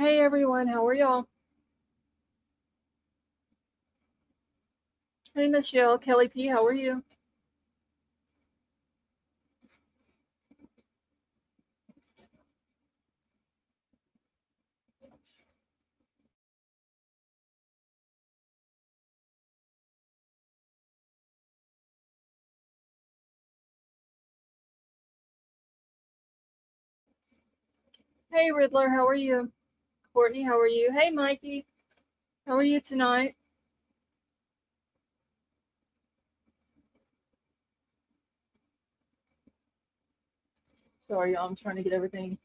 Hey everyone, how are y'all? Hey Michelle, Kelly P, how are you? Hey Riddler, how are you? Courtney, how are you? Hey Mikey, how are you tonight? Sorry, y'all, I'm trying to get everything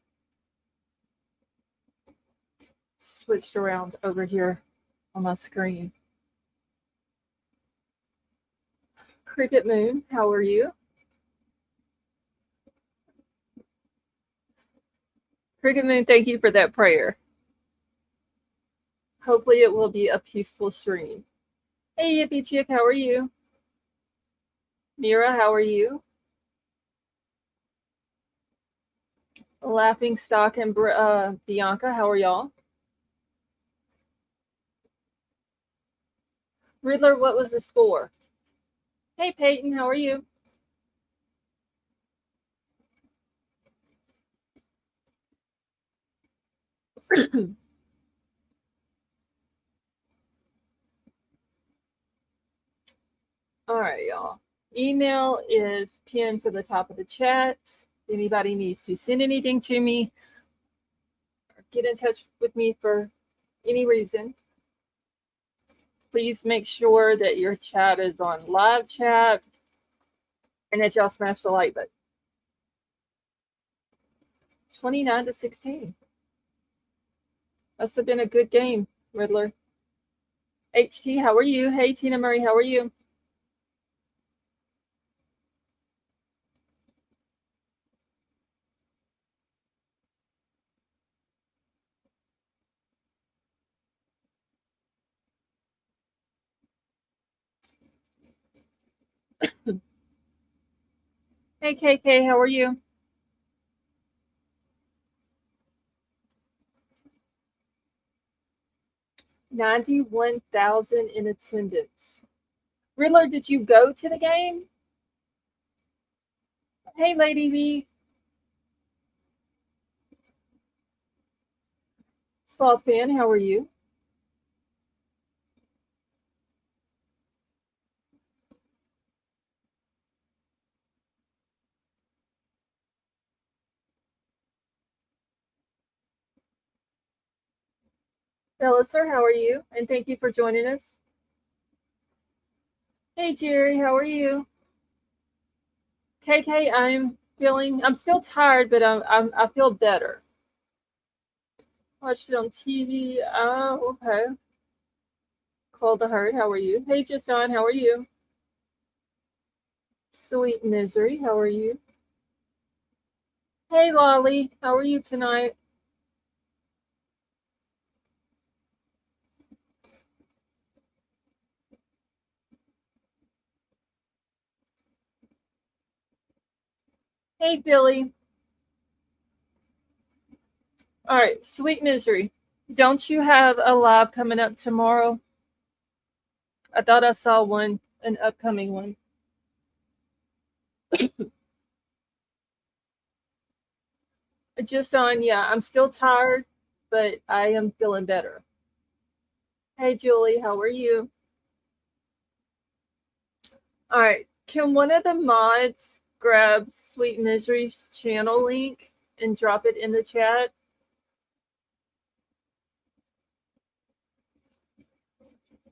switched around over here on my screen. Cricket Moon, how are you? Cricket Moon, thank you for that prayer. Hopefully it will be a peaceful stream. Hey Yippee Chick, how are you? Mira, how are you? Laughing Stock and Bianca, how are y'all? Riddler, what was the score? Hey Peyton, how are you? All right, y'all. Email is pinned to the top of the chat. If anybody needs to send anything to me or get in touch with me for any reason, please make sure that your chat is on live chat and that y'all smash the like button. 29-16. Must have been a good game, Riddler. HT, how are you? Hey, Tina Murray, how are you? Hey, KK, how are you? 91,000 in attendance. Riddler, did you go to the game? Hey, Lady V. Sloth fan, how are you? Sir, how are you? And thank you for joining us. Hey, Jerry, how are you? KK, I'm still tired, but I feel better. Watched it on TV. Oh, okay. Called the Herd, how are you? Hey, Jason, how are you? Sweet Misery, how are you? Hey, Lolly, how are you tonight? Hey, Billy. All right, Sweet Misery. Don't you have a live coming up tomorrow? I thought I saw one, an upcoming one. Just on, yeah, I'm still tired, but I am feeling better. Hey, Julie, how are you? All right, can one of the mods grab Sweet Misery's channel link and drop it in the chat?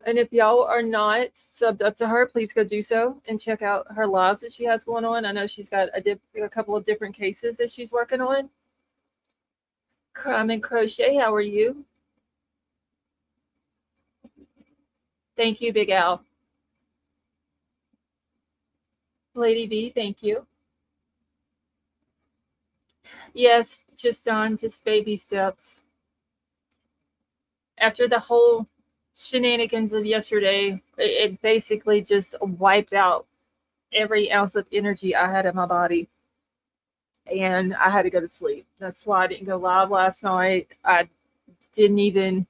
And if y'all are not subbed up to her, please go do so and check out her lives that she has going on. I know she's got a couple of different cases that she's working on. Crime and Crochet, how are you? Thank you, Big Al. Lady B, thank you. Yes, just baby steps. After the whole shenanigans of yesterday, it basically just wiped out every ounce of energy I had in my body. And I had to go to sleep. That's why I didn't go live last night. I didn't even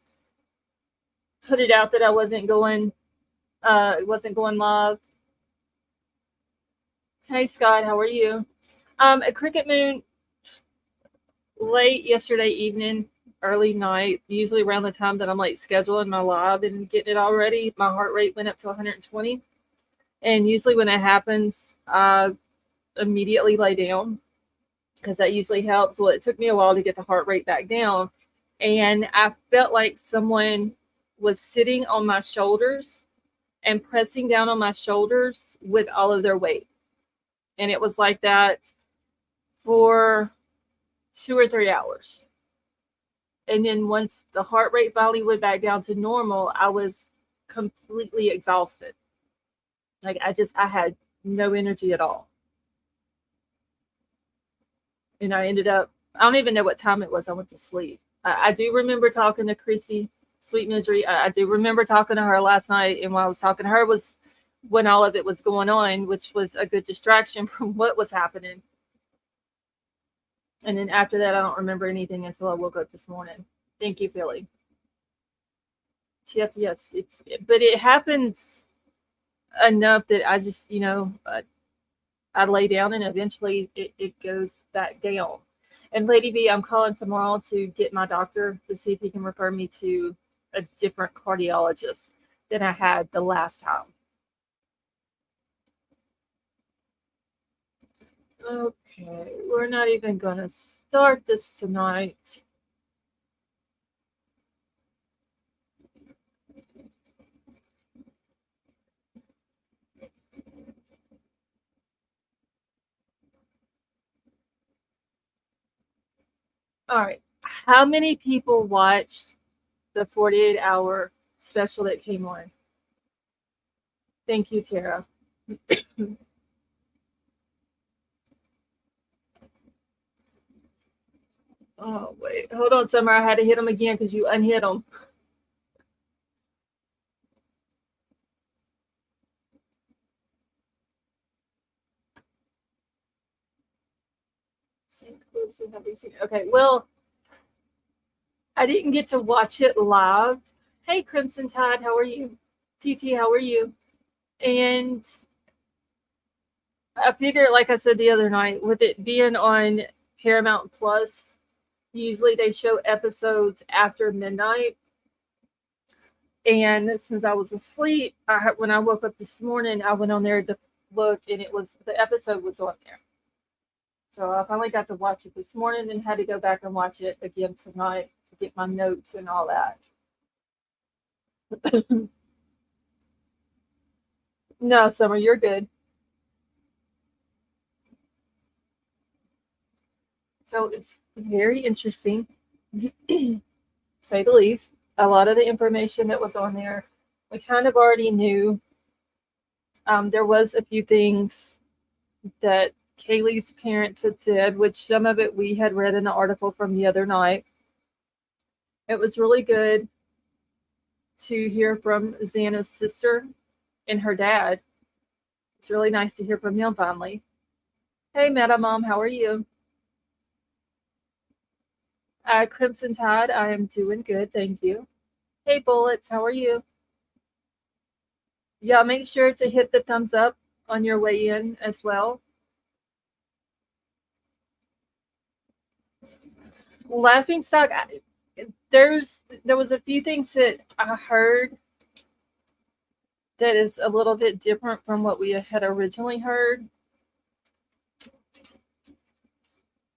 put it out that I wasn't going live. Hey Scott, how are you? A cricket moon late yesterday evening, early night, usually around the time that I'm like scheduling my live and getting it all ready. My heart rate went up to 120, and usually when it happens, I immediately lay down because that usually helps. Well, it took me a while to get the heart rate back down, and I felt like someone was sitting on my shoulders and pressing down on my shoulders with all of their weight. And it was like that for 2 or 3 hours. And then once the heart rate finally went back down to normal, I was completely exhausted. Like I had no energy at all. And I ended up, I don't even know what time it was. I went to sleep. I do remember talking to Chrissy, Sweet Misery. I do remember talking to her last night. And while I was talking to her was when all of it was going on, which was a good distraction from what was happening. And then after that, I don't remember anything until I woke up this morning. Thank you, Philly. Yes, but it happens enough that I just, I lay down and eventually it goes back down. And Lady V, I'm calling tomorrow to get my doctor to see if he can refer me to a different cardiologist than I had the last time. Okay, we're not even going to start this tonight. All right. How many people watched the 48-hour special that came on? Thank you, Tara. Oh, wait. Hold on, Summer. I had to hit them again because you unhit them. Okay, well, I didn't get to watch it live. Hey, Crimson Tide, how are you? TT, how are you? And I figured, like I said the other night, with it being on Paramount Plus, usually they show episodes after midnight. And since I was asleep, when I woke up this morning, I went on there to look, and the episode was on there. So I finally got to watch it this morning, and had to go back and watch it again tonight to get my notes and all that. No, Summer, you're good. So it's very interesting, say the least. A lot of the information that was on there, we kind of already knew. There was a few things that Kaylee's parents had said, which some of it we had read in the article from the other night. It was really good to hear from Xana's sister and her dad. It's really nice to hear from him finally. Hey, Meta Mom, how are you? Crimson Tide, I am doing good, thank you. Hey, Bullets, how are you? Yeah, make sure to hit the thumbs up on your way in as well. Laughing Stock, there was a few things that I heard that is a little bit different from what we had originally heard.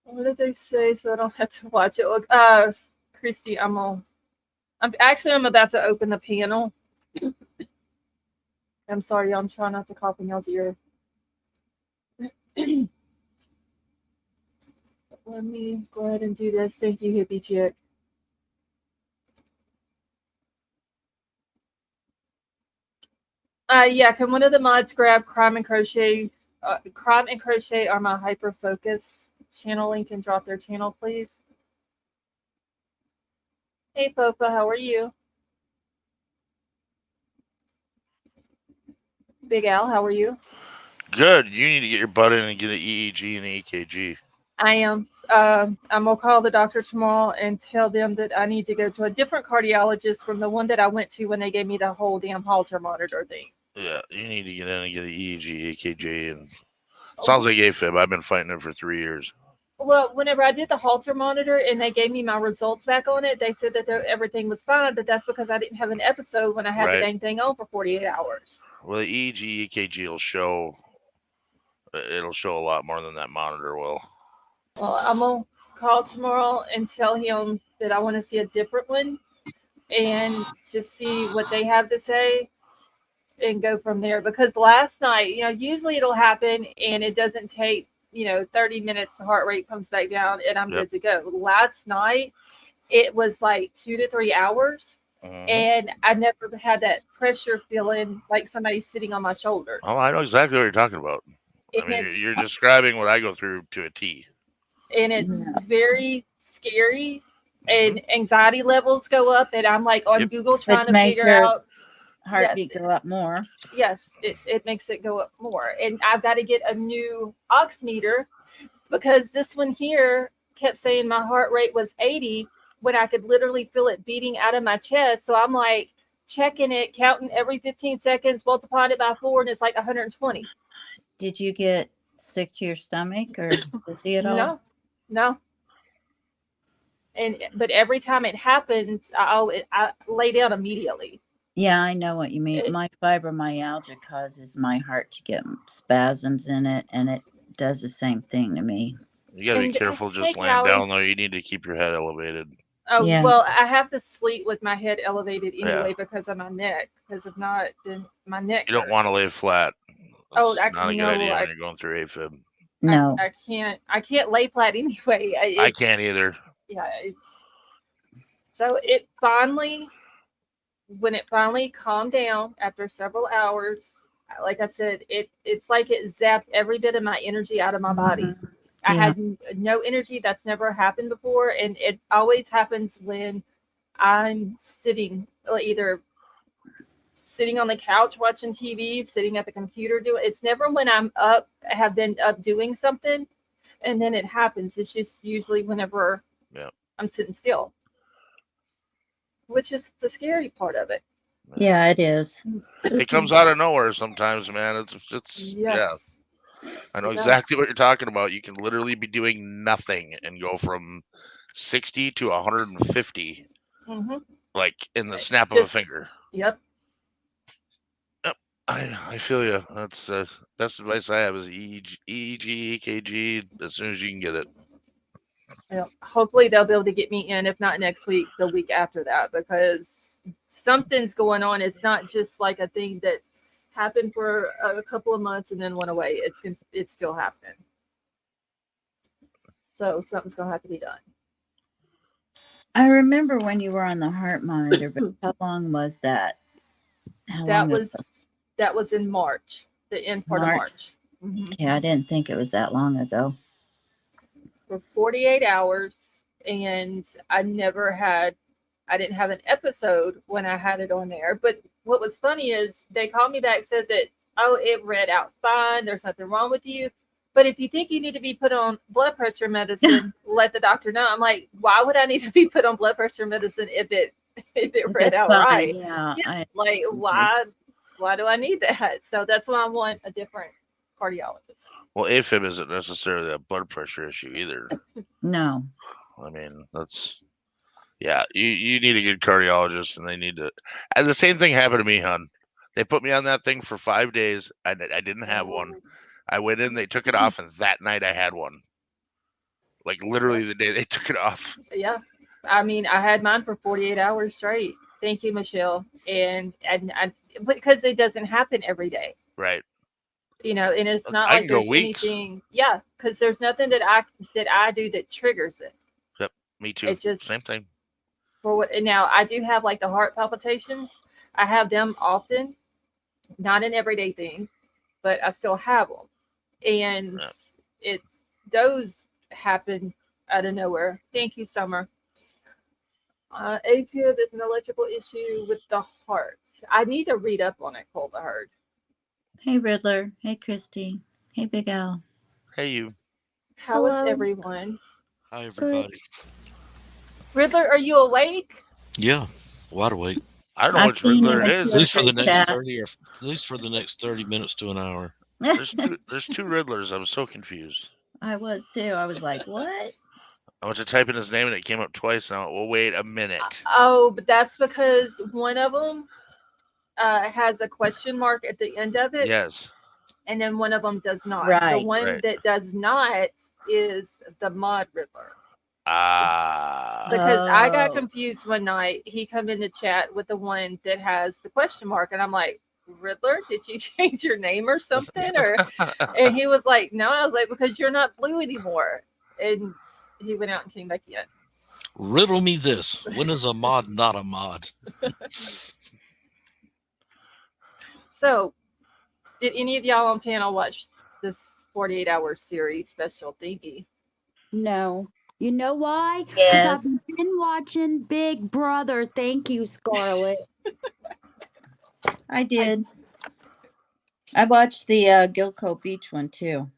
What did they say? So I don't have to watch it. Look, Christy, I'm about to open the panel. I'm sorry, I'm trying not to cough in y'all's ear. Let me go ahead and do this. Thank you, hippie chick. Yeah, can one of the mods grab Crime and Crochet? Crime and Crochet are my hyper focus channel link and drop their channel, please. Hey, Popa, how are you? Big Al, how are you? Good. You need to get your butt in and get an EEG and an EKG. I am. I'm gonna call the doctor tomorrow and tell them that I need to go to a different cardiologist from the one that I went to when they gave me the whole damn Holter monitor thing. Yeah, you need to get in and get an EEG, AKG, and sounds Oh, like AFib. I've been fighting it for 3 years. well, whenever I did the Holter monitor and they gave me my results back on it, they said that everything was fine, but that's because I didn't have an episode when I had the Right. dang thing on for 48 hours. Well, the EEG, EKG will show. It'll show a lot more than that monitor will. Well, I'm gonna call tomorrow and tell him that I want to see a different one and just see what they have to say and go from there. Because last night, usually it'll happen and it doesn't take, 30 minutes, the heart rate comes back down and I'm Yep. good to go. Last night, it was like 2 to 3 hours. Hmm. And I never had that pressure feeling like somebody's sitting on my Oh, shoulders. I know exactly what you're talking about. And I mean, it's you're describing what I go through to a T. and it's Yeah. very scary Mm-hmm. and anxiety levels go up and I'm like on Yep. Google trying Which to makes figure your out. Yes, heartbeat go up more. yes, it makes it go up more. And I've got to get a new ox meter because this one here kept saying my heart rate was 80 when I could literally feel it beating out of my chest. So I'm like checking it, counting every 15 seconds, multiplying it by four, and it's like 120. Did you get sick to your stomach or dizzy at all? No, no. And but every time it happens, I lay down immediately. Yeah, I know what you mean. It, My fibromyalgia causes my heart to get spasms in it, and it does the same thing to me. You got to be and careful hey, just laying Callie. down though. You need to keep your head elevated. Oh, Yeah. well, I have to sleep with my head elevated Yeah. anyway because of my neck. Because if not, then my neck You don't want to hurts. lay flat. Oh, That's I not a good no, idea when I, you're going through AFib. I, No. I can't. I can't lay flat anyway. I It can't either. yeah. It's so it finally when it finally calmed down after several hours. Like I said, it's like it zapped every bit of my energy out of my body. Mhm. I Yeah. had no energy. That's never happened before, and it always happens when I'm sitting either sitting on the couch watching TV, sitting at the computer doing. It's never when I'm up, have been up doing something, and then it happens. It's just usually whenever Yeah. I'm sitting still, which is the scary part of it. Yeah. Yeah, it is. It comes out of nowhere sometimes, man. It's yeah. Yes, I know it does. exactly what you're talking about. You can literally be doing nothing and go from 60 to 150 Mm-hmm. like in the snap of a Just finger. yep. Yep. I feel you. That's best advice I have is EEG, EKG as soon as you can get it. Well, hopefully they'll be able to get me in. If not next week, the week after that, because something's going on. It's not just like a thing that's happened for a couple of months and then went away. It's still happening. So something's gonna have to be done. I remember when you were on the heart monitor, but how long was that? How That long ago? was that was in March, the end part of March? March. Hmm. Okay, I didn't think it was that long ago. For 48 hours, and I didn't have an episode when I had it on there. But what was funny is they called me back, said that, oh, it read out fine. There's nothing wrong with you. But if you think you need to be put on blood pressure medicine, let the doctor know. I'm like, why would I need to be put on blood pressure medicine if it if it If read it's out fine, right? yeah. Yeah, I like why do I need that? So that's why I want a different cardiologist. Well, AFib isn't necessarily a blood pressure issue either. no. I mean, that's yeah. You need a good cardiologist, and they need to. And the same thing happened to me, hon. They put me on that thing for 5 days. I didn't have one. Oh, I went in, they took it off, and that night I had one. Like yeah, literally the day they took it off. yeah. I mean, I had mine for 48 hours straight. Thank you, Michelle. And because it doesn't happen every day, Right. and it's not I like can go there's weeks. anything. Yeah, because there's nothing that I do that triggers it. Yep. Me too. It just Same thing. for what. And now I do have like the heart palpitations. I have them often, not an everyday thing, but I still have them, and Yeah. it's those happen out of nowhere. Thank you, Summer. AFib is an electrical issue with the heart. I need to read up on it, Colby Heard. Hey, Riddler. Hey, Christy. Hey, Big Al. Hey, you. How is Hello. everyone? Hi, Go ahead. everybody. Riddler, are you awake? Yeah, wide awake. I don't know I've which seen Riddler in it a is. At few of least There's for the the next chats. 30 or at least for the next 30 minutes to an hour. there's two Riddlers. I'm so confused. I was too. I was like, what? I went to type in his name and it came up twice. Now, well, wait a minute. Oh, but that's because one of them has a question mark at the end of it, Yes, and then one of them does not. The Right. one right. that does not is the mod Riddler. Ah, Because I got Oh. confused one night. He come in the chat with the one that has the question mark, and I'm like, Riddler, did you change your name or something? And he was like, no. I was like, because you're not blue anymore. And he went out and came back in. Riddle me this. When is a mod not a mod? So, did any of y'all on panel watch this 48-hour series special thingy? No. You know why? Because Yes. I've been watching Big Brother. Thank you, Scarlett. I did. I watched the Gilco Beach one too.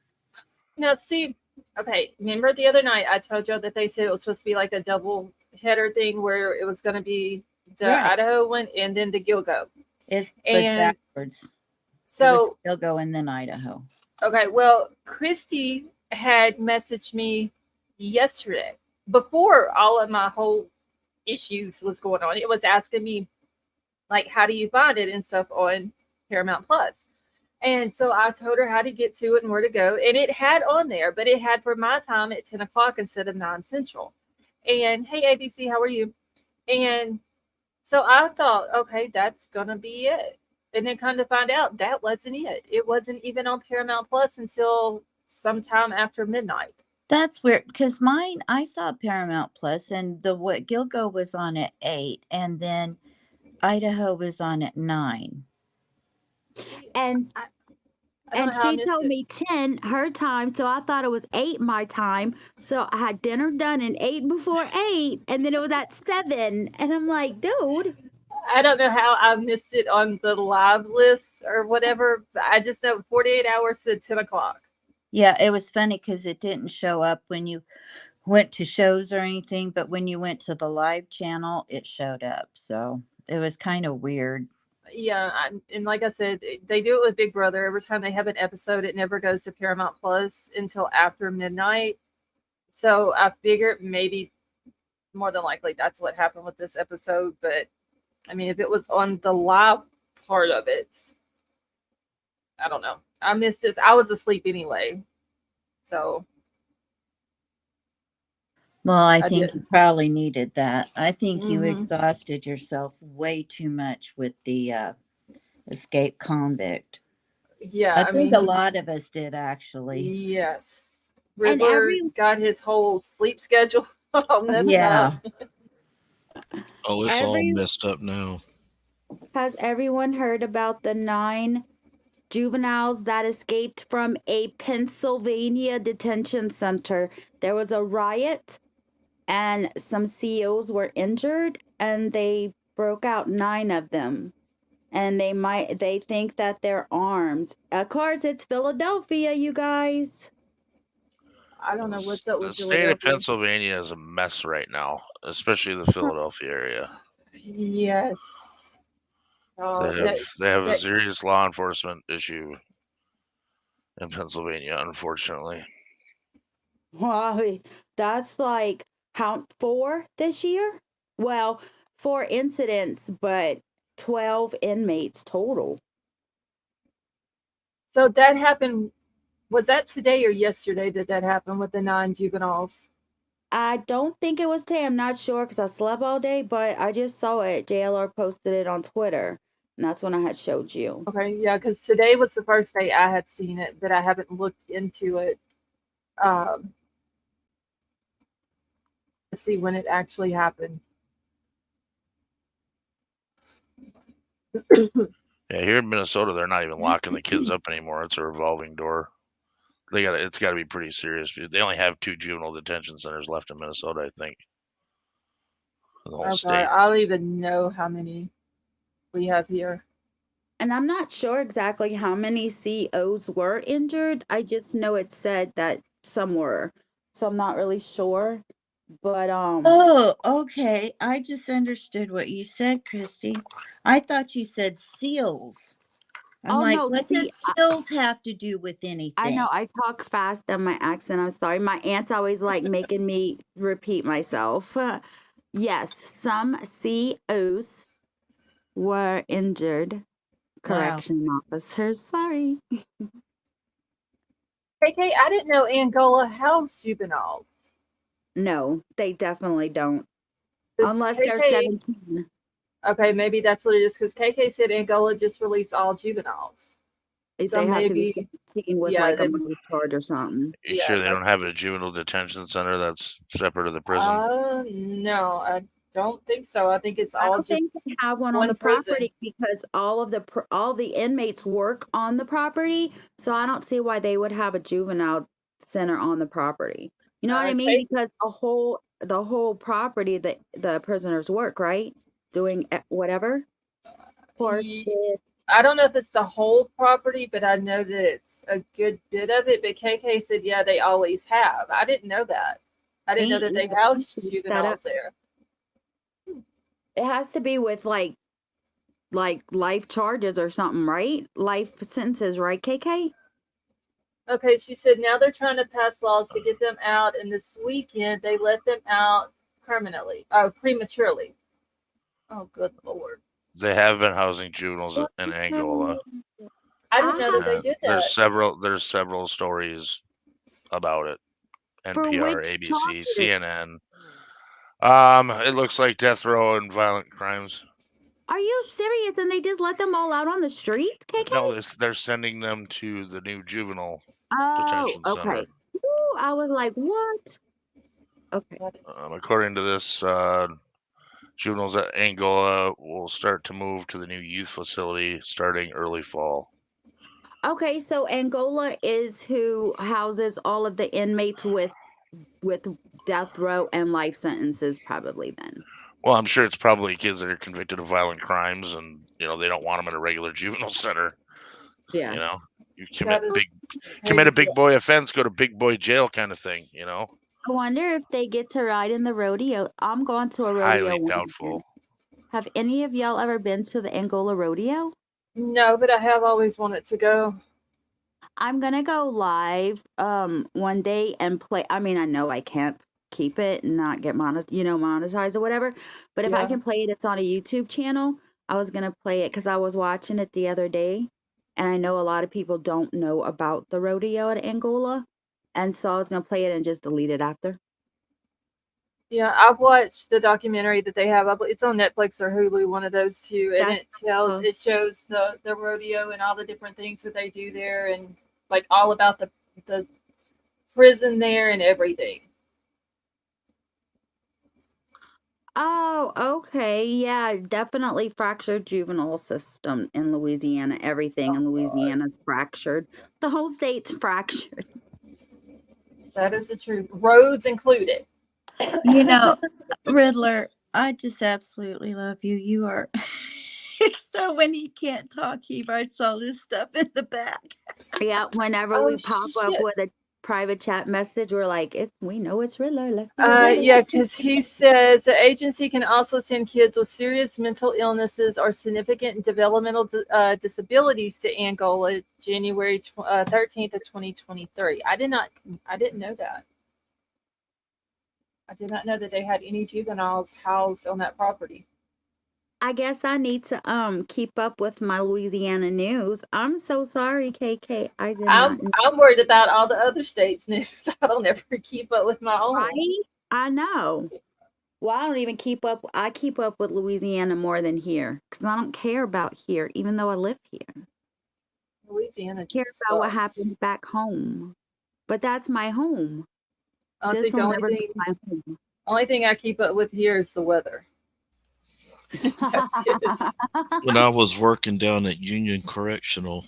Now, see, okay, remember the other night I told you that they said it was supposed to be like a double header thing where it was going to be the Right. Idaho one and then the Gilgo. It was And backwards. so, it was Gilgo and then Idaho. okay, well, Christy had messaged me yesterday before all of my whole issues was going on. It was asking me, like, how do you find it and stuff on Paramount Plus. And so I told her how to get to it and where to go. And it had on there, but it had for my time at 10 o'clock instead of 9 Central. And hey, ABC, how are you? And so I thought, okay, that's going to be it. And then come to find out that wasn't it. It wasn't even on Paramount Plus until sometime after midnight. That's weird because mine, I saw Paramount Plus and the what Gilgo was on at 8 and then Idaho was on at 9. And I don't and know how I she missed told it. me 10 her time, so I thought it was 8 my time. So I had dinner done and 8 before 8, and then it was at 7. And I'm like, dude. I don't know how I missed it on the live list or whatever. I just know 48 hours to 10 o'clock. Yeah, it was funny because it didn't show up when you went to shows or anything, but when you went to the live channel, it showed up. So it was kind of weird. Yeah, and like I said, they do it with Big Brother. Every time they have an episode, it never goes to Paramount Plus until after midnight. So I figured maybe more than likely that's what happened with this episode. But I mean, if it was on the live part of it, I don't know. I missed this. I was asleep anyway. So Well, I I think did. you probably needed that. I think you Mhm. exhausted yourself way too much with the escape convict. Yeah, I I think a mean, lot of us did actually. yes. And Riddler got his whole sleep schedule all messed Yeah. up. Oh, it's all every messed up now. has everyone heard about the 9 juveniles that escaped from a Pennsylvania detention center? There was a riot and some CEOs were injured, and they broke out 9 of them. And they think that they're armed. Of course, it's Philadelphia, you guys. I don't know what's up The with state of Philadelphia. Pennsylvania is a mess right now, especially the Philadelphia area. Yes. Oh, They have a that serious law enforcement issue in Pennsylvania, unfortunately. Wow, that's like how 4 this year? Well, 4 incidents, but 12 inmates total. so that happened. Was that today or yesterday that happened with the 9 juveniles? I don't think it was today. I'm not sure because I slept all day, but I just saw it. JLR posted it on Twitter, and that's when I had showed you. Okay, yeah, because today was the first day I had seen it, but I haven't looked into it um, to see when it actually happened. Yeah, here in Minnesota, they're not even locking the kids up anymore. It's a revolving door. It's got to be pretty serious. They only have 2 juvenile detention centers left in Minnesota, I think, in the whole Okay, state. I don't even know how many we have here. And I'm not sure exactly how many CEOs were injured. I just know it said that some were. so I'm not really sure. But Oh, okay. I just understood what you said, Christy. I thought you said seals. I'm oh like, no, what see, does seals have to do with I know anything? I talk fast and my accent. I'm sorry. My aunt's always like making me repeat myself. Yes, some COs were injured. Wow. Correction officers. Sorry. KK, I didn't know Angola housed juveniles. No, they definitely don't. This Unless they're KK, 17. okay, maybe that's what it is because KK said Angola just released all juveniles. If So they have to be maybe, 17 with yeah, like a they, birth charge or something. You yeah, sure they that's don't have a juvenile detention center that's separate of the prison? no, I don't think so. I think it's I all don't just think they have one on the one prison. property because all the inmates work on the property, so I don't see why they would have a juvenile center on the property. You know what I mean? Okay, Because the whole property that the prisoners work, right? Doing whatever. Horse Ye- shit. I don't know if it's the whole property, but I know that it's a good bit of it. But KK said, yeah, they always have. I didn't know that. I didn't Me know that they either. house That juveniles there. it has to be with like life charges or something, right? Life sentences, right, KK? Okay, she said now they're trying to pass laws to get them out, and this weekend they let them out permanently, prematurely. Oh, good lord! They have been housing juveniles in Angola. I didn't know I that they did that. There's several stories about it. For NPR, which ABC, charges? CNN. It looks like death row and violent crimes. Are you serious? And they just let them all out on the street, KK? No, they're sending them to the new juvenile Oh, detention center. okay. Ooh, I was like, what? Okay. That is, According to this, juveniles at Angola will start to move to the new youth facility starting early fall. Okay, so Angola is who houses all of the inmates with death row and life sentences, probably then. Well, I'm sure it's probably kids that are convicted of violent crimes, and they don't want them in a regular juvenile center. Yeah. You that is commit a crazy. big boy offense, go to big boy jail, kind of thing. I wonder if they get to ride in the rodeo. I'm going to a rodeo Highly one doubtful. weekend. Have any of y'all ever been to the Angola rodeo? No, but I have always wanted to go. I'm gonna go live one day and play. I mean, I know I can't keep it and not get monetized or whatever, but if I Yeah, can play it, it's on a YouTube channel. I was gonna play it because I was watching it the other day, and I know a lot of people don't know about the rodeo at Angola, and so I was gonna play it and just delete it after. yeah. I've watched the documentary that they have. It's on Netflix or Hulu, one of those two, and That's it shows the rodeo and all the different things that they do there, and like all about the prison there and everything. Oh, okay. Yeah, definitely fractured juvenile system in Louisiana. Everything Oh in God, Louisiana is fractured. The whole state's fractured. that is the truth. Roads included. You know, Riddler, I just absolutely love you. You are so when he can't talk, he writes all this stuff in the back. Yeah, whenever Oh we pop up shit. with a private chat message, we're like, we know it's Riddler. Let's see what Riddler Yeah, has to because he says the agency can also send kids with serious mental illnesses or significant developmental disabilities to Angola, January 13th of 2023. I didn't know that. I did not know that they had any juveniles housed on that property. I guess I need to keep up with my Louisiana news. I'm so sorry, KK. I did not know. I'm worried about all the other states' news. I don't ever keep up with my own. Right? I know. Well, I don't even keep up. I keep up with Louisiana more than here because I don't care about here, even though I live here. Louisiana Care just about what sucks. happens back home. But that's my home. I This think will never be my home. only thing I keep up with here is the weather. That's it. When I was working down at Union Correctional,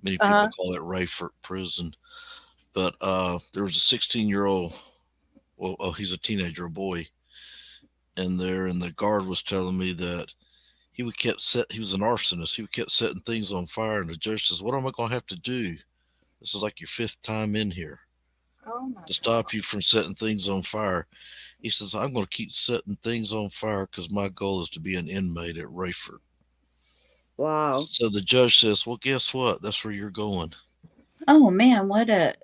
many people Uh-huh. call it Rayford Prison, but there was a 16-year-old. Well, he's a teenager, a boy, in there, and the guard was telling me that he was an arsonist. He kept setting things on fire, and the judge says, "What am I going to have to do? This is like your fifth time in here." Oh my to stop God. you from setting things on fire. He says, I'm going to keep setting things on fire because my goal is to be an inmate at Rayford. Wow. So the judge says, well, guess what? That's where you're going. Oh man, what a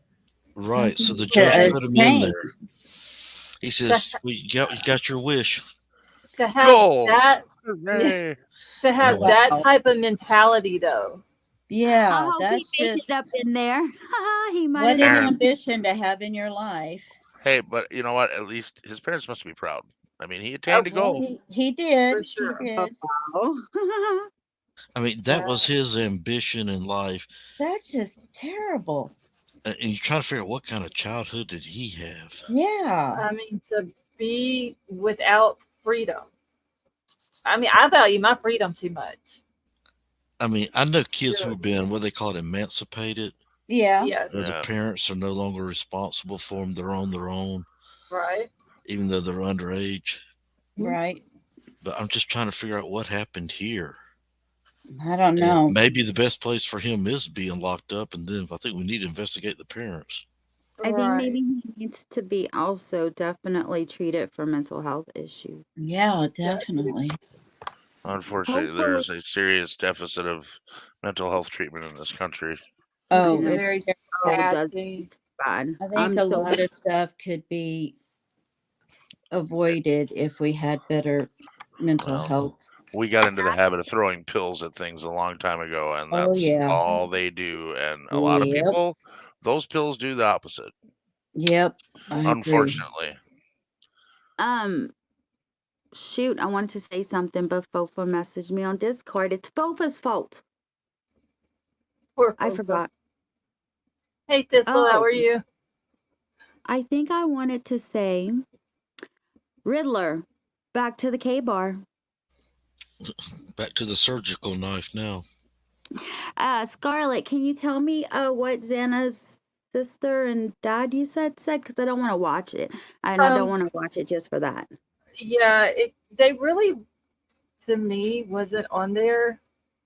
Right. So something the judge to Right. put him in change. there. He To, says, well, you got your wish. to have Goals. that, Hooray. to And have when, that Wow. type of mentality, though. I Yeah, hope he that's made it just up in there. He might what have an made Aaron, it. ambition to have in your life. hey, but you know what? At least his parents must be proud. I mean, he Oh, attained a well, goal. He for did. He sure. Oh, did. wow. I mean, that Yeah. was his ambition in life. That's just terrible. And you're trying to figure out what kind of childhood did he have? Yeah. I mean, to be without freedom. I mean, I value my freedom too much. I mean, I know kids who Sure. have been what they call it emancipated, Yeah. where the Yes. Yeah. parents are no longer responsible for them. They're on their own, Right. even though they're underage. Right. But I'm just trying to figure out what happened here. I don't And know. maybe the best place for him is being locked up. And then I think we need to investigate the parents. I think Right. maybe he needs to be also definitely treated for mental health issues. Yeah, That too. definitely. Unfortunately, there Hopefully, is a serious deficit of mental health treatment in this country. Which is Oh, a it's very oh, sad that's thing. bad. I think I'm a so lot of stuff could be avoided if we had better mental Well, health. we got into the habit of throwing pills at things a long time ago, and Oh that's yeah. all they do. And a lot of Yep. people, those pills do the opposite, Yep. I agree. unfortunately. um shoot, I wanted to say something, but Fofa messaged me on Discord. It's Fofa's fault. Poor I Fofa. forgot. Hey, Thistle, how Oh, are you? I think I wanted to say Riddler, back to the K bar. Back to the surgical knife now. Scarlett, can you tell me what Xana's sister and dad you said? Because I don't want to watch it, and I don't Um, want to watch it just for that. yeah, they really, to me, wasn't on there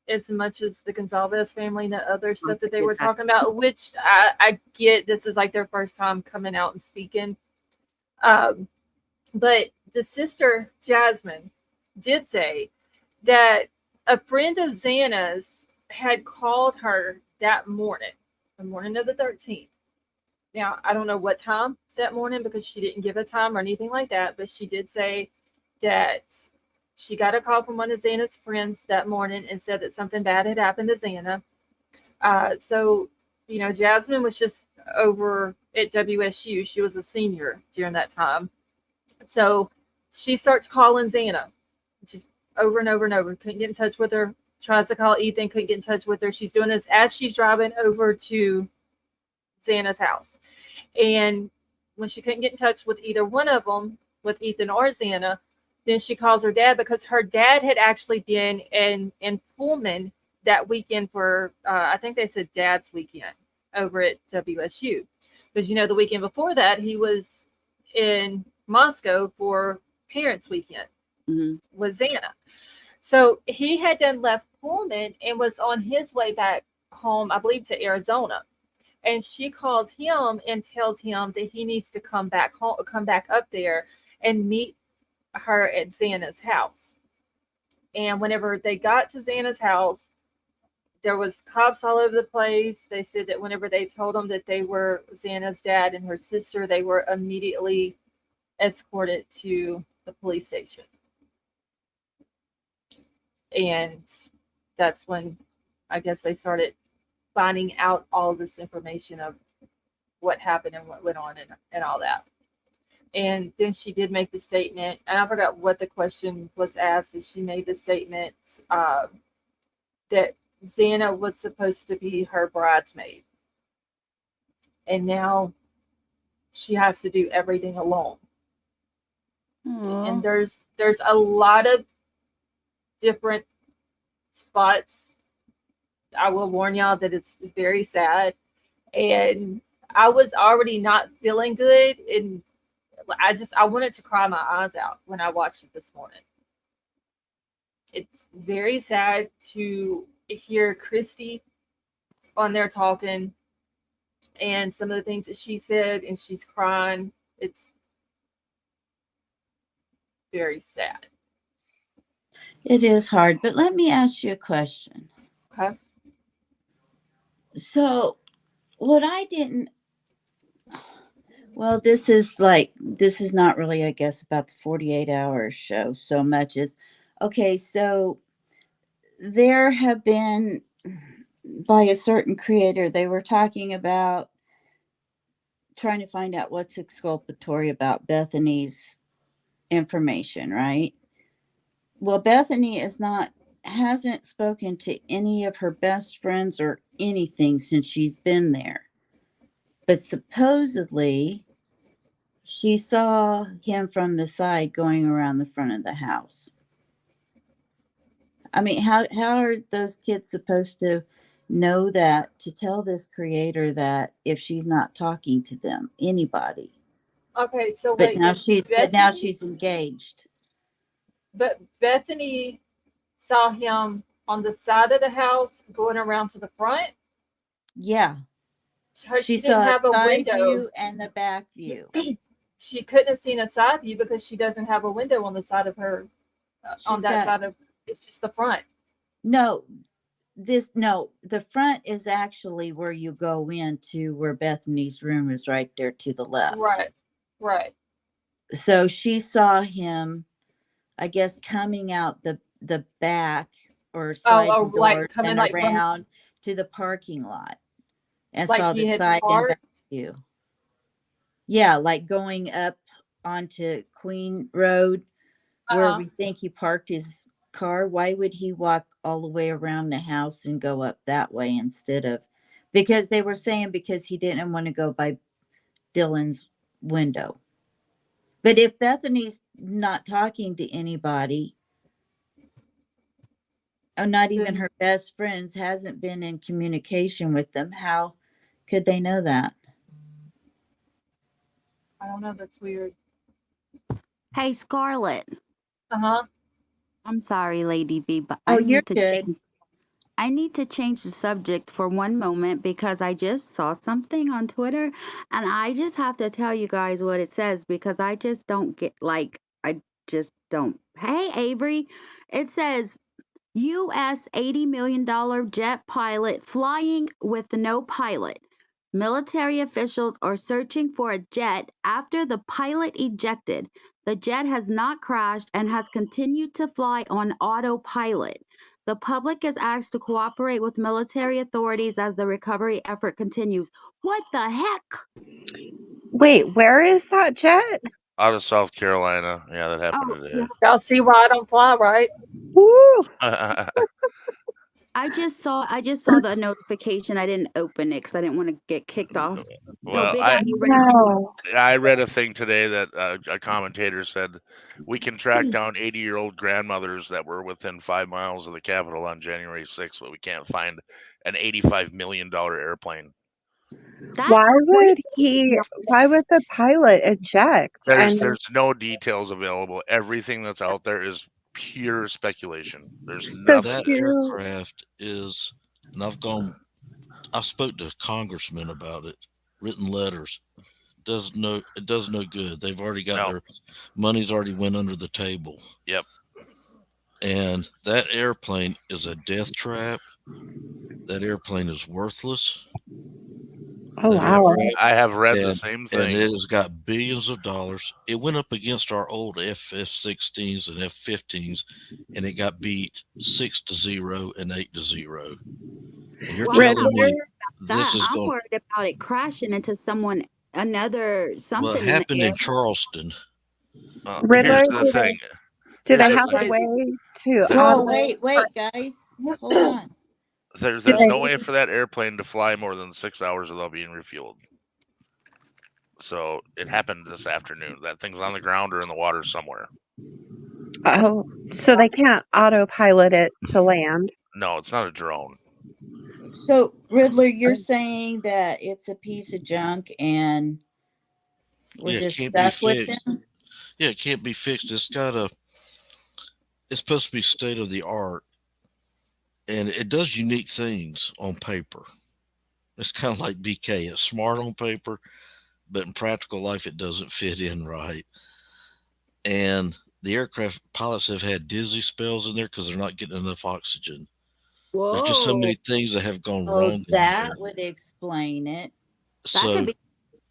as much as the Gonzalez family and the other I stuff that they figured were that. talking about, which I get this is like their first time coming out and speaking. Um, but the sister, Jasmine, did say that a friend of Xana's had called her that morning, the morning of the 13th. Now, I don't know what time that morning because she didn't give a time or anything like that, but she did say that she got a call from one of Xana's friends that morning and said that something bad had happened to Xana. So, Jasmine was just over at WSU. She was a senior during that time. So she starts calling Xana. She's over and over and over. Couldn't get in touch with her. Tries to call Ethan. Couldn't get in touch with her. She's doing this as she's driving over to Xana's house. And when she couldn't get in touch with either one of them, with Ethan or Xana, then she calls her dad because her dad had actually been in Pullman that weekend for I think they said Dad's weekend over at WSU. Because the weekend before that he was in Moscow for Parents Weekend Hmm. with Xana. So he had then left Pullman and was on his way back home, I believe, to Arizona. And she calls him and tells him that he needs to come back home, come back up there and meet her at Xana's house. And whenever they got to Xana's house, there was cops all over the place. They said that whenever they told them that they were Xana's dad and her sister, they were immediately escorted to the police station. And that's when I guess they started finding out all this information of what happened and what went on and all that. And then she did make the statement, and I forgot what the question was asked, but she made the statement that Xana was supposed to be her bridesmaid, and now she has to do everything alone. And Aw. there's a lot of different spots. I will warn y'all that it's very sad, and I was already not feeling good, and I wanted to cry my eyes out when I watched it this morning. It's very sad to hear Christy on there talking and some of the things that she said, and she's crying. It's very sad. It is hard, but let me ask you a question. Okay. So, what I didn't, well, this is not really, I guess, about the 48 hours show so much as, okay, so there have been, by a certain creator, they were talking about trying to find out what's exculpatory about Bethany's information, right? Well, Bethany hasn't spoken to any of her best friends or anything since she's been there. But supposedly she saw him from the side going around the front of the house. I mean, how are those kids supposed to know that, to tell this creator that if she's not talking to them, anybody? Okay, so But wait, now Bethany, she's engaged. but Bethany saw him on the side of the house going around to the front. Yeah. She She didn't saw have a a side window. view and the back view. She couldn't have seen a side view because she doesn't have a window on the side of her. Side of, it's just the front. No, the front is actually where you go into where Bethany's room is, right there to the left. Right. So she saw him, I guess, coming out the back or side door, like coming and like around to the parking lot, and like saw he the had side and back parked. view. Yeah, like going up onto Queen Road where we think he parked his car. Why would he walk all the way around the house and go up that way instead of, because they were saying because he didn't want to go by Dylan's window. But if Bethany's not talking to anybody, or not even her best friends, hasn't been in communication with them, how could they know that? I don't know. That's weird. Hey, Scarlett. Uh-huh. I'm sorry, Lady B, but Oh, you're good. I need to change the subject for one moment because I just saw something on Twitter and I just have to tell you guys what it says because I just don't get I just don't. Hey, Avery, it says US $80 million jet pilot flying with no pilot. Military officials are searching for a jet after the pilot ejected. The jet has not crashed and has continued to fly on autopilot. The public is asked to cooperate with military authorities as the recovery effort continues. What the heck? Wait, where is that jet? Out of South Carolina. Yeah, that happened today. Y'all see why I don't fly, right? Woo! I just saw the notification. I didn't open it because I didn't want to get kicked off. Well, I read a thing today that a commentator said we can track down 80-year-old grandmothers that were within 5 miles of the Capitol on January 6th, but we can't find an $85 million airplane. Why would the pilot eject? There's no details available. Everything that's out there is pure speculation. There's nothing. That aircraft is, and I spoke to congressmen about it, written letters. It does no good. They've already got their money's already went under the table. Yep. And that airplane is a death trap. That airplane is worthless. Oh, wow. I have read the same thing. And it has got billions of dollars. It went up against our old F-16s and F-15s, and it got beat 6-0 and 8-0. And you're telling me this is I'm worried about it crashing into something. Well, it happened in Charleston. Here's the thing. Do they have a way to? Oh, wait, guys, hold on. There's no way for that airplane to fly more than 6 hours without being refueled. So it happened this afternoon. That thing's on the ground or in the water somewhere. Oh, so they can't autopilot it to land? No, it's not a drone. So, Riddler, you're saying that it's a piece of junk and we're just stuck with them? Yeah, it can't be fixed. It's supposed to be state of the art, and it does unique things on paper. It's kind of like BK. It's smart on paper, but in practical life, it doesn't fit in right. And the aircraft pilots have had dizzy spells in there because they're not getting enough oxygen. There's just so Whoa, many things that have gone Oh, wrong in there. that would explain it. that could So be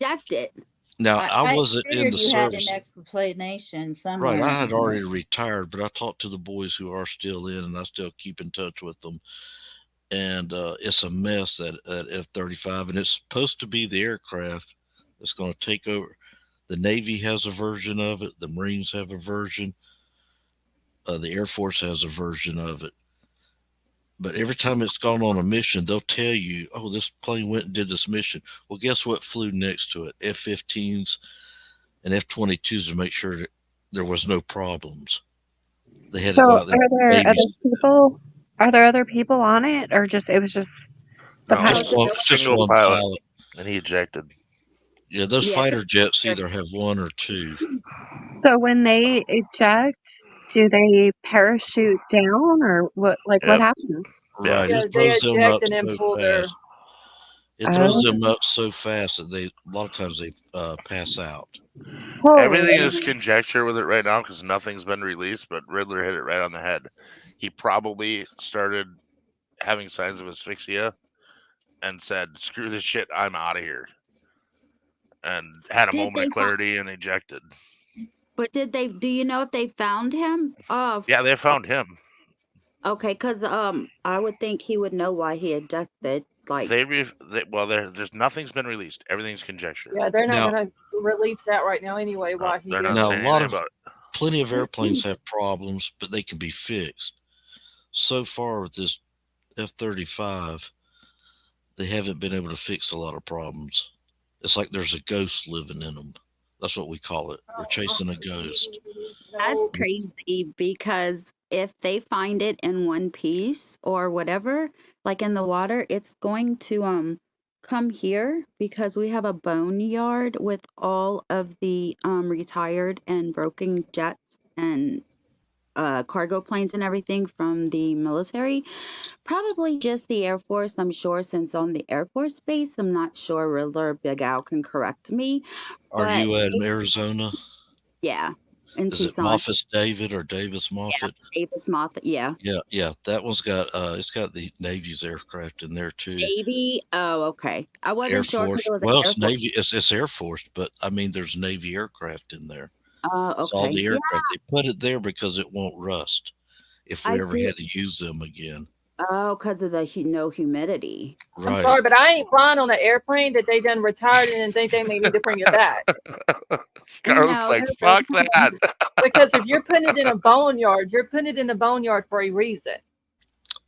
rejected. now I I wasn't in figured the you had an service. explanation Right, I somewhere. had already retired, but I talked to the boys who are still in, and I still keep in touch with them. And it's a mess at F-35, and it's supposed to be the aircraft that's going to take over. The Navy has a version of it. The Marines have a version. The Air Force has a version of it. But every time it's gone on a mission, they'll tell you, "Oh, this plane went and did this mission." Well, guess what flew next to it? F-15s and F-22s to make sure that there was no problems. They had to So go out there. Navy, are there other people on it, or just it was just the No, No, pilot? just just single one pilot, pilot. and he ejected. Yeah, those yeah. fighter jets either have one or two. So when they eject, do they parachute down, or what? Like what Yep. happens? Yeah. Right, Yeah, it they throws them up eject and then so pull their. fast. It throws Oh, them up so fast that a lot of times they pass out. Everything holy! is conjecture with it right now because nothing's been released, but Riddler hit it right on the head. He probably started having signs of asphyxia and said, "Screw this shit, I'm out of here," and had a Did moment they of clarity and ejected. But did they? Do you know if they found him? Yeah, they found him. Okay, because I would think he would know why he ejected. Like, There's nothing's been released. Everything's conjecture. Yeah, they're not Now, going to release that right now anyway. Why he They're did not it? now a saying lot anything of about it. plenty of airplanes have problems, but they can be fixed. So far with this F-35, they haven't been able to fix a lot of problems. It's like there's a ghost living in them. That's what we call it. We're chasing a ghost. that's No, crazy because if they find it in one piece or whatever, like in the water, it's going to come here because we have a boneyard with all of the retired and broken jets and cargo planes and everything from the military. Probably just the Air Force, I'm sure, since on the Air Force base. I'm not sure. Riddler Big Al can correct me, Are but you in Arizona? yeah, in Is it Tucson. Moffett David or Davis Yeah, Moffett? Davis Moth. Yeah, Yeah. That one's got it's got the Navy's aircraft in there too. Navy. Oh, okay. I Air wasn't sure because Force. it was Well, Air it's Force. Navy. It's Air Force, but I mean, there's Navy aircraft in there. It's all Okay. the Yeah, aircraft. They put it there because it won't rust if we I ever did. had to use them again. Oh, because of the no humidity. I'm Right. sorry, but I ain't flying on an airplane that they done retired and then think they may need to bring it back. Scarlett's like, They're "Fuck that." Because if you're putting it in a boneyard, you're putting it in the boneyard for a reason.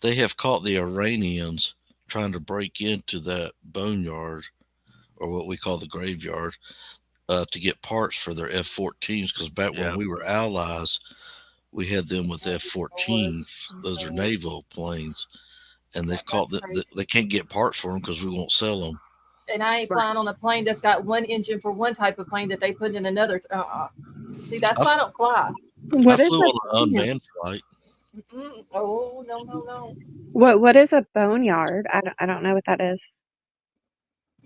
They have caught the Iranians trying to break into that boneyard, or what we call the graveyard, to get parts for their F-14s. Because back Yeah. when we were allies, we had them with F-14s. Those are naval planes, and they've caught That's that crazy. they can't get parts for them because we won't sell them. And I ain't Right. flying on a plane that's got one engine for one type of plane that they put in another. See, that's I, why I don't fly. What I is flew a on an boneyard? unmanned flight. Oh, no. What is a boneyard? I don't know what that is.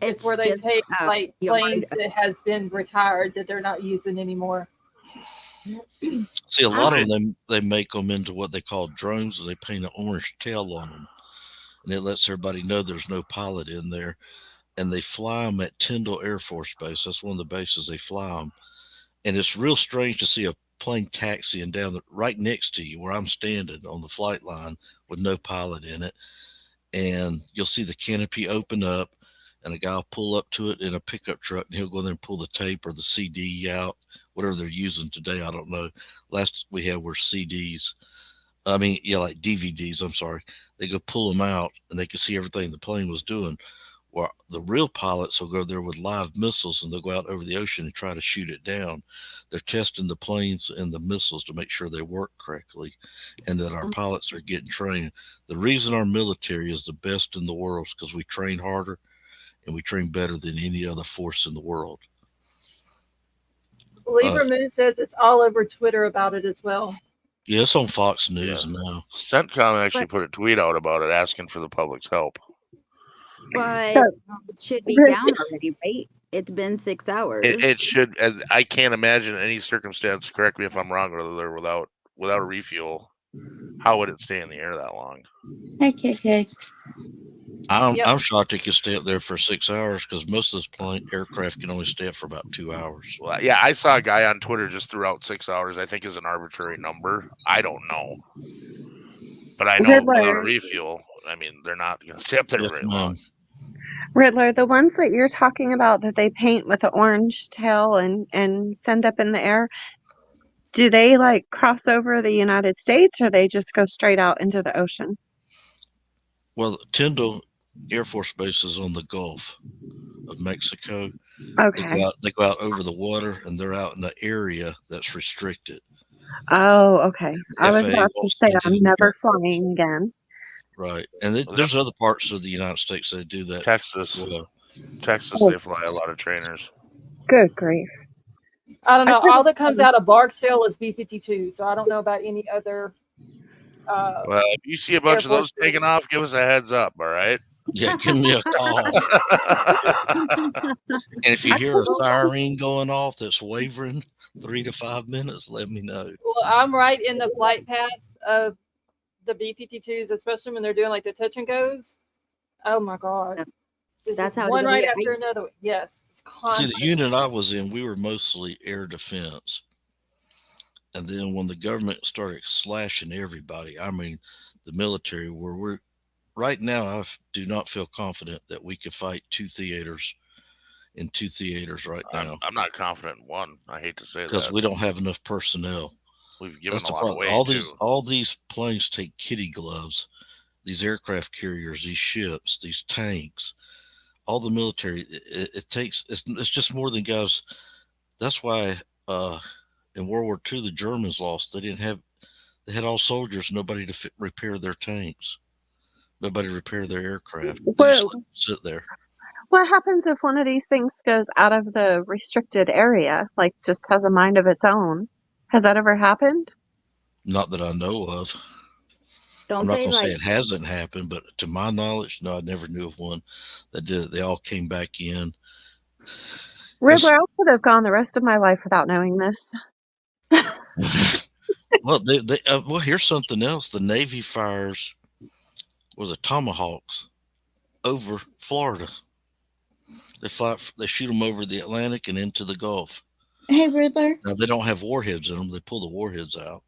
It's It's where they just take a like yard. planes that has been retired that they're not using anymore. See, a How lot many- of them they make them into what they call drones, and they paint an orange tail on them, and it lets everybody know there's no pilot in there. And they fly them at Tyndall Air Force Base. That's one of the bases they fly them. And it's real strange to see a plane taxiing down right next to you where I'm standing on the flight line with no pilot in it. And you'll see the canopy open up, and a guy will pull up to it in a pickup truck, and he'll go there and pull the tape or the CD out, whatever they're using today. I don't know. Last we had were CDs. I mean, yeah, like DVDs. I'm sorry. They go pull them out, and they could see everything the plane was doing. Well, the real pilots will go there with live missiles, and they'll go out over the ocean and try to shoot it down. They're testing the planes and the missiles to make sure they work correctly and that our pilots are getting trained. The reason our military is the best in the world is because we train harder and we train better than any other force in the world. Libra Moon says it's all over Twitter about it as well. Yeah, it's on Fox News Yeah. now. CENTCOM actually put a tweet out about it asking for the public's help. But So, it should be Rick, down already, right? It's been 6 hours. It should, as I can't imagine any circumstance. Correct me if I'm wrong, whether they're without a refuel. How would it stay in the air that long? Hi, KK. Yep. I'm shocked it could stay up there for 6 hours because most of those aircraft can only stay up for about 2 hours. Well, yeah, I saw a guy on Twitter just threw out 6 hours. I think is an arbitrary number. I don't know, but I know without a Riddler, refuel, I mean, they're not going to stay up there Yes, very ma'am. long. Riddler, the ones that you're talking about that they paint with an orange tail and send up in the air, do they like cross over the United States or they just go straight out into the ocean? Well, Tyndall Air Force Base is on the Gulf of Mexico. Okay. They go out over the water, and they're out in the area that's restricted. Oh, okay. I was FAA about to won't say send I'm any never aircraft. flying again. Right, and there's other parts of the United States that do that. Texas, Oh, they fly a lot of trainers. good grief. I don't I know. couldn't All that comes out of Barksdale is B-52, so I don't know about any other Well, if you see a Air bunch of those Force taking base. off, give us a heads up. All right. Yeah, give me a call. And if you hear a siren going off that's wavering 3 to 5 minutes, let me know. Well, I'm right in the flight path of the B-52s, especially when they're doing like the touch and goes. Oh my God. Yep. It's That's just how it one is. right after another. Yes. It's See, constant. the unit I was in, we were mostly air defense. And then when the government started slashing everybody, I mean, the military, where we're right now, I do not feel confident that we could fight two theaters right now I'm not confident in one. I hate to say because that. we don't have enough personnel. We've given That's a the lot problem. away too. All these planes take kitty gloves. These aircraft carriers, these ships, these tanks, all the military. It takes. It's just more than guys. That's why in World War II the Germans lost. They had all soldiers, nobody to repair their tanks, nobody to repair their aircraft. They just sit there. What happens if one of these things goes out of the restricted area, like just has a mind of its own? Has that ever happened? Not that I know of. I'm Don't not they going to say like it hasn't happened, but to my knowledge, no, I never knew of one that did it. They all came back in. Riddler, I could have gone the rest of my life without knowing this. Well, well, here's something else. The Navy fires was a Tomahawks over Florida. They shoot them over the Atlantic and into the Gulf. Hey, Riddler. Now they don't have warheads in them. They pull the warheads out.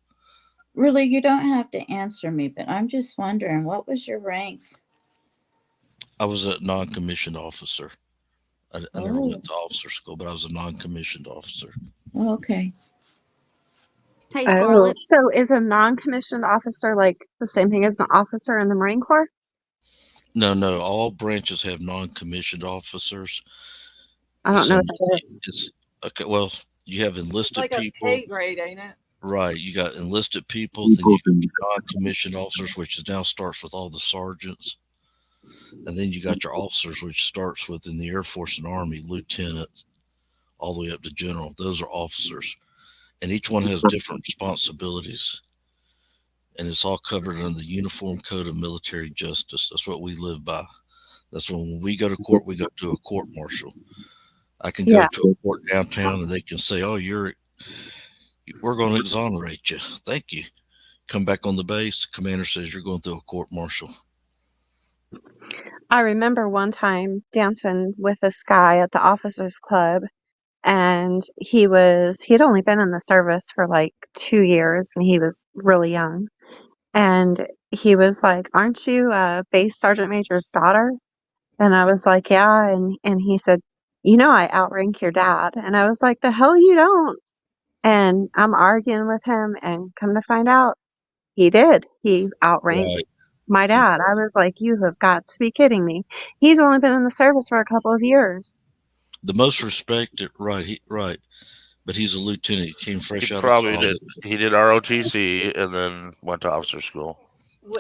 Really, you don't have to answer me, but I'm just wondering, what was your rank? I was a non-commissioned officer. I never went to officer school, but I was a non-commissioned officer. Oh, okay. Hey, Oh, Scarlett. so is a non-commissioned officer like the same thing as an officer in the Marine Corps? No. All branches have non-commissioned officers. I don't know what that is. It's okay. Well, you have It's enlisted like a people. pay grade, ain't it? Right. You got enlisted people, then you got your non-commissioned officers, which now starts with all the sergeants. And then you got your officers, which starts with in the Air Force and Army, lieutenants, all the way up to general. Those are officers. And each one has different responsibilities. And it's all covered under the Uniform Code of Military Justice. That's what we live by. That's when we go to court, we go to a court martial. I can go to a court downtown and they can say, oh, we're going to exonerate you. Thank you. Come back on the base. The commander says you're going through a court martial. I remember one time dancing with this guy at the officers club, and he'd only been in the service for like 2 years, and he was really young. And he was like, "Aren't you Base Sergeant Major's daughter?" And I was like, "Yeah." And he said, "I outrank your dad." And I was like, "The hell you don't." And I'm arguing with him, and come to find out, he did. He outranked Right. my dad. I was like, "You have got to be kidding me." He's only been in the service for a couple of years. The most respected, right. But he's a lieutenant. He came fresh He out probably of college. did. He did ROTC and then went to officer school.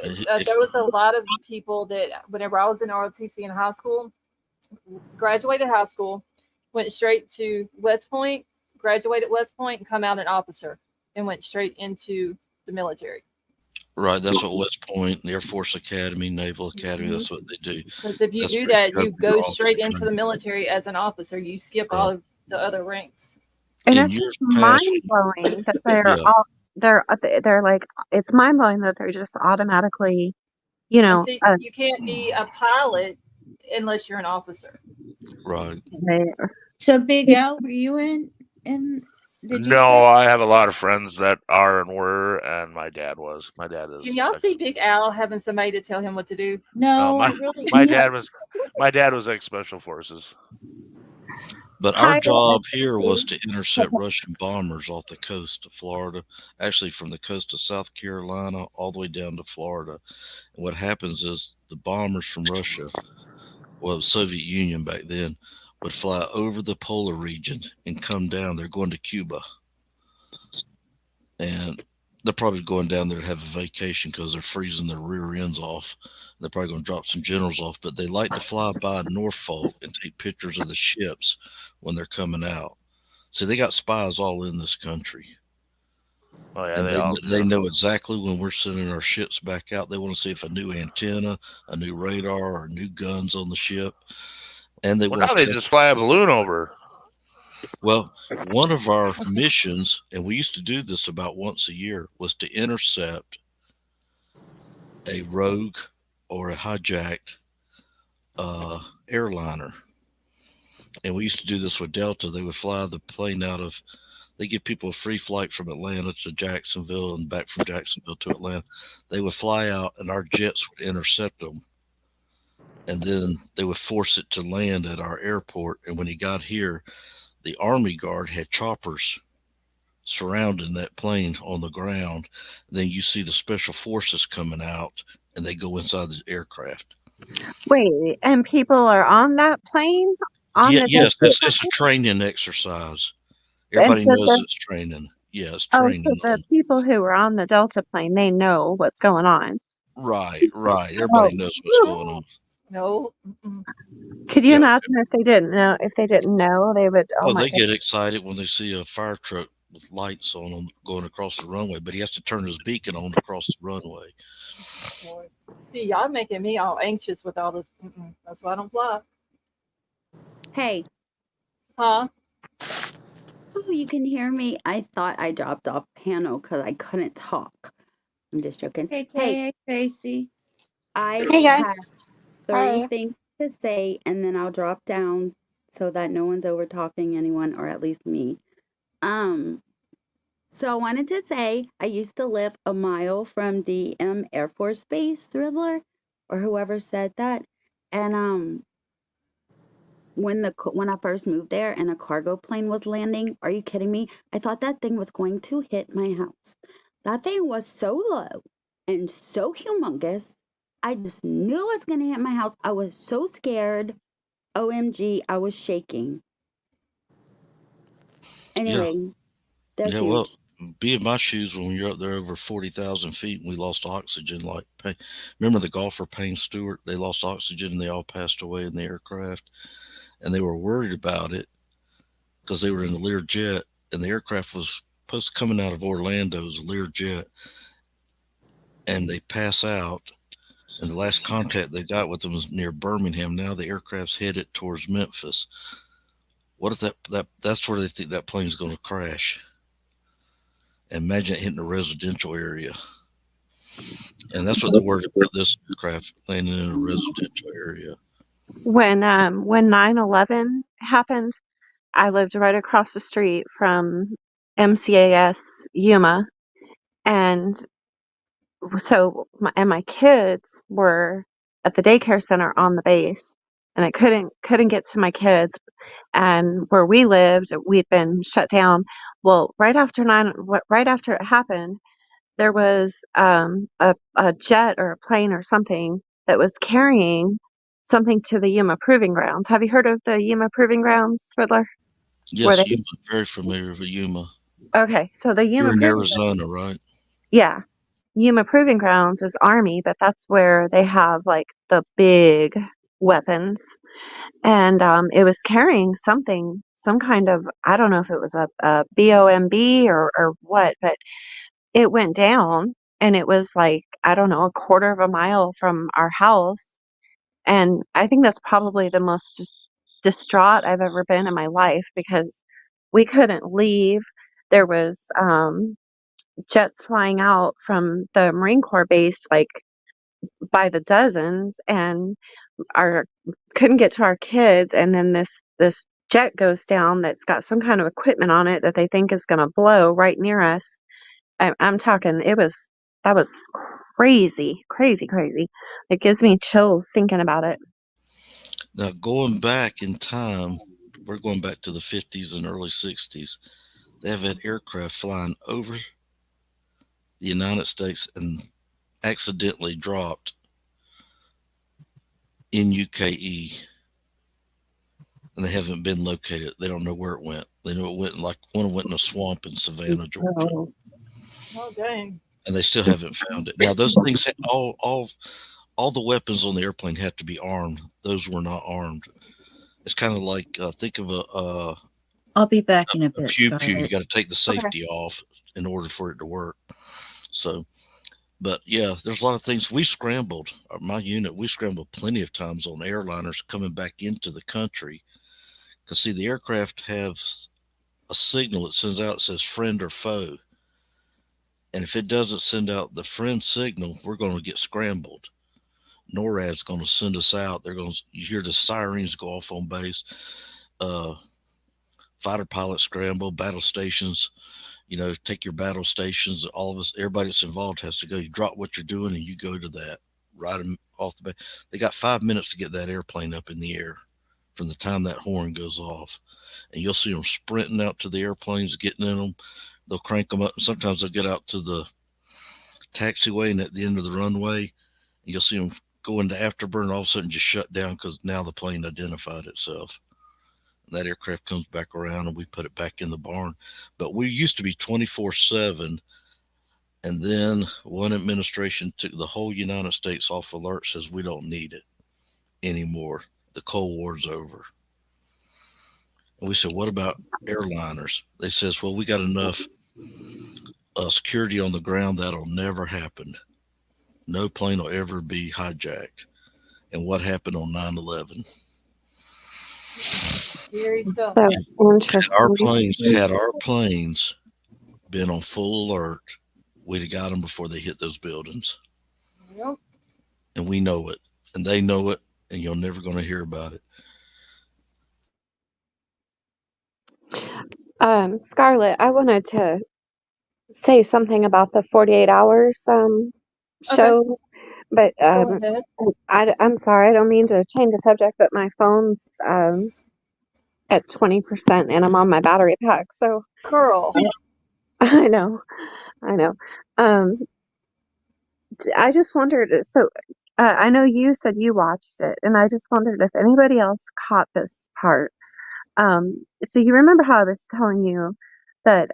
There was a lot of people that, whenever I was in ROTC in high school, graduated high school, went straight to West Point, graduated West Point, and come out an officer, and went straight into the military. Right. That's what West Point, the Air Force Academy, Naval Academy, Mhm. that's what they do. Because if you That's do where that, go you for your go officer straight into the training. military as an officer. You skip Right. all of the other ranks. And In it's years just past, mind blowing that they're yeah, all they're like, it's mind blowing that they're just automatically, you And know, see, you can't be a pilot unless you're an officer. right. they- So Big Al, were you in did you No, serve? I have a lot of friends that are and were, and my dad was. My dad Can is y'all see Big Al having somebody to tell him what to do? No, I my really my dad was ex special forces. But our Hi, job here was to intercept Russian bombers off the coast of Florida, actually from the coast of South Carolina all the way down to Florida. And what happens is the bombers from Russia, well, it was Soviet Union back then, would fly over the polar region and come down. They're going to Cuba, and they're probably going down there to have a vacation because they're freezing their rear ends off. They're probably going to drop some generals off, but they like to fly by Norfolk and take pictures of the ships when they're coming out. So they got spies all in this country, Oh yeah, and they all they do. know exactly when we're sending our ships back out. They want to see if a new antenna, a new radar, or new guns on the ship, and they Well, want now to they test. just fly a balloon over. Well, one of our missions, and we used to do this about once a year, was to intercept a rogue or a hijacked airliner. And we used to do this with Delta. They would fly the plane out of, they give people a free flight from Atlanta to Jacksonville and back from Jacksonville to Atlanta. They would fly out and our jets would intercept them. And then they would force it to land at our airport. And when he got here, the Army Guard had choppers surrounding that plane on the ground. And then you see the special forces coming out and they go inside the aircraft. wait, and people are on that plane on Yeah, the yes, Delta it's a training exercise. plane? And Everybody so knows it's training. Yeah, it's so training the on. people who were on the Delta plane, they know what's going on. Right, right. Oh, Everybody knows what's going on. No. Mm-mm. could you Yeah. imagine if they didn't know? If they didn't know, they would. Oh Oh, my they god! get excited when they see a fire truck with lights on them going across the runway, but he has to turn his beacon on to cross the runway. Lord. See, y'all making me all anxious with all this. Mm-mm. That's why I don't fly. Hey, Huh? oh, you can hear me. I thought I dropped off panel because I couldn't talk. I'm just joking. Hey, KK, Tracy. I Hey have guys. 3 Hi. things to say, and then I'll drop down so that no one's over talking anyone, or at least me. Um, so I wanted to say I used to live a mile from the Air Force Base, Thriller, or whoever said that. And when I first moved there and a cargo plane was landing, are you kidding me? I thought that thing was going to hit my house. That thing was so low and so humongous. I just knew it was going to hit my house. I was so scared. OMG, I was shaking. Yeah, Anyway, they're yeah. Well, huge. be in my shoes when you're up there over 40,000 feet and we lost oxygen. Remember the golfer Payne Stewart? They lost oxygen and they all passed away in the aircraft, and they were worried about it because they were in a Lear jet, and the aircraft was supposed to coming out of Orlando as a Lear jet, and they pass out. And the last contact they got with them was near Birmingham. Now the aircraft's headed towards Memphis. What if that's where they think that plane's going to crash? Imagine it hitting a residential area, and that's what they're worried about. This aircraft landing in a residential area. When 9/11 happened, I lived right across the street from MCAS Yuma, and so my kids were at the daycare center on the base, and I couldn't get to my kids. And where we lived, we'd been shut down. Well, right after it happened, there was a jet or a plane or something that was carrying something to the Yuma Proving Grounds. Have you heard of the Yuma Proving Grounds, Riddler? Where they Yes, Yuma, very familiar with Yuma. Okay, so the You're Yuma in Proving Arizona, right? Yeah, Yuma Proving Grounds is Army, but that's where they have like the big weapons. And it was carrying something, some kind of, I don't know if it was a BOMB or what, but it went down and it was like I don't know, a quarter of a mile from our house. And I think that's probably the most distraught I've ever been in my life because we couldn't leave. There was jets flying out from the Marine Corps base like by the dozens, and our couldn't get to our kids. And then this jet goes down that's got some kind of equipment on it that they think is going to blow right near us. I'm talking, that was crazy, crazy, crazy. It gives me chills thinking about it. Now, going back in time, we're going back to the 50s and early 60s. They have had aircraft flying over the United States and accidentally dropped in UKE, and they haven't been located. They don't know where it went. They know it went, like one went in a swamp in Savannah, Georgia, So, Oh, dang. and they still haven't found it. Now, those things, all the weapons on the airplane have to be armed. Those were not armed. It's kind of like think of I'll be back in a a bit, pew pew. You Scarlett. got to take the safety off in order for it to work. So, but yeah, there's a lot of things we scrambled. My unit, we scrambled plenty of times on airliners coming back into the country. Because see, the aircraft have a signal it sends out that says friend or foe. And if it doesn't send out the friend signal, we're going to get scrambled. NORAD's going to send us out. You hear the sirens go off on base. Fighter pilots scramble, battle stations, take your battle stations. All of us, everybody that's involved has to go. You drop what you're doing and you go to that. Right off the bat. They got 5 minutes to get that airplane up in the air from the time that horn goes off. And you'll see them sprinting out to the airplanes, getting in them. They'll crank them up. And sometimes they'll get out to the taxiway and at the end of the runway, and you'll see them go into afterburn, and all of a sudden just shut down because now the plane identified itself. And that aircraft comes back around and we put it back in the barn. But we used to be 24/7. And then one administration took the whole United States off alert, says we don't need it anymore. The Cold War's over. And we said, what about airliners? They says, well, we got enough security on the ground that'll never happen. No plane will ever be hijacked. And what happened on 9/11? Very so. so Had interesting. our planes been on full alert, we'd have got them before they hit those buildings. Yep. And we know it, and they know it, and you're never going to hear about it. Scarlett, I wanted to say something about the 48 hours show, but Go ahead. I'm sorry, I don't mean to change the subject, but my phone's at 20% and I'm on my battery pack, so Curl. I know. Um, I just wondered, so I know you said you watched it, and I just wondered if anybody else caught this part. So you remember how I was telling you that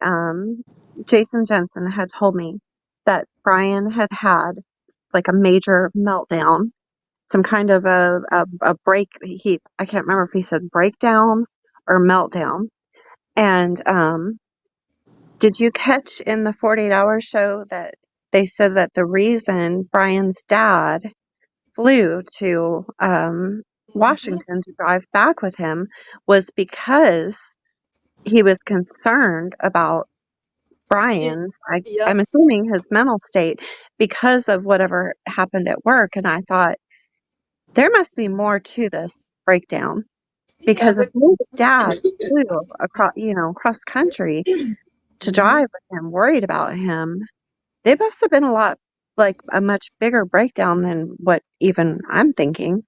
Jason Jensen had told me that Brian had like a major meltdown, some kind of a break. I can't remember if he said breakdown or meltdown. And did you catch in the 48 Hour show that they said that the reason Brian's dad flew to Washington to drive back with him was because he was concerned about Brian's, Yep. I'm assuming his mental state because of whatever happened at work. And I thought, there must be more to this breakdown because if his dad flew across country to drive with him, worried about him, they must have been a much bigger breakdown than what even I'm thinking.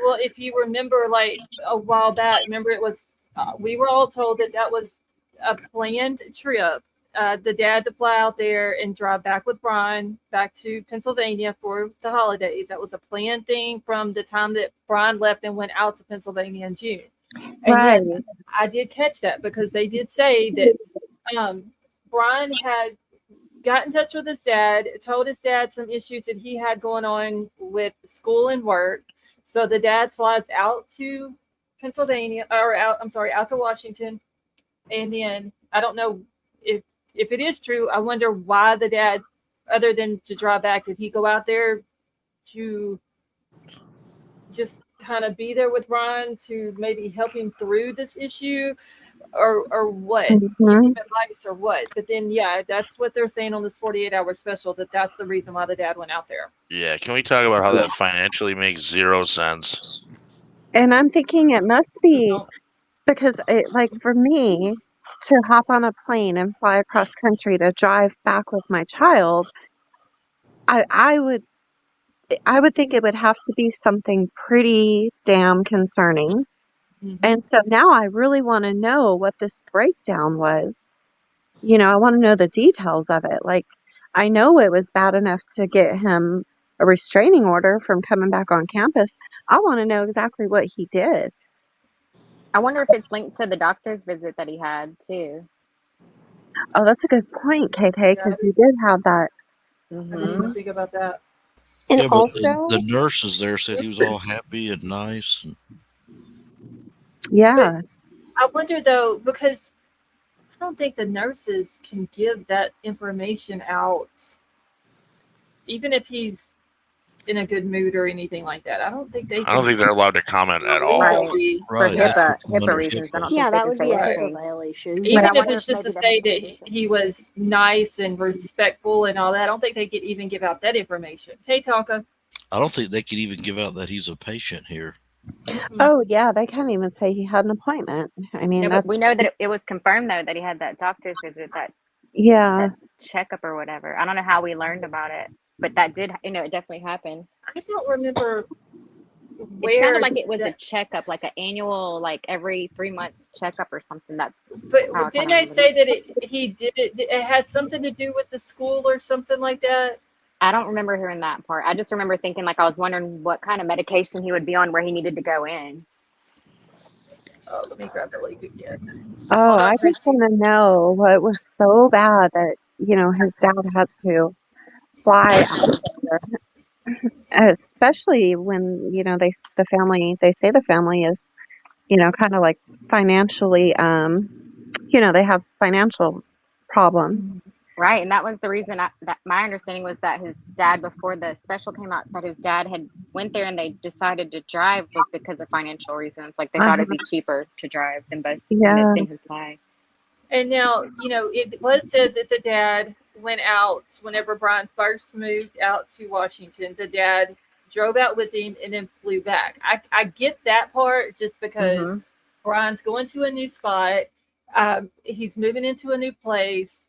Well, if you remember, like a while back, remember it was we were all told that was a planned trip. The dad to fly out there and drive back with Brian back to Pennsylvania for the holidays. That was a planned thing from the time that Brian left and went out to Pennsylvania in June. And Right. yes, I did catch that because they did say that Brian had got in touch with his dad, told his dad some issues that he had going on with school and work. So the dad flies out to Pennsylvania, or out to Washington. And then I don't know if it is true. I wonder why the dad other than to drive back? Did he go out there to just kind of be there with Ron to maybe help him through this issue, or what? Give Mhm. him advice or what? But then, yeah, that's what they're saying on this 48-hour special, that's the reason why the dad went out there. Yeah, can we talk about how that financially makes zero sense? And I'm thinking it must be Don't- because like for me to hop on a plane and fly across country to drive back with my child, I would think it would have to be something pretty damn concerning. Mhm. And so now I really want to know what this breakdown was. You know, I want to know the details of it. Like, I know it was bad enough to get him a restraining order from coming back on campus. I want to know exactly what he did. I wonder if it's linked to the doctor's visit that he had too. Oh, that's a good point, KK, because Yeah, you did have that. I didn't Mm-hmm. even think about that. And Yeah, but also, the nurses there said he was all happy and nice. And yeah, I wonder though, because I don't think the nurses can give that information out, even if he's in a good mood or anything like that. I don't think they I don't can think they're allowed to comment at all. Right. legally, For right, that HIPAA puts them under reasons, I don't HIPAA. Yeah, think they that can would say be a Right. HIPAA anything. violation. But I even if wonder it's if just to maybe say the that he was nice and respectful and all that. I don't think they could even give out that information. Hey, Tonka. I don't think they could even give out that he's a patient here. oh yeah, they can't even say he had an appointment. I mean, No, but that's we know that it was confirmed though that he had that doctor's visit, yeah. that checkup or whatever. I don't know how we learned about it, but that did, it definitely happened. I don't remember It sounded where like it was a that, checkup, like an annual, like every 3 months checkup or something. That's but how I kind didn't of I remember say it. that he did it? It had something to do with the school or something like that. I don't remember hearing that part. I just remember thinking, like, I was wondering what kind of medication he would be on where he needed to go in. Oh, let me grab the link again. Oh, Hold I on, just Christy. want to know what was so bad that, you know, his dad had to fly out there, especially when, you know, the family, they say the family is, you know, kind of like financially, you know, they have financial problems. Right, and that was the reason that my understanding was that his dad, before the special came out, that his dad had went there and they decided to drive was because of financial reasons. Like they thought it'd be cheaper to drive than Yeah. than his fly. And now, it was said that the dad went out whenever Brian first moved out to Washington. The dad drove out with him and then flew back. I get that part just because Mm-hmm. Brian's going to a new spot. He's moving into a new place.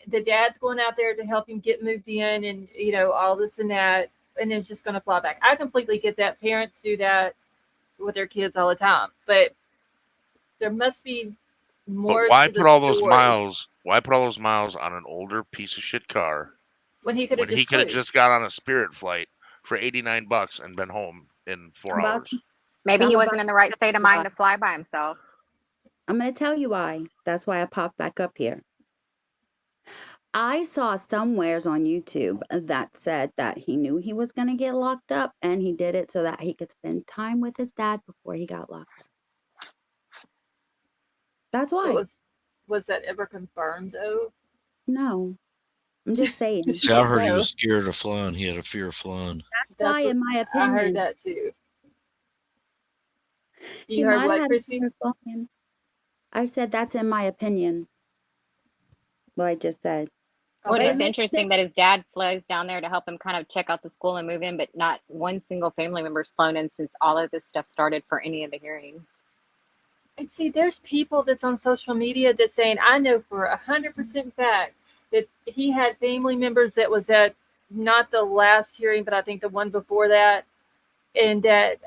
The dad's going out there to help him get moved in and, all this and that. And then just going to fly back. I completely get that. Parents do that with their kids all the time. But there must be more But why to the put all those story. miles? Why put all those miles on an older piece of shit car When he could when have he just could have flew. just got on a Spirit flight for $89 and been home in 4 About- hours? Maybe I'm he about wasn't in the right state of mind to fly by himself. I'm going to tell you why. That's why I popped back up here. I saw somewheres on YouTube that said that he knew he was going to get locked up and he did it so that he could spend time with his dad before he got locked up. That's why. Was that ever confirmed though? No, I'm just saying. See, I heard he was scared of flying. He had a fear of flying. That's why, in my opinion. I heard that too. He You heard might what, have Chrissy? had a fear of flying. I said that's in my opinion. What I just said. Well, But it's it just makes interesting that his dad flies down there to help him kind of check out the school and move in, but not one single family member's flown in since all of this stuff started for any of the hearings. And see, there's people that's on social media that's saying, I know for 100% fact that he had family members that was at not the last hearing, but I think the one before that, and that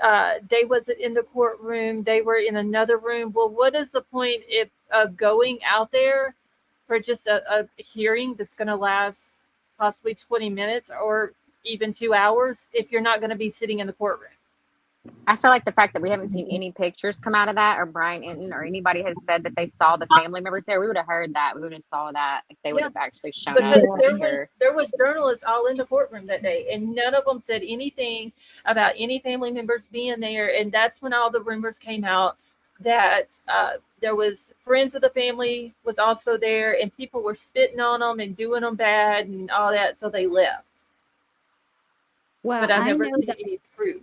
they wasn't in the courtroom, they were in another room. Well, what is the point of going out there for just a hearing that's going to last possibly 20 minutes or even 2 hours if you're not going to be sitting in the courtroom? I feel like the fact that we haven't seen any pictures come out of that, or Brian Enton or anybody has said that they saw the family members there, we would have heard that. We would have saw that if they would have actually shown up Because for sure. there was journalists all in the courtroom that day, and none of them said anything about any family members being there. And that's when all the rumors came out that there was friends of the family was also there, and people were spitting on them and doing them bad and all that, so they left. Well, But I've I never know seen that any proof.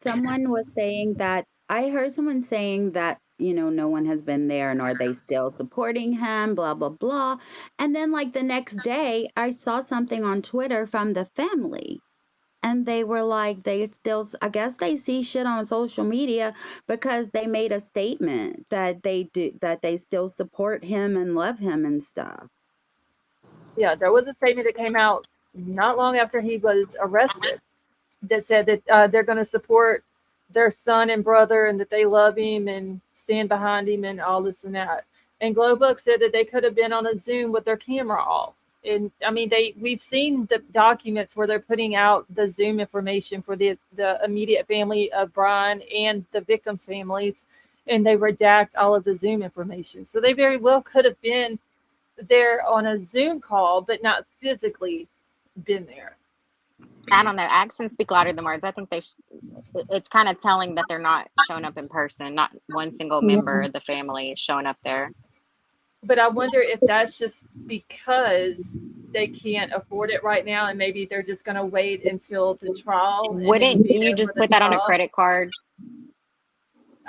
someone was saying that I heard someone saying that, no one has been there and are they still supporting him, blah, blah, blah. And then, like, the next day, I saw something on Twitter from the family. And they were like, they still, I guess they see shit on social media because they made a statement that that they still support him and love him and stuff. Yeah, there was a statement that came out not long after he was arrested that said that they're going to support their son and brother and that they love him and stand behind him and all this and that. And Glowbook said that they could have been on a Zoom with their camera off. And I mean, we've seen the documents where they're putting out the Zoom information for the immediate family of Brian and the victims' families, and they redact all of the Zoom information. So they very well could have been there on a Zoom call, but not physically been there. I don't know. Actions speak louder than words. I think it's kind of telling that they're not showing up in person. Not one single member of the family is showing up there. But I wonder if that's just because they can't afford it right now, and maybe they're just going to wait until the trial. Wouldn't you just put that on a credit card?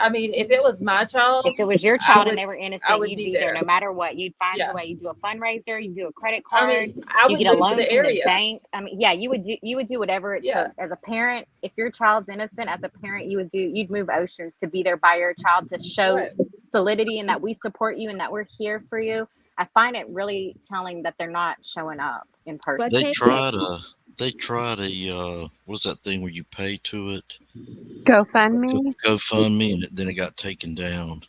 I mean, if it was my child, if it was your child and they were innocent, you'd be there no matter what. You'd find a way. You do a fundraiser. You do a credit card. I mean, I would you get a move loan to the from area. the bank. I mean, yeah, you would do whatever it took. As a parent, if your child's innocent, as a parent, you'd move oceans to be there by your child to show solidity and that we support you and that we're here for you. I find it really telling that they're not showing up in person. They tried a what's that thing where you pay to it? GoFundMe. GoFundMe, and then it got taken down.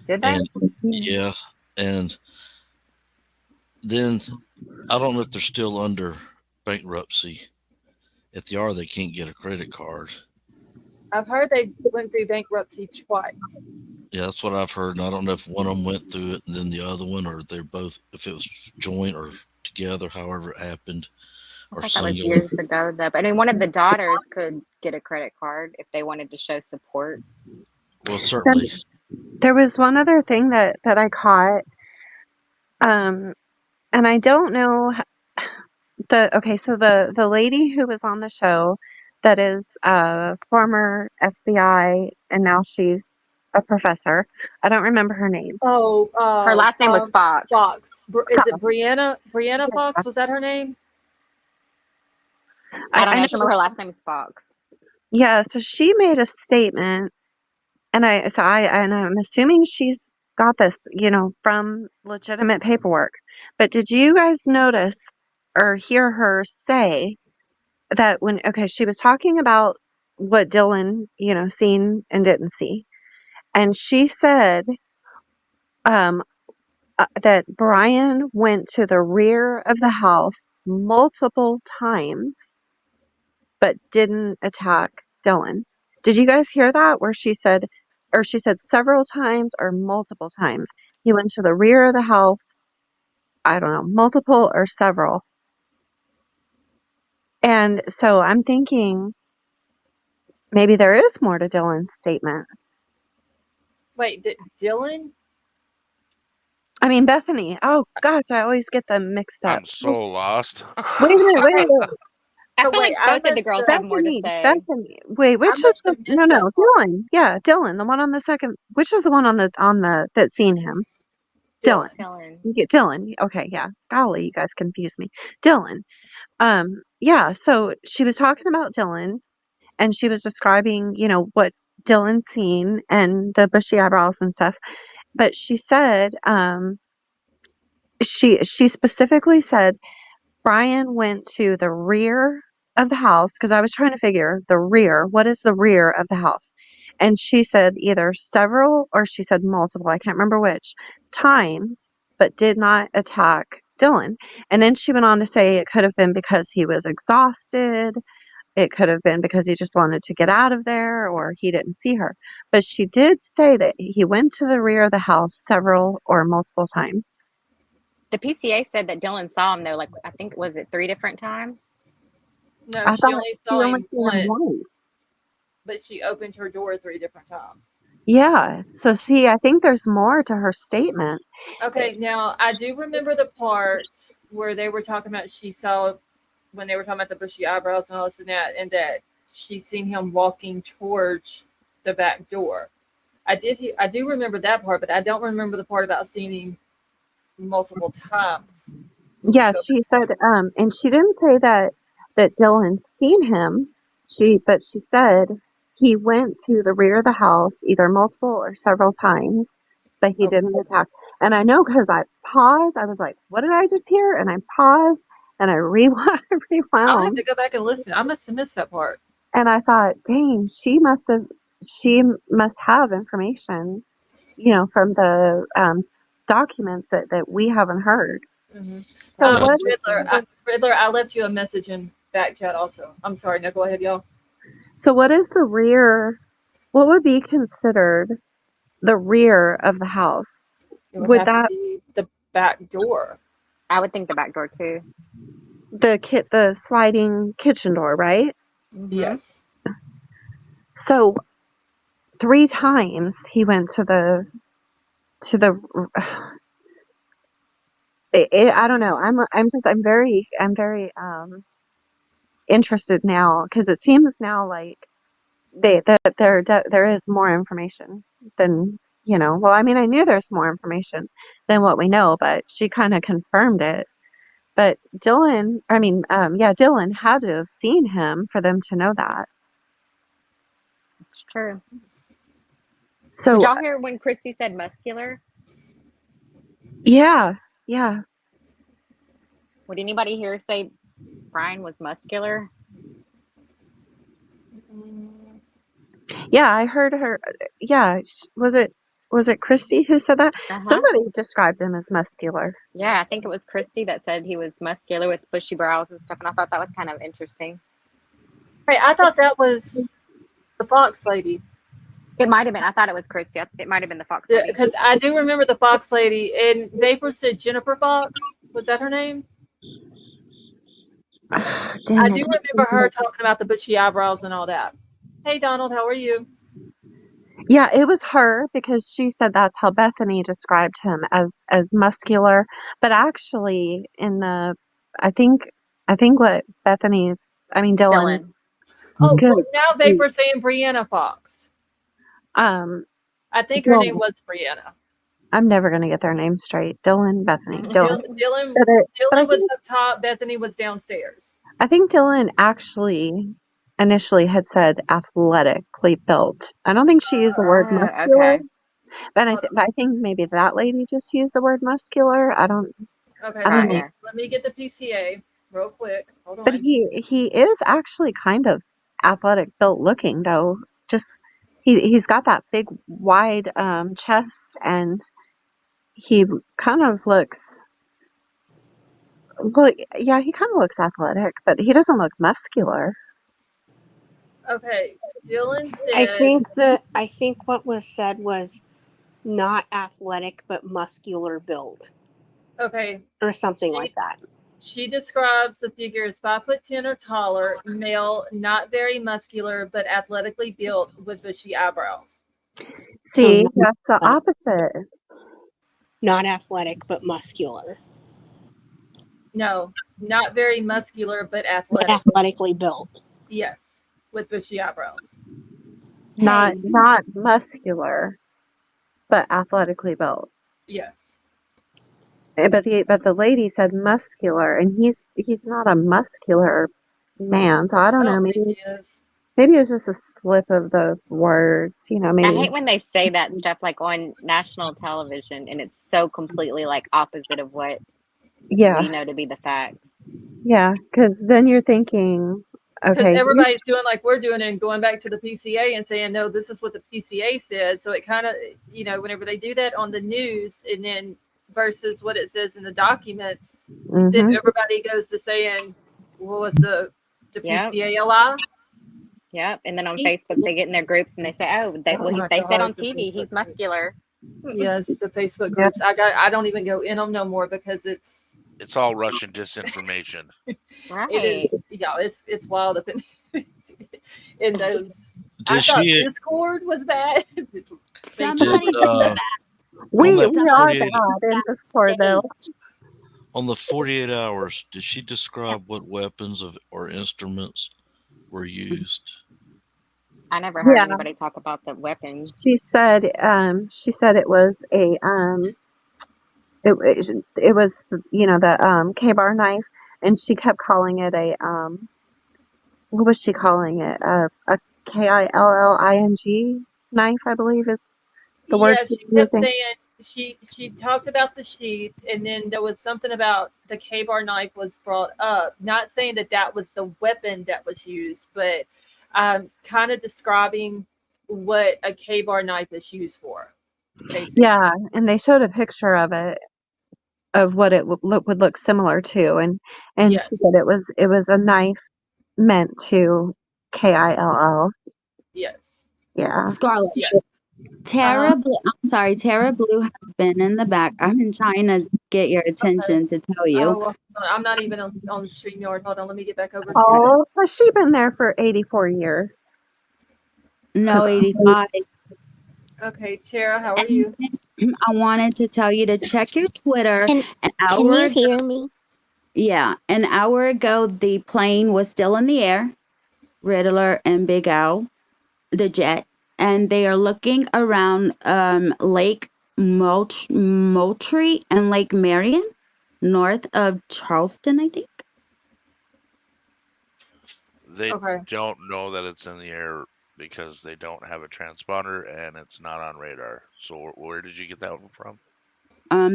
Did they? Yeah, and then I don't know if they're still under bankruptcy. If they are, they can't get a credit card. I've heard they went through bankruptcy twice. Yeah, that's what I've heard. And I don't know if one of them went through it and then the other one, or they're both, if it was joint or together, however it happened. I thought that was years ago, though. But I mean, one of the daughters could get a credit card if they wanted to show support. Well, certainly. There was one other thing that I caught, and I don't know so the lady who was on the show that is a former FBI and now she's a professor. I don't remember her name. Oh, her last name was Fox. Fox. Is it Brianna? Brianna Fox? Was that her name? I don't know. I remember her last name is Fox. Yeah, so she made a statement, and I'm assuming she's got this, from legitimate paperwork. But did you guys notice or hear her say that she was talking about what Dylan, seen and didn't see, and she said that Brian went to the rear of the house multiple times, but didn't attack Dylan. Did you guys hear that? Where she said several times or multiple times. He went to the rear of the house. I don't know, multiple or several. And so I'm thinking maybe there is more to Dylan's statement. Wait, Dylan? I mean, Bethany. Oh, gosh, I always get them mixed up. I'm so lost. Wait a minute. I feel like both of the girls have more to say. Bethany. Wait, which is the no, Dylan. Yeah, Dylan, the one on the second. Which is the one on the that's seen him? Dylan. You get Dylan. Okay, yeah. Golly, you guys confuse me. Dylan. Yeah, so she was talking about Dylan and she was describing, what Dylan's seen and the bushy eyebrows and stuff. But she said, she specifically said Brian went to the rear of the house, because I was trying to figure the rear. What is the rear of the house? And she said either several or she said multiple, I can't remember which, times, but did not attack Dylan. And then she went on to say it could have been because he was exhausted. It could have been because he just wanted to get out of there or he didn't see her. But she did say that he went to the rear of the house several or multiple times. The PCA said that Dylan saw him, though, like, I think, was it 3 different times? No, she only saw him once. But she opened her door 3 different times. Yeah. So see, I think there's more to her statement. Okay, now I do remember the part where they were talking about she saw when they were talking about the bushy eyebrows and all this and that she seen him walking towards the back door. I do remember that part, but I don't remember the part about seeing him multiple times. Yeah, Go she said, and she didn't say that Dylan seen him. But she said he went to the rear of the house either multiple or several times, but he okay. didn't attack. And I know because I paused. I was like, "What did I just hear?" And I paused and I rewound, I'll have rewound, to go back and listen. I must have missed that part. and I thought, "Dang, she must have information, from the documents that we haven't heard." Hmm. So what is Riddler, I left you a message in back chat also. I'm sorry. No, go ahead, y'all. what is the rear? What would be considered the rear of the house? It would Would have to that be the back door. I would think the back door too. the sliding kitchen door, right? Mm-hmm. Yes. So 3 times he went to the. I don't know. I'm very interested now because it seems now like that there is more information than well, I mean, I knew there's more information than what we know, but she kind of confirmed it. But Dylan had to have seen him for them to know that. It's true. Did So y'all hear when Christy said muscular? yeah, yeah, Would anybody here say Brian was muscular? Mm, yeah, I heard her. Yeah, was it Christy who said that? Uh-huh. Somebody described him as muscular. Yeah, I think it was Christy that said he was muscular with bushy brows and stuff, and I thought that was kind of interesting. Hey, I thought that was the Fox lady. It might have been. I thought it was Christy. It might have been the Fox lady. Because I do remember the Fox lady, and Vapor said Jennifer Fox. Was that her name? Dang I it. do remember her talking about the bushy eyebrows and all that. Hey, Donald, how are you? Yeah, it was her because she said that's how Bethany described him as muscular. But actually, I think what Dylan. Dylan. Oh, Good. now Vapor's saying Brianna Fox. Um, I think her name Dylan. was Brianna. I'm never gonna get their names straight. Dylan, Bethany, Dylan. Dylan, But I Dylan was think up top. Bethany was downstairs. Dylan actually initially had said athletically built. I don't think she used the word Oh, muscular, okay. but I think maybe that lady just used the word muscular. I don't Okay, know. Probably. let me get the PCA real quick. Hold But on. he is actually kind of athletic built looking though. Just he's got that big wide chest, and he kind of looks well, yeah, he kind of looks athletic, but he doesn't look muscular. Okay, Dylan I said. think what was said was not athletic but muscular build Okay, or something she like that. she describes the figure as 5'10" or taller, male, not very muscular, but athletically built with bushy eyebrows. So See, that's the opposite. not athletic but muscular. No, not very muscular, but But athletic. athletically built. Yes, with bushy eyebrows. Not Hey, muscular, but athletically built. Yes. But the lady said muscular, and he's not a muscular man. So I I don't know. don't think Maybe he is. maybe it's just a slip of the words. I Maybe hate when they say that stuff like on national television and it's so completely like opposite of what we yeah, know to be the facts. yeah. Because then you're thinking, Because okay, everybody's doing like we're doing and going back to the PCA and saying, no, this is what the PCA says. So it kind of, whenever they do that on the news and then versus what it says in the documents, then mm-hmm. everybody goes to saying, well, was the Yep. PCA a lie? Yep. And then on Facebook they get in their groups and they say, "Oh, Oh my they said God, on the TV he's Facebook groups. muscular." Yes, the Facebook Yeah. groups. I don't even go in them no more because It's all Russian disinformation. it Right. is it's wild up in in those I Did thought she? Discord was bad. Somebody's Did, in the back. We that we are 48 bad in Discord though. on the 48 hours, did she describe what weapons or instruments were used? I never heard Yeah, anybody talk about the weapons. she said it was a it was the K-bar knife, and she kept calling it a what was she calling it? A KILLING knife, I believe is the word Yeah, she's she kept using. saying she talked about the sheath, and then there was something about the K-bar knife was brought up. Not saying that that was the weapon that was used, but kind of describing what a K-bar knife is used for, basically. Yeah, and they showed a picture of it, of what it would look similar to, and Yes, she said it was a knife meant to KILL. yes, Yeah. Scarlet. yes. Tara Blue, I'm sorry, Tara Blue has been in the back. I've been trying to get your Okay. attention to tell you. Oh, well, I'm not even on the StreamYard. Hold on, let me get back over to it. Oh, has she been there for 84 years? No, 85. Okay, Tara, how are you? I wanted to tell you to check your Twitter. Can An can hour you ago, hear me? yeah, an hour ago, the plane was still in the air, Riddler and Big Al, the jet, and they are looking around Lake Moultrie and Lake Marion, north of Charleston, I think. They Okay. don't know that it's in the air because they don't have a transponder and it's not on radar. So where did you get that one from?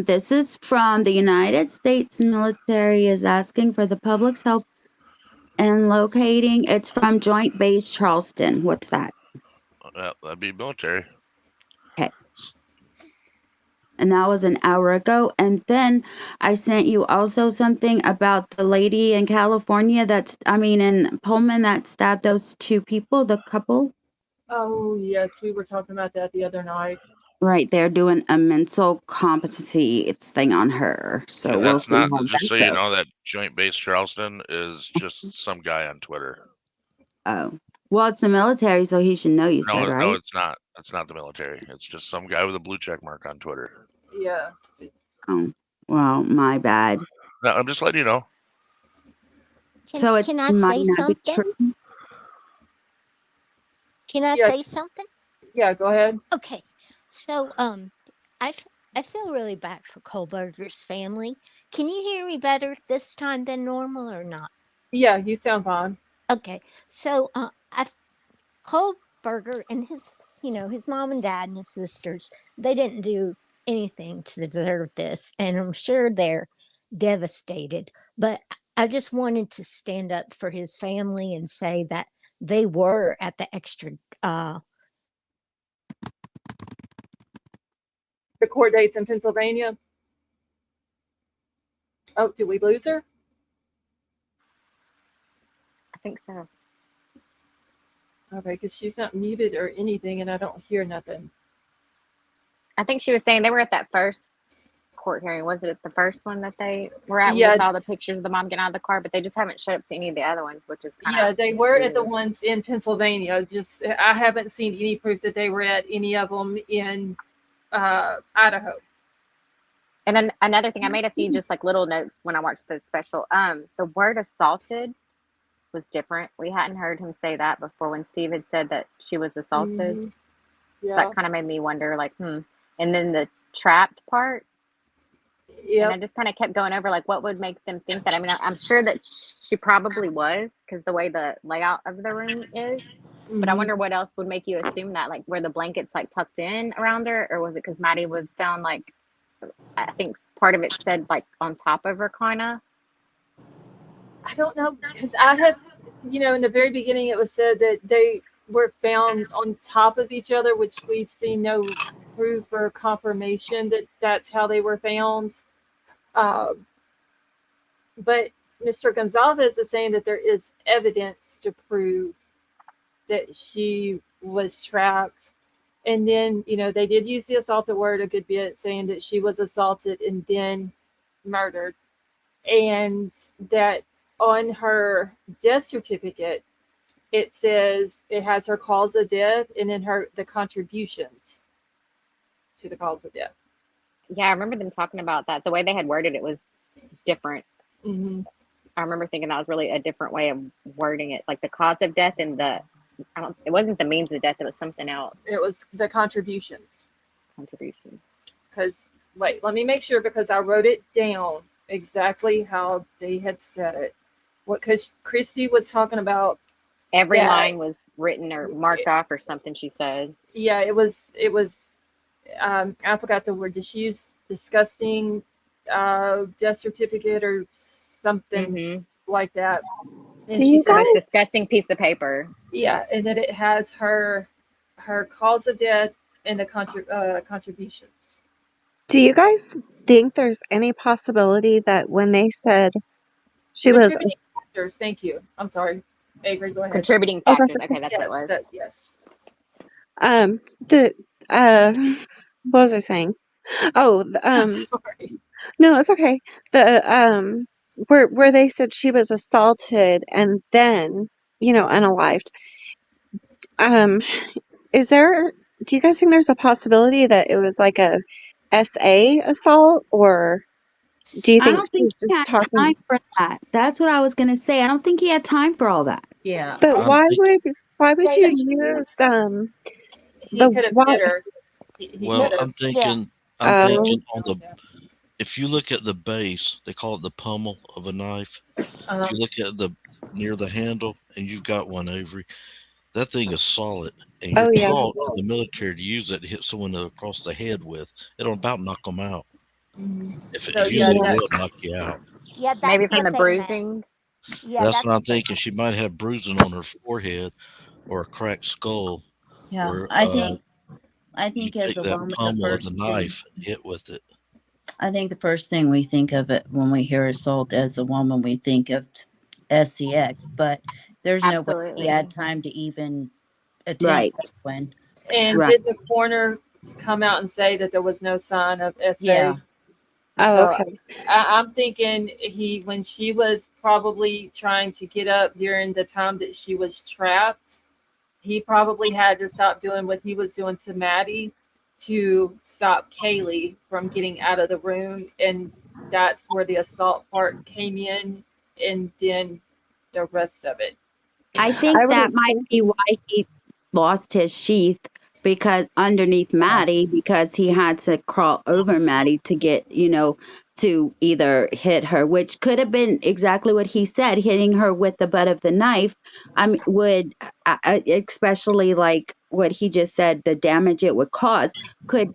This is from the United States military is asking for the public's help in locating. It's from Joint Base Charleston. What's that? That'd be military. Okay. And that was an hour ago. And then I sent you also something about the lady in California in Pullman that stabbed those two people, the couple. Oh, yes, we were talking about that the other night. Right, they're doing a mental competency thing on her. So Yeah, we'll that's see not, how just that so you goes. know, that Joint Base Charleston is just some guy on Twitter. Oh. Well, it's the military, so he should know, you said, No, right? it's not. It's not the military. It's just some guy with a blue check mark on Twitter. Yeah. Oh, well, my bad. No, I'm just letting you know. So it Can I might say not be something? true. Can I Yes. say something? Yeah, go ahead. Okay. So I f- I feel really bad for Kohlberger's family. Can you hear me better this time than normal or not? Yeah, you sound fine. Okay. So Kohlberger and his mom and dad and his sisters, they didn't do anything to deserve this, and I'm sure they're devastated. But I just wanted to stand up for his family and say that they were at the extra. The court dates in Pennsylvania. Oh, did we lose her? I think so. Okay, because she's not muted or anything, and I don't hear nothing. I think she was saying they were at that first court hearing. Was it the first one that they were at Yeah. with all the pictures of the mom getting out of the car? But they just haven't showed up to any of the other ones, which is kind of Yeah, they were at the weird. ones in Pennsylvania. Just I haven't seen any proof that they were at any of them in Idaho. And then another thing, I made a few just like little notes when I watched the special. The word assaulted was different. We hadn't heard him say that before when Steve had said that she was assaulted. Mhm. So Yeah. that kind of made me wonder, like, And then the trapped part, and I Yep. just kind of kept going over, like, what would make them think that? I mean, I'm sure that she probably was, because the way the layout of the room is. But I Mhm. wonder what else would make you assume that, like, were the blankets like tucked in around her, or was it because Maddie was found like, I think part of it said like on top of her, kind of. I don't know because I have, in the very beginning it was said that they were found on top of each other, which we've seen no proof or confirmation that that's how they were found. Um, but Mr. Gonzalez is saying that there is evidence to prove that she was trapped. And then, they did use the assaulted word a good bit, saying that she was assaulted and then murdered. And that on her death certificate, it says it has her cause of death and then the contributions to the cause of death. Yeah, I remember them talking about that. The way they had worded it was different. Mm-hmm. I remember thinking that was really a different way of wording it, like the cause of death and it wasn't the means of death, it was something else. It was the contributions. Contribution. Because, wait, let me make sure because I wrote it down exactly how they had said it. Because Christy was talking about Every that. line was written or marked off or something, she said. Yeah, it was, I forgot the word. Did she use disgusting death certificate or something like that? And Do she you said, guys Most disgusting piece of paper. yeah, and that it has her cause of death and the contributions. do you guys think there's any possibility that when they said she was Contributing factors. Thank you. I'm sorry. Avery, go ahead. Contributing oh factors. that's Okay, that's what it was. Yes. the what was I saying? Oh, I'm sorry. no, it's okay. The where they said she was assaulted and then, unalived. Um, is there do you guys think there's a possibility that it was like a SA assault, or do you I think don't think she's he just had talking? time for that. That's what I was gonna say. I don't think he had time for all that. Yeah. But I'm thinking, why would They- you use He the could have why? hit her. He well, could have. I'm thinking, Oh, on the, if you look at the base, they call it the pummel of a knife. If you look at the near the handle, and you've got one, Avery, that thing is solid, and you're oh yeah. taught in the military to use it to hit someone across the head with. It'll about knock them out. If it So yeah, usually Yeah. will knock you out. Yeah, Maybe that's from the what they meant. bruising. Yeah, That's that's what I'm what they thinking. meant. She might have bruising on her forehead or a cracked skull, Yeah. where I think you as take a that woman, the pummel of the first thing knife and hit with it. I think the first thing we think of it when we hear assault as a woman, we think of SCX, but there's no way he Absolutely. had time to even attempt Right. that one. And Right. did the coroner come out and say that there was no sign of SA? Yeah. Oh, So okay. I'm thinking when she was probably trying to get up during the time that she was trapped, he probably had to stop doing what he was doing to Maddie to stop Kaylee from getting out of the room. And that's where the assault part came in, and then the rest of it. I I think was that might be why he lost his sheath because underneath Maddie, because he had to crawl over Maddie to get, to either hit her, which could have been exactly what he said, hitting her with the butt of the knife. Especially like what he just said, the damage it would cause could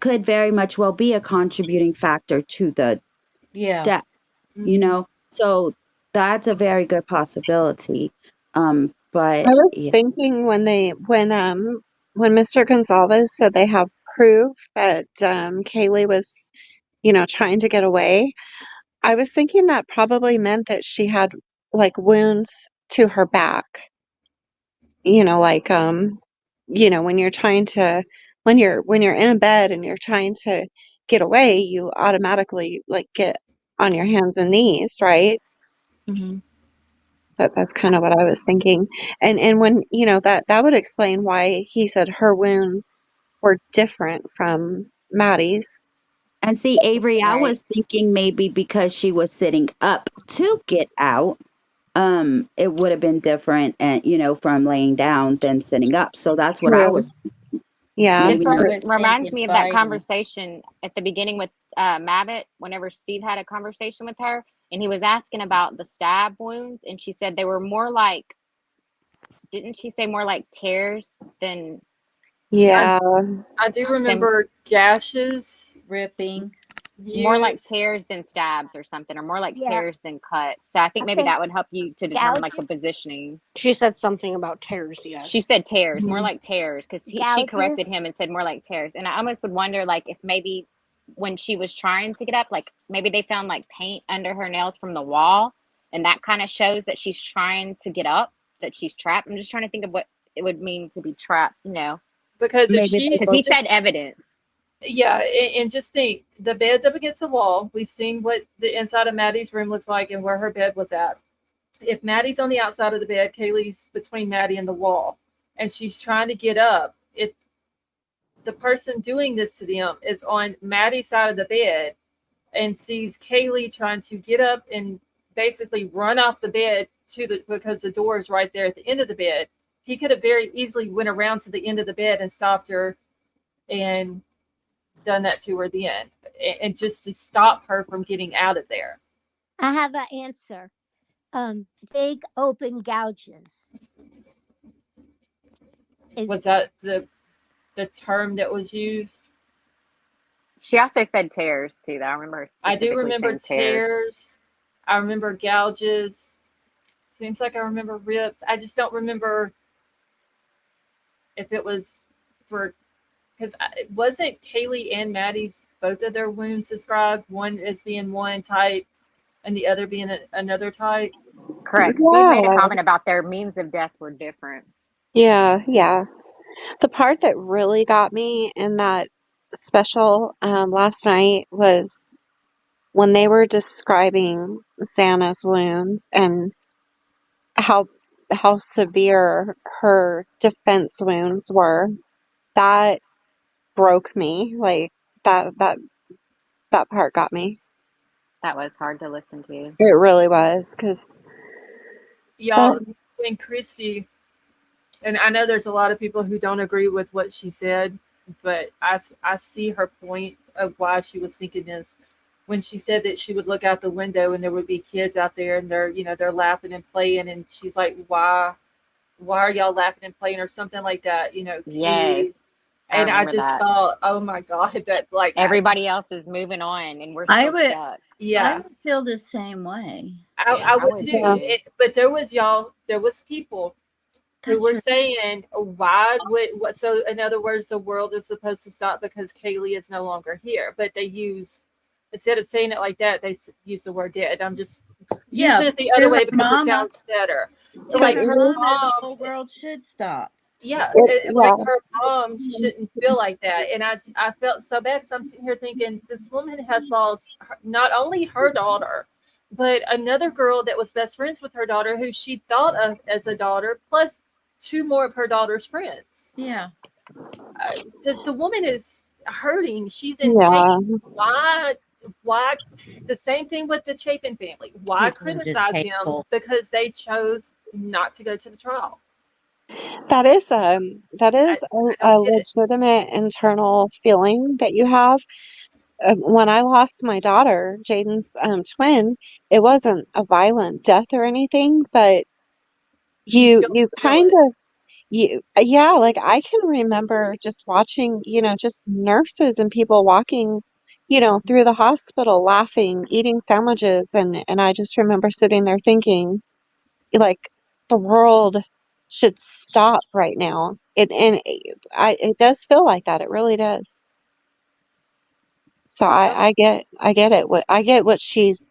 could very much well be a contributing factor to the Yeah. death. So that's a very good possibility. I But was yeah. thinking when Mr. Gonzalez said they have proof that Kaylee was, trying to get away, I was thinking that probably meant that she had like wounds to her back. Like when you're trying to when you're in a bed and you're trying to get away, you automatically like get on your hands and knees, right? Mm-hmm. That's kind of what I was thinking. And when, that would explain why he said her wounds were different from Maddie's. And see, Avery, I Right. was thinking maybe because she was sitting up to get out, it would have been different and from laying down than sitting up. So that's what I True. was Yeah. This maybe not. was reminds thinking me of that fighting. conversation at the beginning with Mabbott, whenever Steve had a conversation with her, and he was asking about the stab wounds, and she said they were more like, didn't she say more like tears than Yeah. I do remember gashes. Ripping. more like Views. tears than stabs or something, or more like Yeah. tears than cuts? So I think I maybe think that would help you to determine like the gouges. positioning. She said something about tears, yes. She said tears, more Mhm. like tears, because she corrected Gouges. him and said more like tears. And I almost would wonder, like, if maybe when she was trying to get up, like maybe they found like paint under her nails from the wall, and that kind of shows that she's trying to get up, that she's trapped. I'm just trying to think of what it would mean to be trapped, Because if Maybe she, they because he said evidence. yeah, and just think, the bed's up against the wall. We've seen what the inside of Maddie's room looks like and where her bed was at. if Maddie's on the outside of the bed, Kaylee's between Maddie and the wall, and she's trying to get up. If the person doing this to them is on Maddie's side of the bed and sees Kaylee trying to get up and basically run off the bed because the door is right there at the end of the bed, he could have very easily went around to the end of the bed and stopped her and done that to her then, and just to stop her from getting out of there. I have an answer. Big open gouges. Was that the term that was used? She also said tears too, though. I remember. I do remember saying tears. tears. I remember gouges. Seems like I remember rips. I just don't remember if it was for, because it wasn't Kaylee and Maddie's, both of their wounds described, one as being one type and the other being another type. Correct. Steve made a comment about their means of death were different. Yeah. The part that really got me in that special last night was when they were describing Xana's wounds and how severe her defense wounds were. That broke me. Like that part got me. That was hard to listen to. It really was, because Y'all, and Christy, and I know there's a lot of people who don't agree with what she said, but I see her point of why she was thinking this. When she said that she would look out the window and there would be kids out there and they're laughing and playing, and she's like, why are y'all laughing and playing, or something like that, Yes. And I just thought, oh my God, that like everybody else is moving on and we're still stuck. I would feel the same way. I would too. But there was people who were saying, why would what? So in other words, the world is supposed to stop because Kaylee is no longer here. But they instead of saying it like that, they use the word dead. I'm just using it the other way because it sounds better. So like her mom, the whole world should stop. Yeah, like her mom shouldn't feel like that. And I felt so bad because I'm sitting here thinking this woman has lost not only her daughter, but another girl that was best friends with her daughter who she thought of as a daughter, plus two more of her daughter's friends. Yeah. The woman is hurting. She's in pain. Why? The same thing with the Chapin family. Why criticize them because they chose not to go to the trial? That is a legitimate internal feeling that you have. When I lost my daughter, Jaden's twin, it wasn't a violent death or anything, but you kind of like I can remember just watching, just nurses and people walking, through the hospital laughing, eating sandwiches, and I just remember sitting there thinking, like, the world should stop right now. It does feel like that. It really does. So I get it. I get what she's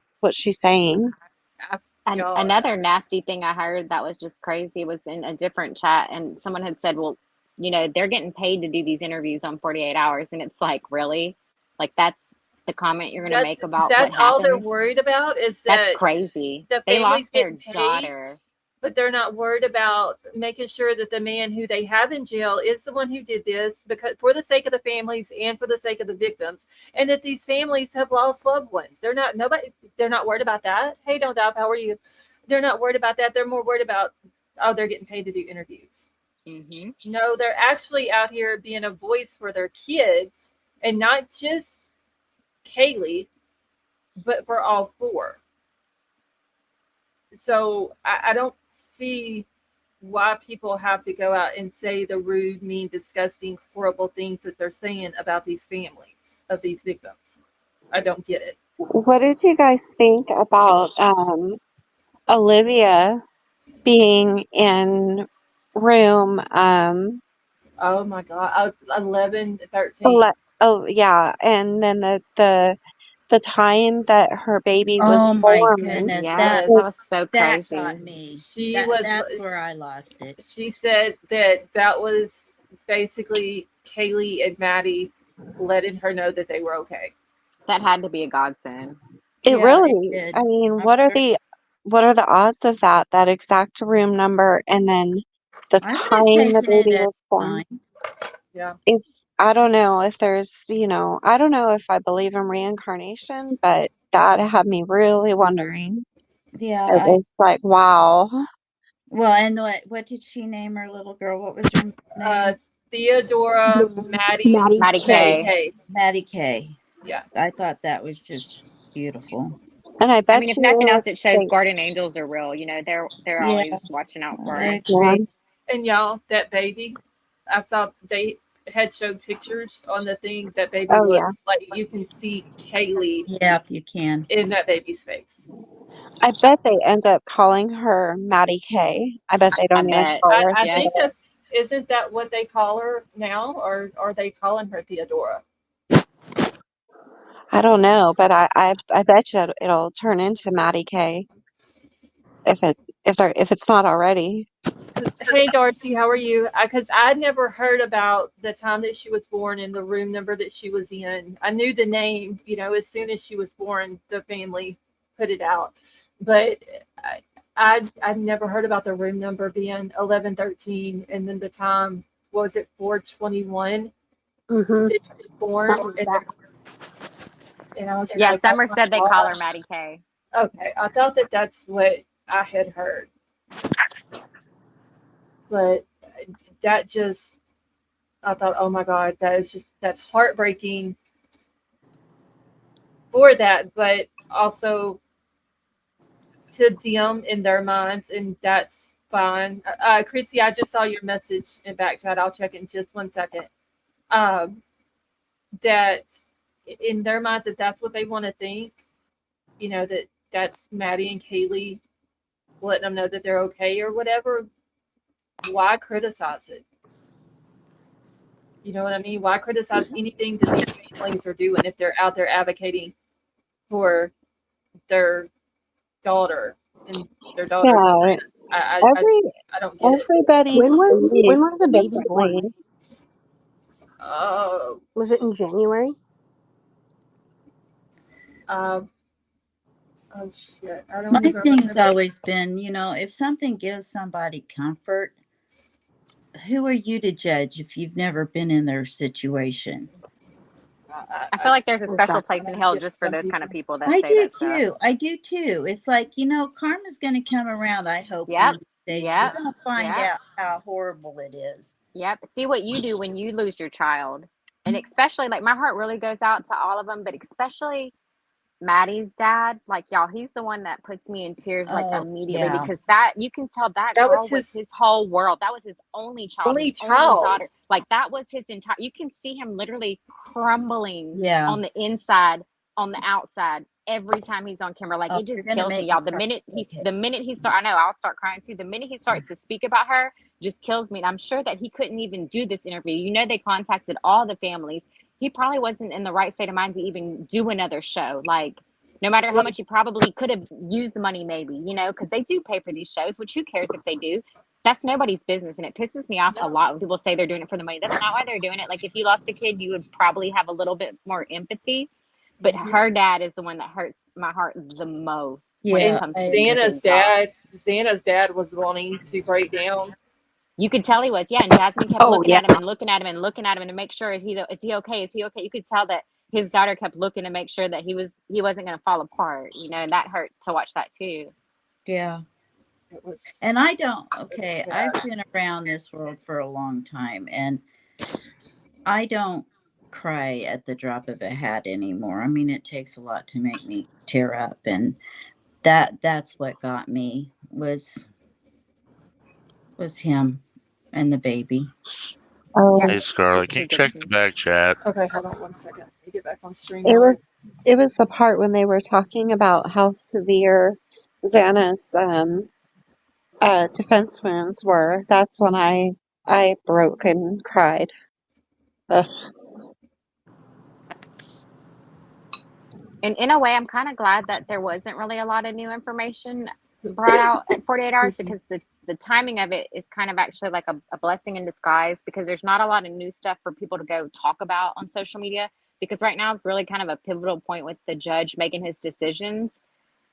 saying. And another nasty thing I heard that was just crazy was in a different chat, and someone had said, well, they're getting paid to do these interviews on 48 hours. And it's like, really? Like, that's the comment you're going to make about that's what happened? all they're worried about is that that's crazy. They lost their paid, daughter. But they're not worried about making sure that the man who they have in jail is the one who did this, because for the sake of the families and for the sake of the victims, and that these families have lost loved ones. They're not worried about that. Hey, Don't Dive, how are you? They're not worried about that. They're more worried about, they're getting paid to do interviews. Mm-hmm. No, they're actually out here being a voice for their kids, and not just Kaylee, but for all four. So I don't see why people have to go out and say the rude, mean, disgusting, horrible things that they're saying about these families of these victims. I don't get it. What did you guys think about Olivia being in room oh my God, 11, 13. Oh yeah, and then the time that her baby was Oh my born. goodness, that was so crazy. That got me. That's where I lost it. She said that was basically Kaylee and Maddie letting her know that they were okay. That had to be a godsend. It really. I mean, what are the what are the odds of that exact room number, and then the I would have time the taken it baby as was born? fine. Yeah. If I don't know if there's, I don't know if I believe in reincarnation, but that had me really wondering. Yeah, It was like, wow. well, and what did she name her little girl? What was her name? Theodora Maddie Maddie K. K. Maddie K. Yeah. I thought that was just beautiful. And I I bet mean, if nothing you else, it shows they, guardian angels are real. They're Yeah, always watching out for I us. yeah, agree. And y'all, that baby, I saw they had showed pictures on the thing. That baby oh yeah. looks like you can see Kaylee Yep, you can. in that baby's face. I bet they end up calling her Maddie K. I bet they I don't even bet. call her I Yeah. think Theodore. isn't that what they call her now, or are they calling her Theodora? I don't know, but I bet you it'll turn into Maddie K if it's not already. Hey Darcy, how are you? Because I'd never heard about the time that she was born and the room number that she was in. I knew the name, as soon as she was born, the family put it out, but I'd never heard about the room number being 1113, and then the time was it 421 Mm-hmm. that she was born, Something like that. and I was just Yeah, like, oh Summer my said they call her gosh. Maddie K. Okay, I thought that's what I had heard, but that just I thought, oh my God, that's heartbreaking for that, but also to them in their minds, and that's fine. Chrissy, I just saw your message in back chat. I'll check in just 1 second. That in their minds, if that's what they want to think, that's Maddie and Kaylee letting them know that they're okay or whatever. Why criticize it? You know what I mean? Why criticize anything that these families are doing if they're out there advocating for their daughter and their daughter's Yeah, friend? every I don't get it. everybody When believes was the baby born? differently. Oh, Was it in January? um, oh shit! I My don't even thing's remember. always been, if something gives somebody comfort, who are you to judge if you've never been in their situation? I feel like there's a special place in Exactly. hell just for those kind of people that I say do that stuff. too. I do too. It's like, karma's going to come around, I hope, one Yep. of these days. Yep. You're going to find Yep. out how horrible it is. Yep. See what you do when you lose your child. And especially, like, my heart really goes out to all of them, but especially Maddie's dad. Like, y'all, he's the one that puts me in tears, like, Oh, immediately, yeah. because that, you can tell that That was girl was his his whole world. That was his only child, only his only child. daughter. Like, that was his entire, you can see him literally crumbling Yeah. on the inside, on the outside, every time he's on camera. Like, Oh, it just you're going to kills me, make me y'all. cry. Okay. The minute he start, I know I'll start crying too. The minute he starts to speak about her, just kills me. And I'm sure that he couldn't even do this interview. They contacted all the families. He probably wasn't in the right state of mind to even do another show. Like, no matter how much he probably could have used the money, maybe, because they do pay for these shows, which who cares if they do? That's nobody's business. And it pisses me off a lot when people say they're doing it for the money. That's not why they're doing it. Like, if you lost a kid, you would probably have a little bit more empathy. But her dad is the one that hurts my heart the most when Yeah, it comes I to agree. Xana's dad was wanting to break down. You could tell he was, yeah. And Jasmine kept Oh, looking yeah. at him and looking at him and looking at him to make sure, is he okay? Is he okay? You could tell that his daughter kept looking to make sure that he wasn't going to fall apart. And that hurt to watch that too. Yeah. It was, And it was I've sad. been around this world for a long time, and I don't cry at the drop of a hat anymore. I mean, it takes a lot to make me tear up, and that's what got me was him and the baby. Oh, Yeah. Hey, Scarlett, can He you did check too. the back chat? Okay, hold on 1 second. Let me get back on it StreamYard. was the part when they were talking about how severe Xana's defense wounds were. That's when I broke and cried. Ugh. And in a way, I'm kind of glad that there wasn't really a lot of new information brought out at 48 hours, Excuse me. because the timing of it is kind of actually like a blessing in disguise, because there's not a lot of new stuff for people to go talk about on social media, because right now it's really kind of a pivotal point with the judge making his decisions.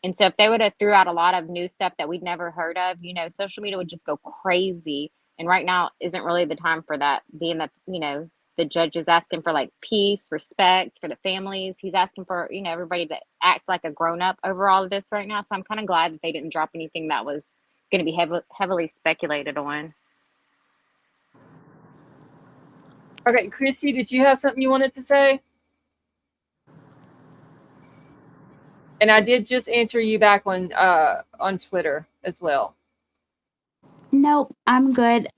And so if they would have threw out a lot of new stuff that we'd never heard of, you know, social media would just go crazy. And right now isn't really the time for that, being that, you know, the judge is asking for like peace, respect for the families. He's asking for, you know, everybody to act like a grown up over all of this right now. So I'm kind of glad that they didn't drop anything that was going to be heavily speculated on. Okay, Chrissy, did you have something you wanted to say? And I did just answer you back on Twitter as well. Nope, I'm good.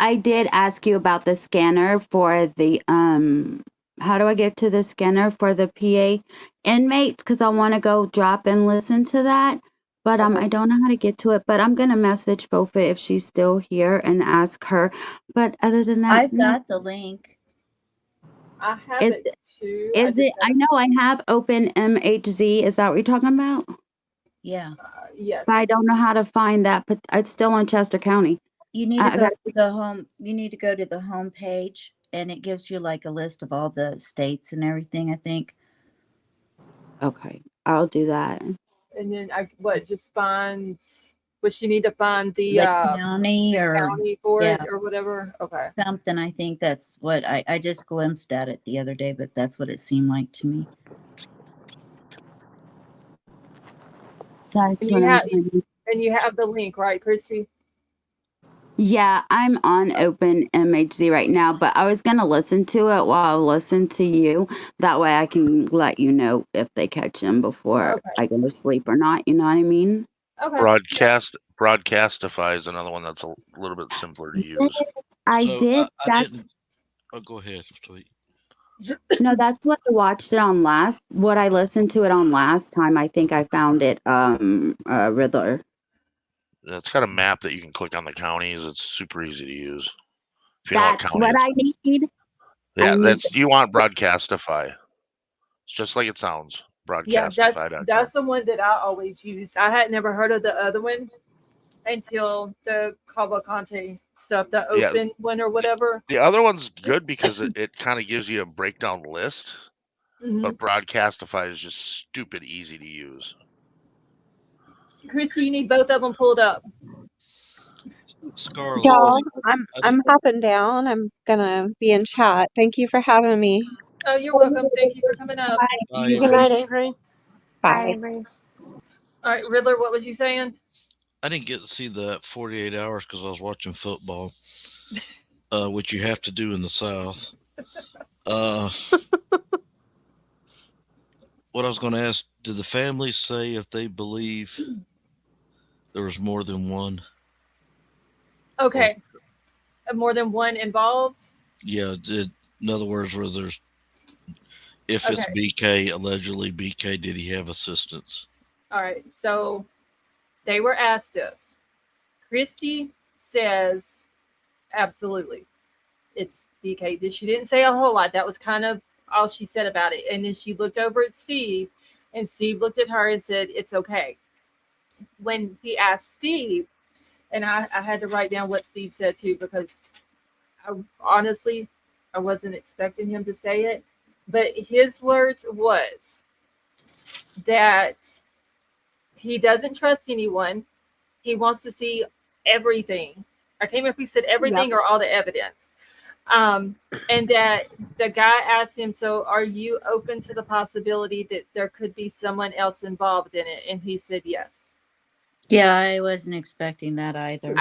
I did ask you about the scanner for the how do I get to the scanner for the PA inmates? Because I want to go drop and listen to that. But Okay. I don't know how to get to it. But I'm gonna message Fofa if she's still here and ask her. But other than that, I've got the link. I have Is it too. is it? I know I have open MHZ. Is that what you're talking about? Yeah. Yes. But I don't know how to find that. But it's still in Chester County. You need to I go got to the home. You need to go to the home page, and it gives you like a list of all the states and everything. I think. okay. I'll do that. And then just find what you need to find the county or county for yeah, it or whatever. Okay. something. I think that's what I just glimpsed at it the other day, but that's what it seemed like to me. So that's And what you I'm have doing. and you have the link, right, Chrissy? Yeah, I'm on Open MHZ right now, but I was gonna listen to it while I listen to you. That way I can let you know if they catch him before Okay. I go to sleep or not. You know what I mean? Okay. Broadcastify is another one that's a little bit simpler to use. I So did. I That's didn't. Oh, go ahead, sweet. no, that's what I watched it on last. What I listened to it on last time. I think I found it. Riddler. It's got a map that you can click on the counties. It's super easy to use. If you know what That's county what it's I need. Yeah, I need. you want Broadcastify. It's just like it sounds. Yeah, Broadcastify.com. that's the one that I always use. I had never heard of the other one until the Cavalcante stuff, the Yeah. open one or whatever. The other one's good because it kind of gives you a breakdown list, Mhm. but Broadcastify is just stupid easy to use. Chrissy, you need both of them pulled up. Scarlett, Y'all, I I'm hopping down. I'm gonna be in chat. Thank you for having me. Oh, you're welcome. Thank you for coming up. Bye, Good Avery. night, Avery. Bye. Avery. All right, Riddler, what was you saying? I didn't get to see that 48 hours because I was watching football, which you have to do in the South. What I was going to ask, did the families say if they believe there was more than one? Okay. More than one involved? Yeah, in other words, if it's Okay. BK, allegedly BK, did he have assistance? All right. So they were asked this. Christy says, absolutely. It's BK. She didn't say a whole lot. That was kind of all she said about it. And then she looked over at Steve, and Steve looked at her and said, it's okay. When he asked Steve, and I had to write down what Steve said too, because honestly, I wasn't expecting him to say it. But his words was that he doesn't trust anyone. He wants to see everything. I can't remember if he said everything or all the evidence. And that the guy asked him, so are you open to the possibility that there could be someone else involved in it? And he said yes. Yeah, I wasn't expecting that either.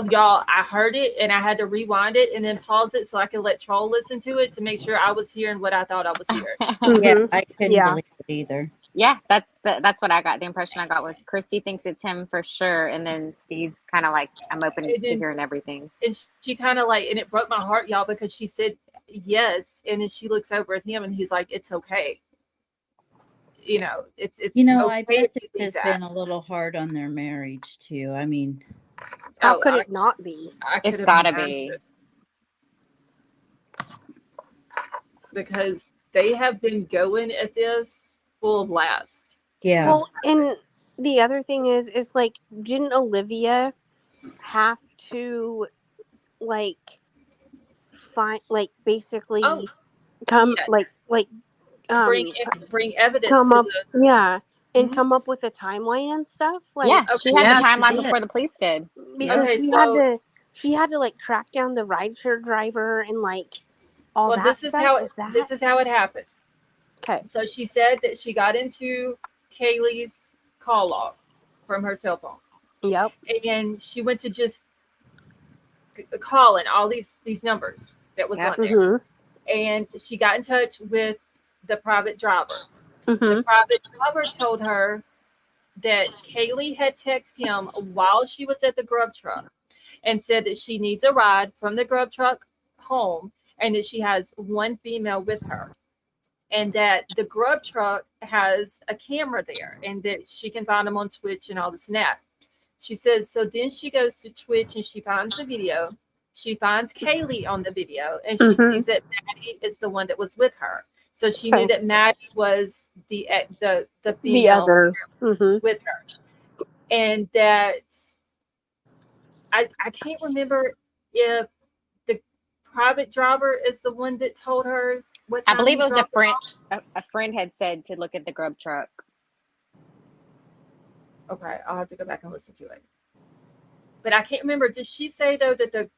Y'all, I heard it and I had to rewind it and then pause it so I could let Troll listen to it to make sure I was hearing what I thought I was hearing. Yeah, I couldn't believe it either. Yeah, that's what I got. The impression I got was Christy thinks it's him for sure, and then Steve's kind of like, I'm open to hearing everything. And she kind of like, and it broke my heart, y'all, because she said yes, and then she looks over at him and he's like, it's okay. You know, it's okay. I bet it has been a little hard on their marriage too. I mean, how could it not be? It's gotta be. Because they have been going at this full blast. Yeah. Well, and the other thing is like, didn't Olivia have to like find, like, basically come, yes. like bring evidence come to up, yeah, and Mhm. come up with a timeline and stuff? Yeah, Like, she had the Yeah, she timeline did. before the police did. because Okay, she had to like track down the rideshare driver and like all well, that stuff. Is that this is how it happened. okay? So she said that she got into Kaylee's call log from her cell phone, Yep. and she went to just calling all these numbers that was Yep. on there, Mhm. and she got in touch with the private driver. The Mhm. private driver told her that Kaylee had texted him while she was at the grub truck and said that she needs a ride from the grub truck home and that she has one female with her and that the grub truck has a camera there and that she can find them on Twitch and all this and that. She says, so then she goes to Twitch and she finds the video. She finds Kaylee on the video and she Mhm. sees that Maddie is the one that was with her. So she knew Okay. that Maddie was the The female other. Mhm. with her. And that I can't remember if the private driver is the one that told her what I time believe he it was a dropped her friend. off. A friend had said to look at the grub truck. Okay, I'll have to go back and listen to it. But I can't remember. Did she say though that the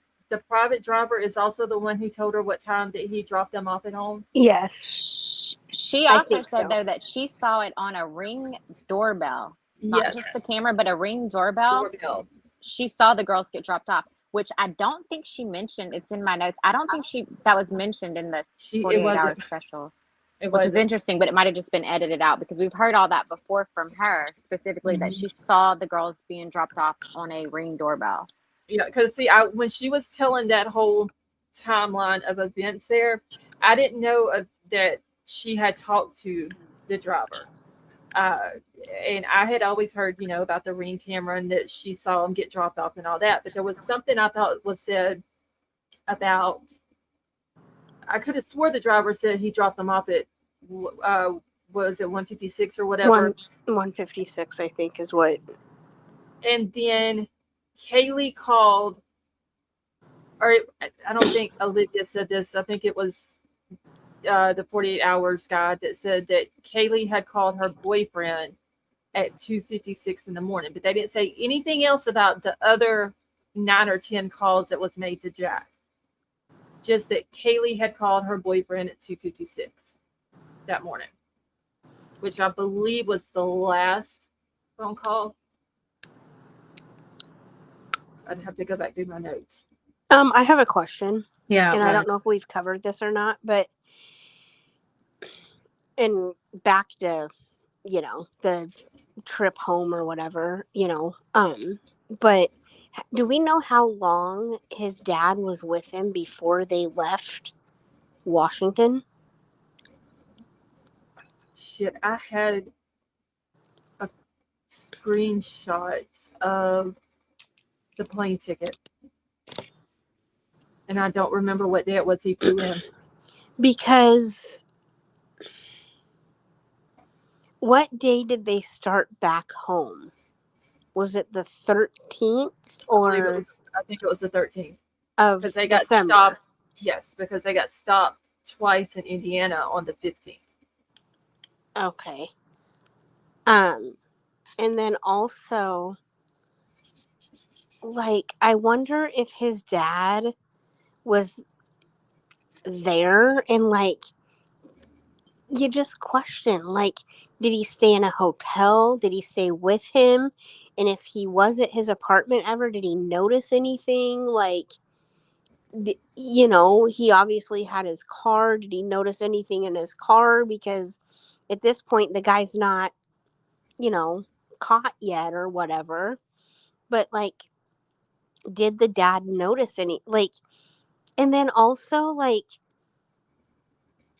private driver is also the one who told her what time that he dropped them off at home? Yes, She I also think said so. though that she saw it on a Ring doorbell, not Yes, just the camera, but a Ring doorbell. doorbell. She saw the girls get dropped off, which I don't think she mentioned. It's in my notes. I don't think that was mentioned in the It 48-hour wasn't. special, It which is wasn't. interesting, but it might have just been edited out because we've heard all that before from her, specifically that Mhm. she saw the girls being dropped off on a Ring doorbell. Yeah, because see, when she was telling that whole timeline of events there, I didn't know that she had talked to the driver. Uh, and I had always heard, about the Ring camera and that she saw him get dropped off and all that. But there was something I thought was said about. I could have swore the driver said he dropped them off at, was it 156 or whatever. 156, I think, is what. And then Kaylee called, or I don't think Olivia said this. I think it was the 48 hours guy that said that Kaylee had called her boyfriend at 2:56 in the morning, but they didn't say anything else about the other 9 or 10 calls that was made to Jack. Just that Kaylee had called her boyfriend at 2:56 that morning, which I believe was the last phone call. I'd have to go back through my notes. I have a question, Yeah, and I don't know if we've covered this or not, but and back to the trip home or whatever, but do we know how long his dad was with him before they left Washington? Shit, I had a screenshot of the plane ticket, and I don't remember what day it was he flew in. Because what day did they start back home? Was it the 13th or I think it was the 13th of because they got December? stopped. Yes, because they got stopped twice in Indiana on the 15th. Okay. And then also, like, I wonder if his dad was there and, like, you just question, like, did he stay in a hotel? Did he stay with him? And if he was at his apartment ever, did he notice anything? Like, he obviously had his car. Did he notice anything in his car? Because at this point, the guy's not, caught yet or whatever. But, like, did the dad notice any, like, and then also, like,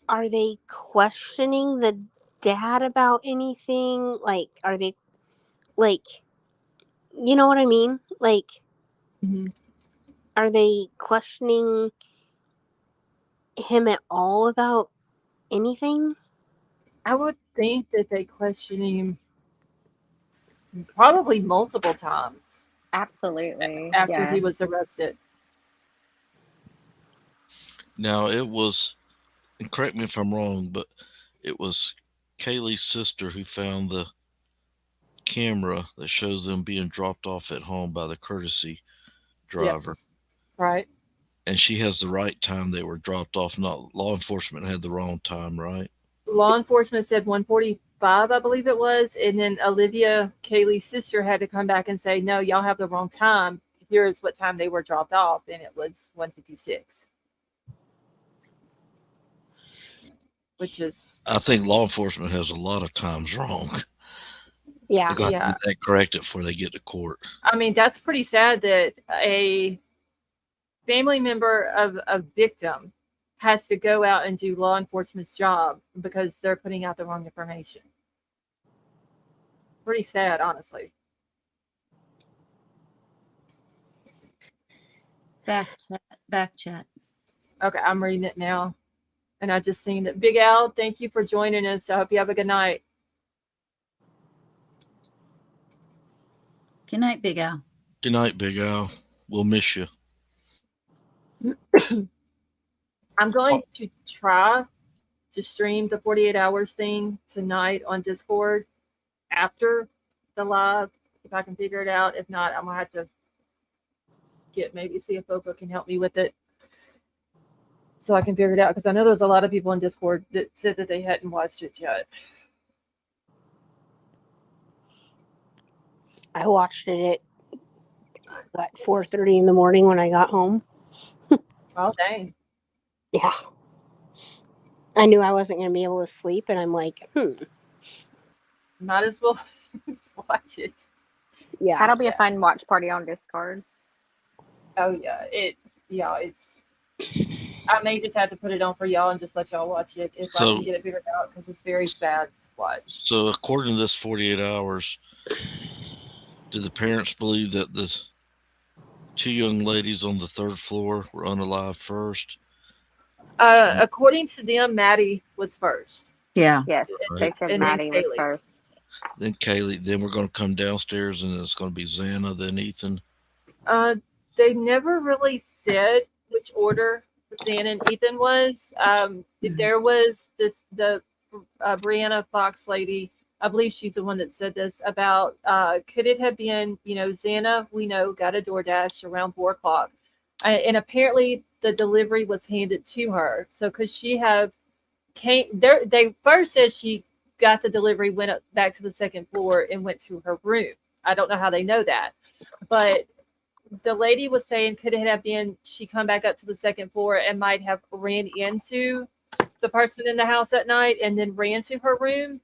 are they questioning the dad about anything? Like, are they, like, you know what I mean? Like, Mm-hmm. are they questioning him at all about anything? I would think that they question him probably multiple times Absolutely. after Yeah. he was arrested. Now it was, and correct me if I'm wrong, but it was Kaylee's sister who found the camera that shows them being dropped off at home by the courtesy driver. Yes. Right. And she has the right time they were dropped off. Not law enforcement had the wrong time, right? Law enforcement said 1:45, I believe it was, and then Olivia, Kaylee's sister, had to come back and say, "No, y'all have the wrong time. Here's what time they were dropped off," and it was 1:56, which is I think law enforcement has a lot of times wrong. Yeah. They got to yeah. get that corrected before they get to court. I mean, that's pretty sad that a family member of a victim has to go out and do law enforcement's job because they're putting out the wrong information. Pretty sad, honestly. Back chat. Okay, I'm reading it now. And I just seen that. Big Al, thank you for joining us. I hope you have a good night. Good night, Big Al. Good night, Big Al. We'll miss you. I'm going to try to stream the 48 hours thing tonight on Discord after the live, if I can figure it out. If not, I'm going to have to see if Boca can help me with it so I can figure it out, because I know there's a lot of people in Discord that said that they hadn't watched it yet. I watched it at 4:30 in the morning when I got home. Oh, dang. Yeah. I knew I wasn't going to be able to sleep, and I'm like, Might as well watch it. Yeah. That'll be a fun watch party on Discord. Oh, yeah. It's. I may just have to put it on for y'all and just let y'all watch it if I can get it figured out, because it's very sad to watch. So, according to this 48 hours, do the parents believe that the two young ladies on the third floor were unalived first? According to them, Maddie was first. Yeah. Yes, they said And then Maddie was Kaylee. first. Then Kaylee. Then we're going to come downstairs, and it's going to be Xana, then Ethan. They never really said which order Xana and Ethan was. There was the Brianna Fox lady. I believe she's the one that said this about could it have been, Xana, we know, got a DoorDash around 4:00. And apparently the delivery was handed to her. So could she have came there? They first said she got the delivery, went up back to the second floor and went to her room. I don't know how they know that, but the lady was saying, could it have been she come back up to the second floor and might have ran into the person in the house at night and then ran to her room?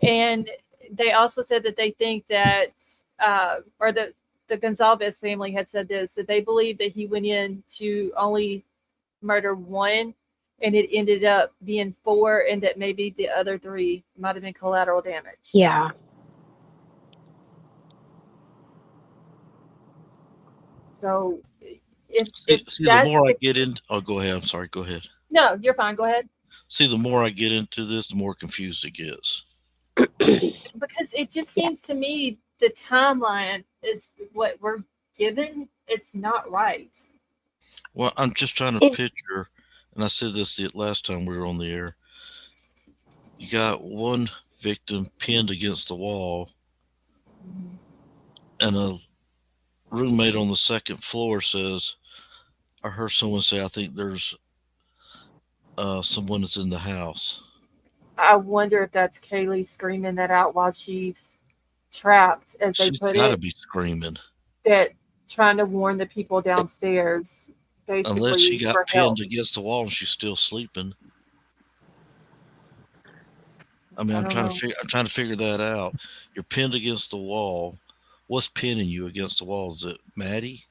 And they also said that they think that, or the Gonzalez family had said this, that they believe that he went in to only murder one and it ended up being 4, and that maybe the other 3 might have been collateral damage. Yeah. So the more I get in, go ahead. I'm sorry. Go ahead. No, you're fine. Go ahead. See, the more I get into this, the more confused it gets. Because it just seems to me the timeline is what we're given. It's not right. Well, I'm just trying to picture, and I said this the last time we were on the air. You got one victim pinned against the wall, and a roommate on the second floor says, I heard someone say, I think there's someone that's in the house. I wonder if that's Kaylee screaming that out while she's trapped, as they put it. She's got to be screaming. That trying to warn the people downstairs, basically. Unless she got for pinned help against the wall and she's still sleeping. I mean, I'm trying to figure that out. You're pinned against the wall. What's pinning you against the wall? Is it Maddie?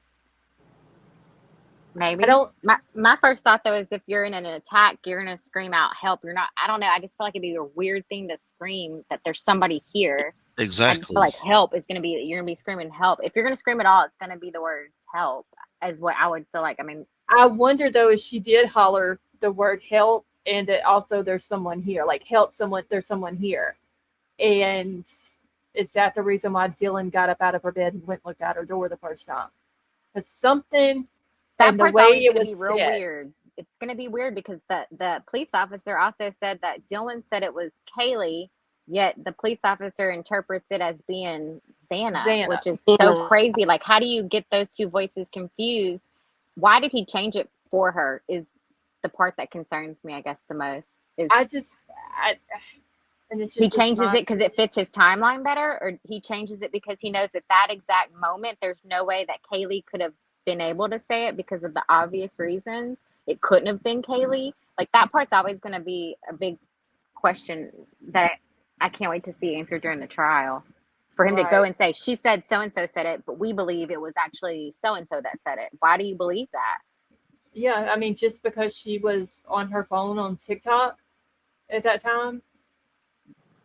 Maybe. I don't. My first thought though is if you're in an attack, you're gonna scream out help. You're not. I don't know. I just feel like it'd be a weird thing to scream that there's somebody here. Exactly. I just feel like help is gonna be. You're gonna be screaming help. If you're gonna scream at all, it's gonna be the word help. Is what I would feel like. I mean, I wonder though if she did holler the word help, and that also there's someone here, like help someone. There's someone here, and is that the reason why Dylan got up out of her bed and went and looked out her door the first time? Because something. That part's always going to be real said. weird. It's going to be weird because the police officer also said that Dylan said it was Kaylee Yet the police officer interprets it as being Xana, Xana. which is so Xana. crazy. Like, how do you get those two voices confused? Why did he change it for her? Is the part that concerns me, I guess, the most. Is And it's he just changes not, it because it fits his timeline better, or he changes it because he knows at that exact moment there's no way that Kaylee could have been able to say it because of the obvious reasons. It couldn't have been Kaylee. Like, that part's always going to be a big question that I can't wait to see answered during the trial. For him to go Right. and say, she said so and so said it, but we believe it was actually so and so that said it. Why do you believe that? Yeah, I mean, just because she was on her phone on TikTok at that time,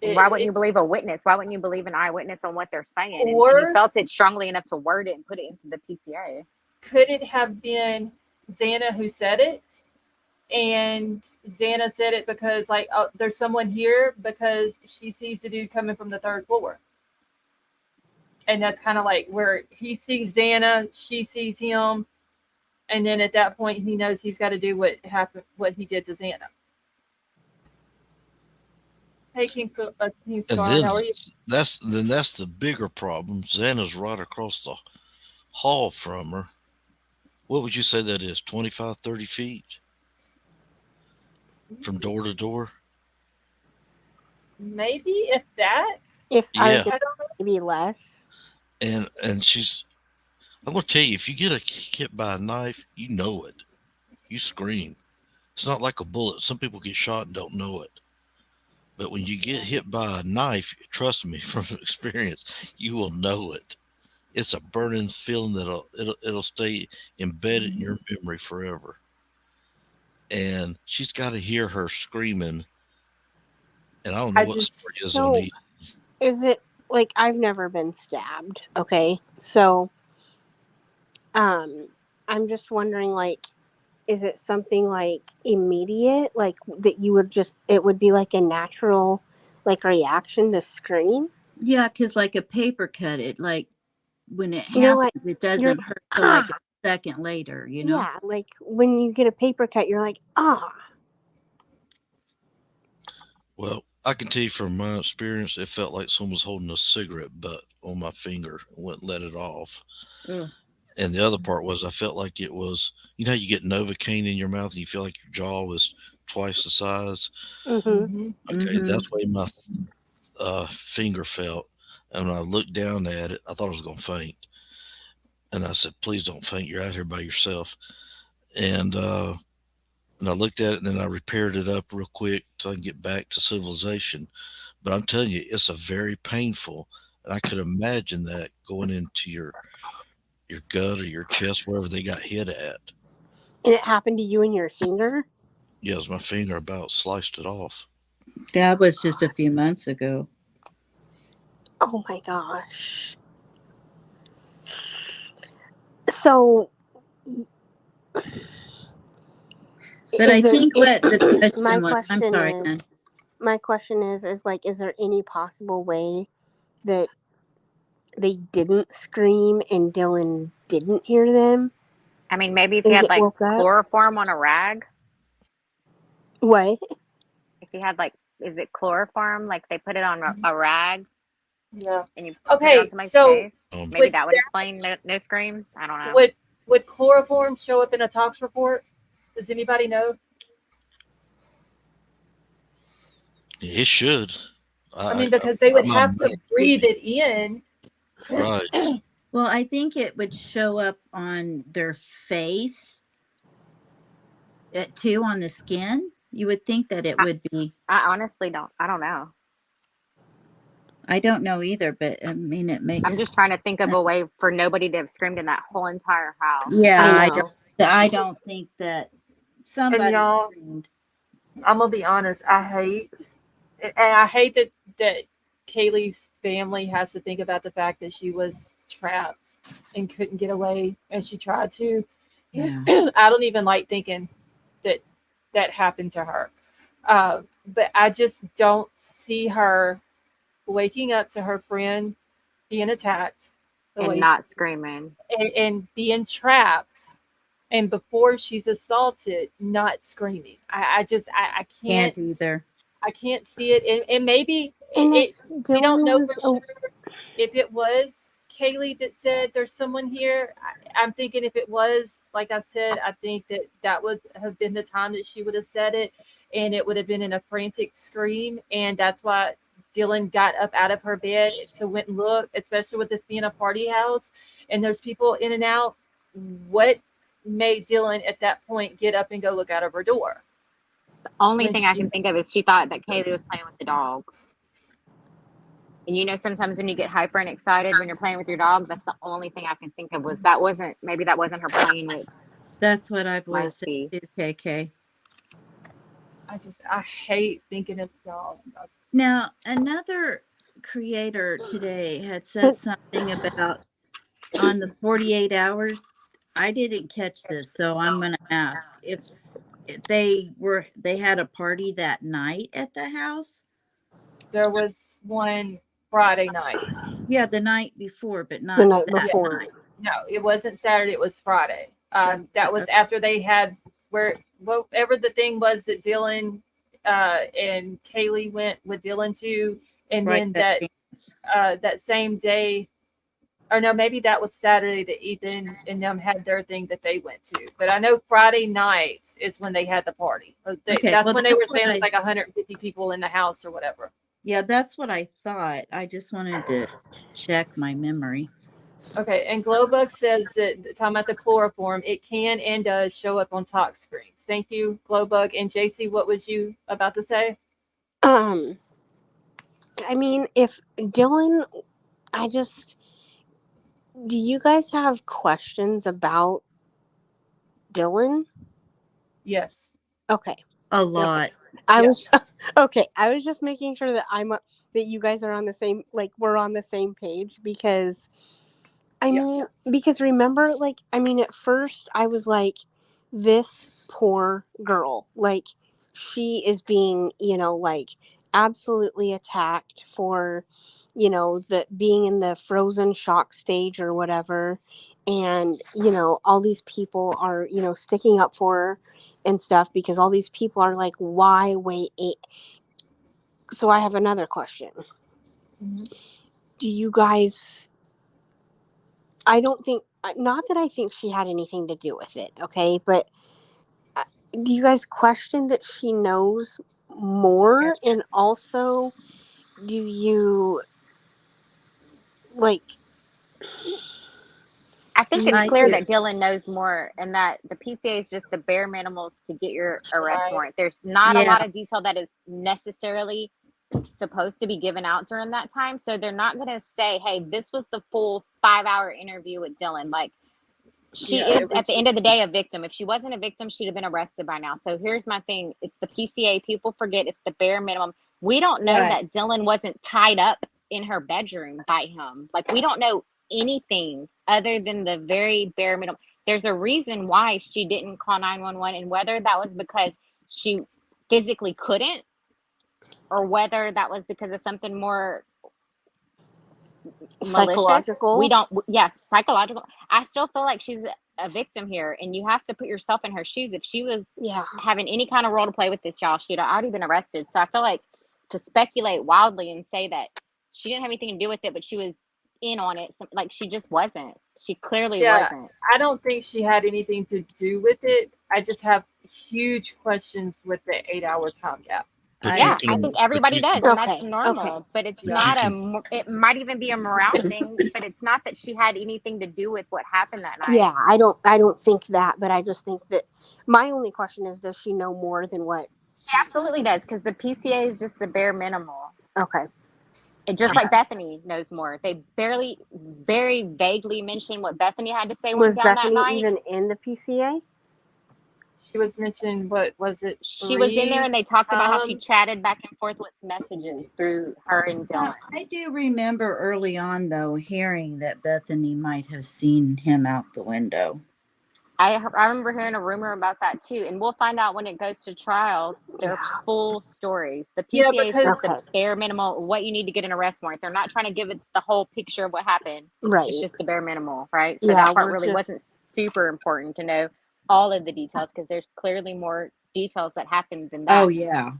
And it, why wouldn't it you believe a witness? Why wouldn't you believe an eyewitness on what they're saying? And you or felt it strongly enough to word it and put it into the PCA. could it have been Xana who said it? And Xana said it because, like, oh, there's someone here because she sees the dude coming from the third floor. And that's kind of like where he sees Xana, she sees him, and then at that point he knows he's got to do what he did to Xana. Hey, King And Star, then how are you? that's the bigger problem. Xana's right across the hall from her. What would you say that is? 25, 30 feet from door to door? Maybe if that. If I was Yeah. gonna I don't know. maybe less. And I'm gonna tell you, if you get hit by a knife, you know it. You scream. It's not like a bullet. Some people get shot and don't know it. But when you get hit by a knife, trust me from experience, you will know it. It's a burning feeling it'll stay embedded in your memory forever. And she's got to hear her screaming. And I don't know I what the just story is So- on Ethan. Is it like I've never been stabbed? Okay, so I'm just wondering, like, is it something like immediate, like that you would just it would be like a natural like reaction to scream? Yeah, because like a paper cut, it like when it You're like happens, it doesn't hurt till like a second later, you know? yeah, like when you get a paper cut, you're like Well, I can tell you from my experience, it felt like someone was holding a cigarette butt on my finger and wouldn't let it off. Ugh. And the other part was I felt like it was, you know, how you get Novocaine in your mouth and you feel like your jaw was twice the size. mm-hmm. Okay, that's the way my finger felt. And when I looked down at it, I thought I was going to faint. And I said, "Please don't faint. You're out here by yourself." And I looked at it, and then I repaired it up real quick so I can get back to civilization. But I'm telling you, it's a very painful. And I could imagine that going into your gut or your chest, wherever they got hit at. And it happened to you and your finger? Yes, my finger about sliced it off. That was just a few months ago. Oh my gosh. So But I think what the question my was, I'm question sorry, is Ann. my question is like, is there any possible way that they didn't scream and Dylan didn't hear them? I mean, maybe if And he had get like woke up? chloroform on a rag. What? If he had like, is it chloroform? Like they put it on a rag Yeah. and you put it Okay, on somebody's so face. Maybe would that would explain no screams. I don't know. would chloroform show up in a tox report? Does anybody know? It should. I mean, because they would I'm have to amazed. breathe it in. Right. Well, I think it would show up on their face too, on the skin. You would think that it would be. I honestly don't. I don't know. I don't know either, but I mean, it makes. I'm just trying to think of a way for nobody to have screamed in that whole entire house. Yeah, I know. I don't think that somebody y'all- screamed. I'm gonna be honest. I hate that Kaylee's family has to think about the fact that she was trapped and couldn't get away, and she tried to. Yeah. I don't even like thinking that happened to her. But I just don't see her waking up to her friend being attacked And not screaming. and being trapped, and before she's assaulted, not screaming. I can't Can't either. I can't see it. And maybe And if We don't Dylan know was for sure if it was Kaylee that said there's someone here. I'm thinking if it was, like I said, I think that would have been the time that she would have said it, and it would have been in a frantic scream, and that's why Dylan got up out of her bed to went and look, especially with this being a party house and there's people in and out. What made Dylan at that point get up and go look out of her door? The only When thing I she can think of is she thought that Kaylee was playing with the dog. And you know, sometimes when you get hyper and excited when you're playing with your dog, that's the only thing I can think of was that wasn't her playing with That's what I've always said Marcy. too, KK. I hate thinking of y'all. Now, another creator today had said but something about on the 48 hours. I didn't catch this, so I'm going to ask if they had a party that night at the house. There was one Friday night. Yeah, the night before, but the not night that before. night. No, it wasn't Saturday. It was Friday. That's That was after they had whatever the thing was that Dylan and Kaylee went with Dylan to, and right. then That dance. that same day, or no, maybe that was Saturday that Ethan and them had their thing that they went to. But I know Friday night is when they had the party. Okay, That's well, when they were that's what saying I- it's like 150 people in the house or whatever. Yeah, that's what I thought. I just wanted to check my memory. Okay, and Glowbug says that talking about the chloroform, it can and does show up on talk screens. Thank you, Glowbug. And JC, what was you about to say? I mean, if Dylan, do you guys have questions about Dylan? Yes. Okay. A lot. I Yes. was okay. I was just making sure that that you guys are on the same, like, we're on the same page, because I Yeah. mean, because remember, like, I mean, at first I was like, this poor girl, like, she is being, like, absolutely attacked for, the being in the frozen shock stage or whatever. And, all these people are, sticking up for her and stuff, because all these people are like, why wait 8? So I have another question. Mm-hmm. Do you guys, I don't think, not that I think she had anything to do with it, okay? But do you guys question that she knows more? And also, do you, like, I think it's I clear do. that Dylan knows more and that the PCA is just the bare minimals to get your arrest Right. warrant. There's not a Yeah. lot of detail that is necessarily supposed to be given out during that time. So they're not going to say, hey, this was the full 5-hour interview with Dylan. Like, she Yeah, is, it was at the end of the day, a victim. If she wasn't a victim, she'd have been arrested by now. So here's my thing. It's the PCA. People forget it's the bare minimum. We don't know Right. that Dylan wasn't tied up in her bedroom by him. Like, we don't know anything other than the very bare minimum. There's a reason why she didn't call 911, and whether that was because she physically couldn't, or whether that was because of something more malicious. psychological? We don't. Yes, psychological. I still feel like she's a victim here, and you have to put yourself in her shoes. If she was having any kind of role to play with this, y'all, she'd already been arrested. So I feel like to speculate wildly and say that she didn't have anything to do with it, but she was in on it, like, she just wasn't. She clearly wasn't. I don't think she had anything to do with it. I just have huge questions with the 8-hour time gap. But Yeah, you I can, think everybody but you does, can, and that's normal. Okay. But it's Yeah. not you it might even be a morale thing, but it's not that she had anything to do with what happened that night. Yeah, I don't think that, but I just think that my only question is, does she know more than what? She absolutely does, because the PCA is just the bare minimal. Okay. And just like Bethany knows more. They very vaguely mention what Bethany had to say Was went down that Bethany night. even in the PCA? She was mentioned, what was it? She was in there, and they talked about how she times? chatted back and forth with messages through her and Dylan. I do remember early on, though, hearing that Bethany might have seen him out the window. I remember hearing a rumor about that too, and we'll find out when it goes to trial. They're full stories. The PCA is just the bare minimal, what you need to get an arrest warrant. They're not trying to give it the whole picture of what happened. Right. It's just the bare minimal, right? So that part really wasn't super important to know all of the details, because there's clearly more details that happened than that. Oh, yeah.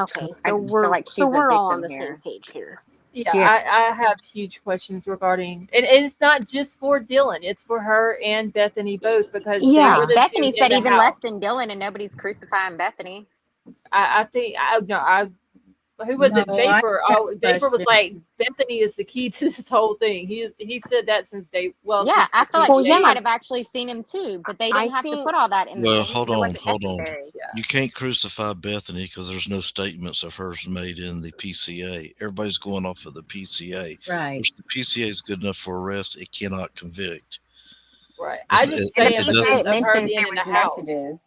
Okay, I so just feel like she's a we're all on victim the same here. page here. Yeah, Yeah. I have huge questions regarding, and it's not just for Dylan, it's for her and Bethany both, because they Yeah. were the two Bethany in said the even less house. than Dylan, and nobody's crucifying Bethany. I think who was it? No, I Vapor. have Oh, a Vapor was question. like, Bethany is the key to this whole thing. He said that since Yeah, since I the feel case like Well, she yeah. might started. have actually seen him too, but they I didn't have to think put all that in the Well, news, so it wasn't hold on. necessary. You can't crucify Bethany because there's no statements of hers made in the PCA. Everybody's going off of the PCA, Right. which the PCA is good enough for arrest. It cannot convict. Right. It's, I it, just In the saying it PCA, because doesn't. it of her mentions being there in was the house. messages.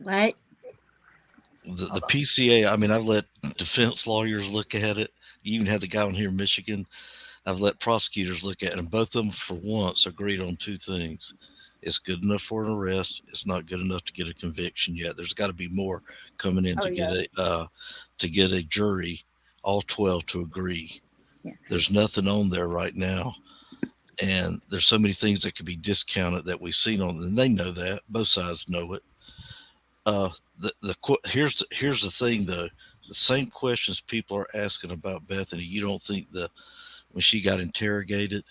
What? The Hold on. PCA, I mean, I've let defense lawyers look at it. You even had the guy on here in Michigan. I've let prosecutors look at it, and both of them, for once, agreed on two things. It's good enough for an arrest. It's not good enough to get a conviction yet. There's got to be more coming in Oh, to get a jury, all 12, to agree. Yeah. There's nothing on there right now, and there's so many things that could be discounted that we've seen on, and they know that. Both sides know it. Here's the thing though. The same questions people are asking about Bethany. You don't think when she got interrogated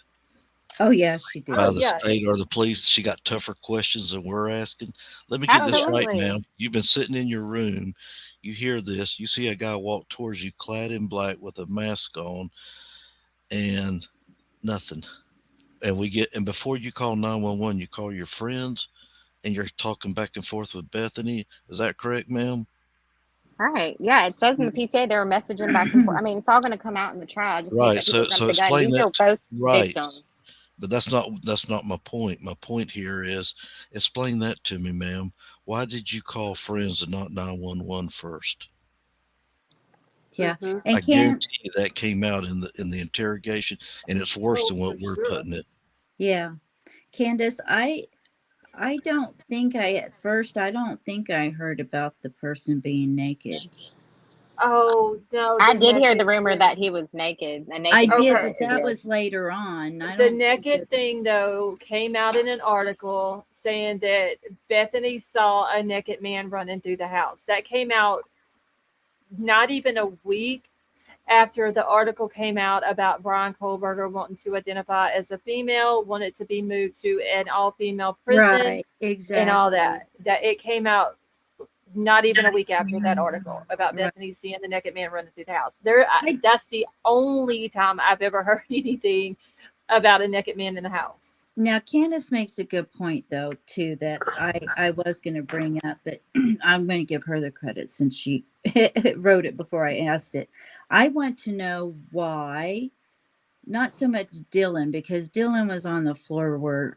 Oh, yeah, she did. by Oh, the yeah. state or the police, she got tougher questions than we're asking? Let me get this right, Absolutely. ma'am. You've been sitting in your room. You hear this. You see a guy walk towards you, clad in black with a mask on, and nothing. And before you call 911, you call your friends, and you're talking back and forth with Bethany. Is that correct, ma'am? All right. Yeah, it says in the PCA they were messaging back and forth. I mean, it's all going to come out in the trial. I just think Right. that people So jumped the gun. explain These are that. both Right. victims. But that's not my point. My point here is, explain that to me, ma'am. Why did you call friends and not 911 first? Yeah. Mhm. And I guarantee you that came out in the interrogation, and it's worse Oh, than for what we're sure. putting it. yeah. Candace, I don't think I don't think I heard about the person being naked. Oh no, I the did hear the naked rumor that thing. he was naked, a I naked did, picture Okay. that but she that did. was later on. I The don't think naked that, thing though came out in an article saying that Bethany saw a naked man running through the house. That came out not even a week after the article came out about Brian Kohlberger wanting to identify as a female, wanted to be moved to an all-female prison, right, and all exactly. that. That it came out not even a week after that article about Right. Bethany seeing the naked man running through the house. That's the only time I've ever heard anything about a naked man in the house. Now, Candace makes a good point, though, too, that I was going to bring up, but I'm going to give her the credit since she wrote it before I asked it. I want to know why, not so much Dylan, because Dylan was on the floor where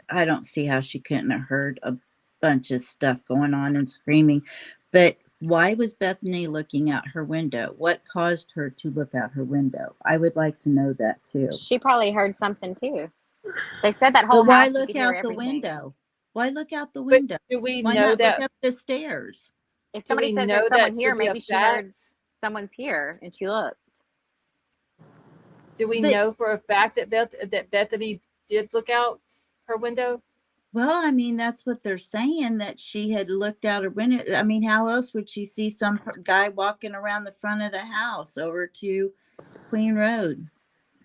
I don't see how she couldn't have heard a bunch of stuff going on and screaming, but why was Bethany looking out her window? What caused her to look out her window? I would like to know that, too. She probably heard something too. They said that But whole why house you look could hear out the everything. window? Why look out the But window? do we Why know not look that? up the stairs? If Do somebody we says know there's someone that to here, be a maybe she fact? heard someone's here and she looked. Do we But know for a fact that Bethany did look out her window? well, I mean, that's what they're saying, that she had looked out her window. I mean, how else would she see some guy walking around the front of the house over to Queen Road?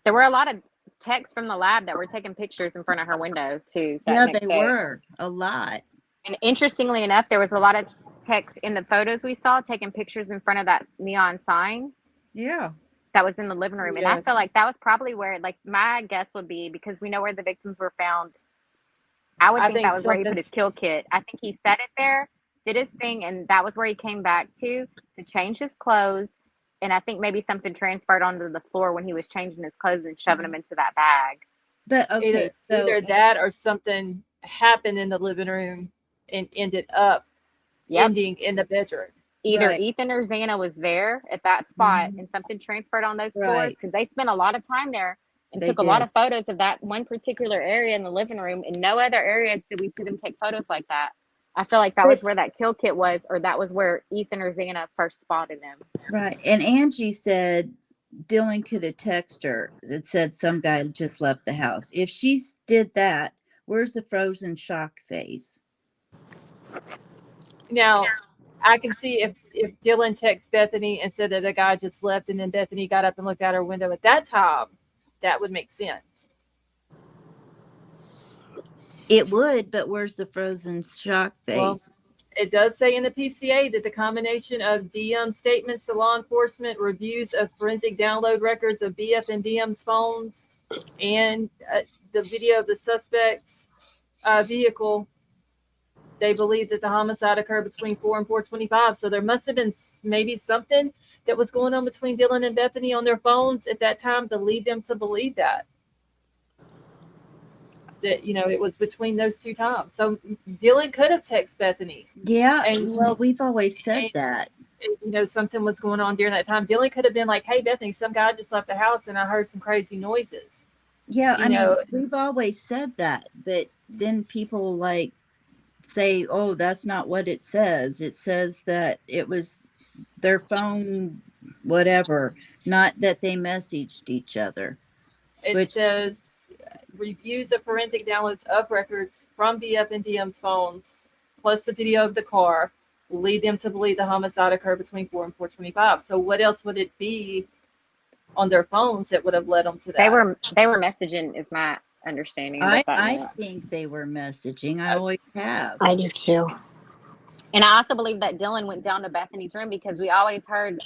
There were a lot of techs from the lab that were taking pictures in front of her window too that Yeah, next they day. were a lot. And interestingly enough, there was a lot of techs in the photos we saw taking pictures in front of that neon sign Yeah. that was in the living room. And I Yes. feel like that was probably where, like, my guess would be, because we know where the victims were found, I would I think think that was where he put his something's kill kit. I think he set it there, did his thing, and that was where he came back to change his clothes. And I think maybe something transferred onto the floor when he was changing his clothes and shoving them into that bag. But okay, either that or something happened in the living room and ended up Yep. ending in the bedroom. Either right. Ethan or Xana was there at that spot and something transferred on those floors, Right. because they spent a lot of time there and They took a lot did. of photos of that one particular area in the living room. In no other area did we see them take photos like that. I feel like that But was where that kill kit was, or that was where Ethan or Xana first spotted them. right. And Angie said Dylan could have texted her. It said some guy just left the house. If she did that, where's the frozen shock face? Now, I can see if Dylan texted Bethany and said that a guy just left and then Bethany got up and looked out her window at that time, that would make sense. It would, but where's the frozen shock Well, face? it does say in the PCA that the combination of DM statements to law enforcement, reviews of forensic download records of BF and DM's phones, and the video of the suspect's vehicle, they believe that the homicide occurred between 4 and 4:25. So there must have been maybe something that was going on between Dylan and Bethany on their phones at that time to lead them to believe that it was between those two times. So Dylan could have texted Bethany. Yeah, And well, we've always said that. Something was going on during that time. Dylan could have been like, "Hey, Bethany, some guy just left the house and I heard some crazy noises." Yeah, I mean, we've always said that, but then people like say, "Oh, that's not what it says. It says that it was their phone, whatever, not that they messaged each other." It says reviews of forensic downloads of records from BF and DM's phones, plus the video of the car, will lead them to believe the homicide occurred between 4 and 4:25. So what else would it be on their phones that would have led them to that? They were messaging, is my understanding. I think they were messaging. I always have. I do too. And I also believe that Dylan went down to Bethany's room because we always heard,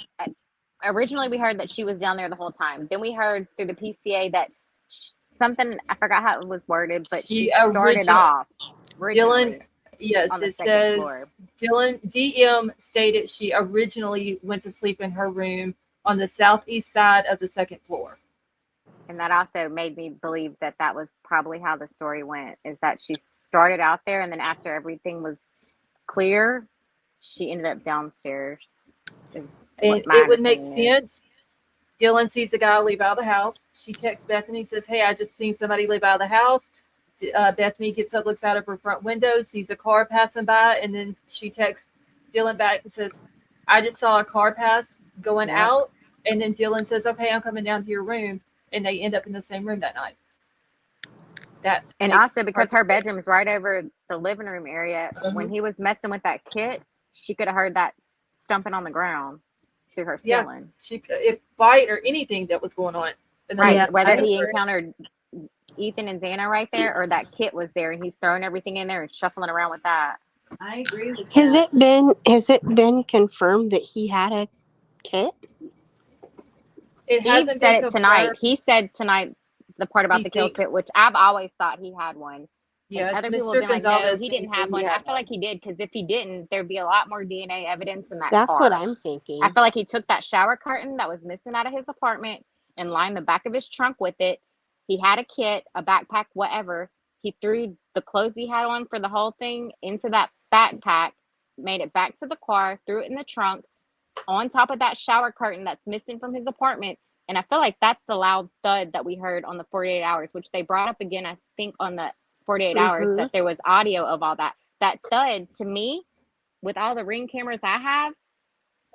originally we heard that she was down there the whole time. Then we heard through the PCA that something, I forgot how it was worded, but she started off. Dylan, yes, it says Dylan, DM stated she originally went to sleep in her room on the southeast side of the second floor. And that also made me believe that that was probably how the story went, is that she started out there and then after everything was clear, she ended up downstairs. And it would make sense. Dylan sees a guy leave out of the house. She texts Bethany, says, "Hey, I just seen somebody leave out of the house." Bethany gets up, looks out of her front window, sees a car passing by, and then she texts Dylan back and says, "I just saw a car pass going out." And then Dylan says, "Okay, I'm coming down to your room." And they end up in the same room that night. And also because her bedroom is right over the living room area, when he was messing with that kit, she could have heard that stumping on the ground through her ceiling. If bite or anything that was going on. Right. Whether he encountered Ethan and Xana right there or that kit was there and he's throwing everything in there and shuffling around with that. I agree with that. Has it been confirmed that he had a kit? Steve said it tonight. He said tonight the part about the kill kit, which I've always thought he had one. Yeah, and other people have been like, no, he didn't have one. I feel like he did, because if he didn't, there'd be a lot more DNA evidence in that car. That's what I'm thinking. I feel like he took that shower curtain that was missing out of his apartment and lined the back of his trunk with it. He had a kit, a backpack, whatever. He threw the clothes he had on for the whole thing into that backpack, made it back to the car, threw it in the trunk, on top of that shower curtain that's missing from his apartment. And I feel like that's the loud thud that we heard on the 48 hours, which they brought up again, I think, on the 48 hours, that there was audio of all that. That thud, to me, with all the Ring cameras I have,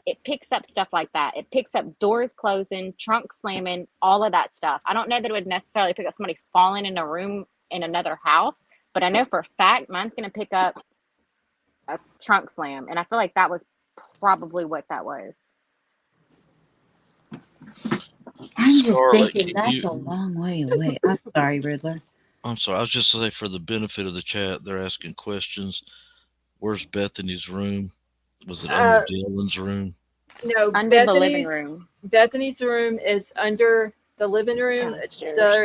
it picks up stuff like that. It picks up doors closing, trunk slamming, all of that stuff. I don't know that it would necessarily pick up somebody falling in a room in another house, but I know for a fact mine's going to pick up a trunk slam. And I feel like that was probably what that was. I'm just thinking that's a long way away. I'm sorry, Riddler. I'm sorry. I was just saying, for the benefit of the chat, they're asking questions. Where's Bethany's room? Was it under Dylan's room? No, under the living room. Bethany's room is under the living room.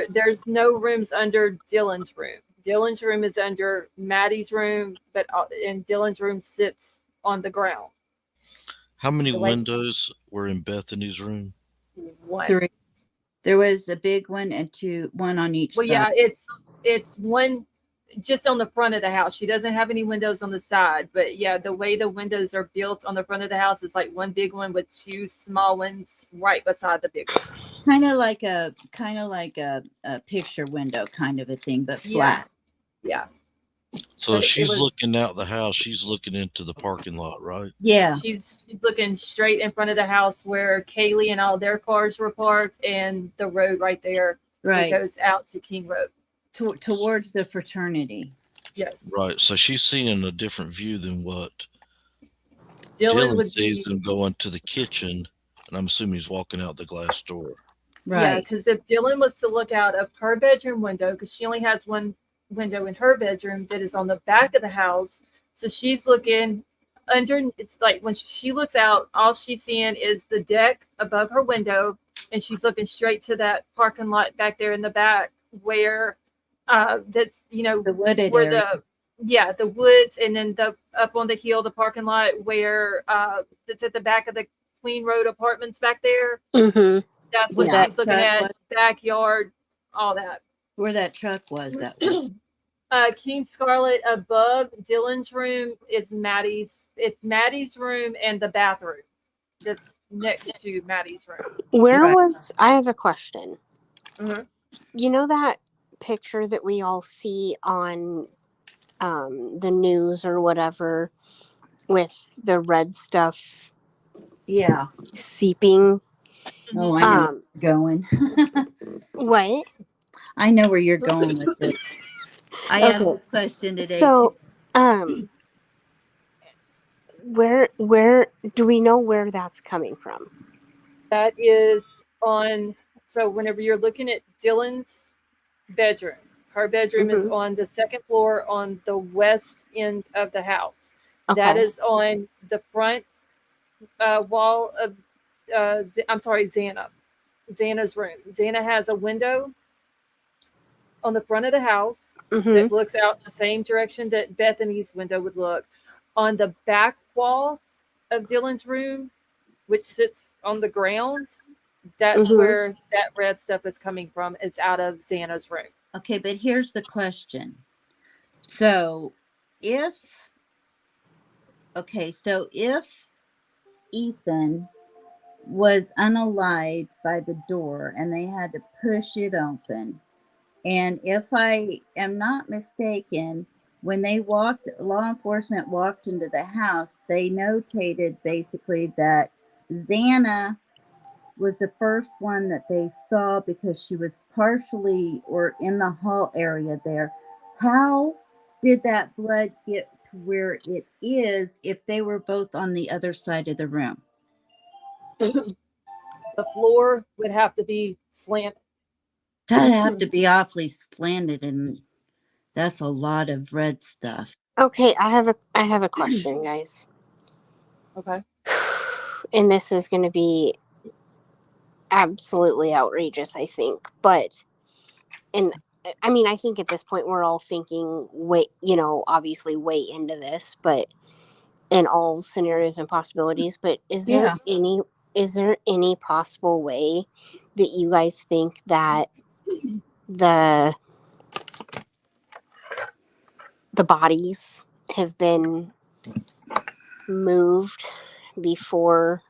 There's no rooms under Dylan's room. Dylan's room is under Maddie's room, and Dylan's room sits on the ground. How many windows were in Bethany's room? 1. 3. There was a big one and one on each side. Yeah, it's one just on the front of the house. She doesn't have any windows on the side, but yeah, the way the windows are built on the front of the house is like one big one with 2 small ones right beside the big one. Kind of like a picture window kind of a thing, but flat. Yeah. So she's looking out the house. She's looking into the parking lot, right? Yeah. She's looking straight in front of the house where Kaylee and all their cars were parked, and the road right there. Right. It goes out to King Road. Towards the fraternity. Yes. Right. So she's seeing a different view than what Dylan Dylan would sees be, him going to the kitchen, and I'm assuming he's walking out the glass door. yeah, Right. because if Dylan was to look out of her bedroom window, because she only has one window in her bedroom that is on the back of the house, so she's looking under. It's like when she looks out, all she's seeing is the deck above her window, and she's looking straight to that parking lot back there in the back where, that's The wooded where area. the woods, and then the up on the hill, the parking lot where that's at the back of the Queen Road Apartments back there. Mm-hmm. That's Where what that she's looking truck at. was. Backyard, all that. Where that truck was. That was. King Scarlet above Dylan's room is Maddie's. It's Maddie's room and the bathroom that's next to Maddie's room. Where Right. was, I have a question. Mhm. You know that picture that we all see on the news or whatever with the red stuff Yeah. seeping? Oh, I know where Um, you're going. what? I know where you're going with this. I asked Okay. this question today. So, where do we know where that's coming from? That is on. So whenever you're looking at Dylan's bedroom, her bedroom is Mhm. on the second floor on the west end of the house. That Okay. is on the front wall of. I'm sorry, Xana's room. Xana has a window on the front of the house Mm-hmm. that looks out the same direction that Bethany's window would look. On the back wall of Dylan's room, which sits on the ground, that's Mhm. where that red stuff is coming from. It's out of Xana's room. Okay, but here's the question. So if Ethan was unalived by the door and they had to push it open, and if I am not mistaken, when law enforcement walked into the house, they notated basically that Xana was the first one that they saw because she was partially or in the hall area there. How did that blood get to where it is if they were both on the other side of the room? The floor would have to be slanted. That'd have to be awfully slanted, and that's a lot of red stuff. Okay, I have a question, guys. Okay. And this is going to be absolutely outrageous, I think. But, and I mean, I think at this point we're all thinking, obviously way into this, but in all scenarios and possibilities. But is there any possible way that you guys think that the bodies have been moved before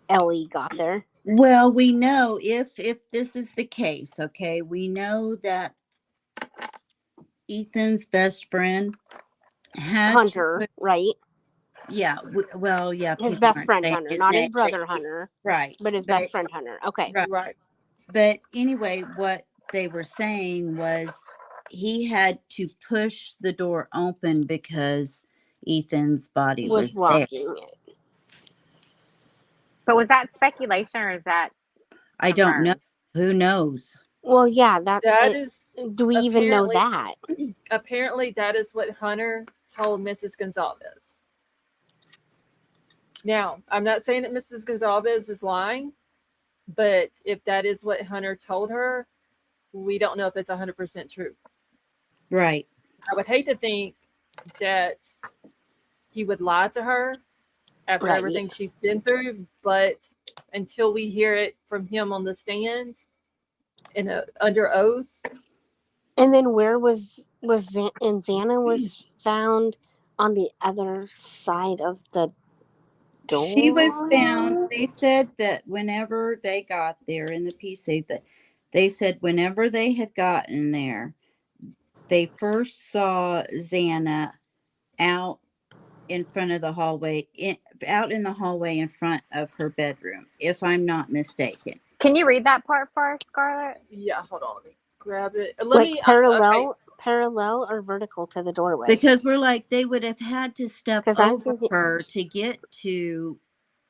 Ellie got there? Well, we know if this is the case, okay, we know that Ethan's best friend had Hunter, right? yeah, yeah, His people best aren't friend saying Hunter, his not his name, brother Hunter, right? but his best friend Hunter. Okay. Right. Right. But anyway, what they were saying was he had to push the door open because Ethan's body Was was there. blocking it. But was that speculation or is that I don't know. confirmed? Who knows? Well, yeah, That is do we even know apparently- that? Apparently, that is what Hunter told Mrs. Gonzalez. Now, I'm not saying that Mrs. Gonzalez is lying, but if that is what Hunter told her, we don't know if it's 100% true. Right. I would hate to think that he would lie to her after Right. everything she's been through, but until we hear it from him on the stand under oath. And then where was Xana was found on the other side of the door? She was found. They said that whenever they got there in the PC, that they said whenever they had gotten there, they first saw Xana out in front of the hallway, out in the hallway in front of her bedroom, if I'm not mistaken. Can you read that part for us, Scarlett? Yeah, hold on. grab it. Let Like me. Okay. parallel or vertical to the doorway? Because we're like, they would have had to step 'Cause I'm over thinking- her to get to.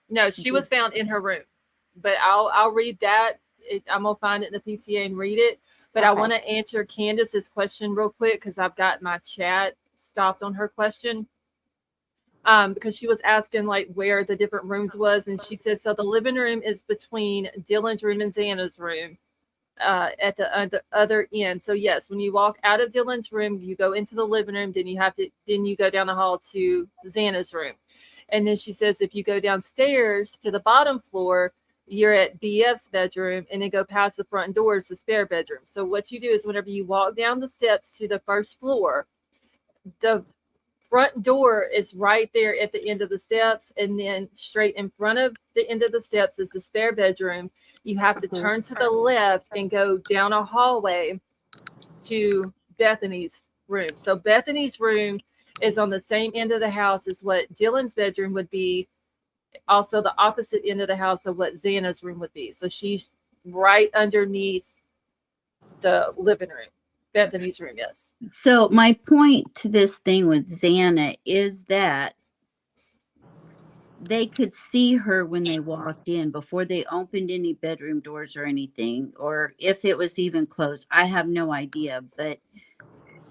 No, she was found in her room, but I'll read that. I'm gonna find it in the PCA and read it. But I Okay. want to answer Candace's question real quick because I've got my chat stopped on her question. Because she was asking like where the different rooms was, and she said so the living room is between Dylan's room and Xana's room, at the other end. So yes, when you walk out of Dylan's room, you go into the living room, then you go down the hall to Xana's room. And then she says if you go downstairs to the bottom floor, you're at BF's bedroom, and then go past the front door is the spare bedroom. So what you do is whenever you walk down the steps to the first floor, the front door is right there at the end of the steps, and then straight in front of the end of the steps is the spare bedroom. You have to turn to the left and go down a hallway to Bethany's room. So Bethany's room is on the same end of the house as what Dylan's bedroom would be, also the opposite end of the house of what Xana's room would be. So she's right underneath the living room. Bethany's room is. So my point to this thing with Xana is that they could see her when they walked in before they opened any bedroom doors or anything, or if it was even closed. I have no idea, but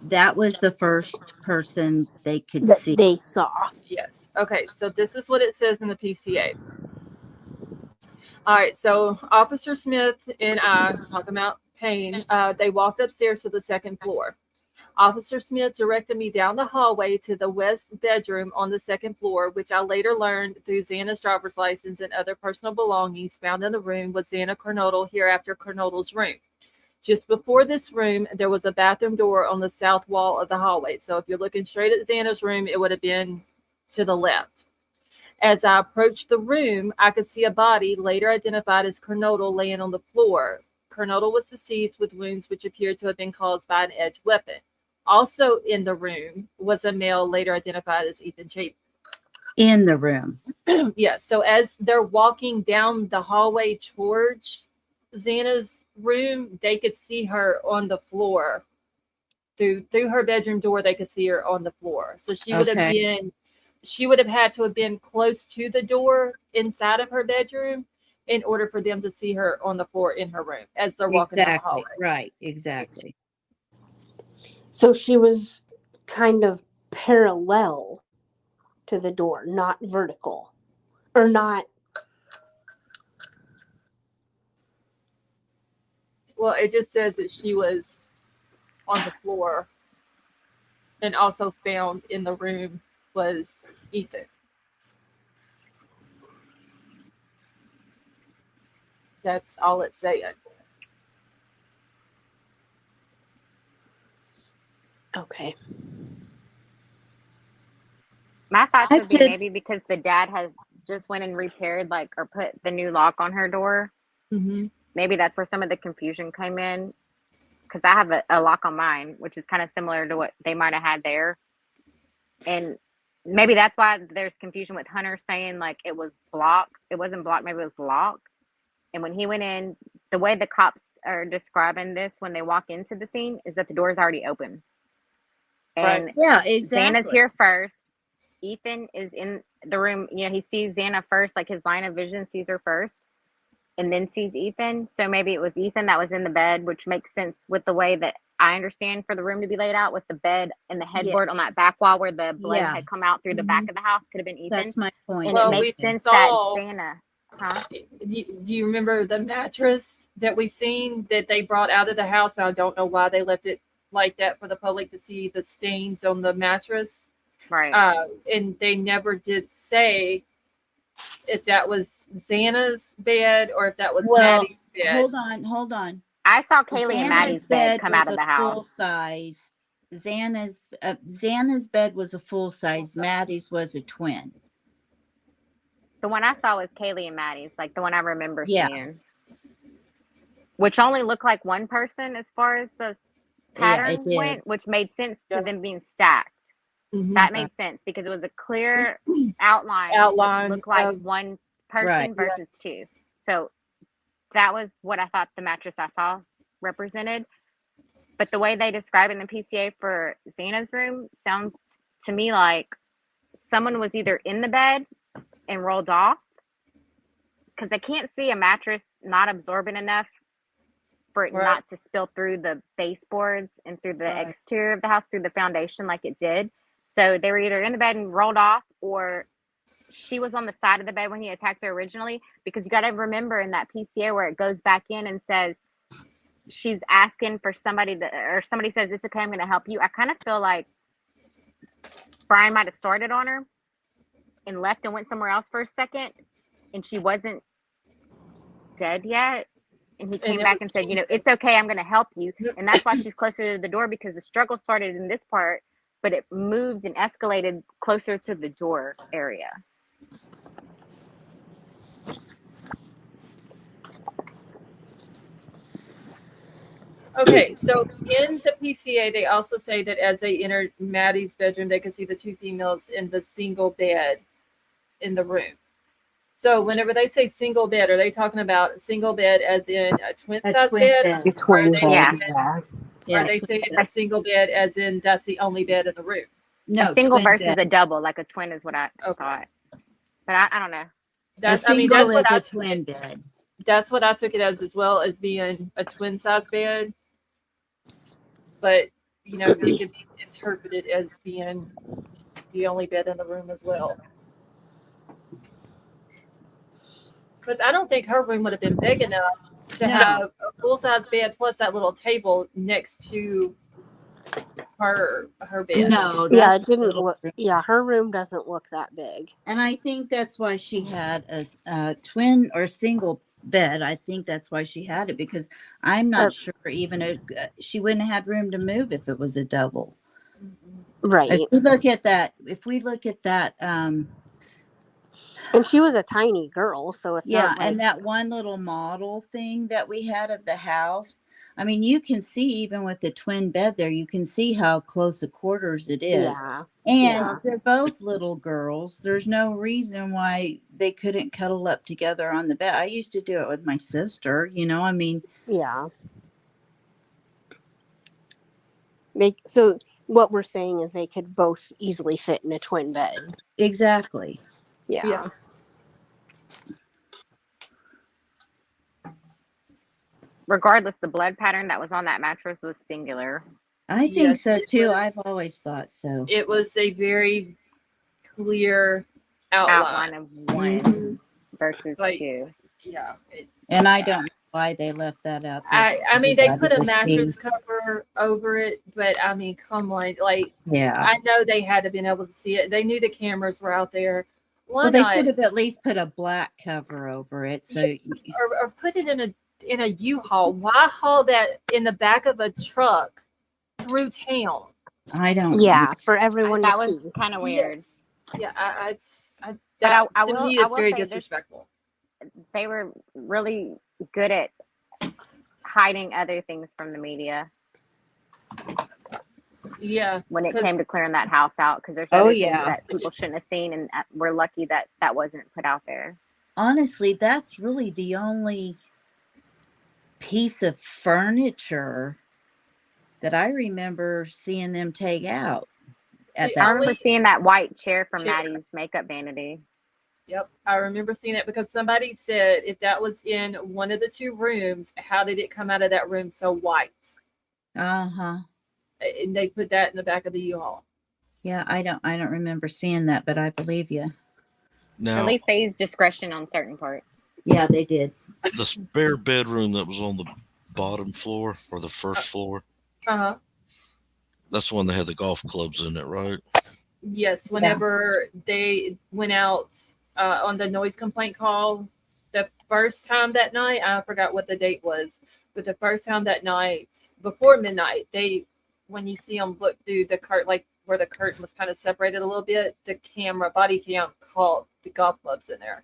that was the first person they could that see. they saw. Yes. Okay. So this is what it says in the PCA. All right. So Officer Smith and I talking about pain. They walked upstairs to the second floor. Officer Smith directed me down the hallway to the west bedroom on the second floor, which I later learned through Xana's driver's license and other personal belongings found in the room was Xana Kernodle, hereafter Kernodle's room. Just before this room, there was a bathroom door on the south wall of the hallway. So if you're looking straight at Xana's room, it would have been to the left. As I approached the room, I could see a body later identified as Kernodle laying on the floor. Kernodle was deceased with wounds which appeared to have been caused by an edged weapon. Also in the room was a male later identified as Ethan Chapin. In the room. Yeah. So as they're walking down the hallway towards Xana's room, they could see her on the floor. Through her bedroom door, they could see her on the floor. So she would have had to have been close to the door inside of her bedroom in order for them to see her on the floor in her room as they're walking down the hallway. Right. Exactly. So she was kind of parallel to the door, not vertical. Or not. Well, it just says that she was on the floor, and also found in the room was Ethan. That's all it's saying. Okay. My thoughts I would be just- maybe because the dad has just went and repaired or put the new lock on her door. Mm-hmm. Maybe that's where some of the confusion came in. Because I have a lock on mine, which is kind of similar to what they might have had there. And maybe that's why there's confusion with Hunter saying like it was blocked. It wasn't blocked, maybe it was locked. And when he went in, the way the cops are describing this when they walk into the scene is that the door is already open. And Right. Yeah, exactly. Xana's here first. Ethan is in the room. You know, he sees Xana first, like his line of vision sees her first, and then sees Ethan. So maybe it was Ethan that was in the bed, which makes sense with the way that I understand for the room to be laid out, with the bed and the headboard on that back wall where the blood had come out through the back of the house. Could have been Ethan. That's my point. And Well, it makes we sense saw- that Xana. Huh? Do you remember the mattress that we seen that they brought out of the house? I don't know why they left it like that for the public to see the stains on the mattress. Right. And they never did say if that was Xana's bed or if that was Maddie's bed. Hold on. I saw Kaylee and Maddie's bed come out of the house. Full size. Xana's bed was a full size. Maddie's was a twin. The one I saw was Kaylee and Maddie's, like the one I remember Yeah. seeing. Which only looked like one person as far as the pattern went, which made sense to them being stacked. Mm-hmm. That made sense because it was a clear outline. Looked like one person versus two. So that was what I thought the mattress I saw represented. But the way they describe it in the PCA for Xana's room sounds to me like someone was either in the bed and rolled off, because I can't see a mattress not absorbent enough for it Right. not to spill through the baseboards and through the Right. exterior of the house, through the foundation like it did. So they were either in the bed and rolled off, or she was on the side of the bed when he attacked her originally, because you got to remember in that PCA where it goes back in and says she's asking for somebody to, or somebody says, it's okay, I'm going to help you. I kind of feel like Brian might have started on her and left and went somewhere else for a second, and she wasn't dead yet. And he came it back was and said, you know, it's okay, I'm going to help you. And that's why she's closer to the door, because the struggle started in this part, but it moved and escalated closer to the door area. Okay, so in the PCA, they also say that as they entered Maddie's bedroom, they could see the two females in the single bed in the room. So whenever they say single bed, are they talking about single bed as in a twin size bed? bed. A twin Or are they bed. saying- Yeah. Yeah, Are they saying a single bed as in that's the only bed in the room? no, a single twin versus bed. a double, like a twin is what I thought. But I don't know. That's, a I mean, single that's what is I a took twin it. bed. That's what I took it as well, as being a twin size bed. But you know, it could be interpreted as being the only bed in the room as well. Because I don't think her room would have been big enough to No. have a full size bed plus that little table next to her bed. No, Yeah, that's it didn't little look. room. Yeah, her room doesn't look that big. And I think that's why she had a twin or single bed. I think that's why she had it, because I'm not sure even she wouldn't have had room to move if it was a double. Right. If we look at that, And she was a tiny girl, so it's yeah, not like, and that one little model thing that we had of the house. I mean, you can see even with the twin bed there, you can see how close a quarters it is. yeah. And Yeah. they're both little girls. There's no reason why they couldn't cuddle up together on the bed. I used to do it with my sister, you know, I mean, Yeah. So what we're saying is they could both easily fit in a twin bed. exactly. Yeah. Yeah. Regardless, the blood pattern that was on that mattress was singular. I think Yes, so it too. was. I've always thought so. It was a very clear outline. Of one Mhm. versus Like, two. Yeah. And I don't know why they left that out there. I mean, they Everybody put a to see. mattress cover over it, but I mean, come on, like Yeah. I know they had to been able to see it. They knew the cameras were out there. Why Well, they not? should have at least put a black cover over it. So Or put it in a U-Haul. Why haul that in the back of a truck through town? I don't. Yeah, for everyone That to was see. kind of weird. Yes. Yeah, I But that I to will- me I is will very say this- disrespectful. They were really good at hiding other things from the media Yeah, when it 'cause- came to clearing that house out, because there's Oh, other yeah. things that people shouldn't have seen, and we're lucky that that wasn't put out there. Honestly, that's really the only piece of furniture that I remember seeing them take out at The that I time. remember seeing that white chair from Chair. Maddie's makeup vanity. Yep, I remember seeing it because somebody said if that was in one of the two rooms, how did it come out of that room so white? Uh-huh. And they put that in the back of the U-Haul. Yeah, I don't remember seeing that, but I believe you. Now, At least they used discretion on certain parts. Yeah, they did. the spare bedroom that was on the bottom floor or the first floor, Uh-huh. that's the one that had the golf clubs in it, right? Yes, whenever they went out on the noise complaint call the first time that night, I forgot what the date was, but the first time that night before midnight, when you see them look through the curtain, like where the curtain was kind of separated a little bit, the body cam caught the golf clubs in there.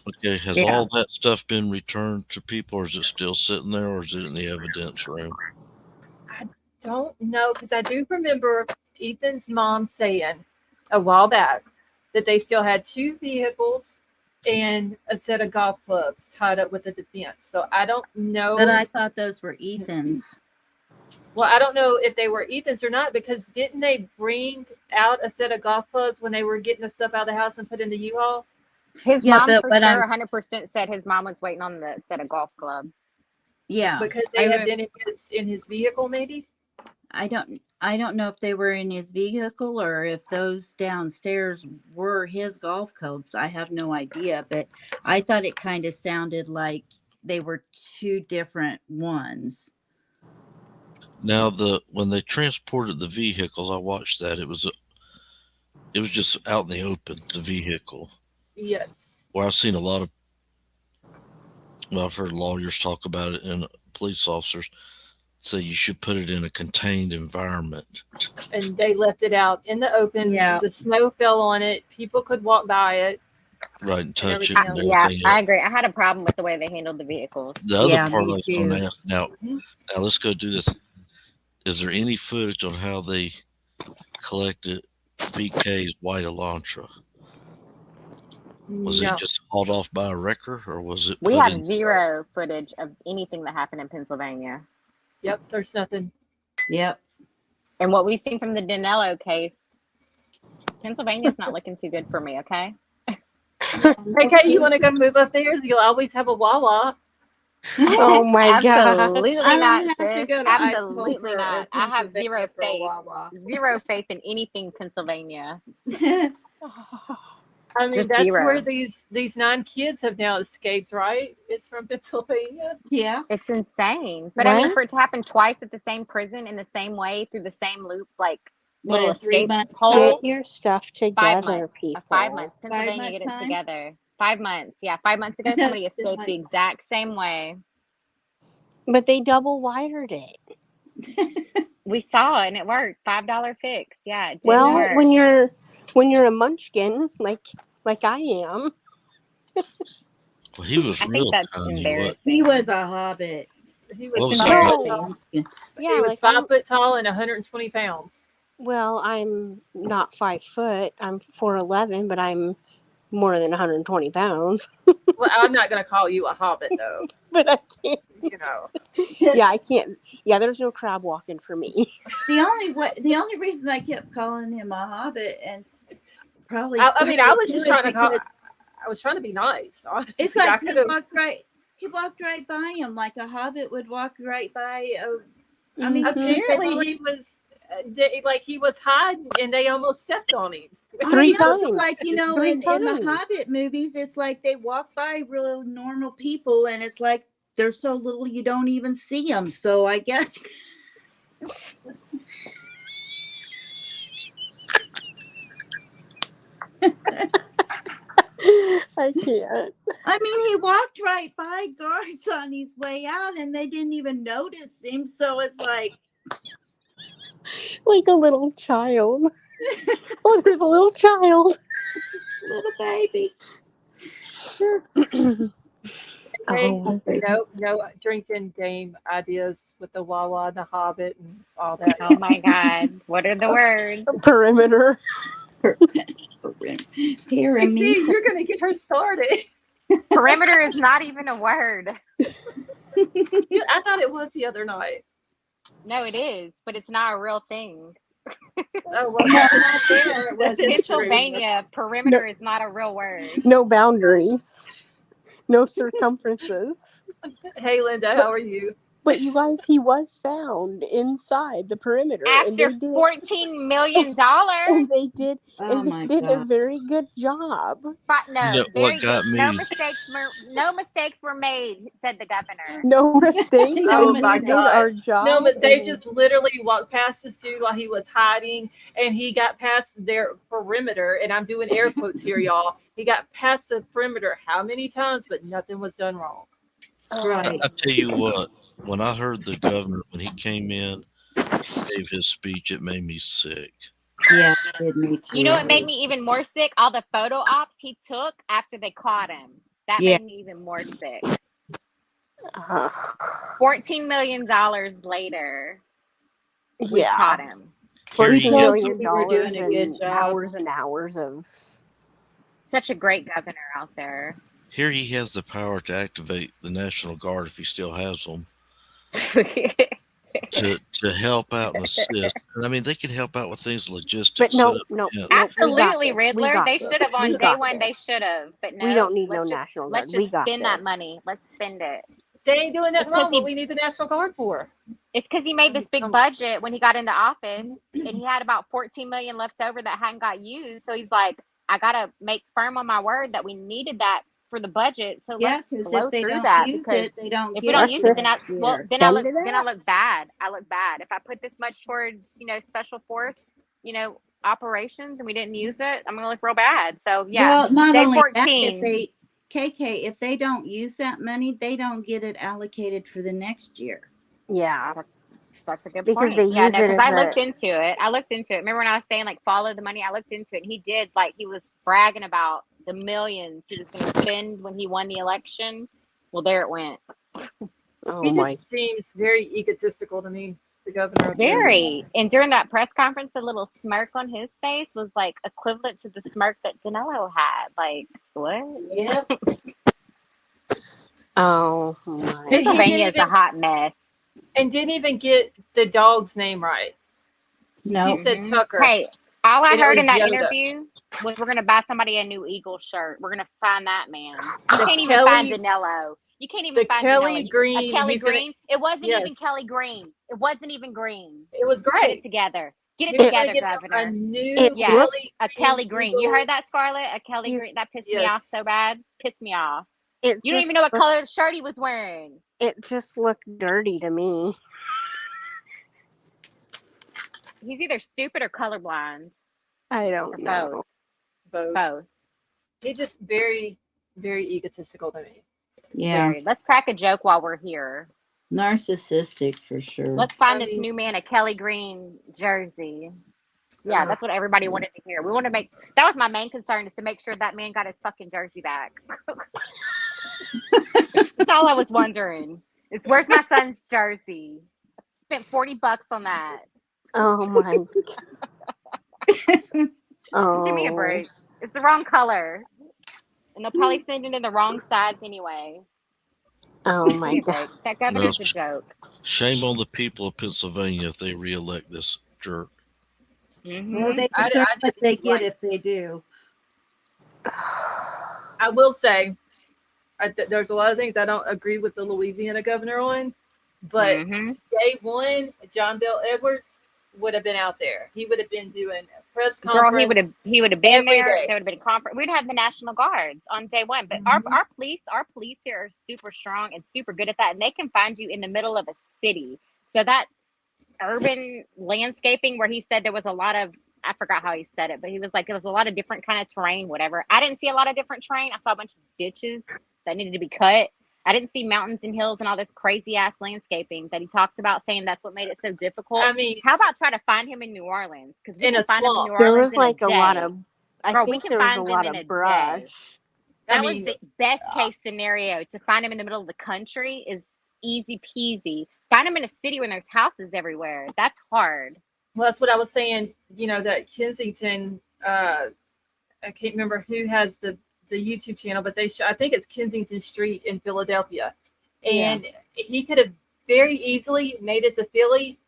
Okay, has Yeah. all that stuff been returned to people, or is it still sitting there, or is it in the evidence room? Don't know, because I do remember Ethan's mom saying a while back that they still had two vehicles and a set of golf clubs tied up with the defense. So I don't know. But I thought those were Ethan's. Well, I don't know if they were Ethan's or not, because didn't they bring out a set of golf clubs when they were getting the stuff out of the house and put in the U-Haul? His Yeah, mom but for what sure I'm 100% said his mom was waiting on the set of golf clubs. yeah, Because I they had re- been in his vehicle, maybe. I don't know if they were in his vehicle or if those downstairs were his golf clubs. I have no idea, but I thought it kind of sounded like they were two different ones. Now, when they transported the vehicles, I watched that. It was just out in the open, the vehicle. Yes. Where I've seen a lot of, well, I've heard lawyers talk about it and police officers say you should put it in a contained environment. And they left it out in the open. Yeah. The snow fell on it. People could walk by it. Right, and touch it everything and else. Yeah, everything. I agree. I had a problem with the way they handled the vehicles. The other Yeah, part I me was going too. to ask now let's go do this. Is there any footage on how they collected BK's white Elantra? Was No. it just hauled off by a wrecker, or was it We put have in? zero footage of anything that happened in Pennsylvania. Yep, there's nothing. Yep. And what we've seen from the Danilo case, Pennsylvania's not looking too good for me, okay? Hey, Kate, you want to go move up there? You'll always have a Wawa. Oh my god. Absolutely I not, don't have to sis. go to Idaho Absolutely or not. I have zero Pennsylvania for a faith. Wawa. Zero faith in anything Pennsylvania. I mean, Just that's zero. where these 9 kids have now escaped, right? It's from Pennsylvania. Yeah. It's insane. But I mean, for it What? to happen twice at the same prison in the same way through the same loop, like What, little in 3 escape months? hole, Get your stuff 5 together, months. people. 5 months. 5 Pennsylvania, month get it time? together. 5 months. Yeah, 5 months ago, somebody escaped the exact same way. But they double wired it. We saw it and it worked. $5 fix. Yeah, it did Well, work. when you're a munchkin, like I am. Well, he was I think real that's tiny. What? embarrassing. He was a hobbit. He What was was he 5 got? foot tall. Yeah, He was like 5 foot tall and 120 pounds. well, I'm not 5 foot. I'm 4'11", but I'm more than 120 pounds. Well, I'm not going to call you a hobbit, though. But I can't. You know. Yeah, I can't. Yeah, there's no crab walking for me. The only reason I kept calling him a hobbit, and probably I mean, I was too, just is trying to call. because I was trying to be nice. Honestly. it's I like he could've- walked right by him, like a hobbit would walk right by. I mean, Mhm. apparently he was like he was hiding, and they almost stepped on him. Three I know, it's times. like, you know, Three in the times. Hobbit movies, it's like they walk by real normal people, and it's like they're so little you don't even see them. So I guess. I can't. I mean, he walked right by guards on his way out, and they didn't even notice him. So it's like, Like a little child. Oh, there's a little child. little baby. Hey, Oh. no drinking game ideas with the Wawa, the Hobbit, and all that. Oh my God. What are the words? Perimeter. You see, you're gonna get her started. Perimeter is not even a word. I thought it was the other night. No, it is, but it's not a real thing. Oh well, It wasn't true. Pennsylvania, perimeter is not a real word. No boundaries. No circumferences. Hey Linda, how are you? But you guys, he was found inside the perimeter. and After they did, $14 million. and they did, Oh and my they did a God. very good job. But no, Yeah, very what got good. No me- mistakes were made, said the governor. No mistakes. Oh and my we did God. our job. No, but they and- just literally walked past this dude while he was hiding, and he got past their perimeter. And I'm doing air quotes here, y'all. He got past the perimeter how many times, but nothing was done wrong. Right. I tell you what, when I heard the governor, when he came in, gave his speech, it made me sick. Yeah, it did me too. You know what made me even more sick? All the photo ops he took after they caught him. That Yeah. made me even more sick. Ugh. $14 million later, we Yeah. caught him. Here $14 he told is. you million we were doing a good and job. hours and hours of. Such a great governor out there. Here he has the power to activate the National Guard if he still has them. to help out and assist. And I mean, they can help out with things But logistics. no, set up no, tents. no. We got Absolutely, this. We Riddler. got They this. should have We on day got one. They this. should have, but We no. don't need no Let's just National let's Guard. just We got spend that this. money. Let's spend it. They ain't doing It's nothing because wrong. What he we need the National Guard for? it's because he made this big budget when he got into office, and he had about 14 million left over that hadn't got used. So he's like, I gotta make firm on my word that we needed that for the budget. So Yeah, let's because blow if they through don't that use because it, they don't if we get don't it use for it, then I next Let's well year. then I come look to then I that. look bad. I look bad if I put this much towards special force, operations, and we didn't use it. I'm gonna look real bad. So yeah, Well, not day only that, if 14. they KK, if they don't use that money, they don't get it allocated for the next year. Yeah, That's a good because point. they Yeah, use no, it because as I a. looked into it. Remember when I was saying like follow the money? I looked into it, and he did like he was bragging about the millions he was going to spend when he won the election. Well, there it went. Oh He my. just seems very egotistical to me, the governor of Idaho. Very. And during that press conference, the little smirk on his face was like equivalent to the smirk that Danilo had. Like what? Yep. Oh my. And he didn't Pennsylvania is a even hot mess. and didn't even get the dog's name right. He No. said Mhm. Tucker, Hey, all I and it heard was in that Yoda. interview was we're gonna buy somebody a new Eagle shirt. We're gonna find that man. You The can't even find Kelly, Danilo. You can't the even find Danilo. Kelly A Green. Kelly He's gonna Green. It wasn't yes, even Kelly Green. It wasn't even Green. it was Get it great. together. Get it He was It gonna together, get them a Governor. new it Yeah, looked Kelly a Green Kelly Green. You Eagle. heard that, Scarlett? A Kelly you Green. That pissed me off so Yes, bad. Pissed me off. it You don't even just know what looked, color shirt he was wearing. it just looked dirty to me. He's either stupid or colorblind I or don't know. both. both. He's just very, very egotistical to me. Yeah. Very. Let's crack a joke while we're here. Narcissistic for sure. Let's find I this mean, new man a Kelly Green jersey. Yeah, ugh. that's what everybody wanted to hear. We want to make that was my main concern is to make sure that man got his fucking jersey back. That's all I was wondering. Is where's my son's jersey? Spent $40 on that. Oh my. Give me a Oh. break. It's the wrong color. And they'll probably send it in the wrong size anyway. Oh Give my me a god. break. That No, governor's a joke. shame on the people of Pennsylvania if they reelect this jerk. Well, Mm-hmm. they I deserve what didn't they get like. if they do. I will say, there's a lot of things I don't agree with the Louisiana governor on, but Mm-hmm. day one, John Bell Edwards would have been out there. He would have been doing a press Girl, conference he would have been every there. day. There would have been a conference. We'd have the National Guards on day one. But Mhm. our police here are super strong and super good at that, and they can find you in the middle of a city. So that's urban landscaping where he said there was a lot of I forgot how he said it, but he was like there was a lot of different kind of terrain, whatever. I didn't see a lot of different terrain. I saw a bunch of ditches that needed to be cut. I didn't see mountains and hills and all this crazy ass landscaping that he talked about, saying that's what made it so difficult. I mean, How about try to find him in New Orleans? Because we in can a find him in New swamp. There Orleans was in a like a lot day. of. I Girl, we think can there was a find them lot in of a day. brush. I That was mean, the best case scenario. To find him in the middle of the country is easy peasy. Find him in a city when there's houses everywhere. That's hard. well, that's what I was saying. That Kensington. I can't remember who has the YouTube channel, but I think it's Kensington Street in Philadelphia, Yeah. and he could have very easily made it to Philly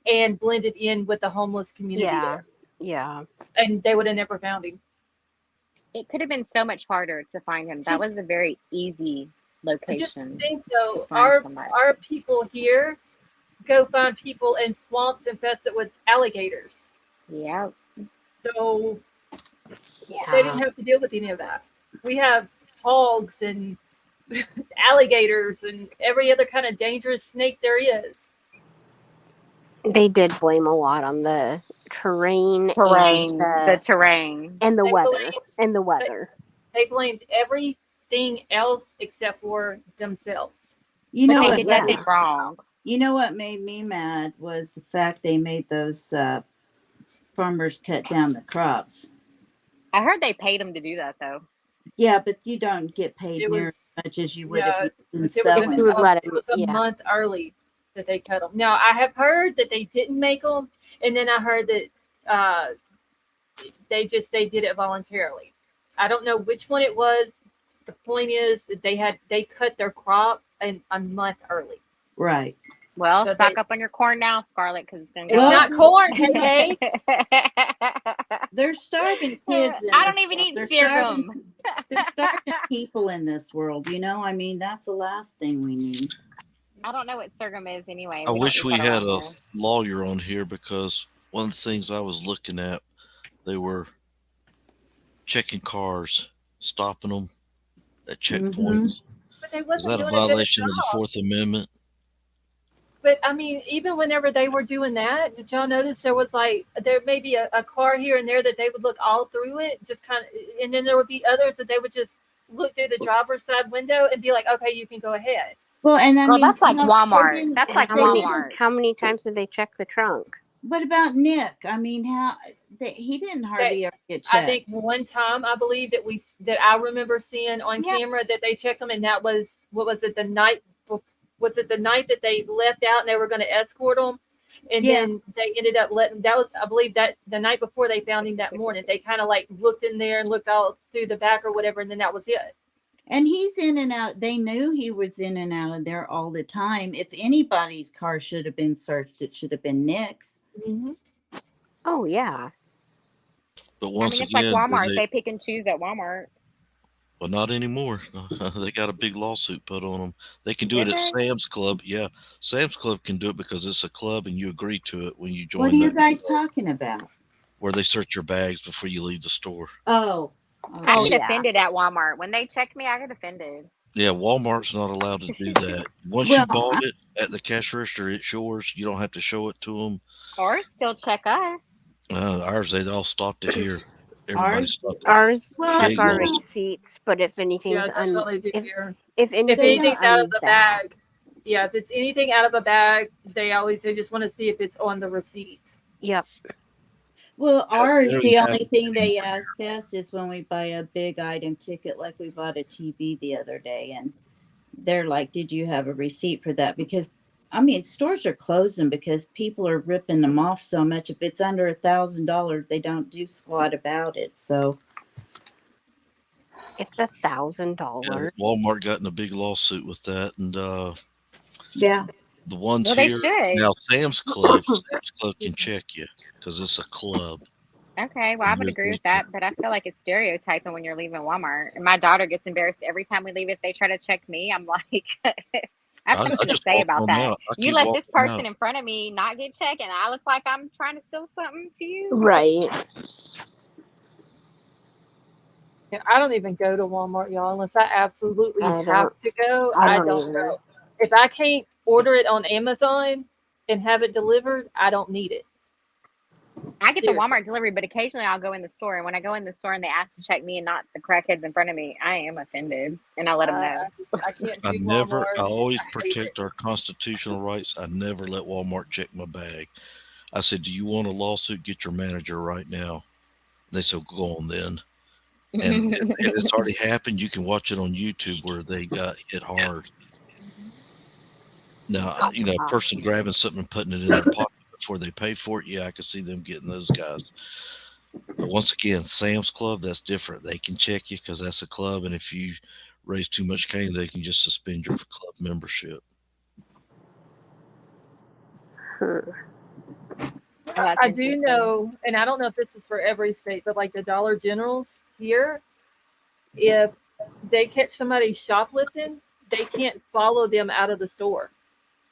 and blended in with the homeless community Yeah. there, Yeah. and they would have never found him. It could have been so much harder to find him. That Just- was a very easy I just location. think though, to find somebody. our people here go find people in swamps infested with alligators, Yeah. so they Yeah. didn't have to deal with any of that. We have hogs and alligators and every other kind of dangerous snake there is. They did blame a lot on the terrain, Terrain. and The terrain. and the They weather blamed- and the weather. They blamed everything else except for themselves. You But know they what? did made- nothing wrong. You know what made me mad was the fact they made those farmers cut down the crops. I heard they paid him to do that though. Yeah, but you don't get paid It near was as much as you would yeah, if you been It was, selling. If you would let it him- was a yeah. month early that they cut them. Now I have heard that they didn't make them, and then I heard that they did it voluntarily. I don't know which one it was. The point is that they cut their crop a month early. Right. Well, So stock up on your corn now, Scarlett, because it's gonna go it's Well, up. not corn, you know, KK. they're starving kids in I this don't even world. eat sorghum. They're starving people in this world. You know, I mean, that's the last thing we need. I don't know what sorghum is anyway. I We don't wish eat we that had around a here. lawyer on here because one of the things I was looking at, they were checking cars, stopping them at Hmm. checkpoints. But they Is wasn't that a doing a good violation of the job. Fourth Amendment? But I mean, even whenever they were doing that, did y'all notice there was like there may be a car here and there that they would look all through it, just kind of, and then there would be others that they would just look through the driver's side window and be like, okay, you can go ahead. Well, and I Girl, mean, that's like how they Walmart. didn't, That's And like how they many didn't. Walmart. how many times did they check the trunk? What about Nick? I mean, he didn't That hardly ever get I checked. think one time I believe that I remember seeing on Yeah. camera that they checked them, and that was what was it the night? Was it the night that they left out and they were going to escort them? And Yeah. then they ended up letting, that was, I believe, that the night before they found him that morning. They kind of like looked in there and looked all through the back or whatever, and then that was it. And he's in and out. They knew he was in and out of there all the time. If anybody's car should have been searched, it should have been Nick's. Mm-hmm. Oh yeah. But I once mean, it's like again, Walmart. They pick and choose at Walmart. well, not anymore. They got a big lawsuit put on them. They can do it Did at they? Sam's Club. Yeah, Sam's Club can do it because it's a club and you agree to it when you What are join you that, guys talking about? where they search your bags before you leave the store. Oh, I Oh okay. get yeah. offended at Walmart. When they check me, I get offended. Yeah, Walmart's not allowed to do that. Once Well, you bought it at the cash register, it's yours. You don't have to show it to them. Or still check us. Ours, they all stopped it here. Everybody ours. stopped it. Ours Well, check Big our lawsuit. receipts, but if anything's Yeah, that's all they do here. if If anything's no. anything's out of the that, bag, yeah, if it's anything out of a bag, they just want to see if it's on the receipt. yep. Well, Yeah, ours, they don't the even have only thing they ask us is when we buy a big item ticket, like we bought a TV the other day, and they're like, "Did you have a receipt for that?" Because I mean, stores are closing because people are ripping them off so much. If it's under $1,000, they don't do squat about it. So It's $1,000. Yeah, Walmart got in a big lawsuit with that, and yeah, the ones Well, they here should. now, Sam's Club can check you because it's a club. Okay, well, I And would you agree agree with to that, but I feel like it's stereotyping when you're leaving Walmart. And my daughter gets embarrassed every time we leave. If they try to check me, I'm like, I have I something to just say walk about them that. out. I You keep let this walking them person out. in front of me not get checked, and I look like I'm trying to steal something to you. Right. Yeah, I don't even go to Walmart, y'all, unless I absolutely I have don't. to go. I I don't don't either. go. If I can't order it on Amazon and have it delivered, I don't need it. I get the Seriously. Walmart delivery, but occasionally I'll go in the store. And when I go in the store and they ask to check me and not the crackheads in front of me, I am offended, and I let them know. I can't I do never, Walmart. I always I hate it. protect our constitutional rights. I never let Walmart check my bag. I said, "Do you want a lawsuit? Get your manager right now." And they said, "Go on then." And it's already happened. You can watch it on YouTube where they got hit hard. Now, Oh, a wow. person grabbing something and putting it in their pocket before they pay for it, yeah, I could see them getting those guys. But once again, Sam's Club, that's different. They can check you because that's a club, and if you raise too much cane, they can just suspend your club membership. Hmm. That's I do interesting. know, and I don't know if this is for every state, but like the Dollar Generals here, if they catch somebody shoplifting, they can't follow them out of the store.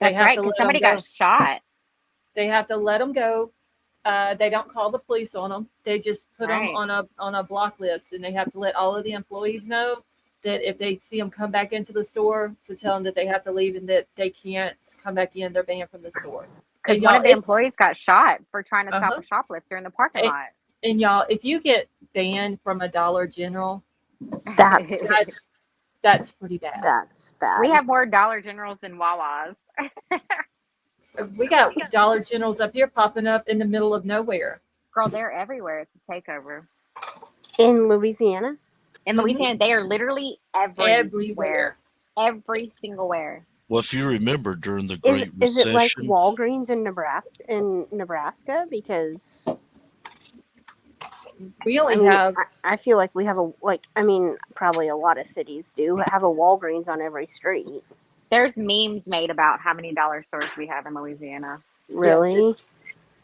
They That's have right, to because let them somebody go. got shot. They have to let them go. They don't call the police on them. They just put them Right. on a block list, and they have to let all of the employees know that if they see them come back into the store, to tell them that they have to leave and that they can't come back in. They're banned from the store. Because And one y'all, of the it's employees got shot for trying to stop uh-huh. a shoplifter in the parking And, lot. and y'all, if you get banned from a Dollar General, That's that's pretty bad. that's We bad. have more Dollar Generals than Wawa's. We got Dollar Generals up here popping up in the middle of nowhere. Girl, they're everywhere. It's a takeover. In Louisiana? In Mhm. Louisiana, they are literally everywhere. Everywhere. Every single where. Well, if you remember during the Is Great is it like Recession, Walgreens in Nebraska? Because We I only mean, have I feel like we have probably a lot of cities do have a Walgreens on every street. There's memes made about how many dollar stores we have in Louisiana. Really? Yes, it's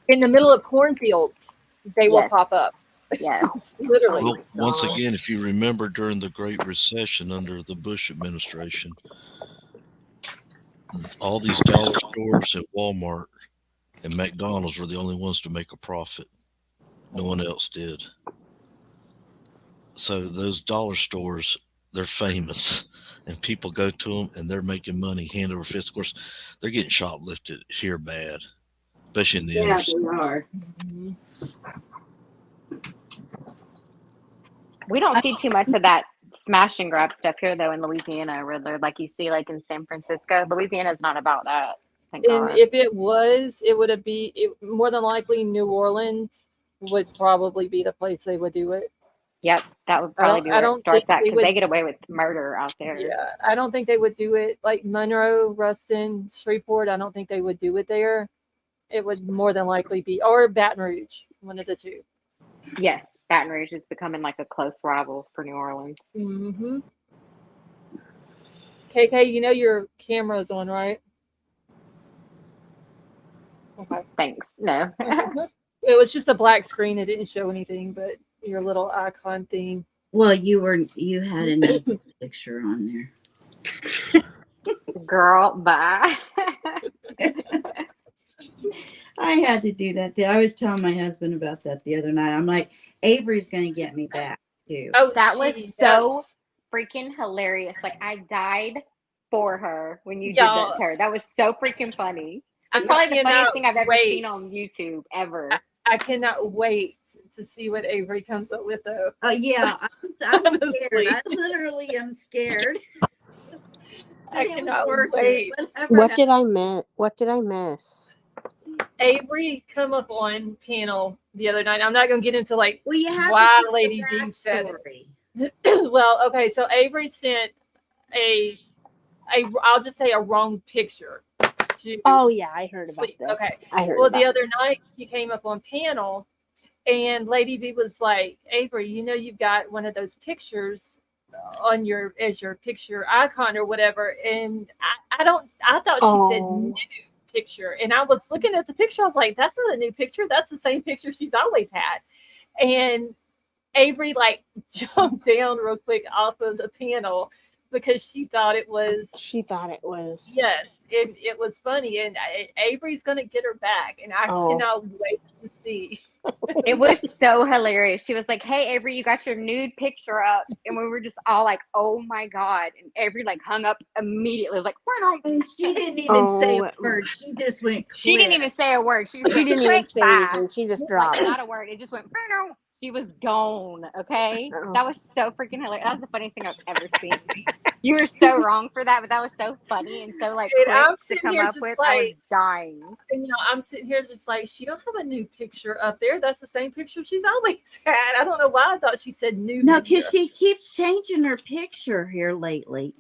in the middle of cornfields. They will Yes. pop up. Yes. Literally. Well, once gosh. again, if you remember during the Great Recession under the Bush administration, all these dollar stores and Walmart and McDonald's were the only ones to make a profit. No one else did. So those dollar stores, they're famous, and people go to them, and they're making money hand over fist. Of course, they're getting shoplifted here bad, especially in the inner Yeah, city. they are. Mhm. We don't see too much of that smash and grab stuff here though in Louisiana, where they're like you see like in San Francisco. Louisiana's not about that. Thank And God. if it was, it would be more than likely New Orleans would probably be the place they would do it. Yep, that would I probably don't. be I where it don't think starts at they because they would. get away with murder out there. Yeah, I don't think they would do it like Monroe, Ruston, Shreveport. I don't think they would do it there. It would more than likely be or Baton Rouge, one of the two. Yes, Baton Rouge is becoming like a close rival for New Orleans. Mm-hmm. KK, you know your camera's on, right? Okay. Thanks. No. It was just a black screen. It didn't show anything, but your little icon thing. Well, you had a new picture on there. Girl, bye. I had to do that. I was telling my husband about that the other night. I'm like, Avery's going to get me back too. Oh, That was gee, so freaking hilarious. Like I died for her when you did Y'all, that to her. That was so freaking funny. I It's probably the cannot funniest thing I've ever wait. seen on YouTube ever. I cannot wait to see what Avery comes up with, though. Yeah, I'm Honestly. scared. I literally am scared. I But it was cannot worth wait. it. Whatever What did I miss? What did I miss? Avery come up on panel the other night. I'm not going to get into like Well, you have why to tell Lady the D said backstory. it. Well, okay, so Avery sent a I'll just say a wrong picture to Oh yeah, I heard about Sweet. this. Okay. I heard Well, about the other this. night he came up on panel and Lady B was like, Avery, you know you've got one of those pictures on your as your picture icon or whatever. And I thought she said Oh. new picture. And I was looking at the picture, I was like, that's not a new picture. That's the same picture she's always had. And Avery like jumped down real quick off of the panel because she thought it was She thought it was. yes, it was funny, and Avery's gonna get her back, and I Oh. cannot wait to see. It was so hilarious. She was like, "Hey, Avery, you got your nude picture up," and we were just all like, "Oh my god!" And Avery like hung up immediately. It was like, "We're not." And she didn't even say a Oh. word. She just went She didn't click. even say a word. She just She went, didn't even "Click, say bye." anything. She just Like dropped. not a word. It just went. "Meow." She was gone. Okay, Oh. that was so freaking hilarious. That was the funniest thing I've ever seen. You were so wrong for that, but that was so funny and so like And quick I'm to sitting come here up just with. I was like, dying. and I'm sitting here just like, she don't have a new picture up there. That's the same picture she's always had. I don't know why I thought she said new. No, picture. because she keeps changing her picture here lately.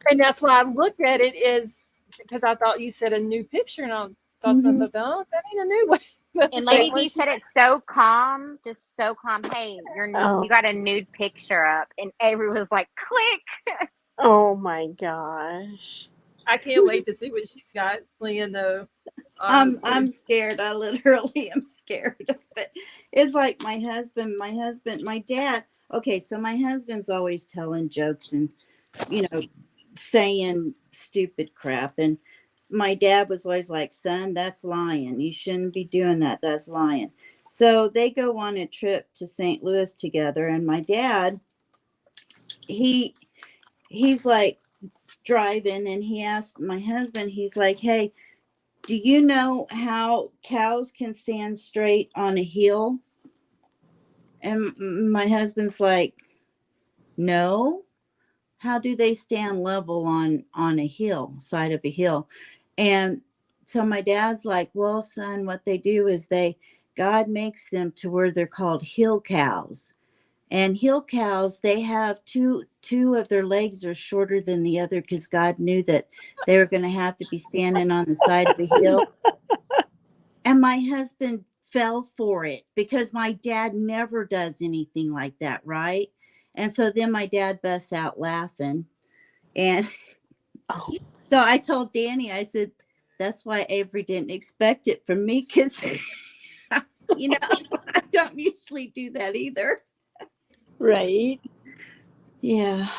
And that's why I looked at it is because I thought you said a new picture, and I thought to myself, oh, that ain't a new one. That's And the same Lady one D she said it so calm, just so calm. Hey, Oh. you got a nude picture up, and Avery was like, "Click." Oh my gosh. I can't wait to see what she's got playing though. I'm Honestly. scared. I literally am scared of it. It's like my husband, my dad. Okay, so my husband's always telling jokes and saying stupid crap. And my dad was always like, son, that's lying. You shouldn't be doing that. That's lying. So they go on a trip to St. Louis together. And my dad, he's like driving and he asked my husband, he's like, hey, do you know how cows can stand straight on a hill? And my husband's like, no. How do they stand level on a hill, side of a hill? And so my dad's like, well, son, what they do is God makes them to where they're called hill cows. And hill cows, they have two of their legs are shorter than the other because God knew that they were going to have to be standing on the side of a hill. And my husband fell for it because my dad never does anything like that, right? And so then my dad busts out laughing. And So I told Danny, I said, that's why Avery didn't expect it from me because, you know, I don't usually do that either. Right. Yeah,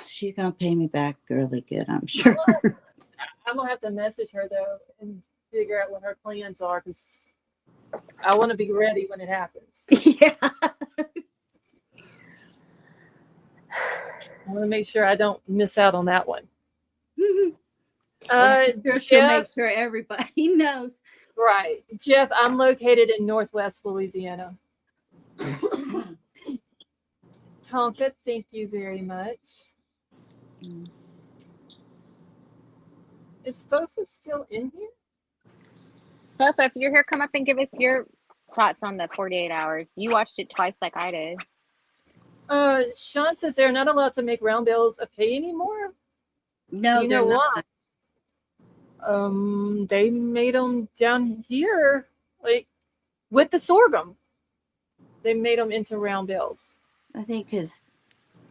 she's going to pay me back really good, I'm sure. I'm gonna have to message her though and figure out what her plans are because I want to be ready when it happens. Yeah. I want to make sure I don't miss out on that one. Well, I'm sure she'll Jeff, make sure everybody knows. right. Jeff, I'm located in Northwest Louisiana. Tonka, thank you very much. Is Fofa still in here? Bofa, if you're here, come up and give us your thoughts on the 48 hours. You watched it twice like I did. Sean says they're not allowed to make round bills of hay anymore. No, you they're know not. why? They made them down here, like with the sorghum. They made them into round bills. I think because,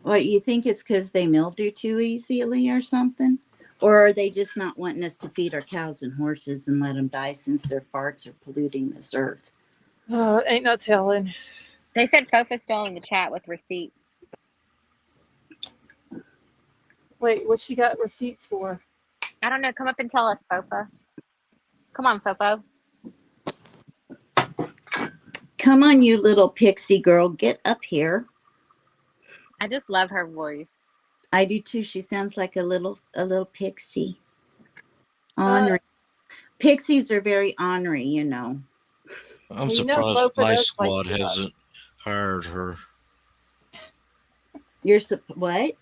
what, you think it's because they mildew too easily or something? Or are they just not wanting us to feed our cows and horses and let them die since their farts are polluting this earth? Ain't no telling. They said Fofa's still in the chat with receipts. Wait, what she got receipts for? I don't know. Come up and tell us, Fofa. Come on, Fofo. Come on, you little pixie girl, get up here. I just love her voice. I do too. She sounds like a little pixie. Ornery. Pixies are very ornery, you know. I'm Well, you know, surprised Fofa Vice does like Squad to hasn't hired her. You're what?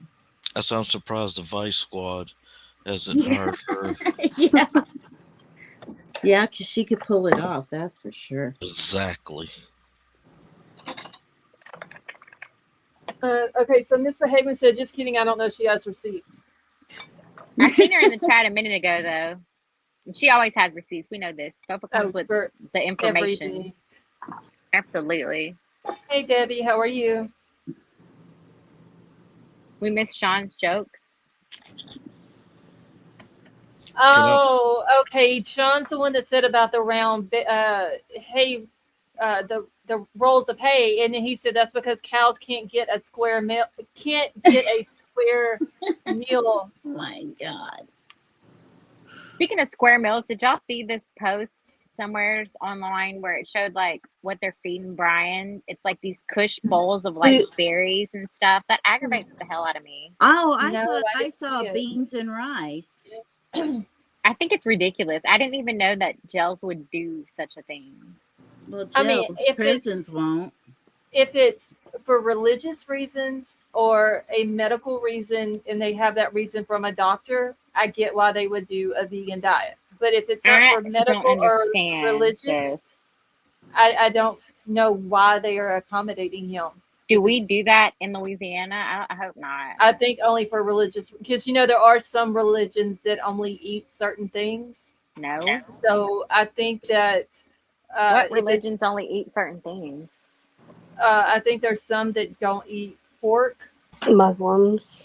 I'm surprised the Vice Squad hasn't hired her. Yeah. Yeah, because she could pull it off, that's for sure. Exactly. Okay, so Miss Behavior said, just kidding, I don't know she has receipts. I seen her in the chat a minute ago, though. And she always has receipts. We know this. Fofa comes with the information. Everything. Absolutely. Hey, Debbie, how are you? We missed Sean's jokes. Oh, okay. Sean's the one that said about the round hay, the rolls of hay, and he said that's because cows can't get a square meal. Can't get a square meal. Oh my God. Speaking of square meals, did y'all see this post somewhere online where it showed like what they're feeding Brian? It's like these cush bowls of like berries and stuff. That aggravates the hell out of me. Oh, I No, thought I I didn't saw see it. beans and rice. I think it's ridiculous. I didn't even know that jails would do such a thing. Well, I mean, jails, if prisons won't. If it's for religious reasons or a medical reason, and they have that reason from a doctor, I get why they would do a vegan diet. But if it's not for medical or religion, I don't know why they are accommodating him. Do we do that in Louisiana? I hope not. I think only for religious, because you know there are some religions that only eat certain things. No. So I think that what religions only eat certain things? I think there's some that don't eat pork. Muslims.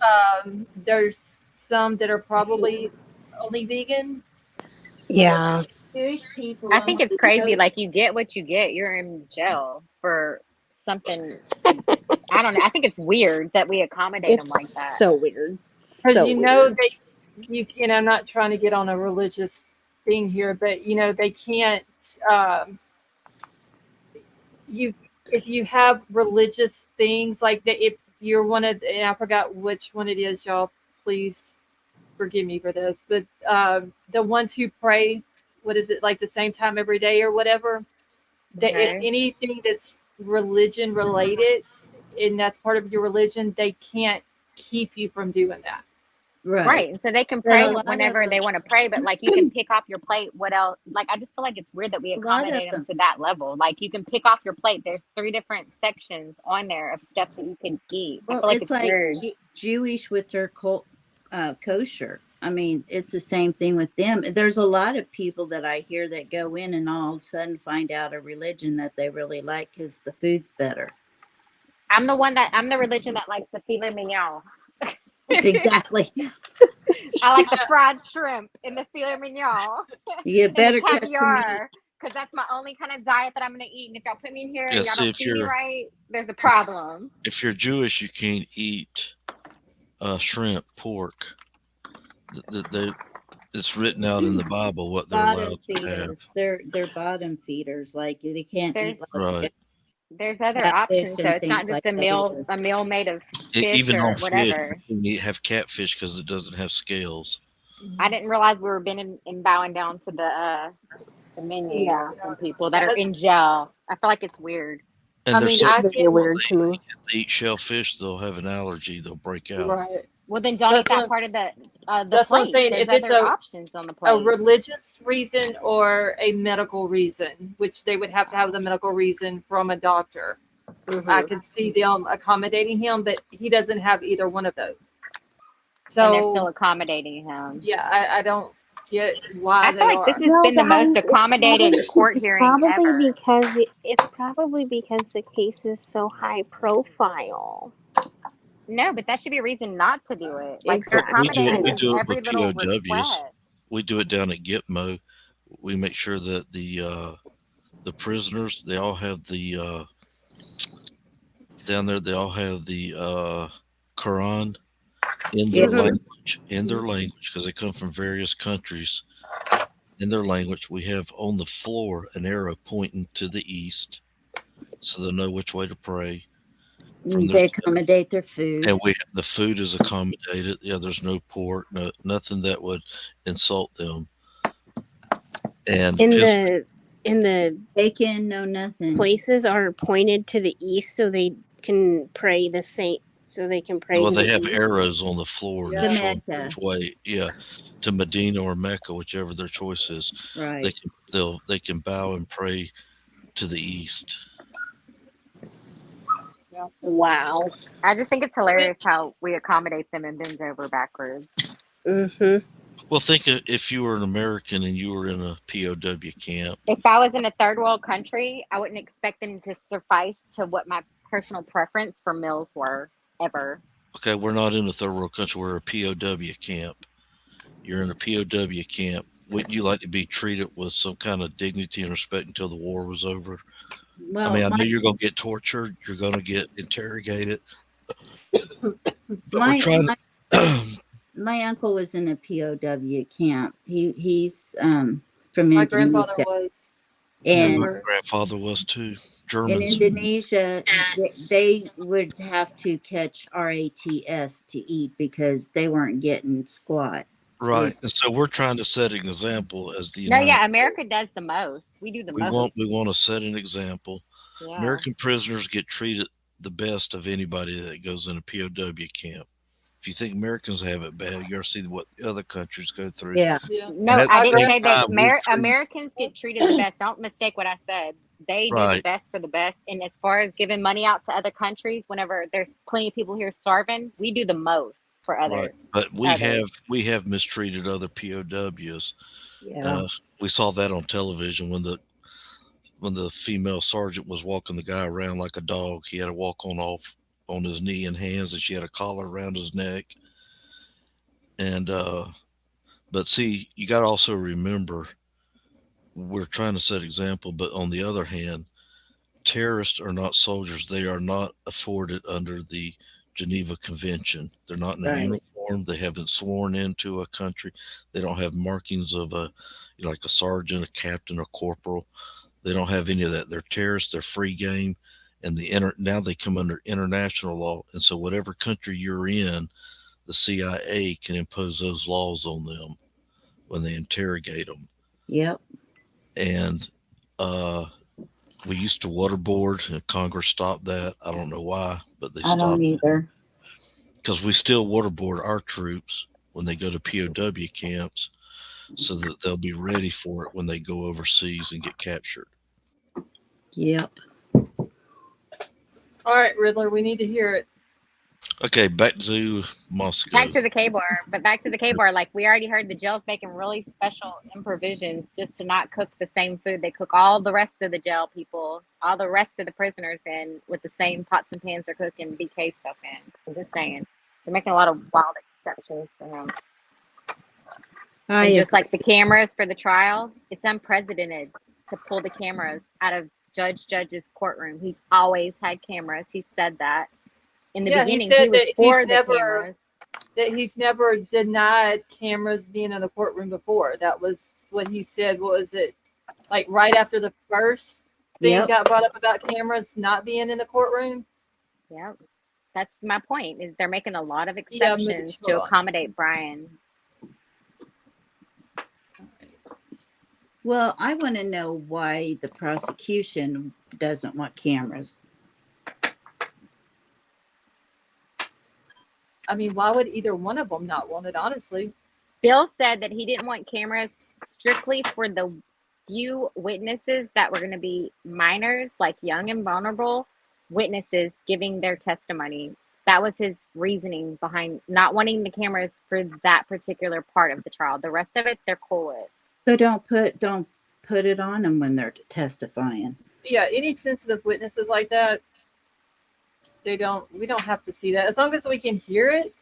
There's some that are probably only vegan. Yeah. Jewish people. I think it's crazy. Like, you get what you get. You're in jail for something. I don't know. I think it's weird that we accommodate them like that. So weird. Because know I'm not trying to get on a religious thing here, but they can't. If you have religious things like that, if you're one of, and I forgot which one it is, y'all, please forgive me for this, but the ones who pray, what is it, like the same time every day or whatever, that if anything that's religion related and that's part of your religion, they can't keep you from doing that. Right. And so they can pray whenever they want to pray, but like you can pick off your plate. What else? Like, I just feel like it's weird that we accommodate them to that level. Like, you can pick off your plate. There's 3 different sections on there of stuff that you can eat. Well, I feel like it's like weird. Jewish with their kosher. I mean, it's the same thing with them. There's a lot of people that I hear that go in and all of a sudden find out a religion that they really like because the food's better. I'm the religion that likes the filet mignon. Exactly. I like the fried shrimp and the filet mignon You and the better cut some meat. caviar, because that's my only kind of diet that I'm gonna eat. And if y'all put me in here Yeah, and y'all see, don't feed me right, there's a problem. if you're Jewish, you can't eat shrimp, pork. It's written out in the Bible what they're Bottom allowed to have. feeders. They're bottom feeders. Like they can't There's eat like Right. there's other catfish options, so and it's not things just like a that either. meal made of fish Even or on fish, whatever. you can have catfish because it doesn't have scales. I didn't realize we were bending and bowing down to the menus Yeah. from people that are in jail. I feel like it's weird. And I they're mean, so I Very can weird to me. if they eat shellfish, they'll have an allergy. They'll break out. right. Well, then So don't eat that's that what part of the that's what I'm plate. saying. There's If it's other options on the a plate. religious reason or a medical reason, which they would have to have the medical reason from a doctor, I Mm-hmm. could see them accommodating him, but he doesn't have either one of those. And they're still So accommodating him. yeah, I don't get why I feel they like this are. has Well, been the most guys, accommodated court it's hearing probably ever. because it's probably because the case is so high profile. No, but that should be a reason not to do it. Like they're We do I it. We accommodating know. do it every with little POWs. request. We do it down at Gitmo. We make sure that the prisoners they all have the down there. They all have the Quran in their Yep. language. In their language, because they come from various countries. In their language, we have on the floor an arrow pointing to the east, so they'll know which way to pray. From their They accommodate their food. and the food is accommodated. Yeah, there's no pork, nothing that would insult them. And In the Bacon, no nothing. places are pointed to the east so they can pray the saint. So they can pray. well, to they the have east. arrows on the floor Yeah. to To show them Mecca. which way. Yeah, to Medina or Mecca, whichever their choice is. Right. They can bow and pray to the east. Wow. I just think it's hilarious how we accommodate them and bend over backwards. Mm-hmm. Well, think if you were an American and you were in a POW camp. If I was in a third world country, I wouldn't expect them to suffice to what my personal preference for meals were ever. Okay, we're not in a third world country. We're a POW camp. You're in a POW camp. Wouldn't you like to be treated with some kind of dignity and respect until the war was over? Well, I mean, I know you're going to get tortured. You're going to get interrogated. But my, we're trying to. my uncle was in a POW camp. He's from My grandfather Indonesia. was. And my grandfather was too. in Germans. Indonesia, they would have to catch RATS to eat because they weren't getting squat. Right. And so we're trying to set an example as the No, United yeah, America does the most. We do the most. We want to set an example. Yeah. American prisoners get treated the best of anybody that goes in a POW camp. If you think Americans have it bad, you ever see what other countries go through. Yeah. Yeah. No, at I the didn't same say that. time, we're treated- Americans get treated the best. Don't mistake what I said. They do the Right. best for the best. And as far as giving money out to other countries, whenever there's plenty of people here starving, we do the most for others. Right. But others. we have mistreated other POWs. Yeah. We saw that on television when the female sergeant was walking the guy around like a dog. He had to walk off on his knee and hands, and she had a collar around his neck. And but see, you got to also remember, we're trying to set example, but on the other hand, terrorists are not soldiers. They are not afforded under the Geneva Convention. They're not in a Right. uniform. They haven't sworn into a country. They don't have markings of like a sergeant, a captain, or corporal. They don't have any of that. They're terrorists. They're free game, and now they come under international law. And so, whatever country you're in, the CIA can impose those laws on them when they interrogate them. Yep. And we used to waterboard, and Congress stopped that. I don't know why, but they I don't stopped it either. because we still waterboard our troops when they go to POW camps, so that they'll be ready for it when they go overseas and get captured. Yep. All right, Riddler, we need to hear it. Okay, back to Moscow. Back to the K-bar, but back to the K-bar, like we already heard, the jail's making really special improvisions just to not cook the same food they cook all the rest of the jail people, all the rest of the prisoners in with the same pots and pans they're cooking BK stuff in. I'm just saying. They're making a lot of wild exceptions for him. I And just agree. like the cameras for the trial, it's unprecedented to pull the cameras out of Judge's courtroom. He's always had cameras. He said that. In the Yeah, he beginning, he said was that for the cameras. he's never denied cameras being in the courtroom before. That was what he said. What was it? Like right after the first thing Yep. got brought up about cameras not being in the courtroom. Yep. That's my point, is they're making a lot of Yeah, exceptions to mutual. accommodate Brian. Well, I want to know why the prosecution doesn't want cameras. I mean, why would either one of them not want it, honestly? Bill said that he didn't want cameras strictly for the few witnesses that were going to be minors, like young and vulnerable witnesses giving their testimony. That was his reasoning behind not wanting the cameras for that particular part of the trial. The rest of it, they're cool with. So don't put it on them when they're testifying. Yeah, any sensitive witnesses like that, we don't have to see that. As long as we can hear it.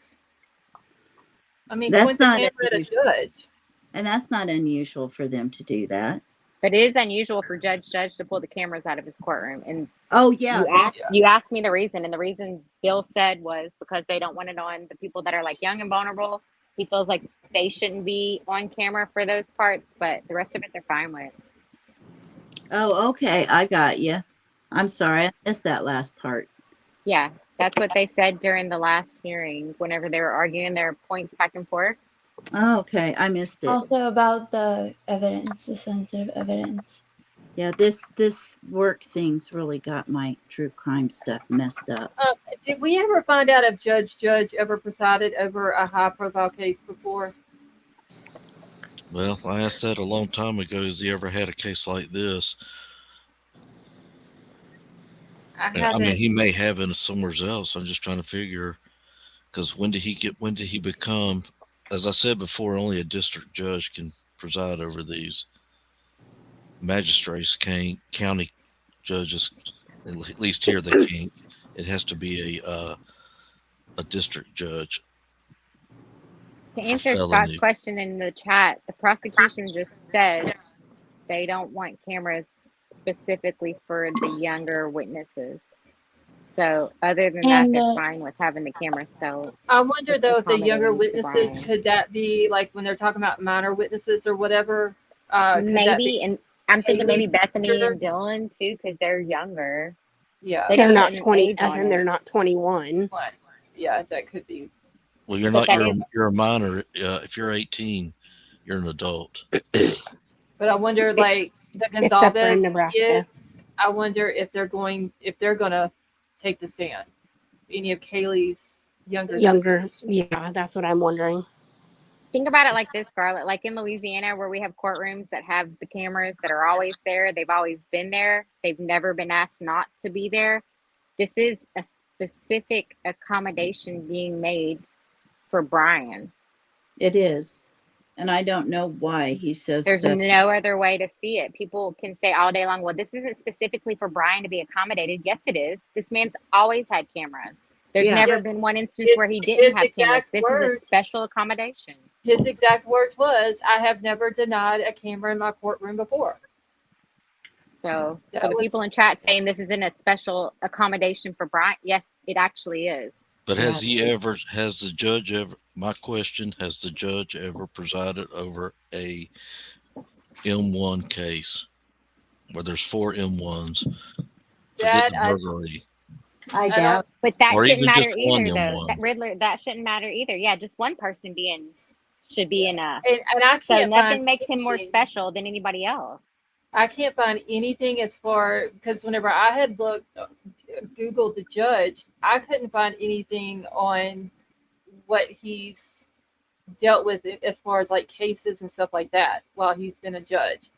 I mean, That's point the not camera at a unusual. judge. And that's not unusual for them to do that. But it is unusual for Judge to pull the cameras out of his courtroom. And Oh yeah, you asked me the reason, and the reason Bill said was because they don't want it on the people that are like young and vulnerable. He feels like they shouldn't be on camera for those parts, but the rest of it they're fine with. Oh, okay. I got you. I'm sorry. I missed that last part. Yeah, that's what they said during the last hearing whenever they were arguing their points back and forth. Oh, okay. I missed it. Also about the evidence, the sensitive evidence. Yeah, this work thing's really got my true crime stuff messed up. Did we ever find out if Judge ever presided over a high-profile case before? Well, I asked that a long time ago. Has he ever had a case like this? I mean, he may have it somewhere else. I'm just trying to figure, because when did he become, as I said before, only a district judge can preside over these. Magistrates can't, county judges, at least here they can't. It has to be a district judge. To answer Scott's question in the chat, the prosecution just said they don't want cameras specifically for the younger witnesses. So other than that, they're fine with having the cameras. So I wonder though if the younger accommodating to witnesses, Brian. could that be like when they're talking about minor witnesses or whatever? Could that Maybe, be and I'm thinking maybe Haley Bethany Richard? and Dylan too, because they're younger. Yeah, They They're didn't not put an 20, age as on in it. they're not 21. What? Yeah, that could be. Well, you're But not. that You're a minor. If you're 18, you're an adult. But I wonder, like the Except for in Gonzalez Nebraska. kids, I wonder if they're gonna take the stand. Any of Kaylee's younger sisters. Yeah, that's what I'm wondering. Think about it like this, Scarlett. Like in Louisiana, where we have courtrooms that have the cameras that are always there, they've always been there. They've never been asked not to be there. This is a specific accommodation being made for Brian. It is. And I don't know why he's so There's special. no other way to see it. People can say all day long, well, this isn't specifically for Brian to be accommodated. Yes, it is. This man's always had cameras. There's never been one instance where he didn't have cameras. This is a special accommodation. His exact words was, I have never denied a camera in my courtroom before. So for the people in chat saying this isn't a special accommodation for Brian, yes, it actually is. But has the judge ever, my question, has the judge ever presided over a M1 case where there's 4 M1s? Forget the burglary. I doubt. But that Or shouldn't even matter just one either, though. M1. That Riddler, that shouldn't matter either. Yeah, just one person should be enough. And I can't so nothing find makes him more special than anybody else. I can't find anything as far, because whenever I had Googled the judge, I couldn't find anything on what he's dealt with as far as like cases and stuff like that while he's been a judge.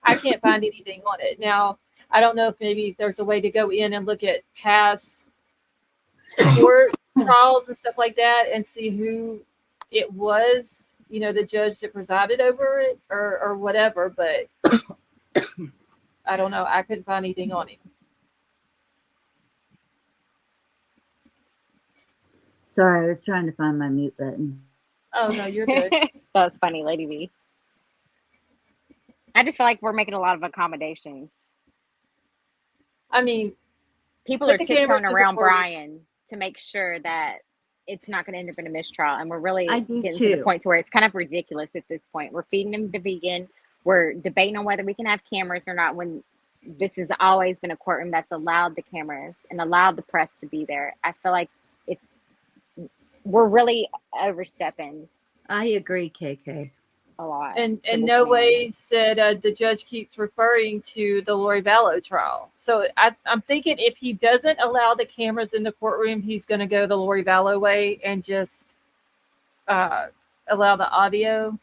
I can't find anything on it. Now, I don't know if maybe there's a way to go in and look at past court trials and stuff like that and see who it was, the judge that presided over it or whatever, but I don't know. I couldn't find anything on him. Sorry, I was trying to find my mute button. Oh no, you're good. That's funny, Lady V. I just feel like we're making a lot of accommodations. I mean, People put are the cameras tiptoeing in the around courtroom. Brian to make sure that it's not going to end up in a mistrial. And we're really I do getting to the too. point to where it's kind of ridiculous at this point. We're feeding him the vegan. We're debating on whether we can have cameras or not when this has always been a courtroom that's allowed the cameras and allowed the press to be there. I feel like we're really overstepping I agree, KK. a lot. And for in this no man. way said the judge keeps referring to the Lori Vallow trial. So I'm thinking if he doesn't allow the cameras in the courtroom, he's going to go the Lori Vallow way and just allow the audio.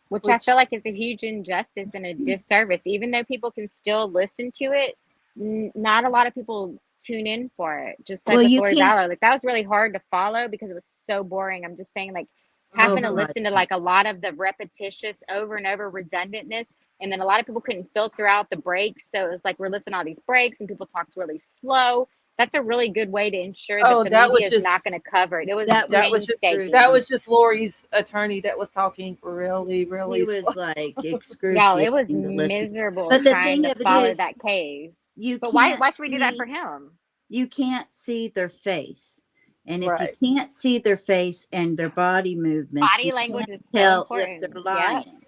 Which I feel like is a huge injustice and a disservice. Even though people can still listen to it, not a lot of people tune in for it. Just like Well, with you Lori can't. Vallow, like that was really hard to follow because it was so boring. I'm just saying, like Oh having to God. listen to like a lot of the repetitious, over and over redundantness, and then a lot of people couldn't filter out the breaks. So it was like we're listening to all these breaks, and people talked really slow. That's a really good way to ensure that Oh, the that was media is not just going to cover it. It was That was painstaking. that was just Lori's attorney that was talking really, He really was slow. like Y'all, excruciating it was to listen. miserable But the trying thing to of it follow is, that case. you But why can't should we do that for see. him? You can't see their face, and if you Right. can't see their face and their body movements, Body you language can't is so tell if important. they're Yep. lying.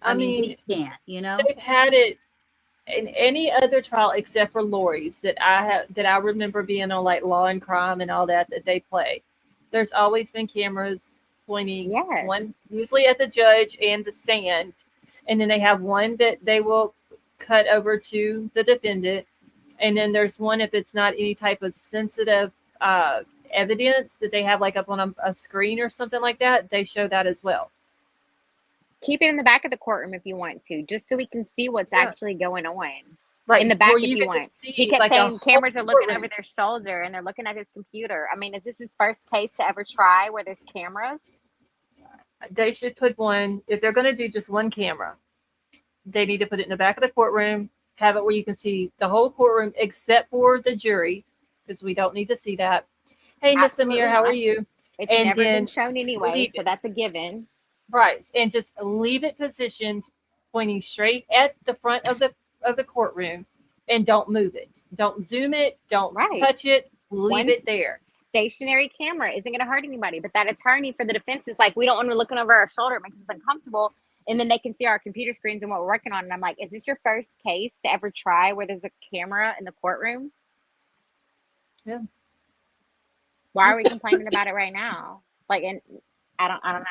I mean, mean, we can't. You know. they've had it in any other trial except for Lori's that I remember being on, like Law and Crime and all that they play. There's always been cameras pointing Yes. one usually at the judge and the stand, and then they have one that they will cut over to the defendant, and then there's one if it's not any type of sensitive evidence that they have like up on a screen or something like that. They show that as well. Keep it in the back of the courtroom if you want to, just so we can see what's Yeah. actually going on. Right, In the back where if you you get to want. see, He kept like, a saying whole cameras are looking courtroom. over their shoulder and they're looking at his computer. I mean, is this his first case to ever try where there's cameras? They should put one, if they're going to do just one camera, they need to put it in the back of the courtroom, have it where you can see the whole courtroom except for the jury, because we don't need to see that. Hey, Miss Amir, Absolutely how are not. you? It's And never been then shown anyway, leave so it. that's a given. Right, and just leave it positioned, pointing straight at the front of the courtroom, and don't move it. Don't zoom it. Don't Right. touch it. Leave One it there. stationary camera isn't going to hurt anybody, but that attorney for the defense is like, we don't want to looking over our shoulder. It makes us uncomfortable. And then they can see our computer screens and what we're working on. And I'm like, is this your first case to ever try where there's a camera in the courtroom? Yeah. Why are we complaining about it right now? Like, and I don't know.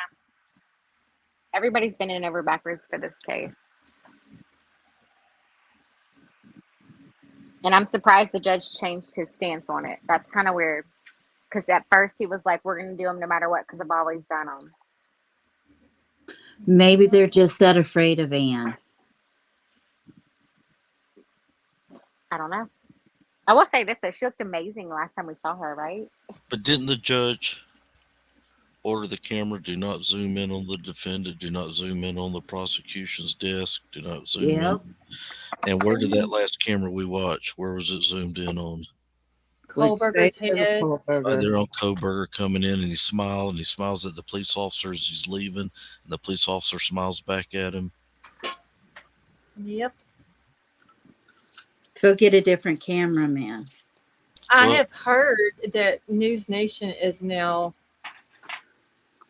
Everybody's bending over backwards for this case. And I'm surprised the judge changed his stance on it. That's kind of weird. Because at first he was like, we're going to do them no matter what because I've always done them. Maybe they're just that afraid of Anne. I don't know. I will say this, though. She looked amazing last time we saw her, right? But didn't the judge order the camera, do not zoom in on the defendant, do not zoom in on the prosecution's desk, do not zoom Yep. in? And where did that last camera we watched, where was it zoomed in on? Went Kohlberger's straight over head. Kohlberger. They're on Koberger coming in, and he smiles at the police officer as he's leaving, and the police officer smiles back at him. Yep. So get a different cameraman. I Well- have heard that News Nation is now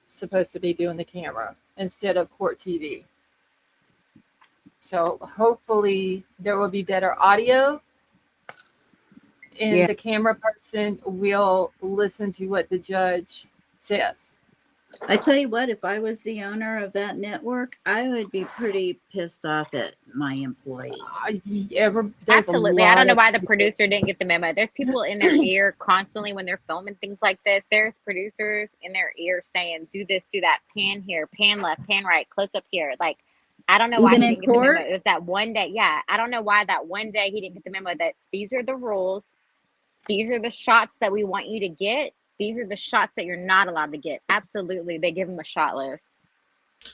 supposed to be doing the camera instead of Court TV. So hopefully there will be better audio, and Yeah. the camera person will listen to what the judge says. I tell you what, if I was the owner of that network, I would be pretty pissed off at my employee. There's Absolutely. a I lot don't know of why the people- producer didn't get the memo. There's people in their ear constantly when they're filming things like this. There's producers in their ear saying, do this, do that, pan here, pan left, pan right, close up here. Like, I don't know why Even he in didn't get the memo. court? It was that one day. Yeah. I don't know why that one day he didn't get the memo that these are the rules. These are the shots that we want you to get. These are the shots that you're not allowed to get. Absolutely. They give him a shot list.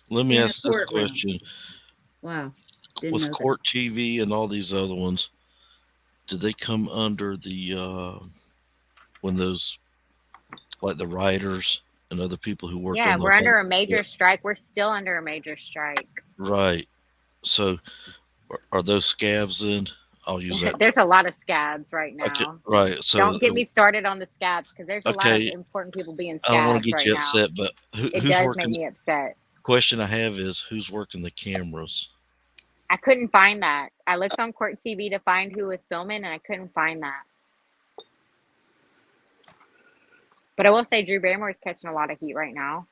Let me In a ask this courtroom. question. Wow. Didn't know With that. Court TV and all these other ones, do they come under the when those, like the rioters and other people who worked Yeah, on the we're under a whole. major strike. We're still under a major strike. Right. So are those scabs then? I'll use that. There's a lot of scabs right Okay. now. Right. So Don't get me started on the scabs because there's a lot of okay. important people being I don't want to scabs get right you now. upset, but It who's does working? make me upset. Question I have is who's working the cameras? I couldn't find that. I looked on Court TV to find who was filming, and I couldn't find that. But I will say Drew Barrymore is catching a lot of heat right now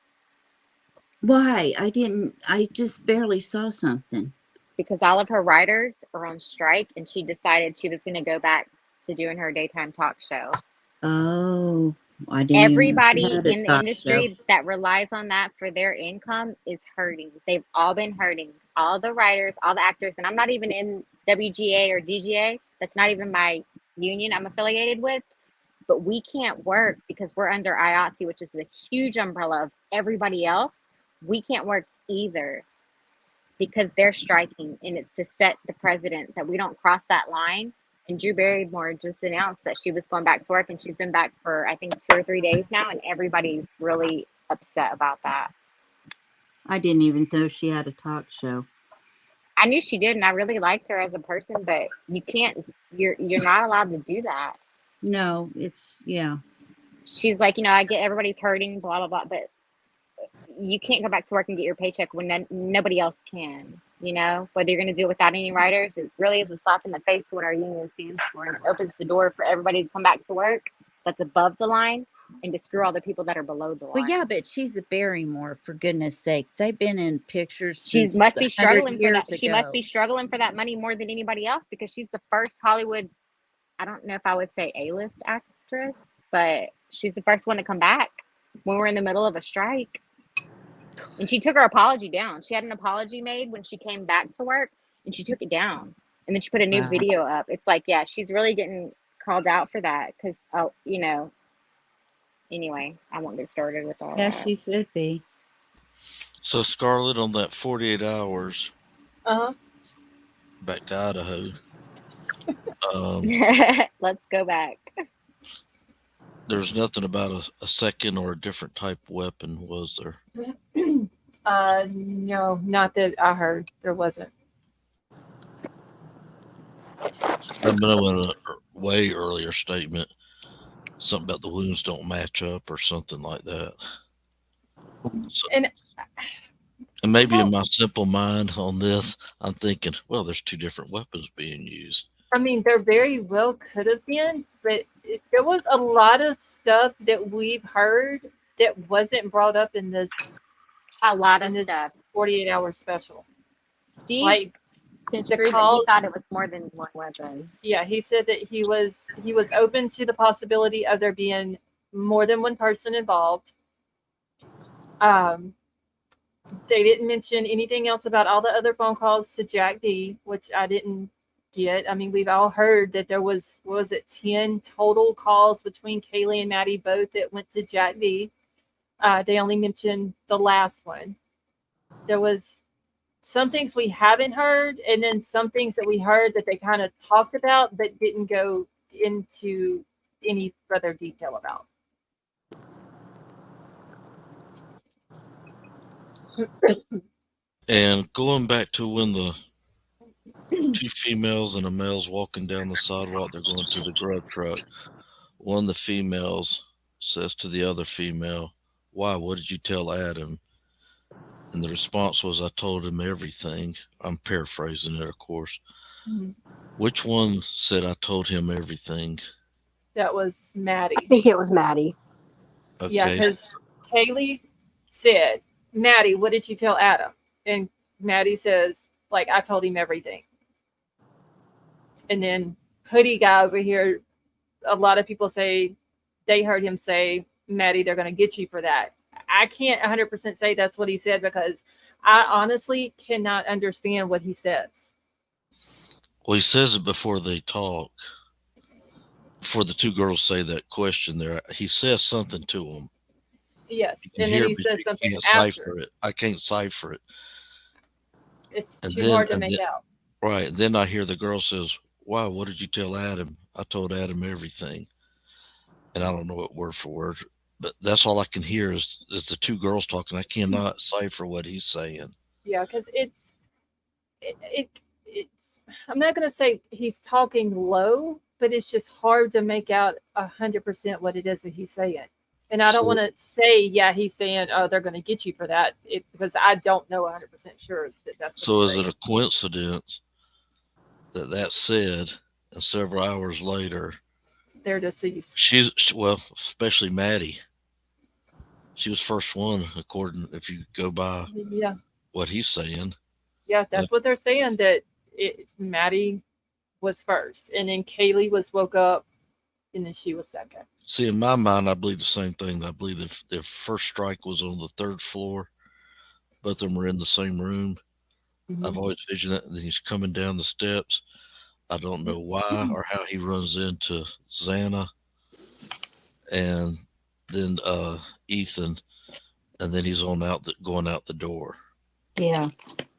Why? I just barely saw something. because all of her writers are on strike, and she decided she was going to go back to doing her daytime talk show. Oh, I didn't even know she Everybody had a in the talk show. industry that relies on that for their income is hurting. They've all been hurting. All the writers, all the actors, and I'm not even in WGA or DGA. That's not even my union I'm affiliated with. But we can't work because we're under IATSE, which is a huge umbrella of everybody else. We can't work either because they're striking, and it's to set the precedent that we don't cross that line. And Drew Barrymore just announced that she was going back to work, and she's been back for I think 2 or 3 days now, and everybody's really upset about that. I didn't even know she had a talk show. I knew she did, and I really liked her as a person, but you can't. You're not allowed to do that. No, yeah. She's like, I get everybody's hurting, blah blah blah, but you can't go back to work and get your paycheck when nobody else can. Whether you're going to do it without any writers, it really is a slap in the face to what our union stands for, and it opens the door for everybody to come back to work that's above the line and to screw all the people that are below the line. Well, yeah, but she's a Barrymore, for goodness sakes. They've been in pictures She since must be 100 struggling for years that. She must ago. be struggling for that money more than anybody else because she's the first Hollywood, I don't know if I would say A-list actress, but she's the first one to come back when we're in the middle of a strike. And she took her apology down. She had an apology made when she came back to work, and she took it down. And then she put a new Wow. video up. It's like, yeah, she's really getting called out for that because, anyway, I won't get started with all Yeah, that. she should be. So Scarlett, on that 48 hours Uh-huh. back to Idaho. Let's go back. There's nothing about a second or a different type weapon, was there? No, not that I heard. There wasn't. I know in a way earlier statement, something about the wounds don't match up or something like that. So, And maybe in my simple mind on this, I'm thinking, well, there's two different weapons being used. I mean, there very well could have been, but there was a lot of stuff that we've heard that wasn't brought up in this. A lot in of this stuff. 48-hour special. Steve Like construed the that he calls. thought it was more than one weapon. Yeah, he said that he was open to the possibility of there being more than one person involved. They didn't mention anything else about all the other phone calls to Jack D, which I didn't get. I mean, we've all heard that there was 10 total calls between Kaylee and Maddie both that went to Jack D. They only mentioned the last one. There was some things we haven't heard, and then some things that we heard that they kind of talked about but didn't go into any further detail about. And going back to when the two females and a male's walking down the sidewalk, they're going to the grub truck. One of the females says to the other female, "Why? What did you tell Adam?" And the response was, "I told him everything." I'm paraphrasing it, of course. Mm-hmm. Which one said, "I told him everything"? That was Maddie. I think it was Maddie. Okay. Yeah, because Kaylee said, "Maddie, what did you tell Adam?" And Maddie says, "Like, I told him everything." And then hoodie guy over here, a lot of people say they heard him say, "Maddie, they're going to get you for that." I can't 100% say that's what he said because I honestly cannot understand what he says. Well, he says it before they talk. Before the two girls say that question there, he says something to them. Yes, You and hear then he it, but says you something can't after. cipher it. I can't cipher it. It's And too then- hard to and make then- out. Right. And then I hear the girl says, "Why? What did you tell Adam?" "I told Adam everything." And I don't know it word for word, but that's all I can hear is the two girls talking. I cannot cipher what he's saying. Yeah, because it's I'm not going to say he's talking low, but it's just hard to make out 100% what it is that he's saying. And I don't So, want to say, yeah, he's saying, oh, they're going to get you for that, because I don't know 100% sure that that's what so he's is saying. it a coincidence that said, and several hours later, They're deceased. well, especially Maddie, she was first one, according if you go by Yeah, what he's saying. yeah, Uh, that's what they're saying, that Maddie was first, and then Kaylee was woke up, and then she was second. See, in my mind, I believe the same thing. I believe if their first strike was on the third floor, both of them were in the same room. I've always visioned that. And then he's coming down the steps. I don't know why or how he runs into Xana and then Ethan, and then he's going out the door. Yeah,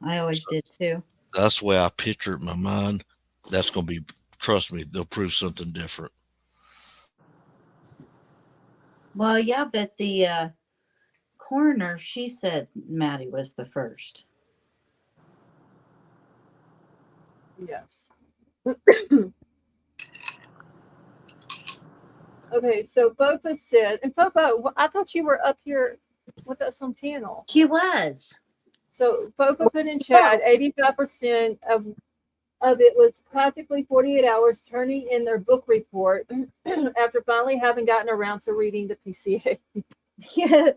I always did too. That's the way I picture it in my mind. That's going to be, trust me, they'll prove something different. Well, yeah, but the coroner, she said Maddie was the first. Yes. Okay, so Bofa said, and Bofa, I thought you were up here with us on panel. She was. So Bofa put in chat 85% of it was practically 48 hours turning in their book report after finally having gotten around to reading the PCA. Yeah.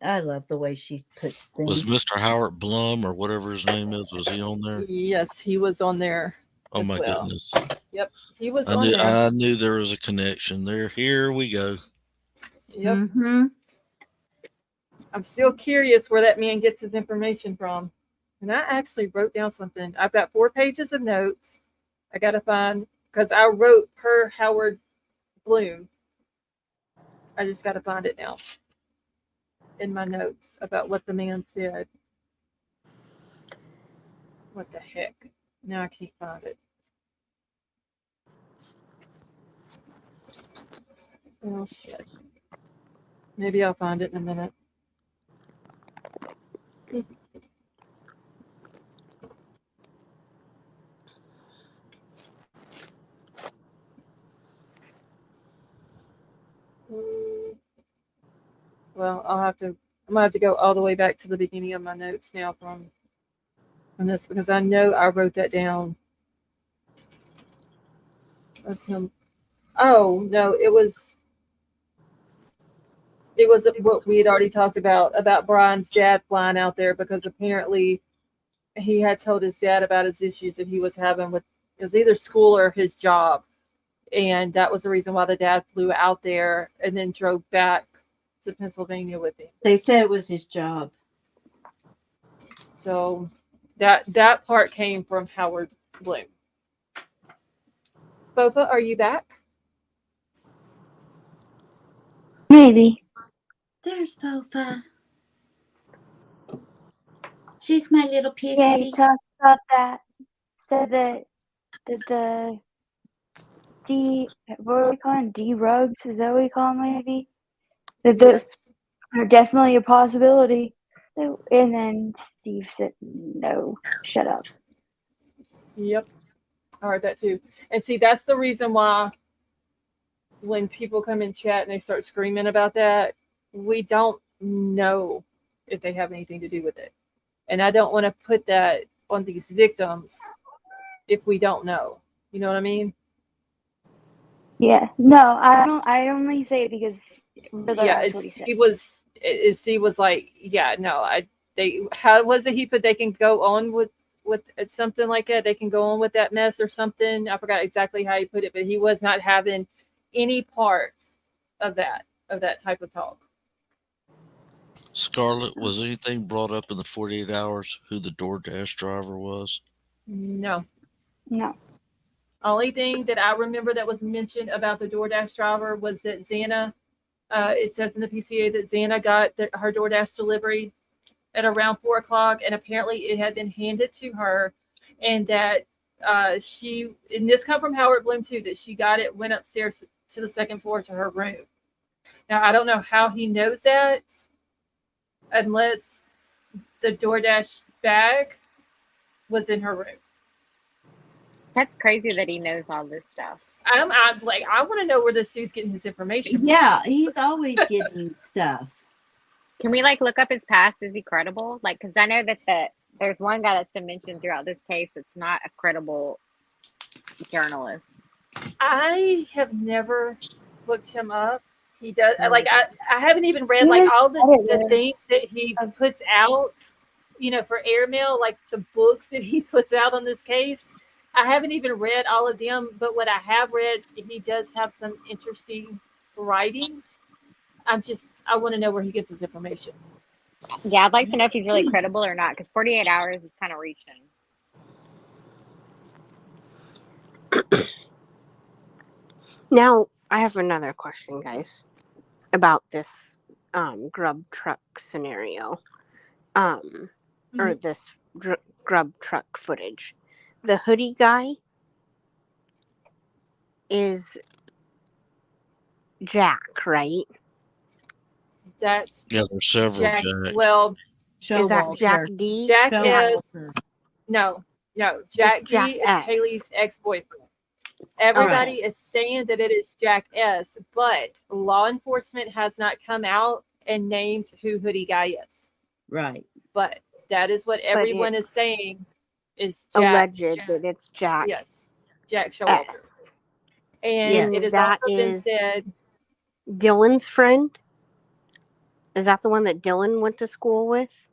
I love the way she puts Was things. Mr. Howard Blum or whatever his name is, was he on there? Yes, he was on there. Oh as my well. goodness. Yep, he was on there. I knew there was a connection there. Here we go. Yep. Mm-hmm. I'm still curious where that man gets his information from. And I actually wrote down something. I've got 4 pages of notes. I got to find, because I wrote per Howard Bloom. I just got to find it now in my notes about what the man said. What the heck? Now I can't find it. Oh, shit. Maybe I'll find it in a minute. Well, I'm gonna have to go all the way back to the beginning of my notes now from this, because I know I wrote that down. Of him. Oh no, it was what we had already talked about Brian's dad flying out there, because apparently he had told his dad about his issues that he was having with, it was either school or his job, and that was the reason why the dad flew out there and then drove back to Pennsylvania with him. They said it was his job. So that part came from Howard Bloom. Bofa, are you back? Maybe. There's Bofa. She's my little pixie. Yeah, he talked about that. Said that the what are we calling D-rugs? Is that what we call them, maybe? That those are definitely a possibility. And then Steve said, no, shut up. Yep. I heard that too. And see, that's the reason why when people come in chat and they start screaming about that, we don't know if they have anything to do with it. And I don't want to put that on these victims if we don't know. You know what I mean? Yeah. No, I don't. I only say it because Yeah, that's what he said. Steve was like, yeah, no, how was it he put, they can go on with something like that, they can go on with that mess or something. I forgot exactly how he put it, but he was not having any part of that type of talk. Scarlett, was anything brought up in the 48 hours who the DoorDash driver was? No. No. Only thing that I remember that was mentioned about the DoorDash driver was that Xana, it says in the PCA that Xana got her DoorDash delivery at around 4 o'clock, and apparently it had been handed to her, and that and this come from Howard Bloom too, that she got it, went upstairs to the second floor to her room, Now, I don't know how he knows that unless the DoorDash bag was in her room. That's crazy that he knows all this stuff. I want to know where this dude's getting his information from. Yeah, he's always getting stuff. Can we like look up his past? Is he credible? Like, because I know that there's one guy that's been mentioned throughout this case that's not a credible journalist. I have never looked him up. He does No, like I haven't even read like all the things that he puts out, for airmail, like the books that he puts out on this case. I haven't even read all of them, but what I have read, he does have some interesting writings. I want to know where he gets his information. Yeah, I'd like to know if he's really credible or not, because 48 hours is kind of reaching. Now, I have another question, guys, about this grub truck scenario, or this grub truck footage. The hoodie guy is Jack, right? That's Yeah, there's several Jack. Jacks. Well, Is that Jack D? Jack is Showalter. no. Jack Jack D is S. Kaylee's ex-boyfriend. Everybody is saying that it is Jack S, but law enforcement has not come out and named who hoodie guy is. Right. But that is what everyone is saying is Jack. Alleged that it's Jack. Yes, Jack Showalter. S. And it has that also been is said Dylan's friend. Is that the one that Dylan went to school with?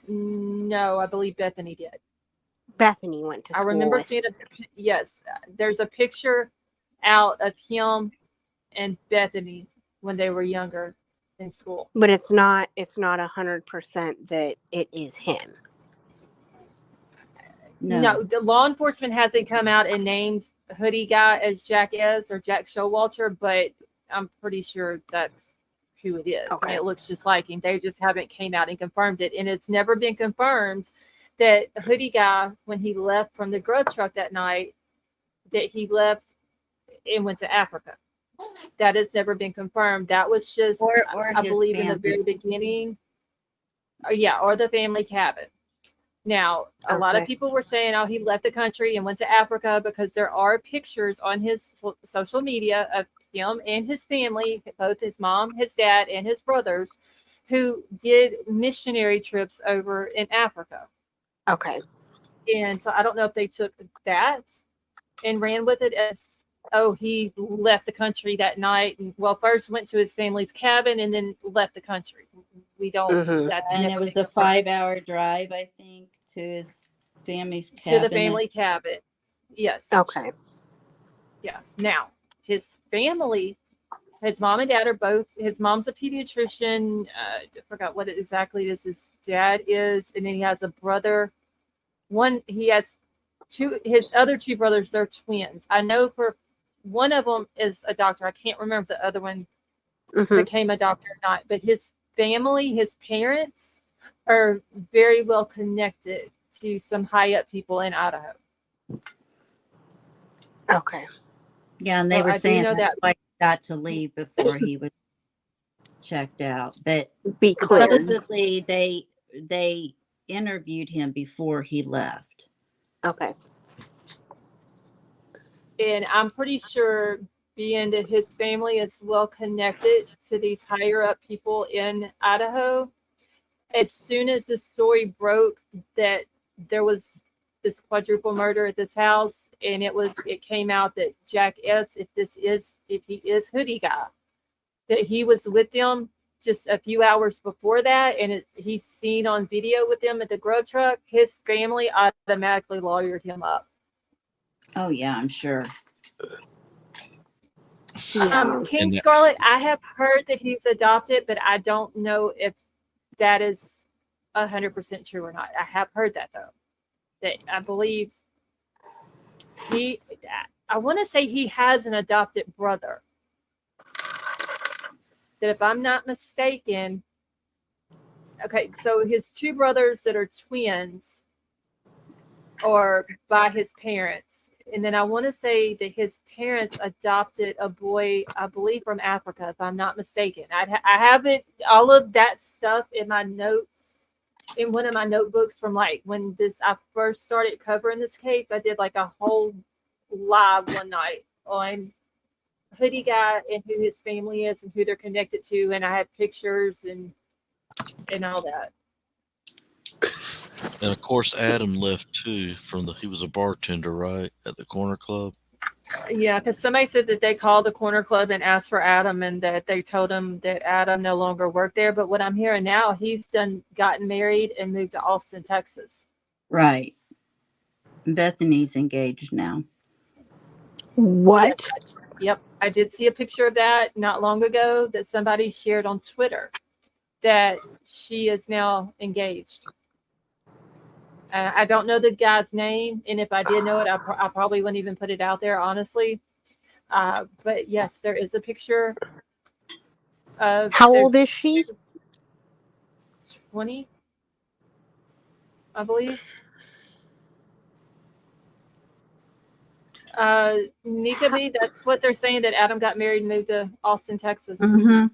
No, I believe Bethany did. Bethany went to school. I remember with. seeing yes, there's a picture out of him and Bethany when they were younger in school. But it's not 100% that it is him. No, the law enforcement hasn't come out and named hoodie guy as Jack S or Jack Showalter, but I'm pretty sure that's who it is. Okay. It looks just like him. They just haven't came out and confirmed it. And it's never been confirmed that hoodie guy, when he left from the grub truck that night, that he left and went to Africa. That has never been confirmed. That was just, I believe, in the very beginning. Or the family cabin. Now, a lot of people were saying, oh, he left the country and went to Africa, because there are pictures on his social media of him and his family, both his mom, his dad, and his brothers, who did missionary trips over in Africa. Okay. And so I don't know if they took that and ran with it as, oh, he left the country that night. And, well, first went to his family's cabin and then left the country. We don't. That's and it was a 5-hour drive, I think, to his family's cabin. To the family cabin. Yes. Okay. Yeah. Now, his family, his mom and dad are both, his mom's a pediatrician. I forgot what exactly it is. His dad is, and then he has a brother. He has his other two brothers, they're twins. I know for one of them is a doctor. I can't remember if the other one became a doctor or not, but his family, his parents are very well connected to some high up people in Idaho. Okay. Yeah, and they were saying that he got to leave before he was checked out. But be clear, supposedly they interviewed him before he left. Okay. And I'm pretty sure, being that his family is well connected to these higher up people in Idaho, as soon as the story broke that there was this quadruple murder at this house, and it came out that Jack S, if he is hoodie guy, that he was with them just a few hours before that, and he's seen on video with them at the grub truck, his family automatically lawyered him up. Oh yeah, I'm sure. King Scarlet, I have heard that he's adopted, but I don't know if that is 100% true or not. I have heard that, though. That I believe I want to say he has an adopted brother. That if I'm not mistaken, okay, so his two brothers that are twins are by his parents. And then I want to say that his parents adopted a boy, I believe, from Africa, if I'm not mistaken. I have it, all of that stuff in my notes, in one of my notebooks from like when I first started covering this case. I did like a whole live one night on Hoodie Guy and who his family is and who they're connected to, and I had pictures and all that. And of course, Adam left too. He was a bartender, right, at the corner club. Yeah, because somebody said that they called the corner club and asked for Adam, and that they told him that Adam no longer worked there. But what I'm hearing now, he's gotten married and moved to Austin, Texas. Right. Bethany's engaged now. What? Yes, yep, I did see a picture of that not long ago that somebody shared on Twitter, that she is now engaged. I don't know the guy's name, and if I did know it, I probably wouldn't even put it out there, honestly. But yes, there is a picture of. How old is she? 20, I believe. Nika B, that's what they're saying, that Adam got married and moved to Austin, Texas. Mm-hmm.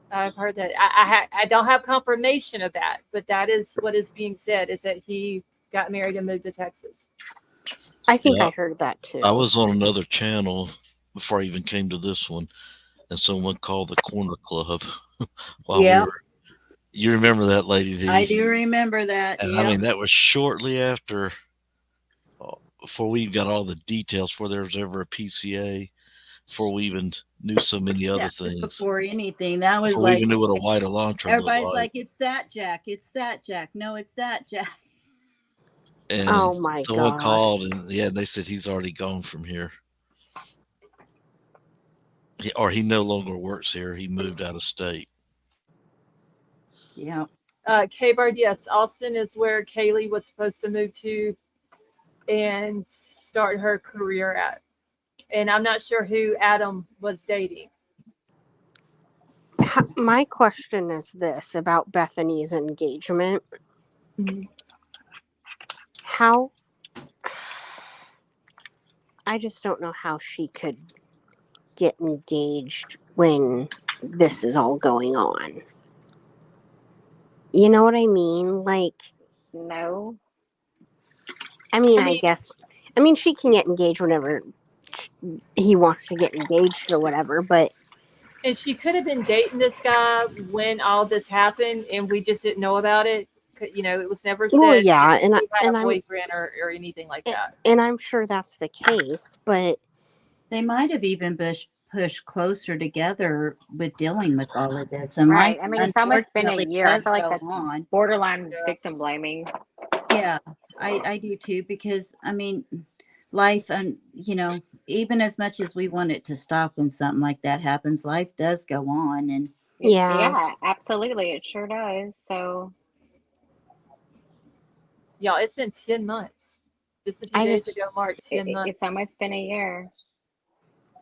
I've heard that. I don't have confirmation of that, but that is what is being said, is that he got married and moved to Texas. I think Yeah. I heard that too. I was on another channel before I even came to this one, and someone called the corner club while we were. You remember that, Lady V? I do remember that. And yep. I mean, that was shortly after, before we got all the details, before there was ever a PCA, before we even knew so many other That was things. before anything. That was Before like, we even knew what a white alarm looked everybody's like. like, it's that Jack. It's that Jack. No, it's that Jack. And Oh my someone God. called, and they said he's already gone from here. He no longer works here. He moved out of state. Yeah. K-Bird, yes, Austin is where Kaylee was supposed to move to and start her career at. And I'm not sure who Adam was dating. My question is this about Bethany's engagement. Mm-hmm. How? I just don't know how she could get engaged when this is all going on. You know what I mean? Like, No. I mean, she can get engaged whenever he wants to get engaged or whatever, but. And she could have been dating this guy when all this happened, and we just didn't know about it. You know, it was never said. Well, yeah, and he had a boyfriend or anything like that. And I'm sure that's the case, but they might have even pushed closer together with dealing with all of this. And right. I mean, it's almost been a year. I feel like that's on. borderline victim blaming. Yeah, I do too, because I mean, life, and you know, even as much as we want it to stop when something like that happens, life does go on. And yeah, absolutely, it sure does. So y'all, it's been 10 months. Just a few days ago, Mark, 10 months. It's almost been a year.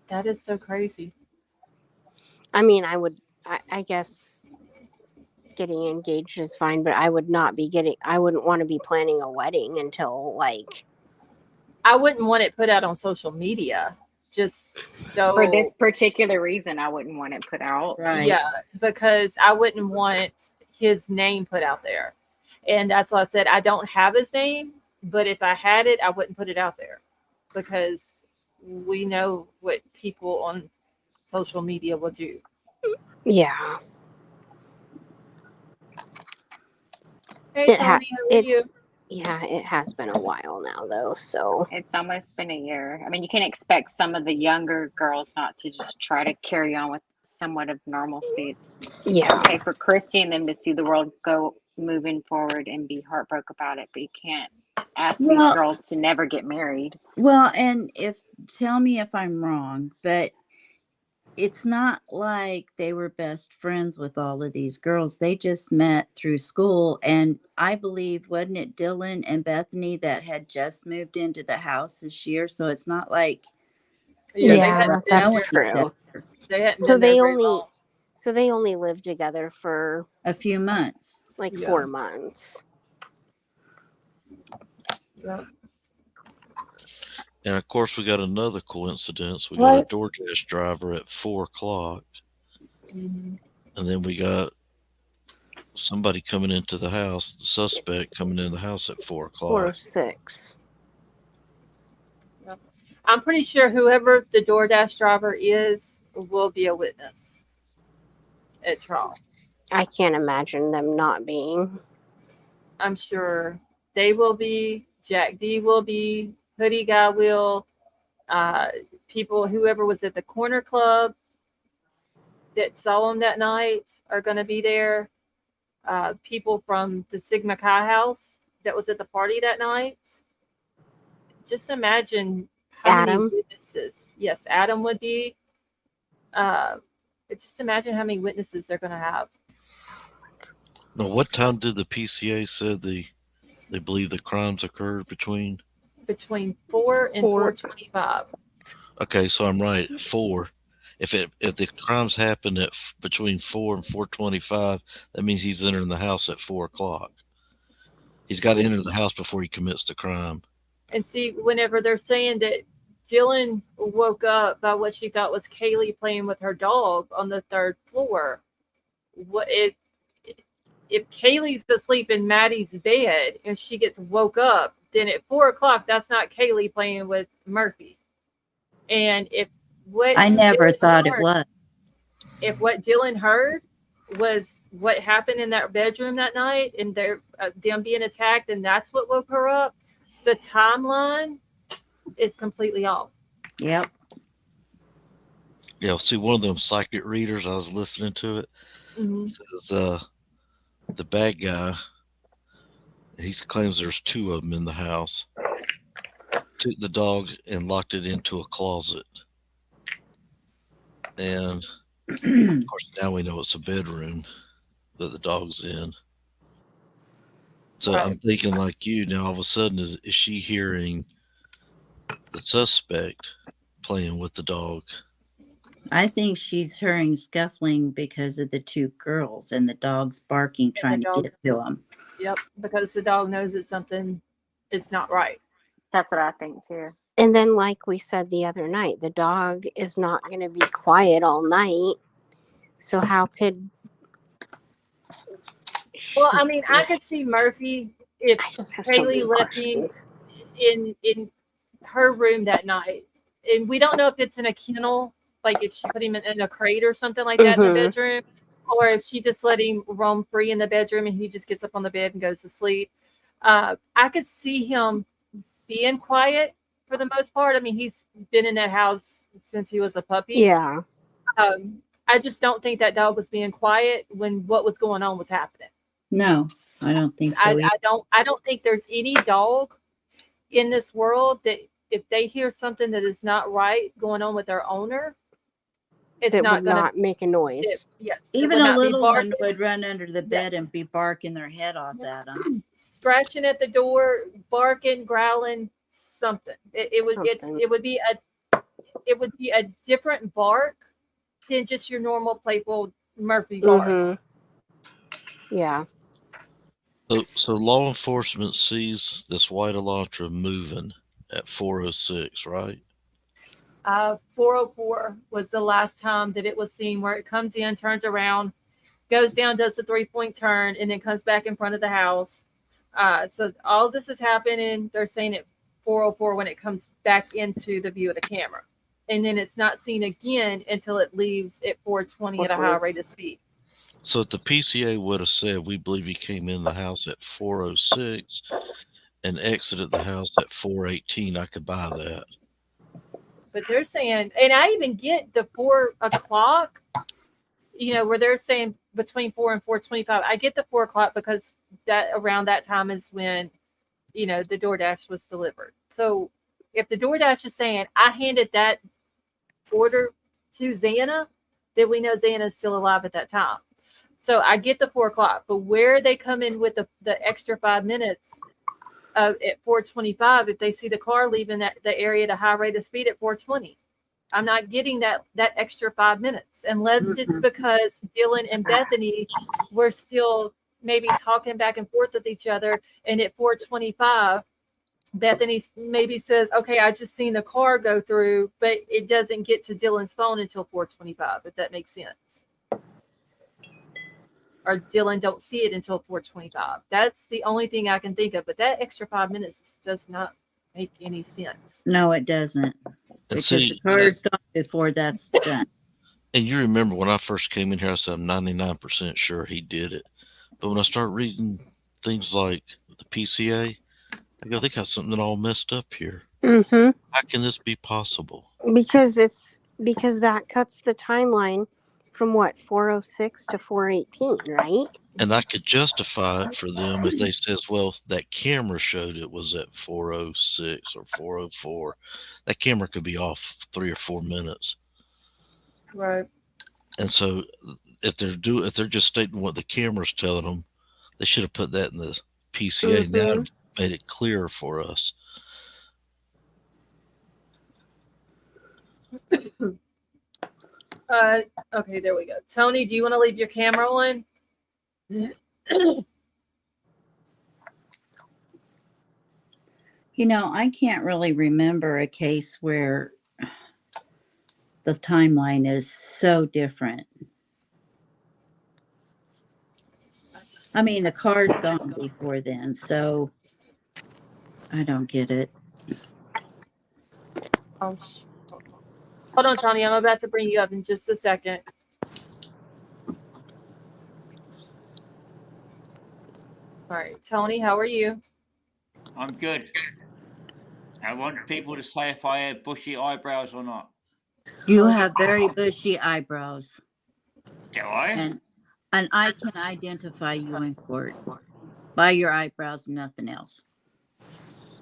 That is so crazy. I mean, I guess getting engaged is fine, but I wouldn't want to be planning a wedding until I wouldn't want it put out on social media. Just so for this particular reason, I wouldn't want it put out. Right. Yeah, because I wouldn't want his name put out there. And that's why I said I don't have his name, but if I had it, I wouldn't put it out there, because we know what people on social media will do. Yeah. Hey, Tony, how are you? Yeah, it has been a while now, though, so. It's almost been a year. I mean, you can expect some of the younger girls not to just try to carry on with somewhat of normalcy. It's okay for Christy and them to see the world go moving forward and be heartbroken about it, but you can't ask these girls to never get married. Well, and tell me if I'm wrong, but it's not like they were best friends with all of these girls. They just met through school. And I believe, wasn't it Dylan and Bethany that had just moved into the house this year? So it's not like. Yeah, that's true. So they only lived together for a few months. 4 months. Yeah. And of course, we got another coincidence. We got a What? DoorDash driver at 4 o'clock, Mhm. and then we got somebody coming into the house, the suspect coming in the house at 4 o'clock. 406. I'm pretty sure whoever the DoorDash driver is will be a witness at trial. I can't imagine them not being. I'm sure they will be. Jack D will be. Hoodie Guy will. People, whoever was at the corner club that saw him that night are going to be there. People from the Sigma Chi house that was at the party that night. Just imagine how many Adam. witnesses. Yes, Adam would be. Uh, just imagine how many witnesses they're going to have. Now, what time did the PCA say they believe the crimes occurred between? Between 4 and 4:25. Okay, so I'm right. 4. If the crimes happen at between 4 and 4:25, that means he's entering the house at 4 o'clock. He's got to enter the house before he commits the crime. And see, whenever they're saying that Dylan woke up by what she thought was Kaylee playing with her dog on the 3rd floor, what if Kaylee's asleep in Maddie's bed and she gets woke up, then at 4 o'clock, that's not Kaylee playing with Murphy. And if what I never Dylan thought it heard- was. if what Dylan heard was what happened in that bedroom that night and them being attacked, and that's what woke her up, the timeline is completely off. Yep. Yeah, see, one of them psychic readers, I was listening to it, Mm-hmm. says the bad guy, he claims there's 2 of them in the house, took the dog and locked it into a closet. And of course, now we know it's a bedroom that the dog's in. So Right. I'm thinking like you now, all of a sudden, is she hearing the suspect playing with the dog? I think she's hearing scuffling because of the 2 girls and the dogs barking, trying to get to them. Yep, because the dog knows that something is not right. That's what I think too. And then, like we said the other night, the dog is not going to be quiet all night. So how could? Well, I mean, I could see Murphy if I just have so many Kaylee left him questions. in her room that night, and we don't know if it's in a kennel, like if she put him in a crate or something like that in the bedroom, or if she just let him roam free in the bedroom and he just gets up on the bed and goes to sleep. I could see him being quiet for the most part. I mean, he's been in that house since he was a puppy. Yeah. I just don't think that dog was being quiet when what was going on was happening. No, I don't think so. I don't think there's any dog in this world that if they hear something that is not right going on with their owner, it's that not would going not to make a noise. Yes, Even a little one would run under the bed and be barking their head off at them. Scratching at the door, barking, growling, something. It would be a different bark than just your normal playful Murphy bark. Yeah. So law enforcement sees this white Elantra moving at 4:06, right? 4:04 was the last time that it was seen, where it comes in, turns around, goes down, does the 3-point turn, and then comes back in front of the house. So all this is happening. They're saying at 4:04 when it comes back into the view of the camera, and then it's not seen again until it leaves at 4:20 at a high rate of speed. So if the PCA would have said, we believe he came in the house at 4:06 and exited the house at 4:18, I could buy that. But they're saying, and I even get the 4 o'clock, where they're saying between 4 and 4:25. I get the 4 o'clock because that around that time is when, the DoorDash was delivered. So if the DoorDash is saying, I handed that order to Xana, then we know Xana is still alive at that time. So I get the 4 o'clock, but where they come in with the extra 5 minutes at 4:25, if they see the car leaving the area at a high rate of speed at 4:20, I'm not getting that extra 5 minutes unless it's because Dylan and Bethany were still maybe talking back and forth with each other, and at 4:25 Bethany maybe says, okay, I just seen the car go through, but it doesn't get to Dylan's phone until 4:25, if that makes sense. Or Dylan don't see it until 4:25. That's the only thing I can think of. But that extra 5 minutes does not make any sense. No, it doesn't. And Because see, the car's gone before that's done. and you remember when I first came in here, I said I'm 99% sure he did it. But when I start reading things like the PCA, I go, they got something all messed up here. Mm-hmm. How can this be possible? Because that cuts the timeline from what 406 to 418, right? And I could justify it for them if they says, well, that camera showed it was at 406 or 404. That camera could be off 3 or 4 minutes. Right. And so if they're just stating what the camera's telling them, they should have put that in the PCA. Now it made it clearer for us. Okay, there we go. Tony, do you want to leave your camera on? You know, I can't really remember a case where the timeline is so different. I mean, the car's gone before then, so I don't get it. Oh, hold on, Tony. I'm about to bring you up in just a second. All right, Tony, how are you? I'm good. I want people to say if I have bushy eyebrows or not. You have very bushy eyebrows. Do I? And I can identify you in court by your eyebrows and nothing else.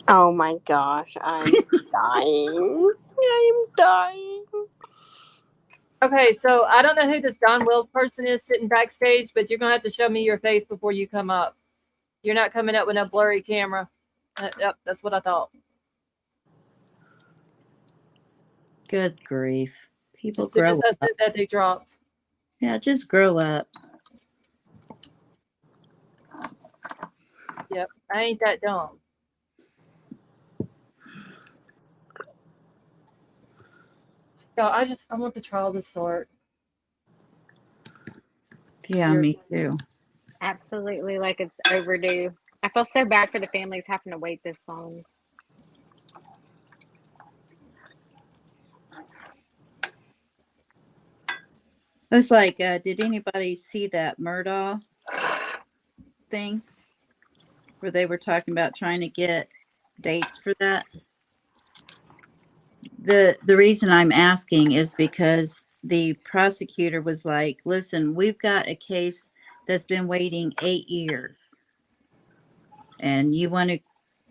Oh my gosh, I'm dying. I'm dying. Okay, so I don't know who this Don Wills person is sitting backstage, but you're going to have to show me your face before you come up. You're not coming up with a blurry camera. Yep, that's what I thought. Good grief. People As soon grow as I up. said that, they dropped. Yeah, just grow up. Yep, I ain't that dumb. Yeah, I want the trial to start. Yeah, me too. Absolutely, like it's overdue. I feel so bad for the families having to wait this long. It's like, did anybody see that Murdaugh thing where they were talking about trying to get dates for that? The reason I'm asking is because the prosecutor was like, listen, we've got a case that's been waiting 8 years and you want to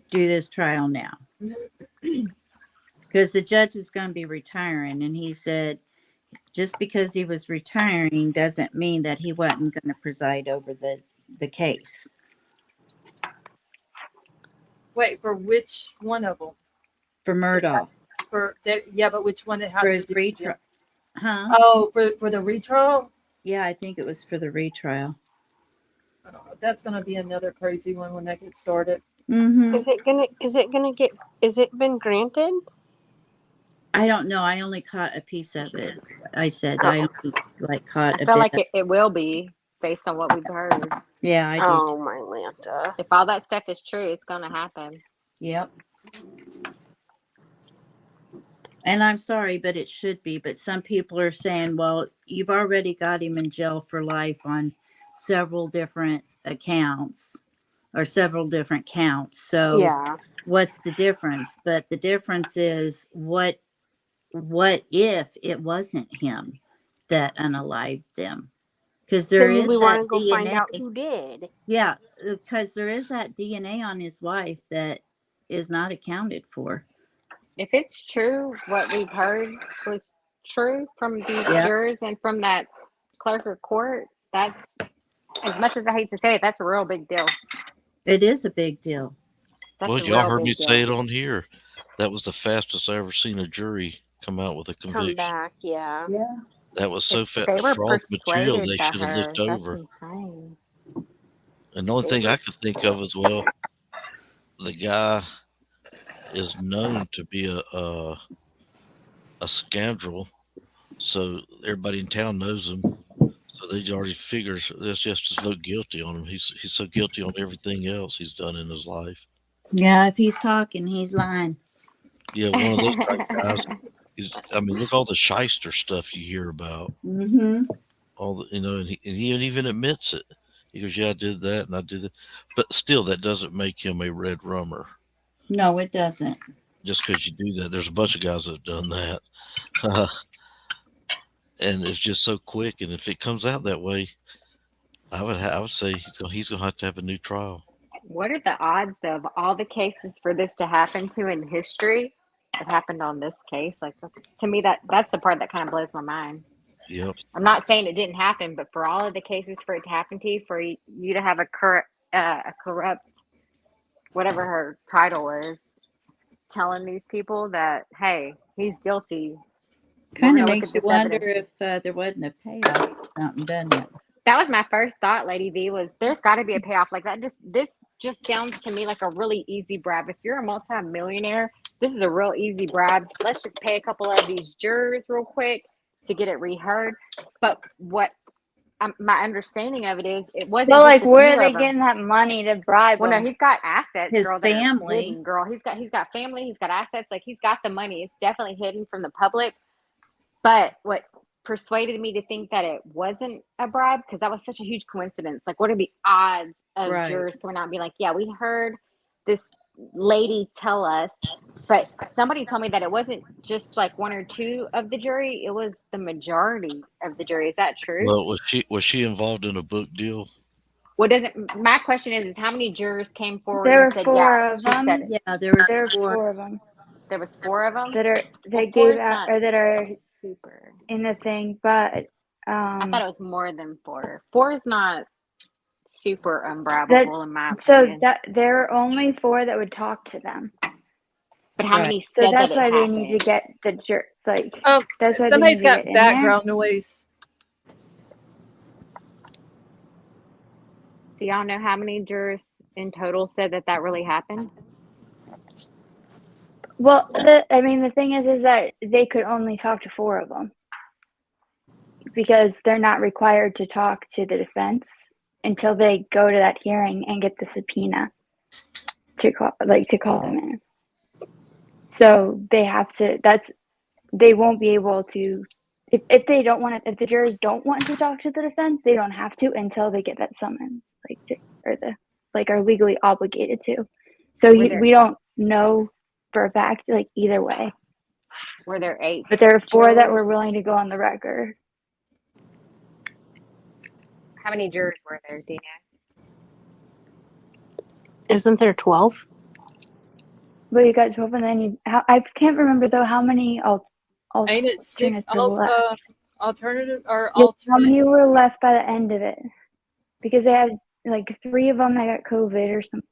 do this trial now because the judge is going to be retiring. And he said, just because he was retiring doesn't mean that he wasn't going to preside over the case. Wait, for which one of them? For Murdaugh. Yeah, but which one it has For to his do? retrial. Huh? Oh, for the retrial? Yeah, I think it was for the retrial. I don't know. That's gonna be another crazy one when that gets started. Mm-hmm. Is it been granted? I don't know. I only caught a piece of it. I said I only caught I a feel bit. like it will be based on what we've heard. Yeah, I do. Oh my Lanta. If all that stuff is true, it's gonna happen. Yep. And I'm sorry, but it should be. But some people are saying, well, you've already got him in jail for life on several different accounts or several different counts. So Yeah. what's the difference? But the difference is what if it wasn't him that unalived them? Because there Then is we want that to go DNA. find out who did. Yeah, because there is that DNA on his wife that is not accounted for. If it's true, what we've heard was true from these jurors and from that clerk of court, that's, as much as I hate to say it, that's a real big deal. It is a big deal. Well, y'all heard me say it on here. That was the fastest I ever seen a jury come out with a conviction. Come back, yeah. Yeah. That was so fast. They were For all the material persuaded they by should have her. looked That's over. insane. And the only thing I could think of is, well, the guy is known to be a scoundrel, so everybody in town knows him. So they already figures let's just vote guilty on him. He's so guilty on everything else he's done in his life. Yeah, if he's talking, he's lying. Yeah, one of those type guys. I mean, look all the shyster stuff you hear about. Mm-hmm. All the, and he even admits it. He goes, "Yeah, I did that, and I did it," but still, that doesn't make him a red rummer. No, it doesn't. Just because you do that, there's a bunch of guys that have done that, and it's just so quick. And if it comes out that way, I would say he's gonna have to have a new trial. What are the odds of all the cases for this to happen to in history? It happened on this case. Like to me, that's the part that kind of blows my mind. Yep. I'm not saying it didn't happen, but for all of the cases for it to happen to you, for you to have a corrupt, whatever her title is, telling these people that, hey, he's guilty. Kind of look makes at you this wonder evidence. if there wasn't a payoff or something, doesn't it? That was my first thought, Lady V, was there's got to be a payoff. Like that. This just sounds to me like a really easy bribe. If you're a multi-millionaire, this is a real easy bribe. Let's just pay a couple of these jurors real quick to get it reheard. But what my understanding of it is, it wasn't Well, just like, a where few are they of them. getting that money to bribe Well, no, them? he's got assets, His girl, that are family. hidden, girl. He's got family. He's got assets. Like he's got the money. It's definitely hidden from the public. But what persuaded me to think that it wasn't a bribe, because that was such a huge coincidence. Like, what are the odds of Right. jurors coming out and being like, yeah, we heard this lady tell us, but somebody told me that it wasn't just like one or two of the jury, it was the majority of the jury. Is that true? Well, was she involved in a book deal? What doesn't my question is how many jurors came forward There and were said, four yeah, of she said them. it? Yeah, there was There were four. four of them There was four of them. that Well, gave four is out not or that are super. in the thing, but I thought it was more than four. Four is not super that unbribable in my so opinion. that there are only four that would talk to them. But how Right. many So said that that's it why they happened? need to get the like. Oh, That's why they somebody's need to got get in there. background noise. Do y'all know how many jurors in total said that really happened? Well, the thing is that they could only talk to four of them because they're not required to talk to the defense until they go to that hearing and get the subpoena to call them in. So they have to. They won't be able to. If they don't want to, if the jurors don't want to talk to the defense, they don't have to until they get that summons, are legally obligated to. So we don't know for a fact, like either way. Were there 8? But there are four that jurors? were willing to go on the record. How many jurors were there, do you know? Isn't there 12? Well, you got 12, and then I can't remember though how many Ain't it 6 alternates were left. alternative or Yeah, how many alternates? were left by the end of it? Because they had like 3 of them that got COVID or something.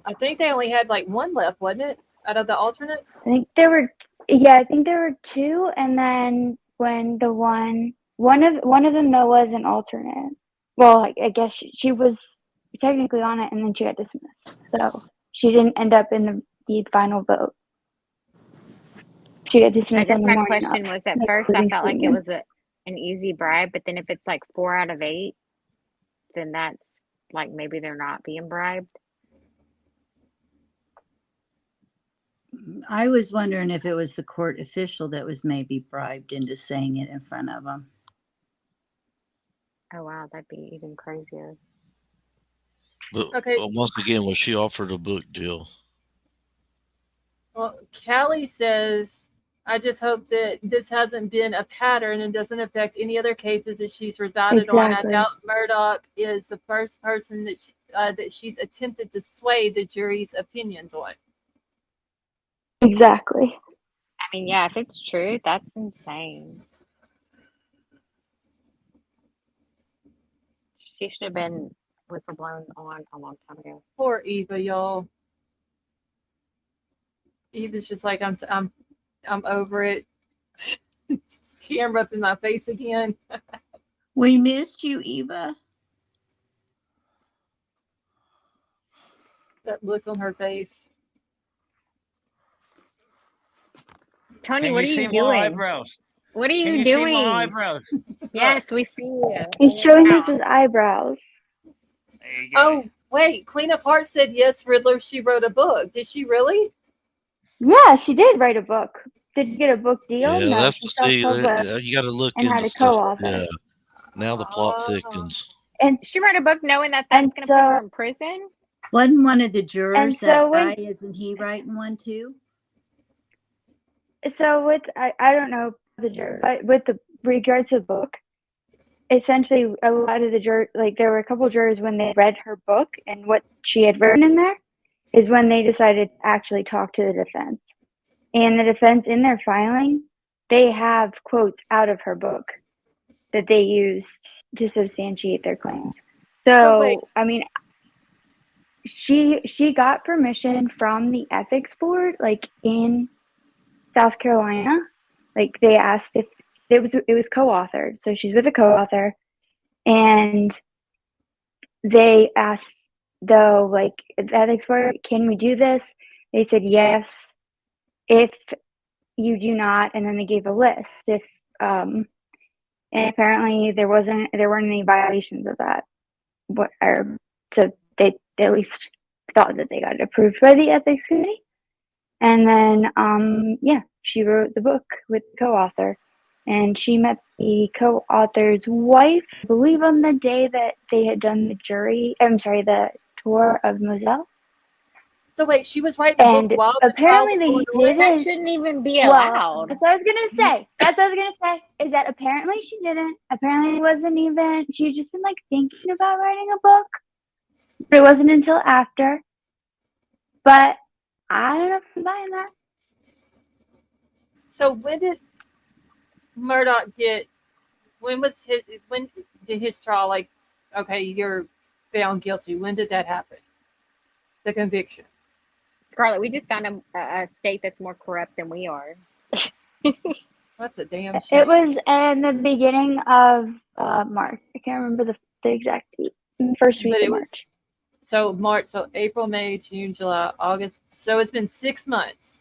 I think they only had like one left, wasn't it? Out of the alternates? I think there were 2, and then when the one of them though was an alternate. Well, I guess she was technically on it, and then she got dismissed, so she didn't end up in the final vote. She got I dismissed guess on the my morning question of. was at first I felt like it was an easy bribe, but then if it's like 4 out of 8, then that's like maybe they're not being bribed. I was wondering if it was the court official that was maybe bribed into saying it in front of them. Oh wow, that'd be even crazier. But Okay. once again, was she offered a book deal? Well, Callie says, I just hope that this hasn't been a pattern and doesn't affect any other cases that she's resided on. I Exactly. doubt Murdoch is the first person that she's attempted to sway the jury's opinions on. Exactly. I mean, yeah, if it's true, that's insane. She should have been whistleblown on a long time ago. Poor Eva, y'all. Eva's just like, I'm over it. Camera up in my face again. We missed you, Eva. That look on her face. Tony, Can what you are see you my doing? eyebrows? What are Can you you see my doing? eyebrows? Look, Yes, we see you. He's Oh, showing wow. us his eyebrows. there you go. Oh, wait. Queen of Hearts said yes, Riddler, she wrote a book. Did she really? Yeah, she did write a book. Did you get a book deal? Yeah, No, that's she to see. self-published You got to look and had into a stuff. co-author. Yeah. Now the plot Oh. thickens. And She wrote a book knowing that that's and going to put her so in prison. Wasn't one of the jurors and that so guy? when Isn't he writing one too? so with I don't know the juror, but with the regards to the book, essentially a lot of the jurors, like there were a couple jurors when they read her book and what she had written in there, is when they decided to actually talk to the defense. And the defense in their filing, they have quotes out of her book that they used to substantiate their claims. So wait. So I mean, she got permission from the ethics board, like in South Carolina. Like they asked if it was co-authored, so she's with a co-author, and they asked though, like the ethics board, can we do this? They said yes if you do not, and then they gave a list. If and apparently there weren't any violations of that. So they at least thought that they got it approved by the ethics committee. And then yeah, she wrote the book with the co-author, and she met the co-author's wife, I believe, on the day that they had done the tour of Moselle. So wait, she was writing the And book while the trial apparently was they going on? That didn't. shouldn't even be Well, allowed. that's what I was gonna say. That's what I was gonna say. Is that apparently she didn't. Apparently it wasn't even. She had just been like thinking about writing a book, but it wasn't until after. But I don't know if I'm buying that. So when did Murdoch get? When did his trial? Like, okay, you're found guilty. When did that happen? The conviction. Scarlett, we just found a state that's more corrupt than we are. That's a damn shame. It was in the beginning of March. I can't remember the exact date. In the first week But of it was March. so March, so April, May, June, July, August. So it's been 6 months,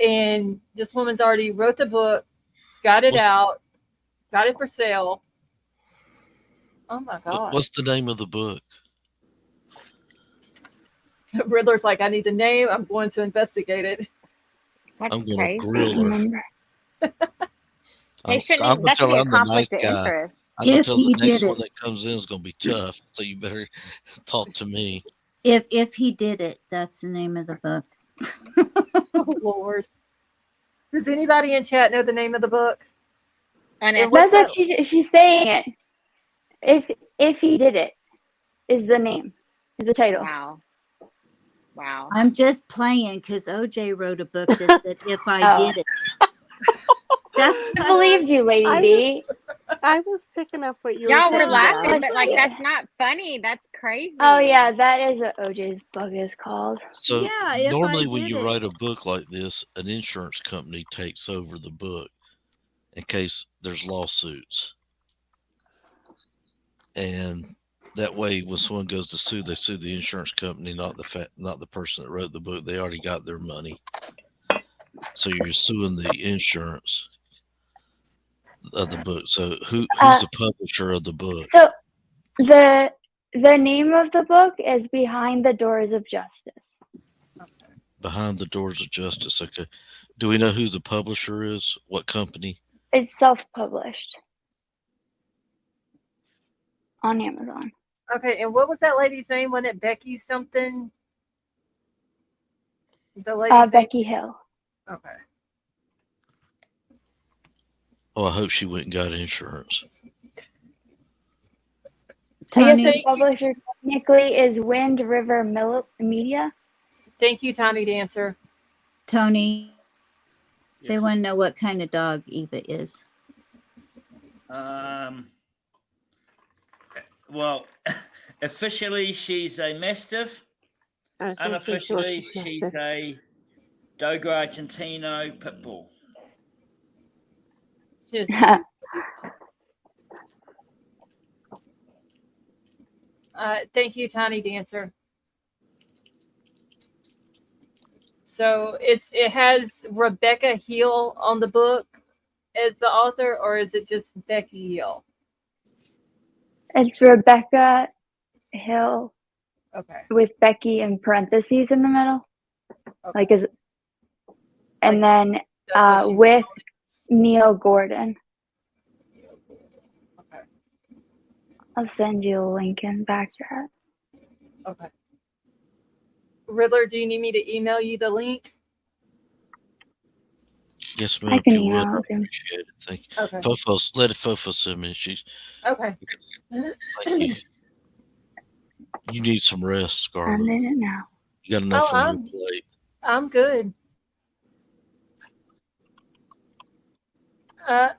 and this woman's already wrote the book, got it out, got it for sale. Oh my god! What's the name of the book? Riddler's like, I need the name. I'm going to investigate it. That's I'm going to crazy. grill her. Remember. They shouldn't I'm even, gonna that should tell be her a I'm the nice conflict of guy. interest. I'm gonna If tell he the next did one it, that comes in is gonna be tough. So you better talk to me. if he did it, that's the name of the book. Oh Lord! Does anybody in chat know the name of the book? And And That's what's what that? she's saying it. If he did it, is the name, is the title. wow. Wow. I'm just playing because OJ wrote a book that said if I Oh. did it. That's I believed you, Lady I B. I was picking up what you were Y'all were putting laughing, down. but like that's not funny. That's crazy. Oh yeah, that is what OJ's book is called. So Yeah, if I normally when did you it. write a book like this, an insurance company takes over the book in case there's lawsuits. And that way when someone goes to sue, they sue the insurance company, not the person that wrote the book. They already got their money. So you're suing the insurance of the book. So who's the publisher of the book? So the name of the book is Behind the Doors of Justice. Behind the Doors of Justice. Okay. Do we know who the publisher is? What company? It's self-published on Amazon. Okay, and what was that lady's name? Wasn't it Becky something? The lady's name? Becky Hill. Okay. Oh, I hope she went and got insurance. I guess Tony, the publisher technically is Wind River Media. Thank you, Tiny Dancer. Tony, they Yes. want to know what kind of dog Eva is. Well, officially she's a Mastiff. I was gonna say she looks Unofficially she's massive. a Dogo Argentino pit bull. Just, thank you, Tiny Dancer. So it has Rebecca Hill on the book as the author, or is it just Becky Hill? It's Rebecca Hill Okay. with Becky in parentheses in the middle. Okay. Like is and Like, then that's what she with Neil Gordon. Okay. I'll send you a link in back chat. Okay. Riddler, do you need me to email you the link? Yes, I ma'am. can If you would, email I it to him. appreciate it. Thank you. Okay. Let Fofo send me. She's Okay. thank you. You need some rest, Scarlett. I'm in it now. You got enough Oh, on your plate. I'm good.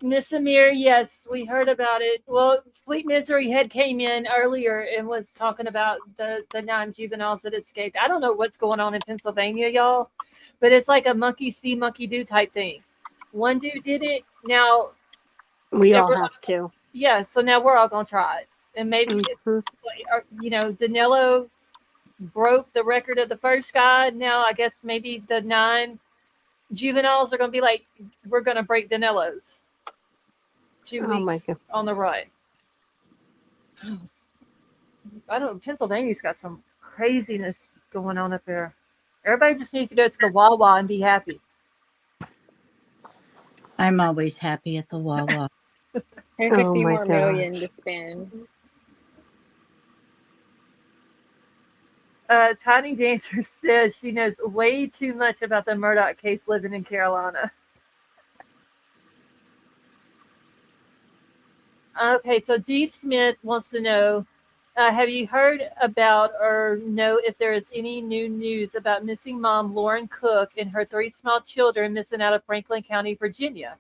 Miss Amir, yes, we heard about it. Well, Sweet Misery Head came in earlier and was talking about the 9 juveniles that escaped. I don't know what's going on in Pennsylvania, y'all, but it's like a monkey see, monkey do type thing. One dude did it. Now, We all have to. yeah, so now we're all gonna try it, and maybe Danilo broke the record of the first guy. Now I guess maybe the 9 juveniles are gonna be like, we're gonna break Danilo's 2 weeks on the run. I don't. Pennsylvania's got some craziness going on up there. Everybody just needs to go to the Wawa and be happy. I'm always happy at the Wawa. There's a few more million to spend. Tiny Dancer says she knows way too much about the Murdoch case living in Carolina. Okay, so D. Smith wants to know, have you heard about or know if there is any new news about missing mom Lauren Cook and her 3 small children missing out of Franklin County, Virginia?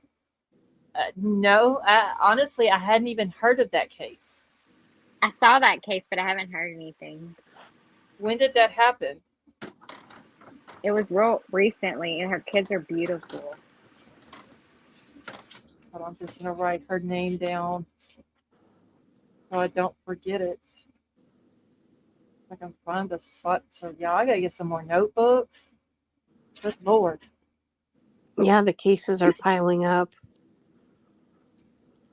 No, honestly, I hadn't even heard of that case. I saw that case, but I haven't heard anything. When did that happen? It was real recently, and her kids are beautiful. Hold on, I'm just going to write her name down so I don't forget it. I can find the spot. So, yeah, I got to get some more notebooks. Good Lord. Yeah, the cases are piling up.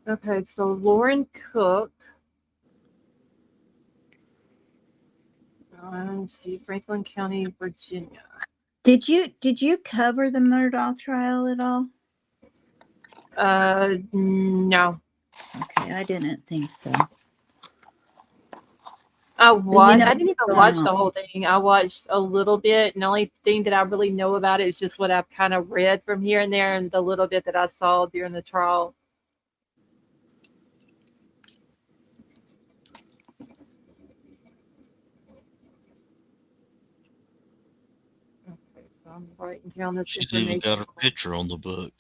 Okay, so Lauren Cook. Let's see, Franklin County, Virginia. Did you cover the Murdaugh trial at all? No. Okay, I didn't think so. I didn't even going watch on. the whole thing. I watched a little bit, and the only thing that I really know about it is just what I've kind of read from here and there, and the little bit that I saw during the trial. Okay, so I'm writing down this She's information. even got her picture on the book.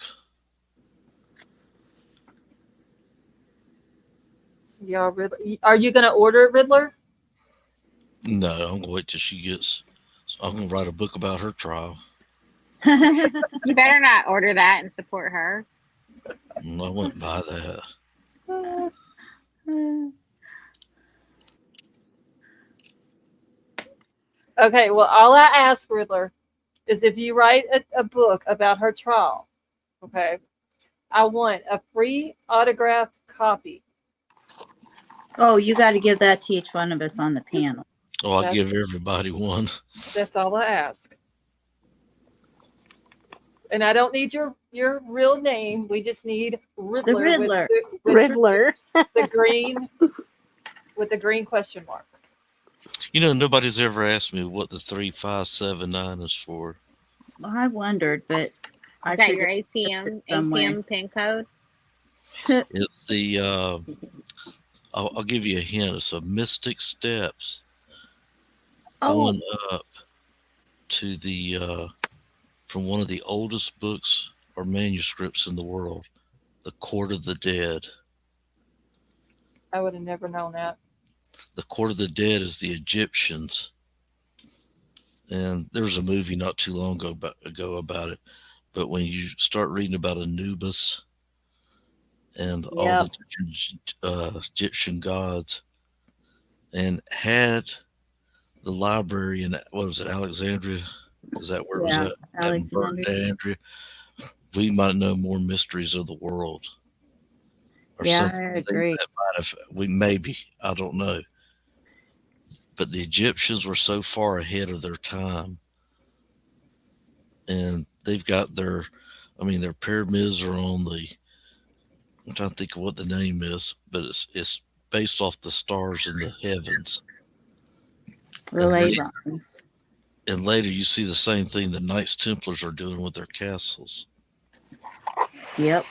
Yeah, Riddler. Are you going to order Riddler? No, I'm gonna wait till she gets. I'm gonna write a book about her trial. You better not order that and support her. I wouldn't buy that. Okay, well, all I ask, Riddler, is if you write a book about her trial, okay, I want a free autographed copy. Oh, you got to give that to each one of us on the panel. Oh, I give everybody one. That's all I ask. And I don't need your real name. We just need Riddler. The Riddler. Riddler. The green with the green question mark. You know, nobody's ever asked me what the 3579 is for. Well, I wondered, but I Is that figured your somewhere. ATM PIN code? It's the. I'll give you a hint. It's a Mystic Steps going up to the from one of the oldest books or manuscripts in the world, the Court of the Dead. I would have never known that. The Court of the Dead is the Egyptians, and there was a movie not too long ago about it. But when you start reading about Anubis and all the different Egyptian gods, and had the library in, what was it, Alexandria, Is that where it was Yeah, at? At Alexander. Andrea. We might know more mysteries of the world, or Yeah, something. I agree. That might have maybe, I don't know. But the Egyptians were so far ahead of their time, and they've got their, I mean, their pyramids are on the. I'm trying to think of what the name is, but it's based off the stars in the heavens. The Levons. And later you see the same thing the Knights Templars are doing with their castles. Yep.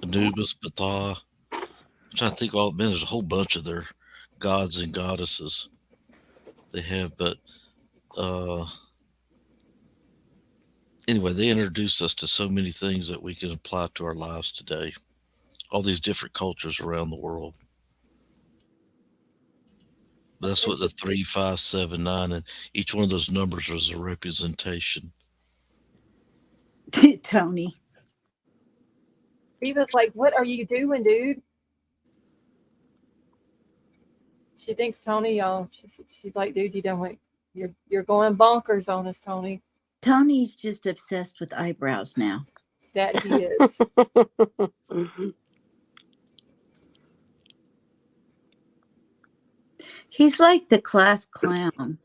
Anubis, Ptah. I'm trying to think man, there's a whole bunch of their gods and goddesses they have, but anyway, they introduced us to so many things that we can apply to our lives today. All these different cultures around the world. That's what the 3, 5, 7, 9, and each one of those numbers is a representation. Tony. Eva's like, what are you doing, dude? She thinks Tony, y'all. She's like, dude, you're going bonkers on us, Tony. Tony's just obsessed with eyebrows now. That he is. He's like the class clown.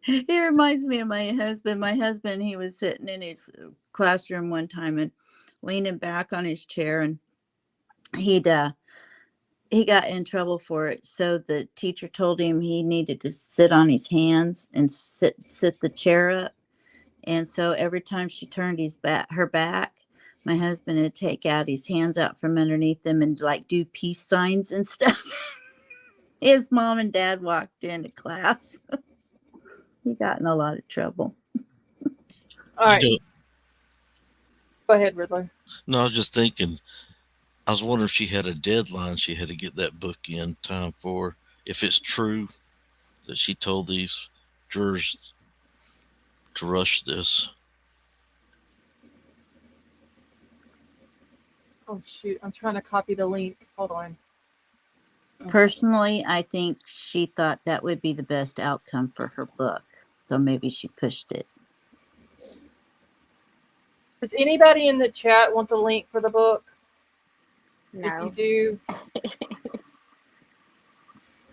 He reminds me of my husband. My husband, he was sitting in his classroom one time and leaning back on his chair, and he got in trouble for it. So the teacher told him he needed to sit on his hands and sit the chair up. And so every time she turned her back, my husband would take out his hands out from underneath them and like do peace signs and stuff. His mom and dad walked into class. He got in a lot of trouble. All right. Go ahead, Riddler. No, I was just thinking, I was wondering if she had a deadline she had to get that book in time for. If it's true that she told these jurors to rush this. Oh, shoot. I'm trying to copy the link. Hold on. Personally, I think she thought that would be the best outcome for her book. So maybe she pushed it. Does anybody in the chat want the link for the book? No. If you do,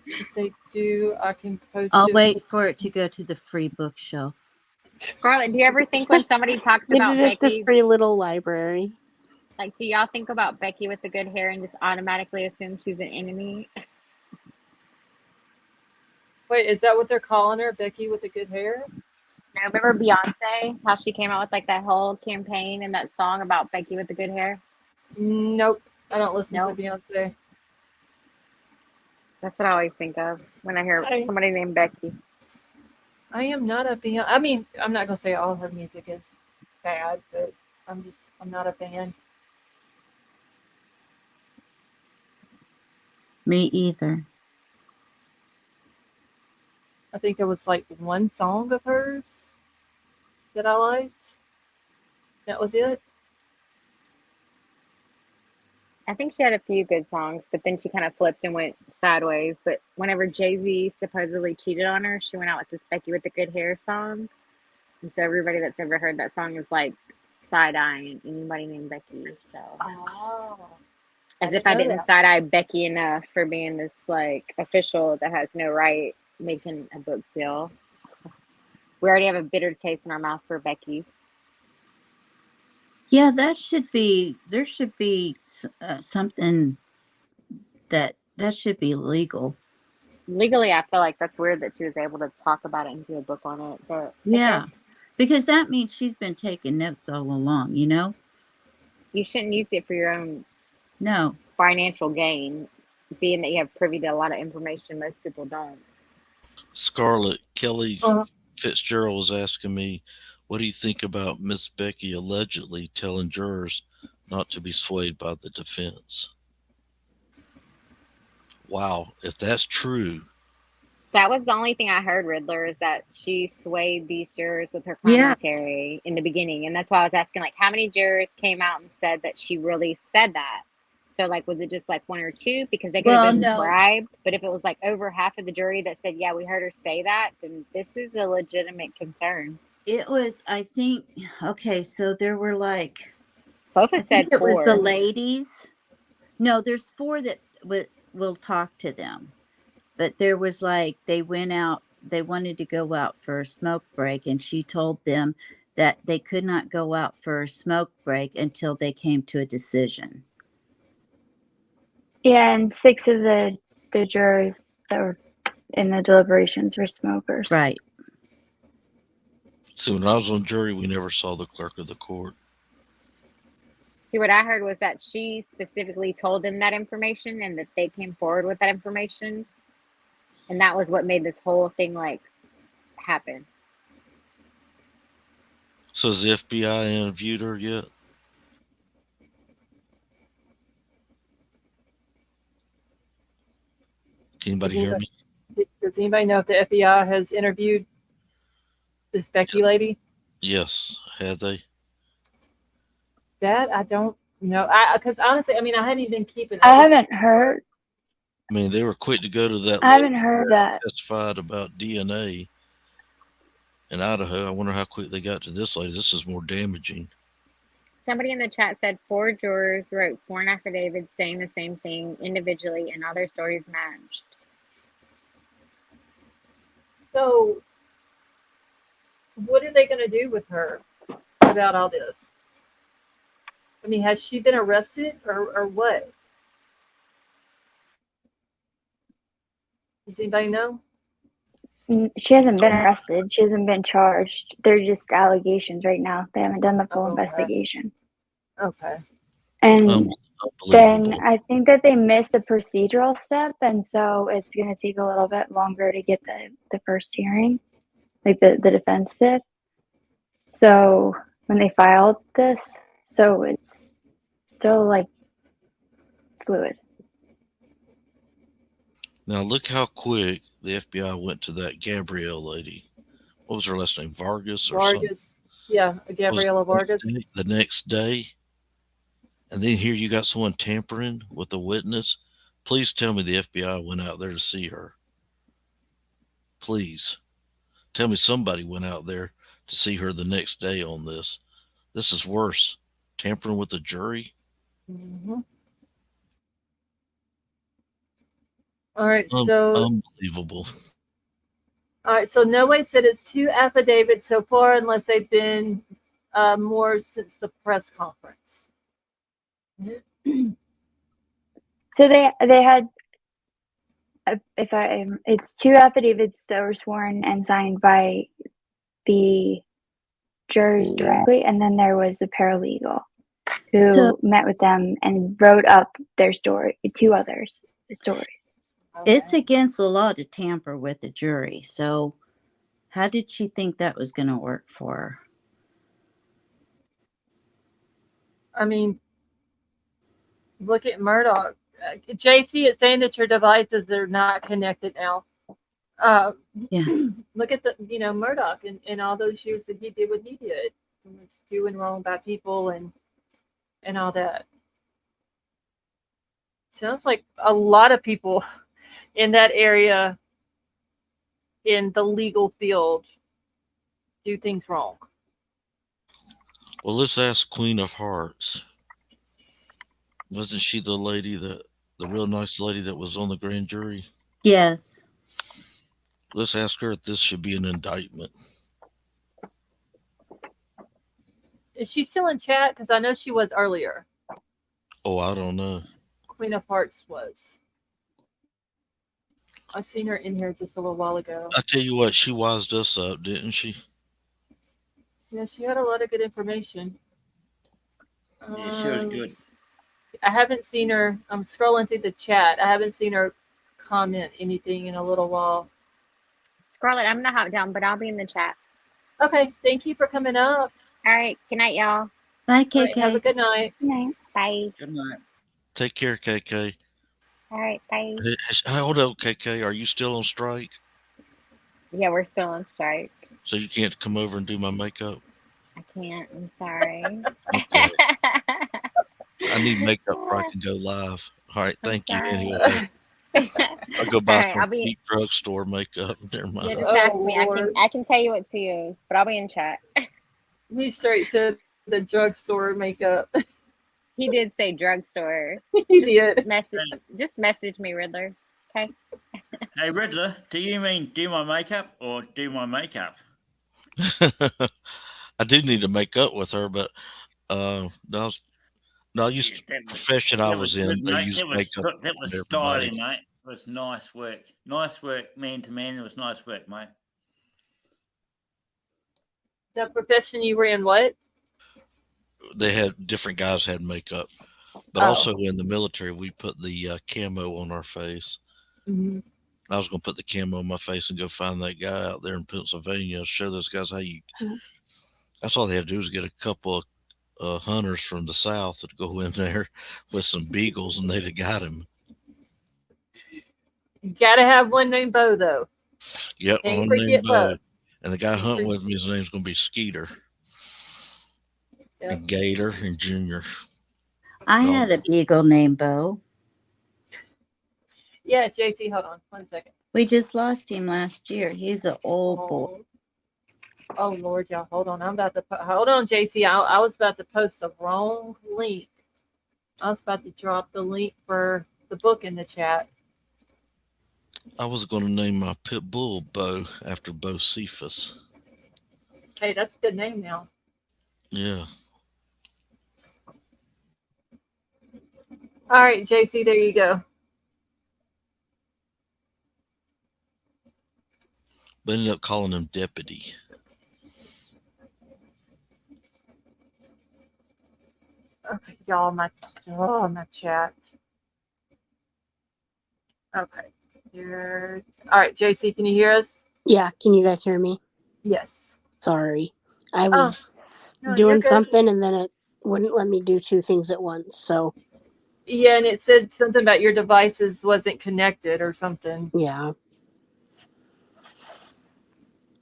if they do, I can post I'll it. wait for it to go to the free bookshelf. Scarlett, do you ever think when somebody talks Get about it at the Becky, free little library? like, do y'all think about Becky with the good hair and just automatically assume she's an enemy? Wait, is that what they're calling her? Becky with the good hair? Now, remember Beyonce, how she came out with like that whole campaign and that song about Becky with the good hair? Nope. I don't listen to Beyonce. That's what I always think of when I hear somebody named Becky. I am not a Beyonce. I mean, I'm not going to say all of her music is bad, but I'm not a fan. Me either. I think there was like one song of hers that I liked. That was it. I think she had a few good songs, but then she kind of flipped and went sideways. But whenever Jay-Z supposedly cheated on her, she went out with this Becky with the good hair song. And so everybody that's ever heard that song is like side-eyeing anybody named Becky. So as if I didn't side-eye Becky enough for being this like official that has no right making a book deal. We already have a bitter taste in our mouth for Becky. Yeah, there should be something that should be legal. Legally, I feel like that's weird that she was able to talk about it and do a book on it. But yeah, because that means she's been taking notes all along, you know? You shouldn't use it for your own financial gain, being that you have privy to a lot of information most people don't. Scarlett, Kelly Fitzgerald was asking me, what do you think about Miss Becky allegedly telling jurors not to be swayed by the defense? Wow, if that's true. That was the only thing I heard, Riddler, is that she swayed these jurors with her commentary in the beginning. And that's why I was asking, like, how many jurors came out and said that she really said that? So, like, was it just like one or two? Because they could Well, have been no, bribed. But if it was like over half of the jury that said, yeah, we heard her say that, then this is a legitimate concern. it was, I think, okay, so there were like, Both I have think said it was the 4. ladies. No, there's 4 that will talk to them. But there was like, they went out, they wanted to go out for a smoke break, and she told them that they could not go out for a smoke break until they came to a decision. Yeah, and 6 of the jurors that were in the deliberations were smokers. Right. See, when I was on jury, we never saw the clerk of the court. See, what I heard was that she specifically told them that information and that they came forward with that information. And that was what made this whole thing like happen. So has the FBI interviewed her yet? Can anybody hear me? Does anybody know if the FBI has interviewed this Becky lady? Yes. Have they? That I don't know. Because honestly, I mean, I hadn't even been keeping. I haven't heard. I mean, they were quick to go to that. I haven't heard that. Testified about DNA in Idaho. I wonder how quick they got to this lady. This is more damaging. Somebody in the chat said 4 jurors wrote sworn affidavits saying the same thing individually, and all their stories matched. So, what are they going to do with her about all this? I mean, has she been arrested or what? Does anybody know? She hasn't been arrested. She hasn't been charged. They're just allegations right now. They haven't done the full investigation. Okay. And then I think that they missed the procedural step, and so it's going to take a little bit longer to get the first hearing, like the defense did. So when they filed this, so it's still like fluid. Now look how quick the FBI went to that Gabrielle lady. What was her last name? Vargas or something? Vargas. Yeah, Gabriela Vargas. The next day. And then here you got someone tampering with a witness. Please tell me the FBI went out there to see her. Please. Tell me somebody went out there to see her the next day on this. This is worse. Tampering with the jury. Mm-hmm. All right, so unbelievable. All right, so No Way said it's 2 affidavits so far, unless they've been more since the press conference. So they had, it's 2 affidavits that were sworn and signed by the jurors directly, and then there was a paralegal who met with them and wrote up their story, 2 others' stories. Okay. It's against the law to tamper with the jury. So how did she think that was going to work for her? I mean, look at Murdoch. JC is saying that your devices are not connected now. Yeah. Look at Murdoch and all those years that he did what he did. He was doing wrong by people and all that. Sounds like a lot of people in that area in the legal field do things wrong. Well, let's ask Queen of Hearts. Wasn't she the lady the real nice lady that was on the grand jury? Yes. Let's ask her if this should be an indictment. Is she still in chat? Because I know she was earlier. Oh, I don't know. Queen of Hearts was. I seen her in here just a little while ago. I tell you what, she wised us up, didn't she? Yeah, she had a lot of good information. Yeah, she was good. I haven't seen her. I'm scrolling through the chat. I haven't seen her comment anything in a little while. Scarlett, I'm gonna hop down, but I'll be in the chat. Okay, thank you for coming up. All right, good night, y'all. Bye, KK. Right, have a good night. Good night. Bye. Good night. Take care, KK. All right, bye. Hey, hold up, KK. Are you still on strike? Yeah, we're still on strike. So you can't come over and do my makeup? I can't. I'm sorry. Okay. I I need makeup before I can go live. All right, I'm thank you. sorry. Anyway, I'll go All buy right, some I'll be. cheap drugstore makeup. Never Yeah, mind. just Oh ask me. Lord. I can tell you what to use, but I'll be in chat. He straight said the drugstore makeup. He did say drugstore. He did. Just message me, Riddler. Okay. Hey, Riddler, do you mean do my makeup or do my makeup? I do need to make up with her, but no, I used to, That profession I was good, in, they mate. used That was makeup that on was everybody. styling, mate. It was nice work. Nice work, man to man. It was nice work, mate. The profession you were in, what? They had different guys had makeup, but Oh. also in the military, we put the camo on our face. Mhm. I was going to put the camo on my face and go find that guy out there in Pennsylvania, show those guys how you. That's all they had to do was get a couple of hunters from the South to go in there with some beagles, and they'd have got him. You gotta have one named Bo, though. Yep, Can't one forget named Bo. Bo. And the guy hunting with me, his name's going to be Skeeter. Yep. And Gator and Junior. I had a beagle named Bo. Yeah, JC, hold on 1 second. We just lost him last year. He's an old boy. Oh Lord, y'all, hold on. I'm about to hold on, JC. I was about to post the wrong link. I was about to drop the link for the book in the chat. I was going to name my pit bull Bo after Bo Cephas. Hey, that's a good name now. Yeah. All right, JC, there you go. But ended up calling him Deputy. Okay, y'all, my chat. Okay. Here. All right, JC, can you hear us? Yeah, can you guys hear me? Yes. Sorry. I was No, you're doing good. something and then it wouldn't let me do two things at once. So Yeah, and it said something about your devices wasn't connected or something. yeah.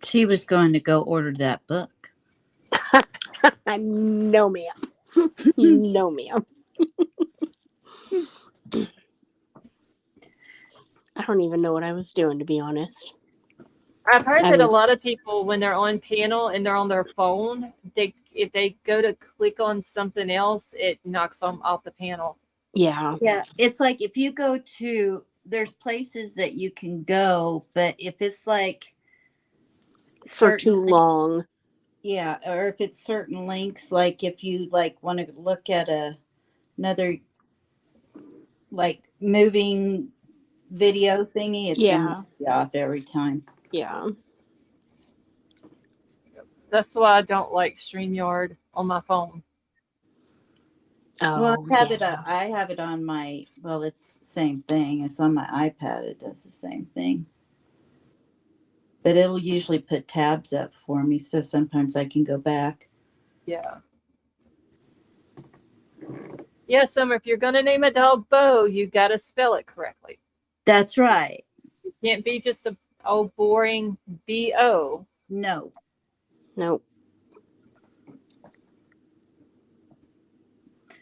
She was going to go order that book. No, ma'am. No, ma'am. I don't even know what I was doing, to be honest. I've heard that a lot of people, when they're on panel and they're on their phone, if they go to click on something else, it knocks them off the panel. Yeah. Yeah, it's like if you go to, there's places that you can go, but if it's like for too long. Yeah, or if it's certain links, like if you like want to look at another like moving video thingy, it's gonna be off every time. Yeah. That's why I don't like StreamYard on my phone. Well, I have it on my, well, it's same thing. It's on my iPad. It does the same thing. But it'll usually put tabs up for me, so sometimes I can go back. Yeah. Yeah, Summer, if you're going to name a dog Bo, you got to spell it correctly. That's right. It can't be just a boring B-O. No. Nope.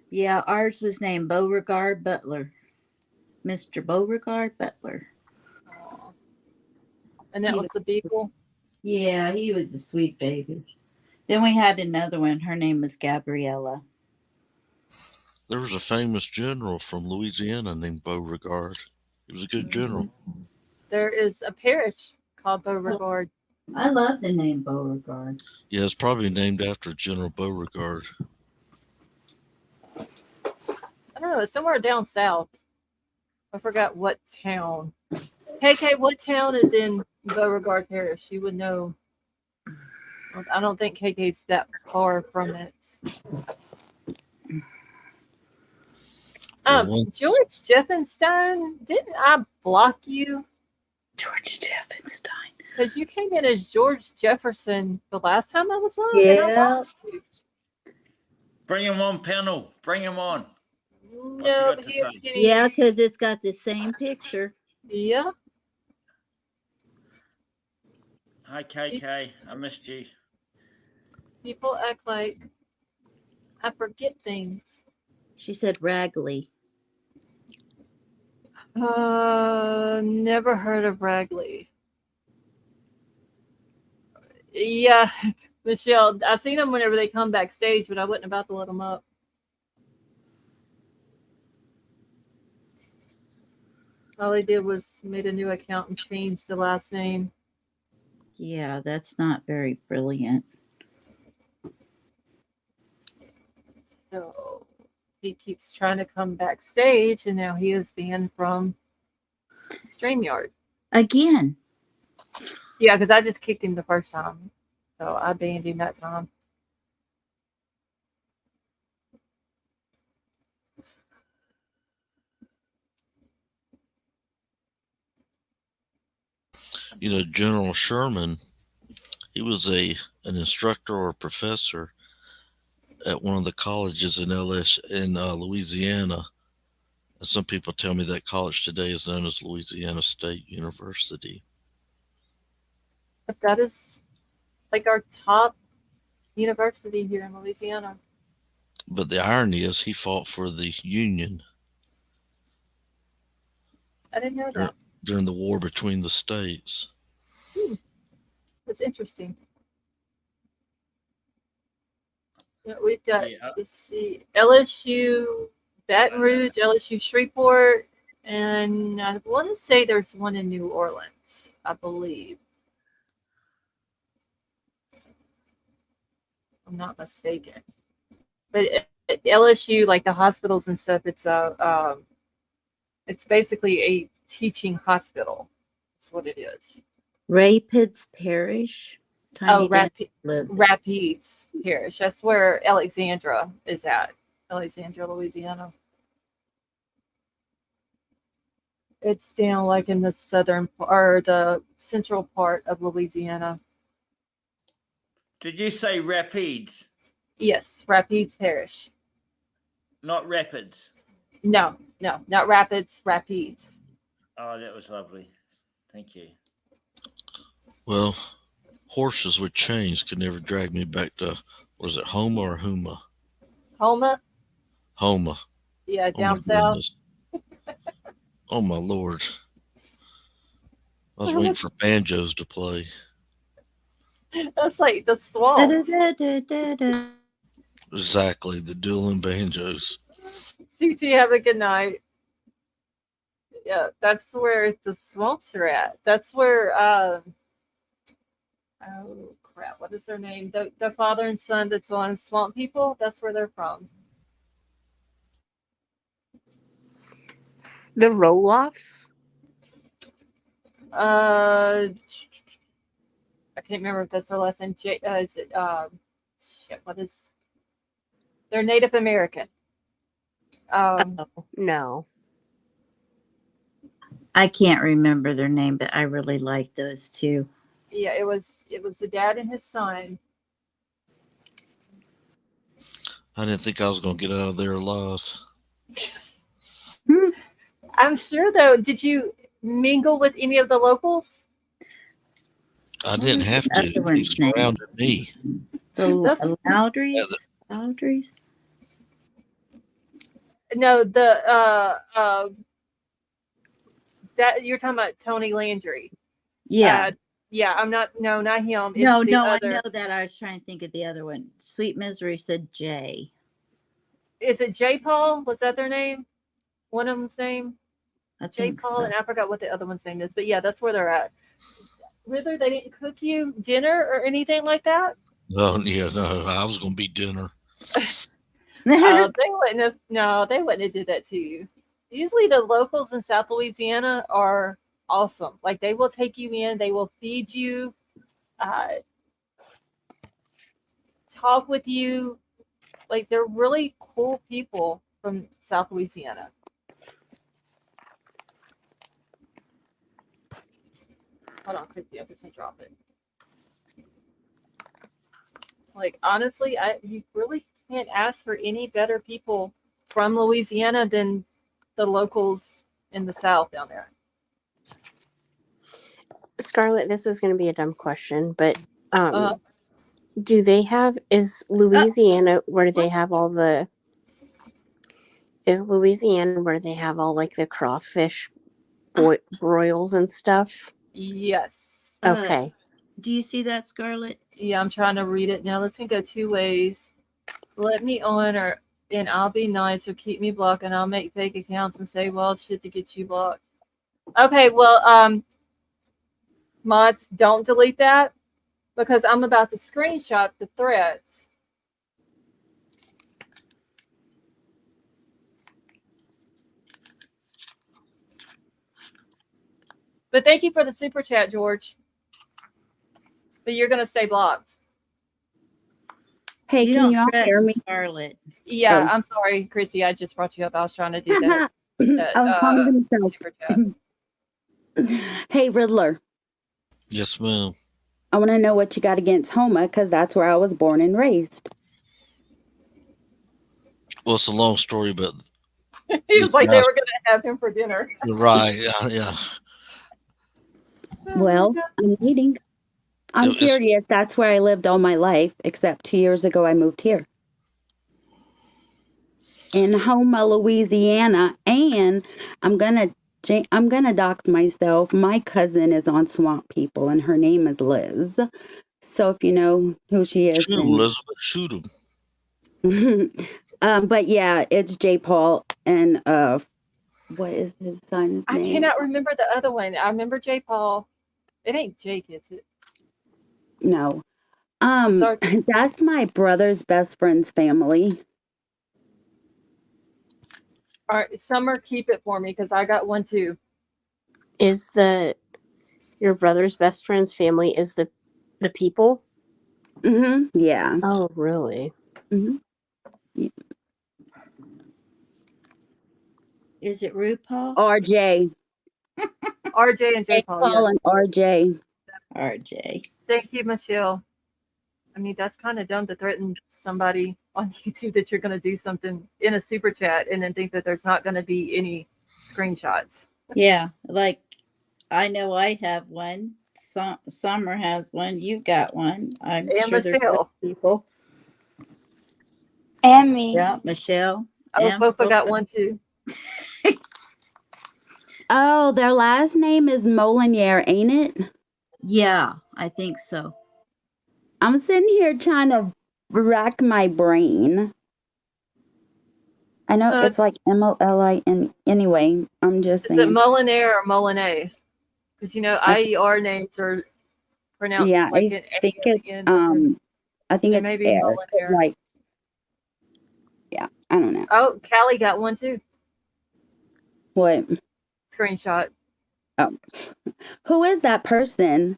Yeah, ours was named Beauregard Butler. Mr. Beauregard Butler. Aww. And that was the beagle? Yeah, he was a sweet baby. Then we had another one. Her name was Gabriella. There was a famous general from Louisiana named Beauregard. He was a good general. There is a parish called Beauregard. I love the name Beauregard. Yeah, it's probably named after General Beauregard. I don't know, it's somewhere down south. I forgot what town. KK, what town is in Beauregard Parish? You would know. I don't think KK's that far from it. George Jefferson, didn't I block you? George Jefferson. Because you came in as George Jefferson the last time I was on. Yeah. Bring him on, panel. Bring him on. No, yeah, because it's got the same picture. Yeah. Hi, KK. I missed you. People act like I forget things. She said Ragley. Never heard of Ragley. Yeah, Michelle, I've seen them whenever they come backstage, but I wasn't about to let them up. All they did was made a new account and changed the last name. Yeah, that's not very brilliant. So he keeps trying to come backstage, and now he is banned from StreamYard. Again. Yeah, because I just kicked him the first time. So I banned him that time. You know, General Sherman, he was an instructor or a professor at one of the colleges in Louisiana. And some people tell me that college today is known as Louisiana State University. But that is like our top university here in Louisiana. But the irony is, he fought for the Union I didn't know that. during the war between the states. That's interesting. Yeah, we've got, let's see, LSU, Baton Rouge, LSU Shreveport, and I want to say there's one in New Orleans, I believe. If I'm not mistaken. But at LSU, like the hospitals and stuff, it's basically a teaching hospital. That's what it is. Rapids Parish. Oh, Rapides Parish. That's where Alexandra is at. Alexandria, Louisiana. It's down like in the southern or the central part of Louisiana. Did you say Rapides? Yes, Rapides Parish. Not Rapids. No, not Rapids, Rapides. Oh, that was lovely. Thank you. Well, horses with chains could never drag me back to, was it Homa or Huma? Homa? Homa. Yeah, down south. Oh my Lord. I was waiting for banjos to play. That's like the swamps. Exactly, the dueling banjos. CT, have a good night. Yeah, that's where the swamps are at. That's where oh crap, what is their name? The father and son that's on Swamp People, that's where they're from. The Roloffs? I can't remember if that's their last name. Is it what is, they're Native American. No. I can't remember their name, but I really like those two. Yeah, it was the dad and his son. I didn't think I was going to get out of there alive. I'm sure, though. Did you mingle with any of the locals? I didn't have to. They surrounded me. The Loudries? No, that you're talking about Tony Landry. Yeah. Yeah, I'm not. No, not him. It's No, the I other. know that. I was trying to think of the other one. Sweet Misery said Jay. Is it J. Paul? Was that their name? One of them's name? J. think Paul, so. and I forgot what the other one's name is. But yeah, that's where they're at. Whether they didn't cook you dinner or anything like that? Oh, yeah, no, I was going to be dinner. They wouldn't have. No, they wouldn't have did that to you. Usually, the locals in South Louisiana are awesome. Like they will take you in, they will feed you, talk with you. Like they're really cool people from South Louisiana. Hold on, Christy, I'm gonna drop it. Like honestly, you really can't ask for any better people from Louisiana than the locals in the South down there. Scarlett, this is going to be a dumb question, but do they have, is Louisiana where they have all the Is Louisiana where they have all like the crawfish broils and stuff? Yes. Okay. Do you see that, Scarlett? Yeah, I'm trying to read it now. Let's go 2 ways. Let me on, or and I'll be nice, or keep me blocked, and I'll make fake accounts and say wild shit to get you blocked. Okay, well, mods, don't delete that because I'm about to screenshot the threads. But thank you for the super chat, George. But you're gonna stay blocked. Hey, You can don't you all hear threaten me? Scarlett. Yeah, Oh. I'm sorry, Chrissy. I just brought you up. I was trying to do that. I was talking to myself. Super chat. Hey, Riddler. Yes, ma'am. I want to know what you got against Homa because that's where I was born and raised. Well, it's a long story, but He was like, they were going to have him for dinner. right, yeah. Well, I'm waiting. I'm serious. That's where I lived all my life, except 2 years ago I moved here. In Houma, Louisiana, and I'm gonna dox myself. My cousin is on Swamp People, and her name is Liz. So if you know who she is, Shoot him, Elizabeth. Shoot him. But yeah, it's J. Paul, and what is his son's name? I cannot remember the other one. I remember J. Paul. It ain't Jake, is it? No. That's my brother's best friend's family. All right, Summer, keep it for me because I got one too. Is your brother's best friend's family is the people? Mm-hmm. Yeah. Oh, really? Mm-hmm. Yeah. Is it RuPaul? RJ. RJ and J. Paul, yes. and RJ. RJ. Thank you, Michelle. I mean, that's kind of dumb to threaten somebody on YouTube that you're going to do something in a super chat and then think that there's not going to be any screenshots. Yeah, like I know I have one. Summer has one. You've got one. I'm And sure there's other Michelle. people. And me. Yeah, Michelle. Oh, and Popa got one too. Oh, their last name is Molinier, ain't it? Yeah, I think so. I'm sitting here trying to rack my brain. I know it's like Molin. Anyway, I'm just saying. Is it Molinaire or Molinet? Because IER names are pronounced yeah, like I an think A at it's the end of it. I think It it's may be air. Molinaire. Like, yeah, I don't know. Oh, Callie got one too. What? Screenshot. Oh, who is that person?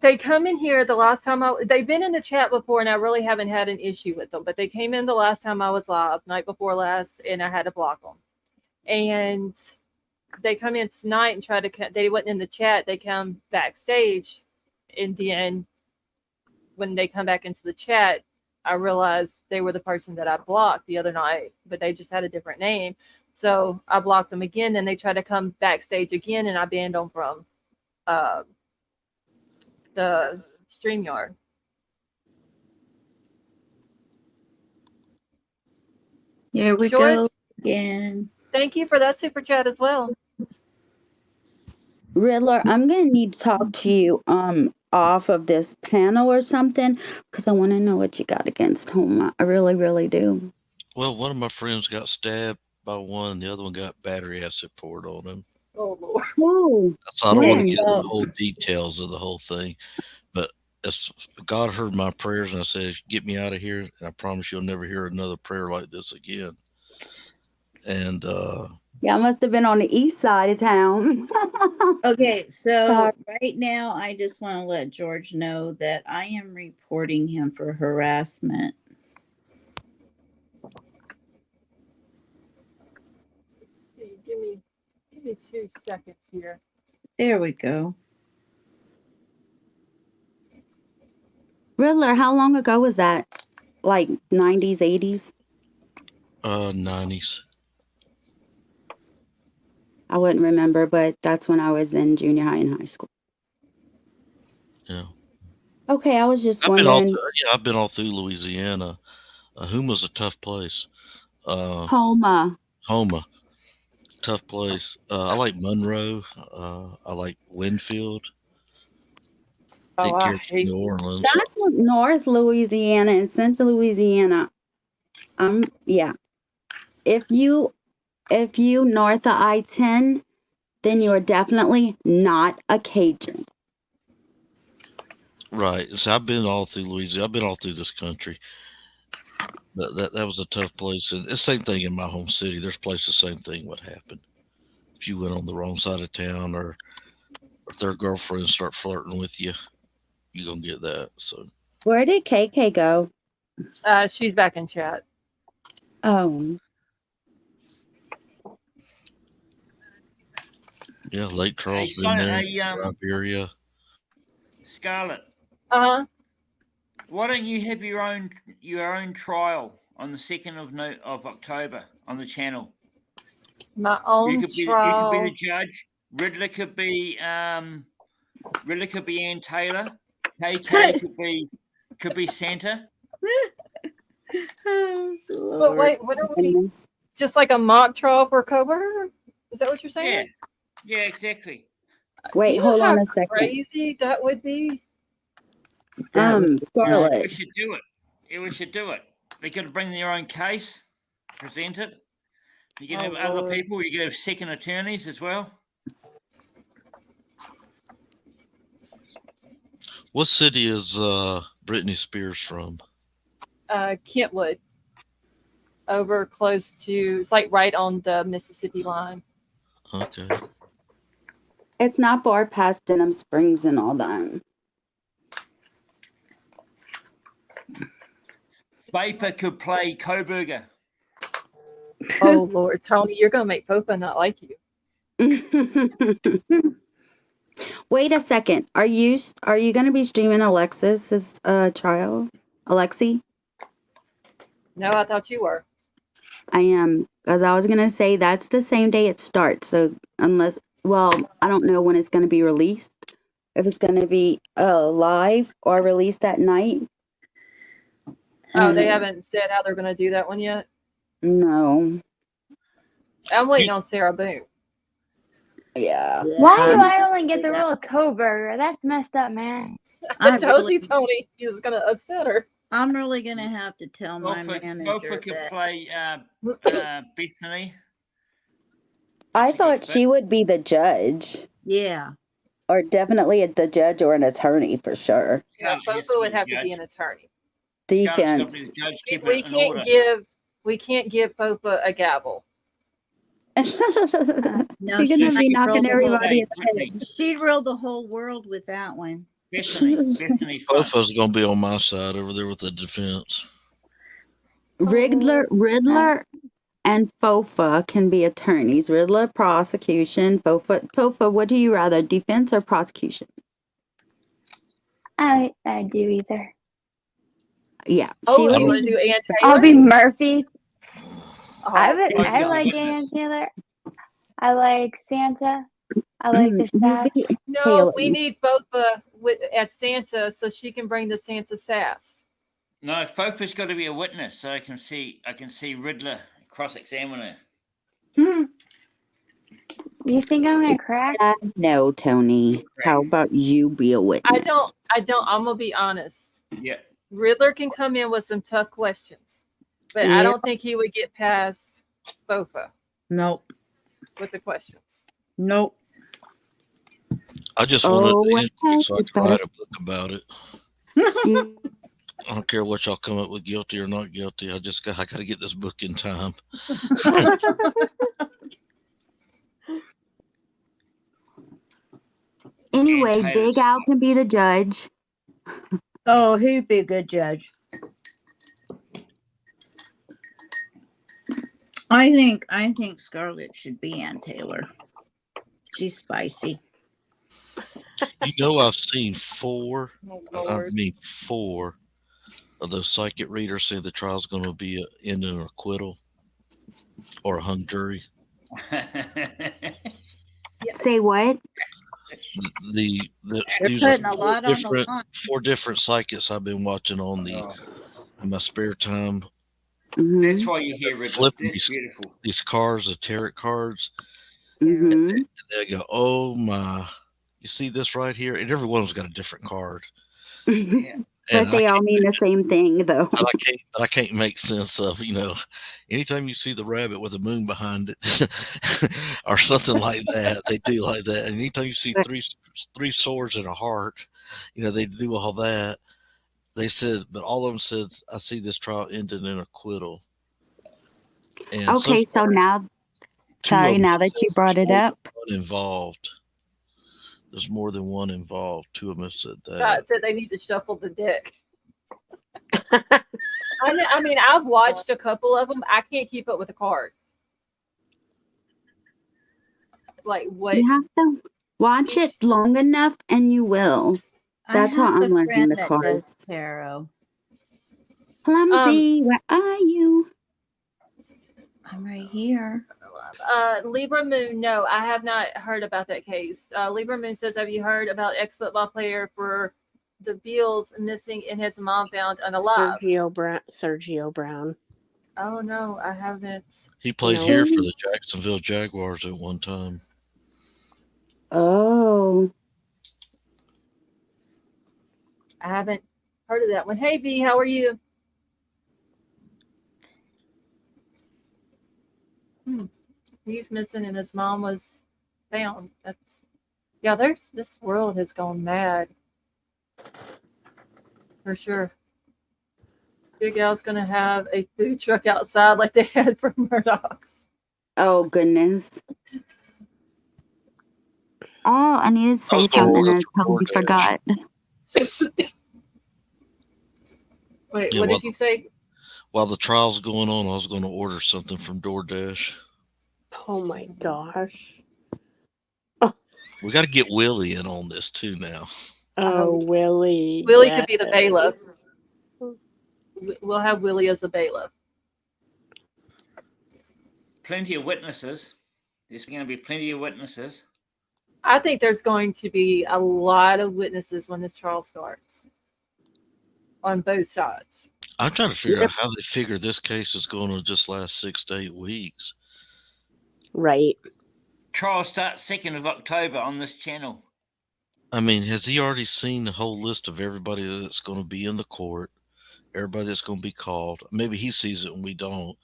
They come in here the last time they've been in the chat before, and I really haven't had an issue with them. But they came in the last time I was live, night before last, and I had to block them. And they come in tonight and try to. They wasn't in the chat. They come backstage, and then when they come back into the chat, I realized they were the person that I blocked the other night, but they just had a different name. So I blocked them again. Then they tried to come backstage again, and I banned them from the StreamYard. Here we George, go again. Thank you for that super chat as well. Riddler, I'm gonna need to talk to you off of this panel or something because I want to know what you got against Homa. I really, really do. Well, one of my friends got stabbed by one, the other one got battery acid poured on him. Oh Lord. Whoa. So I don't want to get into the whole details of the whole thing, but God heard my prayers and I said, "Get me out of here," and I promise you'll never hear another prayer like this again. And yeah, I must have been on the east side of town. Okay, so right now I just want to let George know that I am reporting him for harassment. Let's see, give me 2 seconds here. There we go. Riddler, how long ago was that? Like 90s, 80s? 90s. I wouldn't remember, but that's when I was in junior high and high school. Yeah. Okay, I was just wondering. I've been all through Louisiana. Homa's a tough place. Homa. Homa, tough place. I like Monroe. I like Winfield. Oh, Didn't I care for hate New you. Orleans. That's North Louisiana and Central Louisiana. Yeah. If you north of I-10, then you are definitely not a Cajun. Right. So I've been all through Louisiana. I've been all through this country. But that was a tough place. And the same thing in my home city. There's places the same thing would happen. If you went on the wrong side of town, or if their girlfriends start flirting with you, you're gonna get that. So Where did KK go? She's back in chat. Oh, yeah, Lake Charles Hey, been son, there, hey, Iberia. Scarlett, Uh-huh. why don't you have your own trial on the 2nd of October on the channel? My You own could be trial. the judge. Riddler could be Ann Taylor. KK could be Santa. Oh, But Lord. wait, what are we? goodness. Just like a mock trial for Coburn? Is that what you're saying? Yeah, exactly. Do Wait, you know hold how on a second. crazy that would be? That would be Scarlett. We should do it. Yeah, we should do it. They could bring their own case, present it. You can have other Lord. people. You can have second attorneys as well. What city is Britney Spears from? Kentwood. Over close to, it's like right on the Mississippi line. Okay. It's not far past Denham Springs and all that. Vapor could play Coburger. Oh Lord, Tony, you're gonna make Popa not like you. Wait a second. Are you going to be streaming Alexis's trial? Alexi? No, I thought you were. I am, because I was going to say that's the same day it starts. So unless, well, I don't know when it's going to be released. If it's going to be live or released that night. Oh, they haven't said how they're gonna do that one yet. No. I'm waiting on Sarah Boone. Yeah. Why do I only get the real Co-Burger? That's messed up, man. I told you, Tony, he was gonna upset her. I'm really gonna have to tell my manager Fofa could that. play Bethany. I thought she would be the judge. Yeah. Or definitely the judge or an attorney for sure. Yeah, Popa would have to be an attorney. Defense. We can't give Popa a gavel. No, She's gonna be knocking everybody. She'd rule the whole world with that one. Bethany. Fofa's gonna be on my side over there with the defense. Riddler and Fofa can be attorneys. Riddler, prosecution. Fofa, what do you rather, defense or prosecution? I do either. Yeah. Oh, you want to do Ann Taylor? I'll be Murphy. Oh, I like Ann Taylor. I like Santa. I like the sass. No, we need Fofa at Santa so she can bring the Santa sass. No, Fofa's got to be a witness so I can see Riddler cross-examine her. You think I'm gonna crack? No, Tony. How about you be a witness? I don't. I'm gonna be honest. Yeah. Riddler can come in with some tough questions, but I don't think he would get past Fofa. Nope. With the questions. Nope. I just wanted to so I could write a book about it. I don't care what y'all come up with, guilty or not guilty. I got to get this book in time. Anyway, Big Al can be the judge. Oh, he'd be a good judge. I think Scarlett should be Ann Taylor. She's spicy. You know, I've seen four of those psychic readers say the trial's going to be in an acquittal or a hung jury. Say what? These putting a lot on the line. 4 different psychics I've been watching on in my spare time That's Mhm. why you hear it. Flipping That's beautiful. these cards, the tarot cards, Mhm. and they go, "Oh my, you see this right here?" And every one of them's got a different card, Yeah. and But they all mean the same thing, though. I can't make sense of, anytime you see the rabbit with the moon behind it or something like that, they do like that. And anytime you see But three swords and a heart, they do all that. They said, but all of them said, I see this trial ended in acquittal. And so okay, so far, now, two of sorry, them now have that said you brought there's it more than up. one involved. There's more than one involved. Two of them have said that. Scott said they need to shuffle the deck. I mean, I've watched a couple of them. I can't keep up with the cards. Like what? You have to watch it long enough and you will. I That's how have a I'm learning friend the that cards. does tarot. Clumsy, where are you? I'm right here. Libra Moon, no, I have not heard about that case. Libra Moon says, have you heard about ex-football player for the Bills missing and his mom found unalive? Sergio Brown. Oh no, I haven't. He played No. here for the Jacksonville Jaguars at one time. Oh. I haven't heard of that one. Hey V, how are you? He's missing and his mom was found. This world has gone mad. For sure. Big Al's gonna have a food truck outside like they had for Murdoch's. Oh, goodness. Oh, I need to I was say going to something order and from totally DoorDash. forgot. Wait, Yeah, what did you say? While the trial's going on, I was going to order something from DoorDash. Oh my gosh. We got to get Willie in on this too now. Oh, Willie. Willie could be the bailiff. yes. We'll have Willie as the bailiff. Plenty of witnesses. There's going to be plenty of witnesses. I think there's going to be a lot of witnesses when this trial starts on both sides. I'm trying to figure out how they figure this case is going to just last 6 to 8 weeks. Right. Trial starts 2nd of October on this channel. I mean, has he already seen the whole list of everybody that's going to be in the court, everybody that's going to be called? Maybe he sees it and we don't.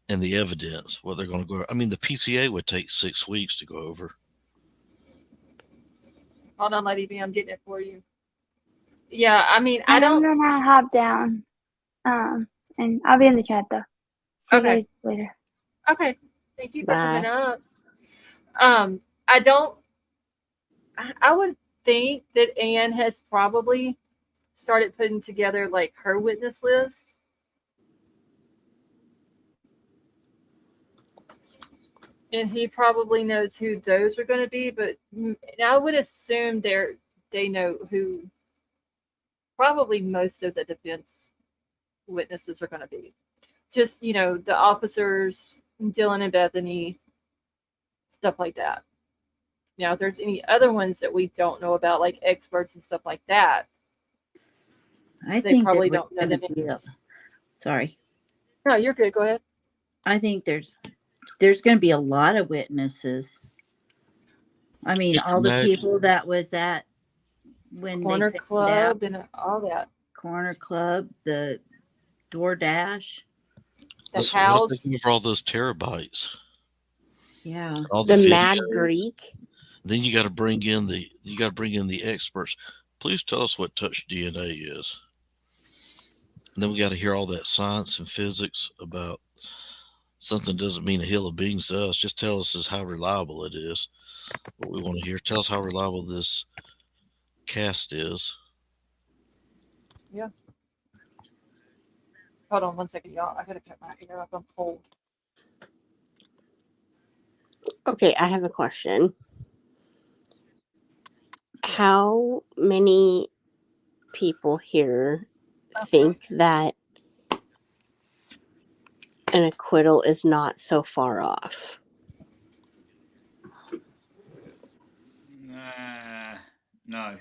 And the evidence, what they're going to go. I mean, the PCA would take 6 weeks to go over. Hold on, Lady B, I'm getting it for you. Yeah, I mean, I'm gonna hop down. And I'll be in the chat though. See you guys later. Okay. Thank you for coming Bye. up. I would think that Anne has probably started putting together like her witness list. And he probably knows who those are going to be, but I would assume they know who probably most of the defense witnesses are going to be. Just, the officers, Dylan and Bethany, stuff like that. Now, if there's any other ones that we don't know about, like experts and stuff like that, I they think probably that don't know the names. Sorry. No, you're good. Go ahead. I think there's going to be a lot of witnesses. I mean, all the people that was at when Corner they found Club out, and all that. Corner Club, the DoorDash, The What house. if they give all those terabytes? Yeah. All The videos. Mad Greek. Then you got to bring in the experts. Please tell us what touch DNA is. And then we got to hear all that science and physics about something doesn't mean a hill of beans to us. Just tell us how reliable it is. What we want to hear. Tell us how reliable this cast is. Yeah. Hold on 1 second, y'all. I gotta cut my hair up. I'm cold. Okay, I have a question. How many people here think that an acquittal is not so far off? No.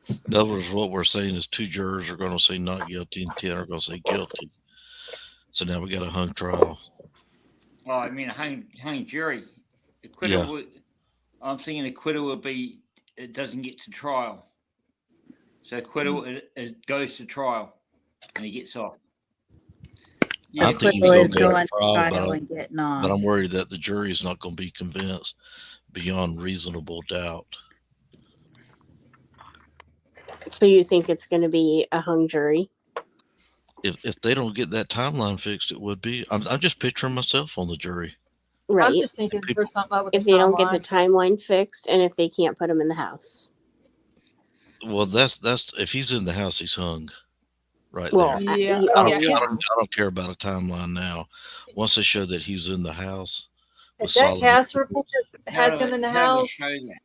In other words, what we're saying is 2 jurors are going to say not guilty and 10 are going to say guilty. So now we got a hung trial. Oh, I mean, a hung jury. Acquittal. Yeah. I'm thinking acquittal would be it doesn't get to trial. So acquittal, it goes to trial, and he gets off. I Yeah, think he's Acquittal going is to go going to trial, trial and getting off. but I'm worried that the jury is not going to be convinced beyond reasonable doubt. So you think it's going to be a hung jury? If they don't get that timeline fixed, it would be. I'm just picturing myself on the jury. I'm Right. just thinking for something up with If the they don't get the timeline. timeline fixed and if they can't put him in the house. Well, that's if he's in the house, he's hung right Well, there. Yeah. oh, Yeah. yeah. I don't care about a timeline now. Once they show that he's in the house with If that solid, cast report How has do him in the how do they house, show that?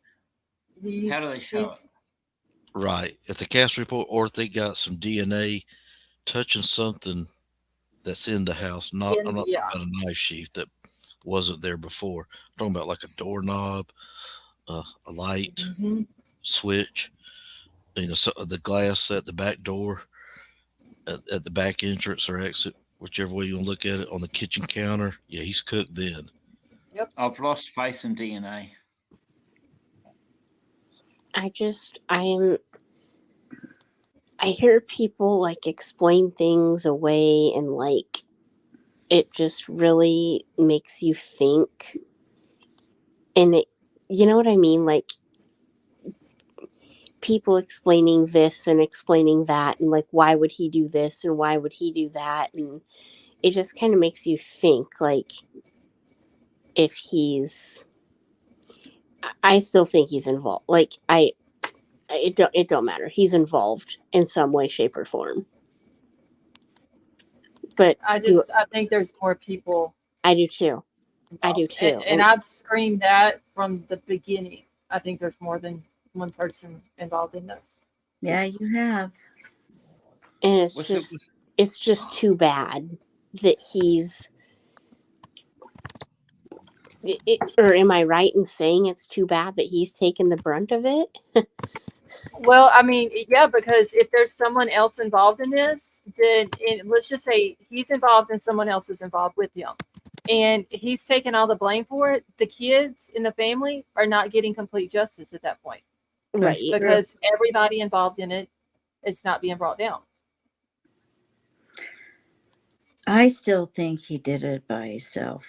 he's, How do they show he's it? right? If the cast report, or if they got some DNA touching something that's in the house, I'm not talking yeah. about a knife sheath that wasn't there before. I'm talking about like a doorknob, a light Mhm. switch, so the glass at the back door, at the back entrance or exit, whichever way you want to look at it, on the kitchen counter. Yeah, he's cooked then. I've lost faith in DNA. I hear people like explain things away and like it just really makes you think. And it, you know what I mean? Like people explaining this and explaining that and like why would he do this and why would he do that, and it just kind of makes you think like if he's I still think he's involved. Like it don't matter. He's involved in some way, shape, or form. But I think there's more people. I do too. I do too. And I've screamed that from the beginning. I think there's more than one person involved in this. Yeah, you have. And it's just too bad that he's. Or am I right in saying it's too bad that he's taken the brunt of it? Well, I mean, yeah, because if there's someone else involved in this, then let's just say he's involved and someone else is involved with him, and he's taking all the blame for it. The kids in the family are not getting complete justice at that point, Right. because everybody involved in it is not being brought down. I still think he did it by himself.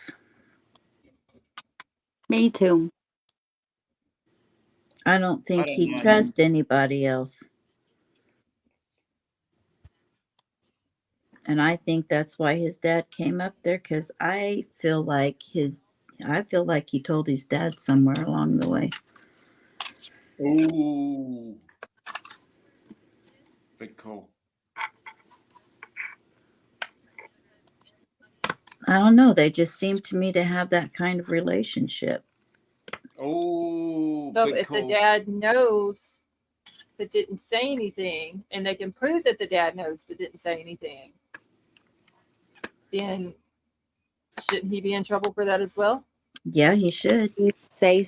Me too. I don't think I don't he know. trusts anybody else. And I think that's why his dad came up there, because I feel like he told his dad somewhere along the way. Ooh. Big call. I don't know. They just seem to me to have that kind of relationship. Oh, So big if call. the dad knows but didn't say anything, and they can prove that the dad knows but didn't say anything, then shouldn't he be in trouble for that as well? Yeah, he should. Say,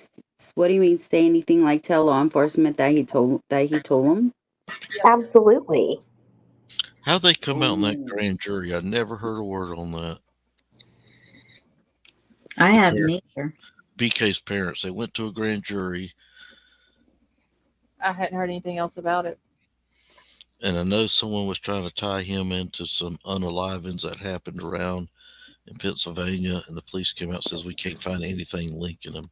what do you mean? Say anything like tell law enforcement that he told them? Absolutely. How they come out in that grand jury? I never heard a word on that. I haven't either. BK's parents, they went to a grand jury. I hadn't heard anything else about it. And I know someone was trying to tie him into some unalivings that happened around in Pennsylvania, and the police came out and says we can't find anything linking him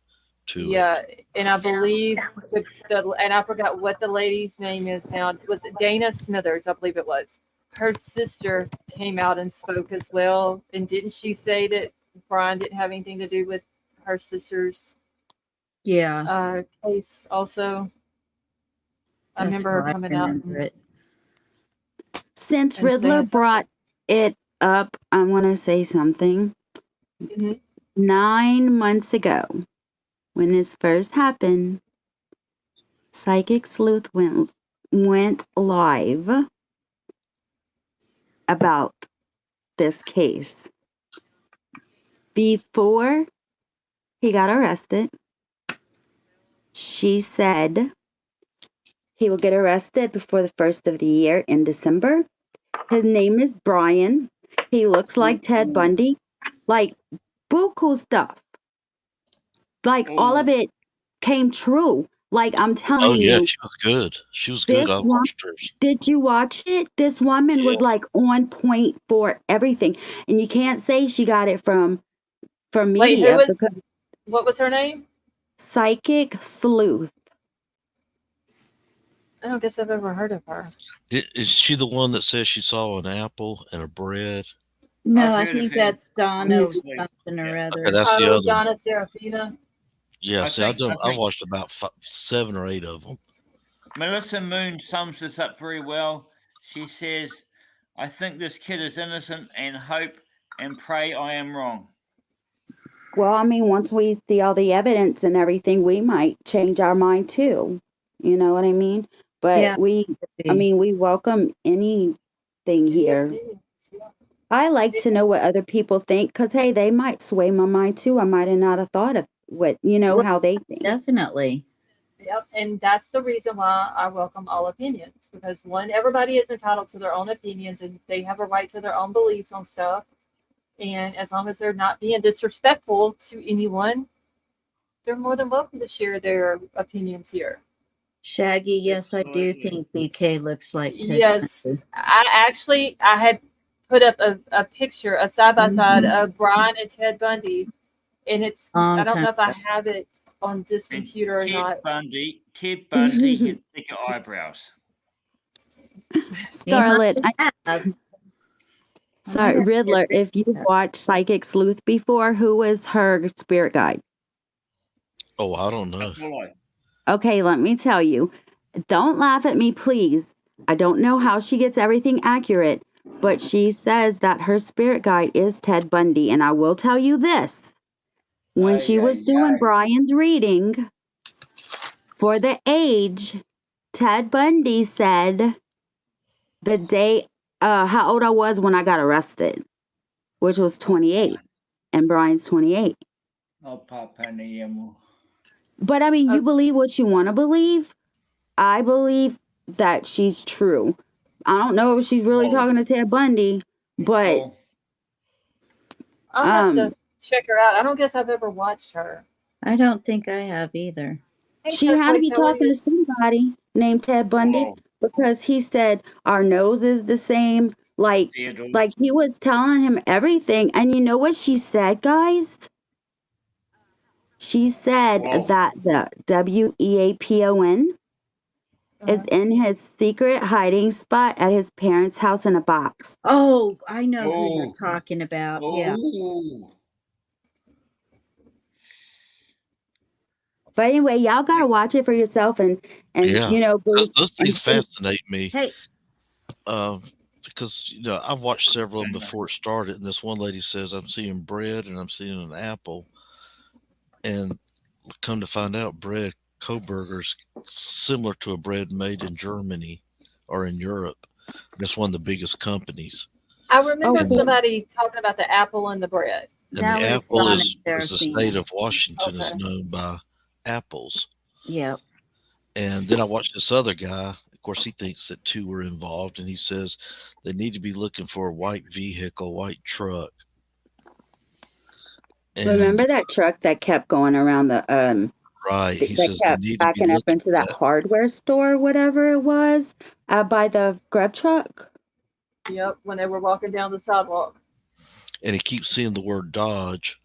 to it. Yeah, and I believe and I forgot what the lady's name is now. Was it Dana Smithers? I believe it was. Her sister came out and spoke as well. And didn't she say that Brian didn't have anything to do with her sister's case also? I remember her coming out. Since Riddler brought it up, I want to say something. Mm-hmm. 9 months ago, when this first happened, Psychic Sleuth went live about this case. Before he got arrested, she said He will get arrested before the first of the year in December. His name is Brian. He looks like Ted Bundy. Like, buku stuff. Like, all of Oh, it came true. Like, I'm Oh telling yeah, you, she was good. She was good. I this one, watched hers. did you watch it? This woman Yeah. was like on point for everything. And you can't say she got it from Wait, media because what was her name? Psychic Sleuth. I don't guess I've ever heard of her. Is she the one that says she saw an apple and a bread? No, I've I heard of think her. that's Donna Sleuth. something or Yeah. other. Okay, that's the Oh, other. Donna Serafina. Yeah, I see, I think watched about 7 or 8 of them. Melissa Moon sums this up very well. She says, I think this kid is innocent and hope and pray I am wrong. Well, I mean, once we see all the evidence and everything, we might change our mind too. You know what I mean? But Yeah, I mean, we welcome anything here. I like to know what other people think because, hey, they might sway my mind too. I might have not have thought of Well, how they think. definitely. Yep, and that's the reason why I welcome all opinions, because one, everybody is entitled to their own opinions and they have a right to their own beliefs on stuff. And as long as they're not being disrespectful to anyone, they're more than welcome to share their opinions here. Shaggy, yes, I do think BK looks like Ted Yes, Bundy. I had put up a picture, a side by side of Brian and Ted Bundy, and it's I don't know if I have it on this And computer or not. Ted Bundy had thicker eyebrows. Scarlett, have. sorry, Riddler, if you've watched Psychic Sleuth before, who was her spirit guide? Oh, I don't know. Okay, let me tell you. Don't laugh at me, please. I don't know how she gets everything accurate, but she says that her spirit guide is Ted Bundy. And I will tell you this. When she was doing Brian's reading for the age, Ted Bundy said the day, how old I was when I got arrested, which was 28, and Brian's 28. But I mean, you believe what you want to believe. I believe that she's true. I don't know if she's really talking to Ted Bundy, but I'll have to check her out. I don't guess I've ever watched her. I don't think I have either. Hey, she had to be Turquoise, how are talking you? to somebody named Ted Bundy because he said our nose is the same. Like he was telling him everything. And you know what she said, guys? She said that the WEAPON is in his secret hiding spot at his parents' house in a box. Oh, I know who you're talking about. Yeah. But anyway, y'all gotta watch it for yourself and Yeah, you know, those things fascinate me. Hey, because I've watched several of them before it started, and this one lady says I'm seeing bread and I'm seeing an apple, and come to find out, bread Koberger's similar to a bread made in Germany or in Europe. That's one of the biggest companies. I remember somebody talking about the apple and the bread. And the apple is the state of Washington is known by apples. Yep. And then I watched this other guy. Of course, he thinks that 2 were involved, and he says they need to be looking for a white vehicle, white truck. And remember that truck that kept going around the right? He that says kept they need backing to be up into that hardware store, whatever it was, by the grub truck. Yep, when they were walking down the sidewalk. And he keeps seeing the word Dodge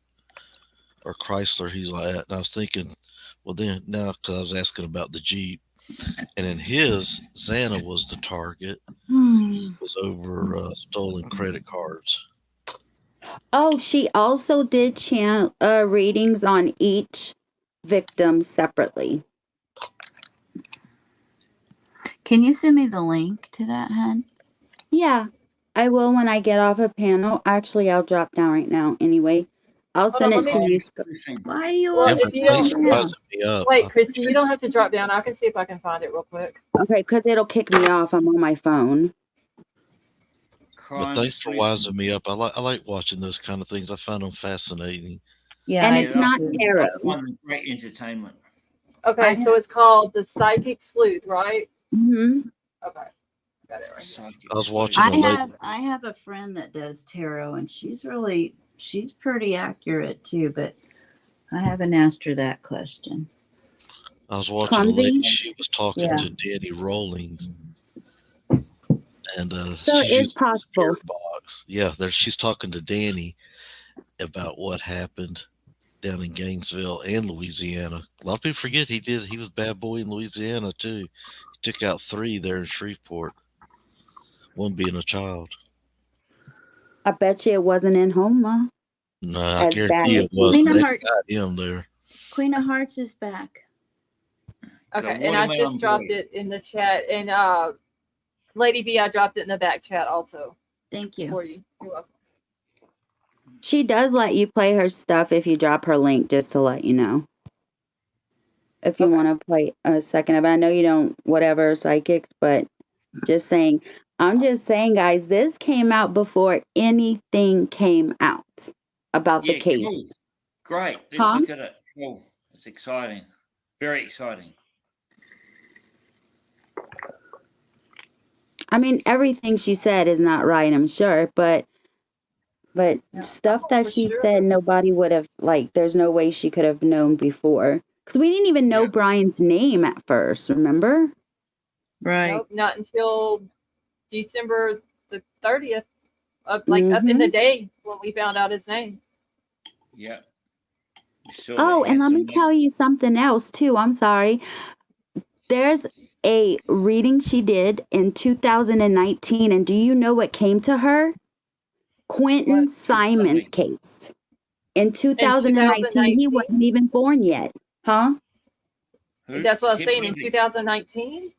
or Chrysler. He's like that. And I was thinking, well, then now, because I was asking about the Jeep, and in his, Xana was the target. It was over stolen credit cards. Oh, she also did readings on each victim separately. Can you send me the link to that, hon? Yeah, I will when I get off a panel. Actually, I'll drop down right now anyway. I'll send it to you. Why are you Well, always if you don't, me wait, Christy, you don't have to drop down. I can see if I can find it real quick. Okay, because it'll kick me off. I'm on my phone. But thanks for wising me up. I like watching those kind of things. I find them fascinating. Yeah, and it's not tarot. Great entertainment. Okay, so it's called The Psychic Sleuth, right? Hmm. Okay, got it right here. Psychic I was watching I a lady. have a friend that does tarot, and she's pretty accurate too. But I haven't asked her that question. I was watching a lady. Clumsy. She was talking Yeah. to Danny Rawlings, and So she's it is using the possible. spirit box. Yeah, she's talking to Danny about what happened down in Gainesville and Louisiana. A lot of people forget he was bad boy in Louisiana too. He took out 3 there in Shreveport, one being a child. I bet you it wasn't in Homa No, I as bad guarantee as it was. Queen of They Hearts. got him there. Queen of Hearts is back. Okay, The and I watermelon just dropped boy. it in the chat, and Lady V, I dropped it in the back chat also Thank you. for you. You're welcome. She does let you play her stuff if you drop her link, just to let you know. If you Okay. want to play a second of it. I know you don't, whatever, psychics, but just saying. I'm just saying, guys, this came out before anything came out about the Yeah, case. cool. Great. Let's Huh? look at it. Cool. It's exciting. Very exciting. I mean, everything she said is not right, I'm sure, but Yeah, stuff oh, that for she sure. said, nobody would have, like, there's no way she could have known before. Because we didn't even know Yeah. Brian's name at first, remember? Right. Nope, not until December the 30th, up in the Mm-hmm. day when we found out his name. Yeah. We saw Oh, that and let me handsome man. tell you something else, too. I'm sorry. There's a reading she did in 2019, and do you know what came to her? Quentin What? Simon's case. In In 2019, he 2019? wasn't even born yet. Huh? Who? That's what I was Ted saying. In Bundy. 2019?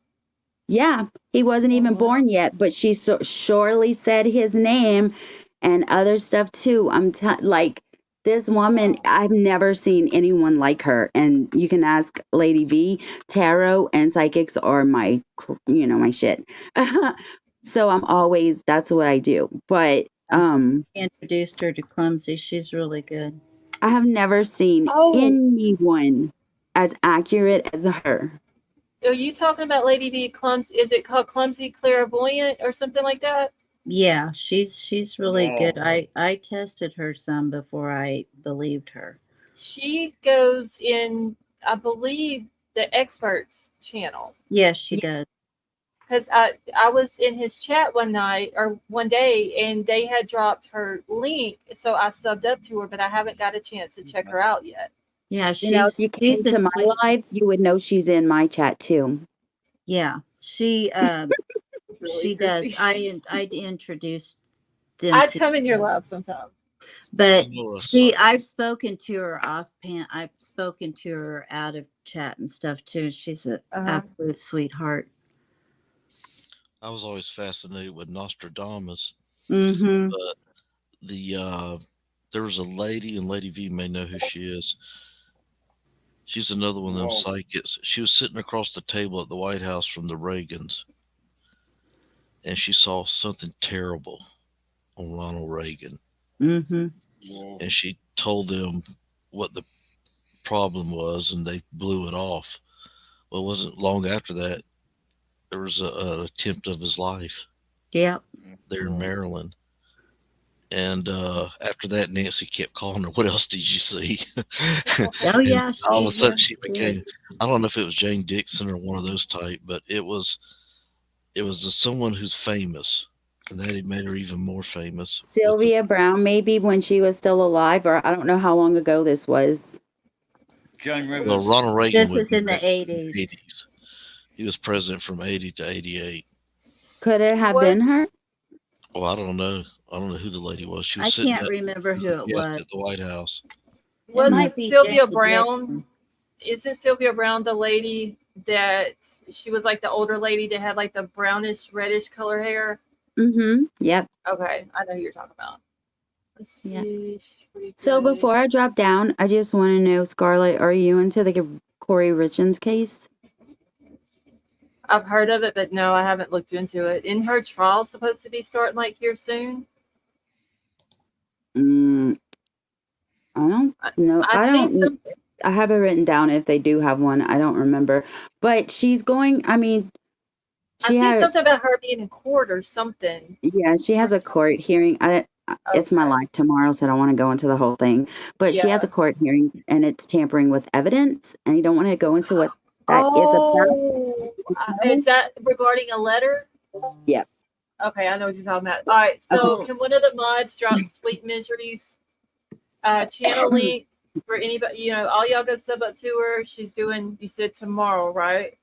Yeah, he wasn't Oh, even wow. born yet, but she surely said his name and other stuff too. Like this woman, Wow. I've never seen anyone like her. And you can ask Lady V. Tarot and psychics are my shit. So that's what I do. But Introduced her to Clumsy. She's really good. I have never seen Oh, anyone as accurate as her. are you talking about Lady V Clumsy? Is it called Clumsy Clairvoyant or something like that? Yeah, she's really good. Wow. I tested her some before I believed her. She goes in, I believe, the experts channel. Yes, she does. Because I was in his chat one night or one day, and they had dropped her link, so I subbed up to her, but I haven't got a chance to check her out yet. Yeah, You know, if you came she's a to my sweet. lives, you would know she's in my chat too. Yeah, she Really, she does. Chrissy. I introduced them I'd to, come in your live sometime. but Melissa. I've spoken to her I've spoken to her out of chat and stuff too. She's an absolute sweetheart. I was always fascinated with Nostradamus, Mm-hmm. but there was a lady, and Lady V may know who she is. She's another one of them Wow. psychics. She was sitting across the table at the White House from the Reagans, and she saw something terrible on Ronald Reagan, Mm-hmm. Wow. and she told them what the problem was, and they blew it off. Well, it wasn't long after that there was an attempt of his life Yeah. there in Maryland. And after that, Nancy kept calling her, "What else did you see?" Oh yeah. And all of a sudden, she did. became, I don't know if it was Jane Dixon or one of those type, but it was someone who's famous, and that made her even more famous. Sylvia Brown, maybe when she was still alive, or I don't know how long ago this was. Joan Rivers. Well, Ronald Reagan This would is be in the back in the 80s. 80s. He was president from 80 to 88. Could it have been her? Well, I don't know. I don't know who the lady was. She was I sitting can't remember who it was. at the White House. It Was might it be Sylvia Jane Brown? Dixon. Isn't Sylvia Brown the lady that she was like the older lady that had like the brownish reddish color hair? Mm-hmm. Yep. Okay, I know who you're talking about. Let's Yeah. see, she's pretty So good. before I drop down, I just want to know, Scarlett, are you into the Corey Richins case? I've heard of it, but no, I haven't looked into it. In her trial supposed to be starting like here soon? I don't know. I've seen some. I have it written down if they do have one. I don't remember. But she's going, I mean, I She seen had, something about her being in court or something. yeah, she has Or a court hearing. It's my Okay. life tomorrow, so I don't want to go into the whole thing. But she has Yeah. a court hearing, and it's tampering with evidence, and you don't want to go into what that is about. Oh, is that regarding a letter? Yep. Okay, I know what you're talking about. All right, so Well, can one of the mods drop Sweet Misery's channel link for anybody? You know, all y'all go sub up to her. She's doing. You said tomorrow, right?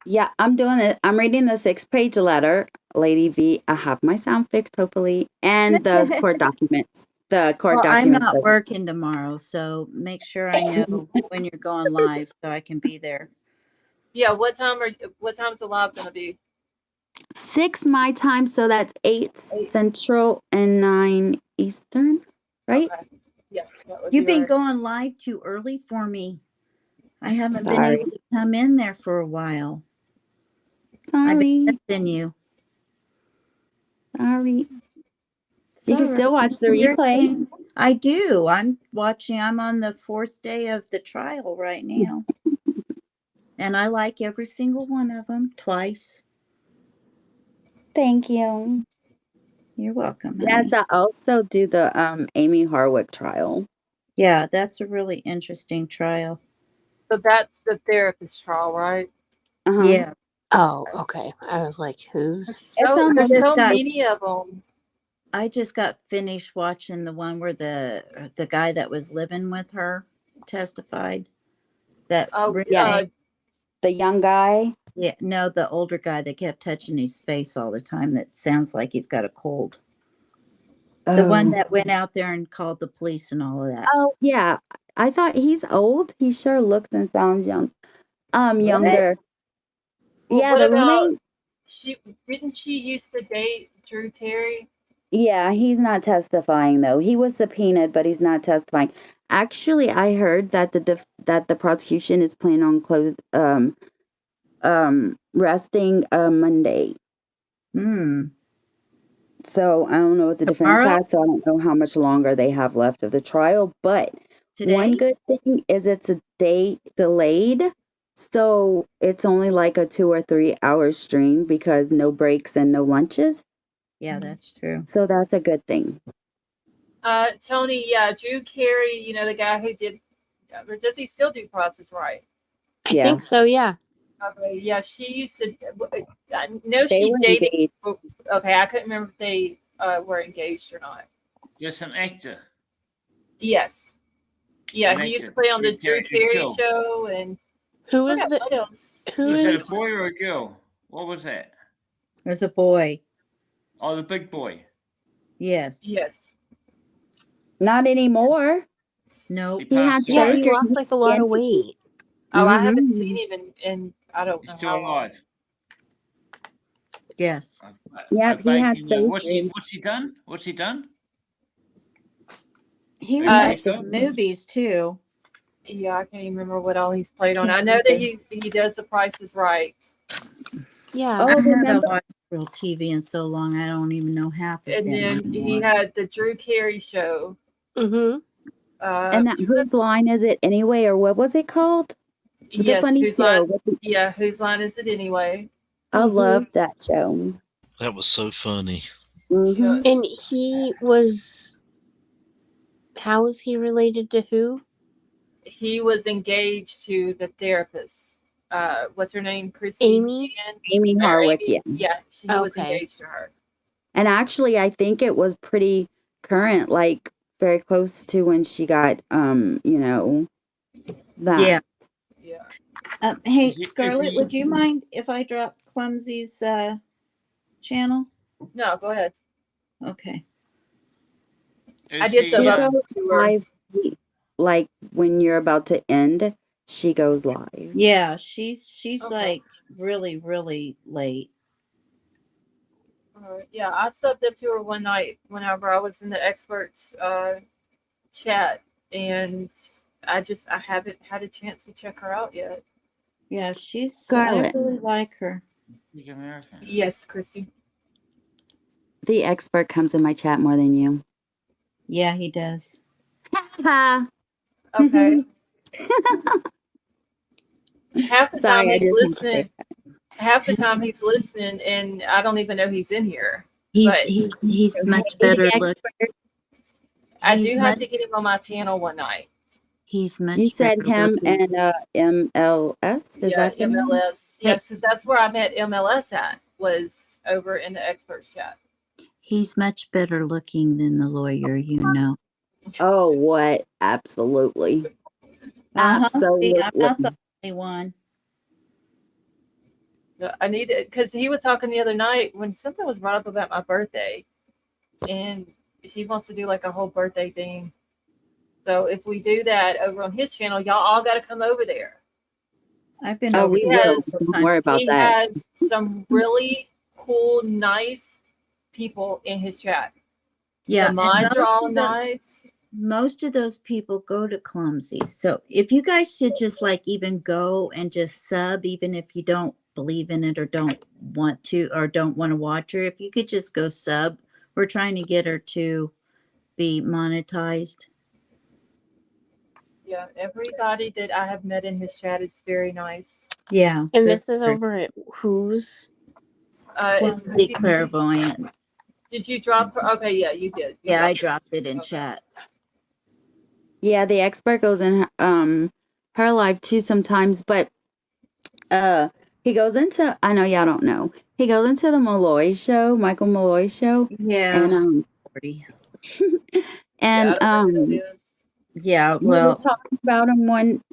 Yeah, I'm doing it. I'm reading the 6-page letter, Lady V. I have my sound fixed, hopefully, and the court documents. The court well, I'm documents. not working tomorrow, so make sure I know when you're going live so I can be there. Yeah. What time's the live gonna be? 6 my time, so that's 8 Central and 9 Eastern, right? Okay. Yes, that would You've be been right. going live too early for me. I haven't been Sorry. able to come in there for a while. I've been Sorry. missing you. Sorry. It's You all can still right. watch the Your replay. thing. I do. I'm watching. I'm on the 4th day of the trial right now. And I like every single one of them twice. Thank you. You're welcome. Yes, Honey. I also do the Amy Harwick trial. Yeah, that's a really interesting trial. So that's the therapist trial, right? Uh-huh. Yeah. Oh, okay. I was like, who's? So almost there's just so got- many of them. I just got finished watching the one where the guy that was living with her testified. That Oh, Yeah. The young guy. yeah, no, the older guy that kept touching his face all the time. That sounds like he's got a cold. The one that went out there and called the police and all of that. Oh, yeah. I thought he's old. He sure looks and sounds young. Younger. Well, Yeah, what the about roommate. didn't she used to date Drew Carey? Yeah, he's not testifying though. He was subpoenaed, but he's not testifying. Actually, I heard that the prosecution is planning on resting Monday. So I don't know what the defense Tomorrow? has, so I don't know how much longer they have left of the trial. But one Today? good thing is it's a day delayed, so it's only like a 2 or 3 hour stream because no breaks and no lunches. Yeah, that's true. So that's a good thing. Tony, yeah, Drew Carey, you know, the guy who did, or does he still do Process Right? I think so, yeah. Okay, yeah, she used to, I know They she were dated, engaged. okay, I couldn't remember if they were engaged or not. Just an actor. Yes. Yeah, An he used to actor. play on the Drew Carey Joe. show, and Who I is forgot the? what else. Who Was that is? a boy or a girl? What was that? There's a boy. Oh, the big boy. Yes. Yes. Not anymore. No. He He had passed Yeah, away. he surgery. lost like a lot of weight. Oh, I haven't Mhm. seen him in I don't He's know still how long. alive. Yes. Yep, he had What's surgery. he done? What's he done? He was Okay, in so- movies too. Yeah, I can't even remember what all he's played on. Can't I know that either. he does The Price is Right. Yeah. Oh, I haven't remember? watched real TV in so long. I don't even know half of And them then he anymore. had the Drew Carey show. Mm-hmm. And whose line is it anyway, or what was it called? The yes, funny whose show. line? Whose line is it anyway? I loved that show. That was so funny. Mhm. And he was. How was he related to who? He was engaged to the therapist. What's her name? Chrissy. Amy? Amy Or Harwick, Amy. yeah. Yeah, he was Okay. engaged to her. And actually, I think it was pretty current, like very close to when she got, that. Yeah. Yeah. Hey, Is he- Scarlett, is he- would you mind if I drop Clumsy's channel? No, go ahead. Okay. I did She sub up goes to her. live, like when you're about to end, she goes live. Yeah, she's Okay. like really, really late. Yeah, I subbed up to her one night whenever I was in the experts chat, and I haven't had a chance to check her out yet. Yeah, I Scarlett. really like her. He's American. Yes, Christy. The expert comes in my chat more than you. Yeah, he does. Ha! Okay. Half the Sorry, time I he's just want to say listening. half the time he's listening, and I don't even know he's in here. He's But he's much Hey, better the look. expert, I He's do have much to get him on my panel one night. he's you much said better him looking. and MLS. Is Yeah, that the name? MLS. Hey, Yes, 'cause that's where I met MLS at, was over in the experts chat. he's much better looking than the lawyer, you know. Oh, what? Absolutely. See, I'm not the Absolutely. only one. So I need it because he was talking the other night when something was brought up about my birthday, and he wants to do like a whole birthday thing. So if we do that over on his channel, y'all all got to come over there. I've been Oh, over we He there will. has several Don't times. worry about he that. has some really cool, nice people in his chat. Yeah, The and mods are all nice. most of those people go to Clumsy. So if you guys should just like even go and just sub, even if you don't believe in it or don't want to or don't want to watch her, if you could just go sub. We're trying to get her to be monetized. Yeah, everybody that I have met in his chat is very nice. Yeah. And they're this is over at whose? It's Clumsy Clairvoyant. Did you drop her? Okay, yeah, you did. You Yeah, I dropped dropped it in Okay. chat. Yeah, the expert goes in her live too sometimes, but he goes into, I know y'all don't know. He goes into the Malloy show, Michael Malloy show. Yeah. And Yeah, and I don't know who that is. Yeah, we were well, talking about him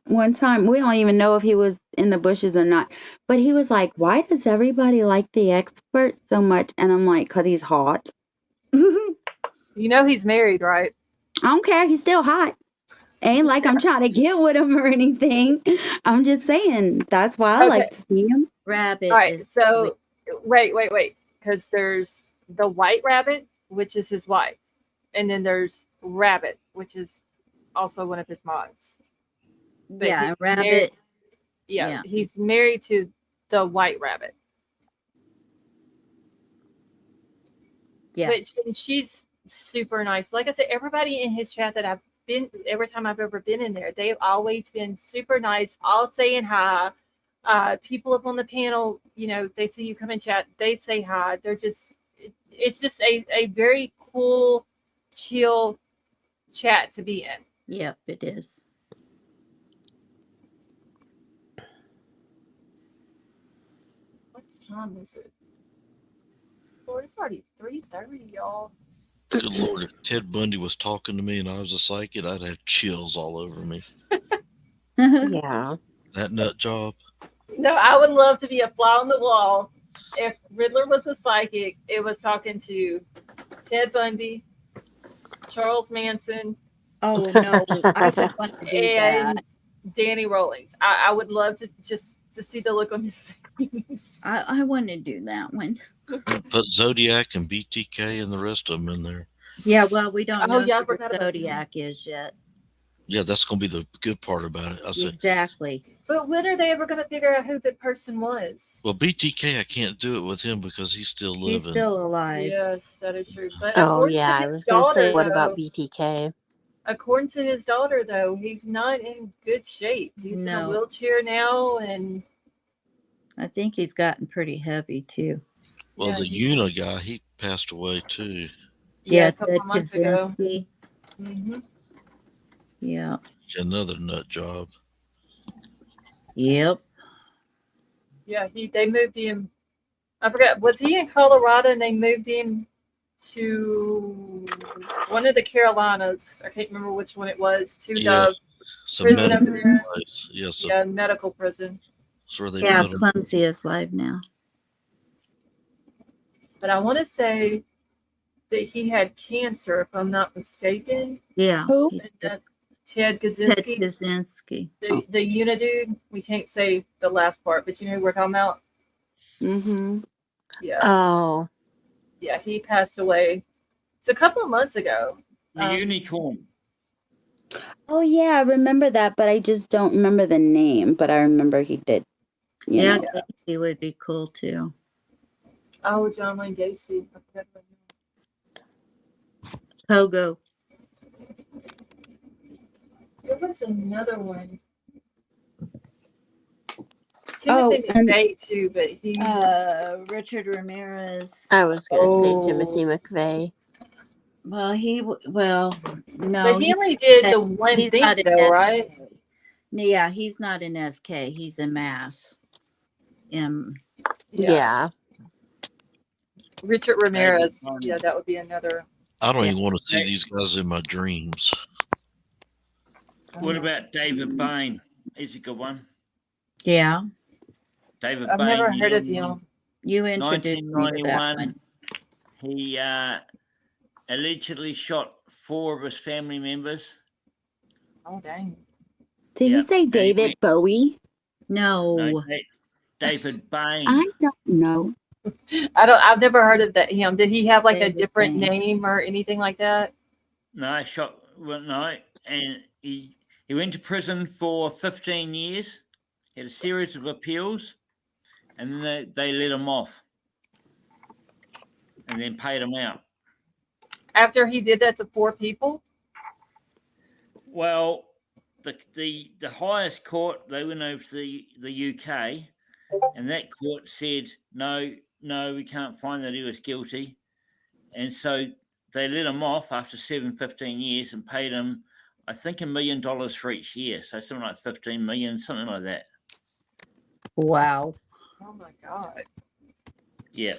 one time. We don't even know if he was in the bushes or not. But he was like, "Why does everybody like the expert so much?" And I'm like, "'Cause he's hot." You know he's married, right? I don't care. He's still hot. Ain't like I'm trying to get with him or anything. I'm just saying that's why I like Okay. to see him. Rabbit All right. is So wait. Because there's the white rabbit, which is his wife, and then there's Rabbit, which is also one of his mods. But yeah, he's Rabbit. married- yeah, he's married to the white rabbit. Yes. But she's super nice. Like I said, everybody in his chat that I've been, every time I've ever been in there, they've always been super nice, all saying hi. People up on the panel, you know, they see you come in chat, they say hi. They're just, it's just a very cool, chill chat to be in. Yep, it is. What time is it? Lord, it's already 3:30, y'all. Good Lord, if Ted Bundy was talking to me and I was a psychic, I'd have chills all over me. Yeah. That nut job. No, I would love to be a fly on the wall. If Riddler was a psychic, it was talking to Ted Bundy, Charles Manson, Oh no, I would want to do and that. Danny Rawlings. I would love to just to see the look on his face. I want to do that one. Put Zodiac and BTK and the rest of them in there. Yeah, well, we don't know Oh, yeah, I who forgot the about Zodiac is yet. Yeah, that's going to be the good part about it. I said, Exactly. But when are they ever going to figure out who that person was? well, BTK, I can't do it with him because he's still living. He's still alive. Yes, that is true. But Oh according yeah, to I his was gonna say, daughter, what about though, BTK? according to his daughter, though, he's not in good shape. He's in a No. wheelchair now, and I think he's gotten pretty heavy too. Well, yeah, the Una guy, he passed away too. yeah, a Ted couple of months ago. Kaczynski. hmm Yeah. Another nut job. Yep. Yeah, they moved him. I forgot. Was he in Colorado and they moved him to one of the Carolinas? I can't remember which one it was. To Yeah, the some prison medical over there. place. Yes, Yeah, medical prison. that's where they Yeah, put him. Clumsy is live now. But I want to say that he had cancer, if I'm not mistaken. Yeah. Who? And that Ted Ted Kaczynski, Kaczynski. the Una dude. We can't say the last part, but you know who we're talking about. Mm-hmm. Yeah, Oh, yeah, he passed away. It's a couple of months ago. The unicorn. Oh yeah, I remember that, but I just don't remember the name. But I remember he did. You Yeah, know. Gacy would be cool too. Oh, John Wayne Gacy. I forgot about him. Pogo. There was another one. Timothy and McVeigh too, but he's Richard Ramirez. I was gonna say Oh. Timothy McVeigh. Well, no, but he only did the he's one thing not in though, right? SK. Yeah, he's not in SK. He's in Mass. Yeah. Richard David Ramirez. Bowman. Yeah, that would be another. I don't Yeah. even want to see these guys in my dreams. What about David Bain? He's a good one. Yeah. David I've Bain. never he's heard of on him. You introduced me to that 1991. one. He allegedly shot 4 of his family members. Oh dang. did Yeah, he say and he David went- Bowie? No. No, David Bain. I don't know. I've never heard of him. Did he have like a David different Bain. name or anything like that? No, and he went to prison for 15 years. He had a series of appeals, and then they let him off, and then paid him out. After he did that to 4 people? Well, the highest court, they went over to the UK, and that court said no, we can't find that he was guilty, and so they let him off after 15 years and paid him, I think, $1 million for each year, so something like 15 million, something like that. Wow. Oh my god. Yeah.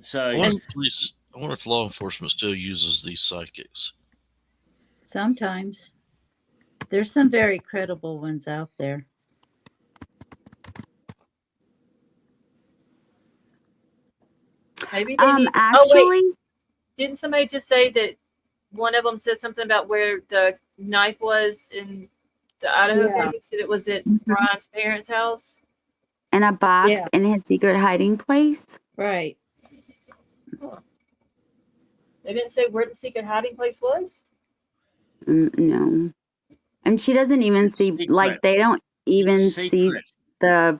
So I wonder if law enforcement still uses these psychics. Sometimes. There's some very credible ones out there. Maybe they need. Oh Actually, wait, didn't somebody just say that one of them said something about where the knife was in the Idaho Yeah. case? That it was at Brian's parents' house. in a box Yeah. in his secret hiding place. Right. They didn't say where the secret hiding place was. No, and she doesn't even It's see like secret. they don't even It's see secret. the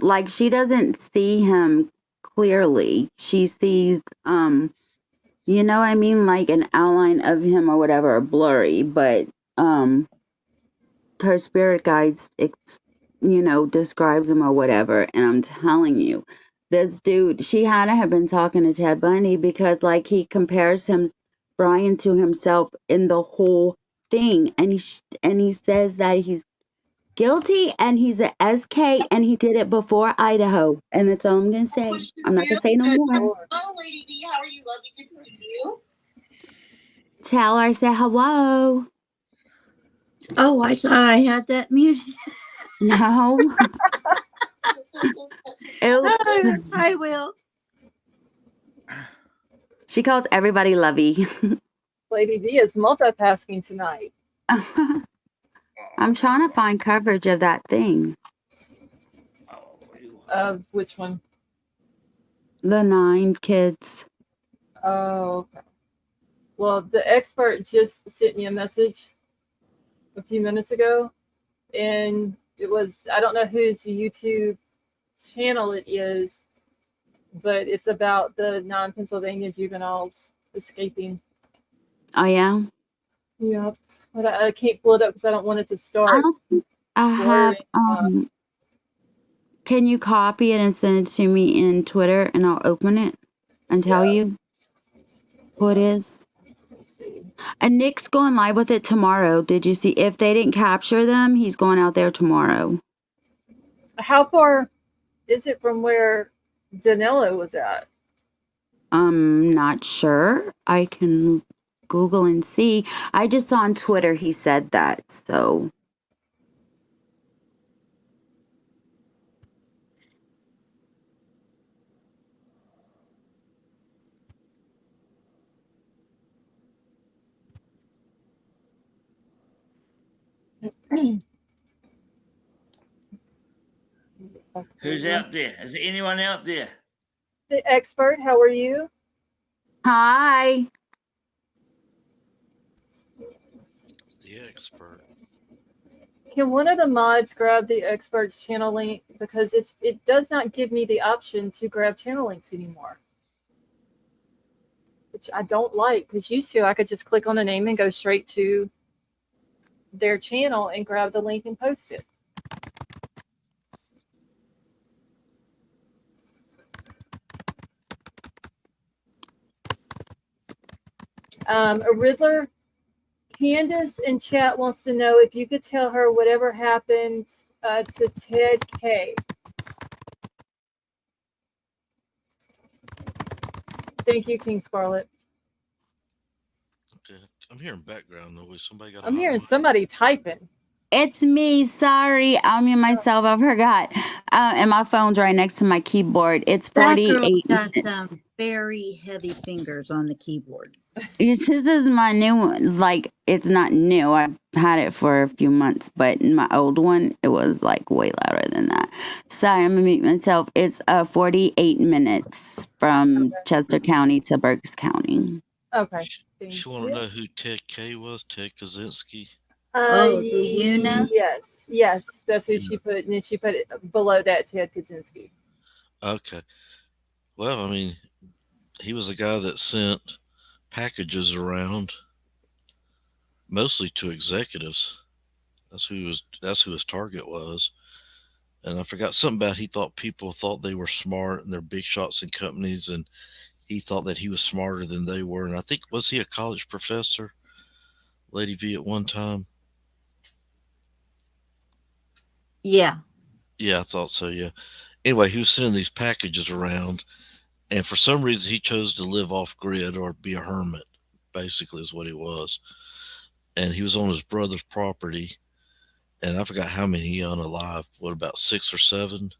like she doesn't see him clearly. She sees you know what I mean, like an outline of him or whatever, blurry, but her spirit guides describes him or whatever. And I'm telling you, this dude, she had to have been talking to Ted Bundy because like he compares Brian to himself in the whole thing, and he says that he's guilty and he's a SK and he did it before Idaho, and that's all I'm gonna say. I'm not gonna say no more. Hello, Lady B. How are you, lovey? Good to see you. Tell her I said hello. Oh, I thought I had that muted. No. Oops. I will. She calls everybody lovey. Lady V is multitasking tonight. I'm trying to find coverage of that thing. Of which one? The 9 kids. Oh, okay. Well, the expert just sent me a message a few minutes ago, and it was, I don't know whose YouTube channel it is, but it's about the 9 Pennsylvania juveniles escaping. Oh yeah. Yeah, but I can't pull it up because I don't want it to start. I have blurring. can you copy it and send it to me in Twitter and I'll open it and tell you who it is? Let's see. And Nick's going live with it tomorrow. Did you see? If they didn't capture them, he's going out there tomorrow. How far is it from where Danilo was at? I'm not sure. I can Google and see. I just saw on Twitter he said that, so. Who's out there? Is there anyone out there? The expert, how are you? Hi. The expert. Can one of the mods grab the expert's channel link? Because it does not give me the option to grab channel links anymore. Which I don't like, because used to I could just click on the name and go straight to their channel and grab the link and post it. A Riddler. Candace in chat wants to know if you could tell her whatever happened to Ted K. Thank you, King Scarlet. Okay, I'm hearing background noise. Somebody got a I'm hot hearing mic. somebody typing. It's me. Sorry, I'll mute myself. I forgot. And my phone's right next to my keyboard. It's That girl 48 got minutes. some very heavy fingers on the keyboard. This is my new one. It's like, it's not new. I've had it for a few months, but in my old one, it was like way louder than that. Sorry, I'm gonna mute myself. It's 48 minutes from Chester County to Berks County. Okay. Thank She want to you. know who Ted K was. Ted Kaczynski. Oh, do you know? Yes, that's who she put, and then she put it below that Ted Kaczynski. Okay. Well, I mean, he was the guy that sent packages around, mostly to executives. That's who his target was. And I forgot something about he thought people thought they were smart and they're big shots in companies, and he thought that he was smarter than they were. And I think, was he a college professor, Lady V, at one time? Yeah. Yeah, I thought so. Yeah. Anyway, he was sending these packages around, and for some reason he chose to live off grid or be a hermit. Basically, is what he was. And he was on his brother's property, and I forgot how many he owned alive. What, about 6 or 7?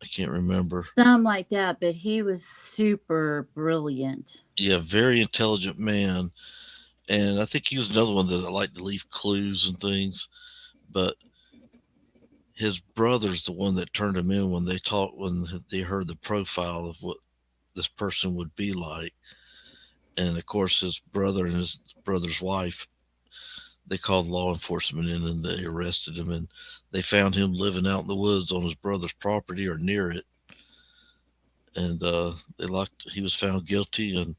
I can't remember. Something like that, but he was super brilliant. Yeah, very intelligent man. And I think he was another one that liked to leave clues and things. But his brother's the one that turned him in when they heard the profile of what this person would be like. And of course, his brother and his brother's wife, they called law enforcement in and they arrested him. And they found him living out in the woods on his brother's property or near it. And he was found guilty, and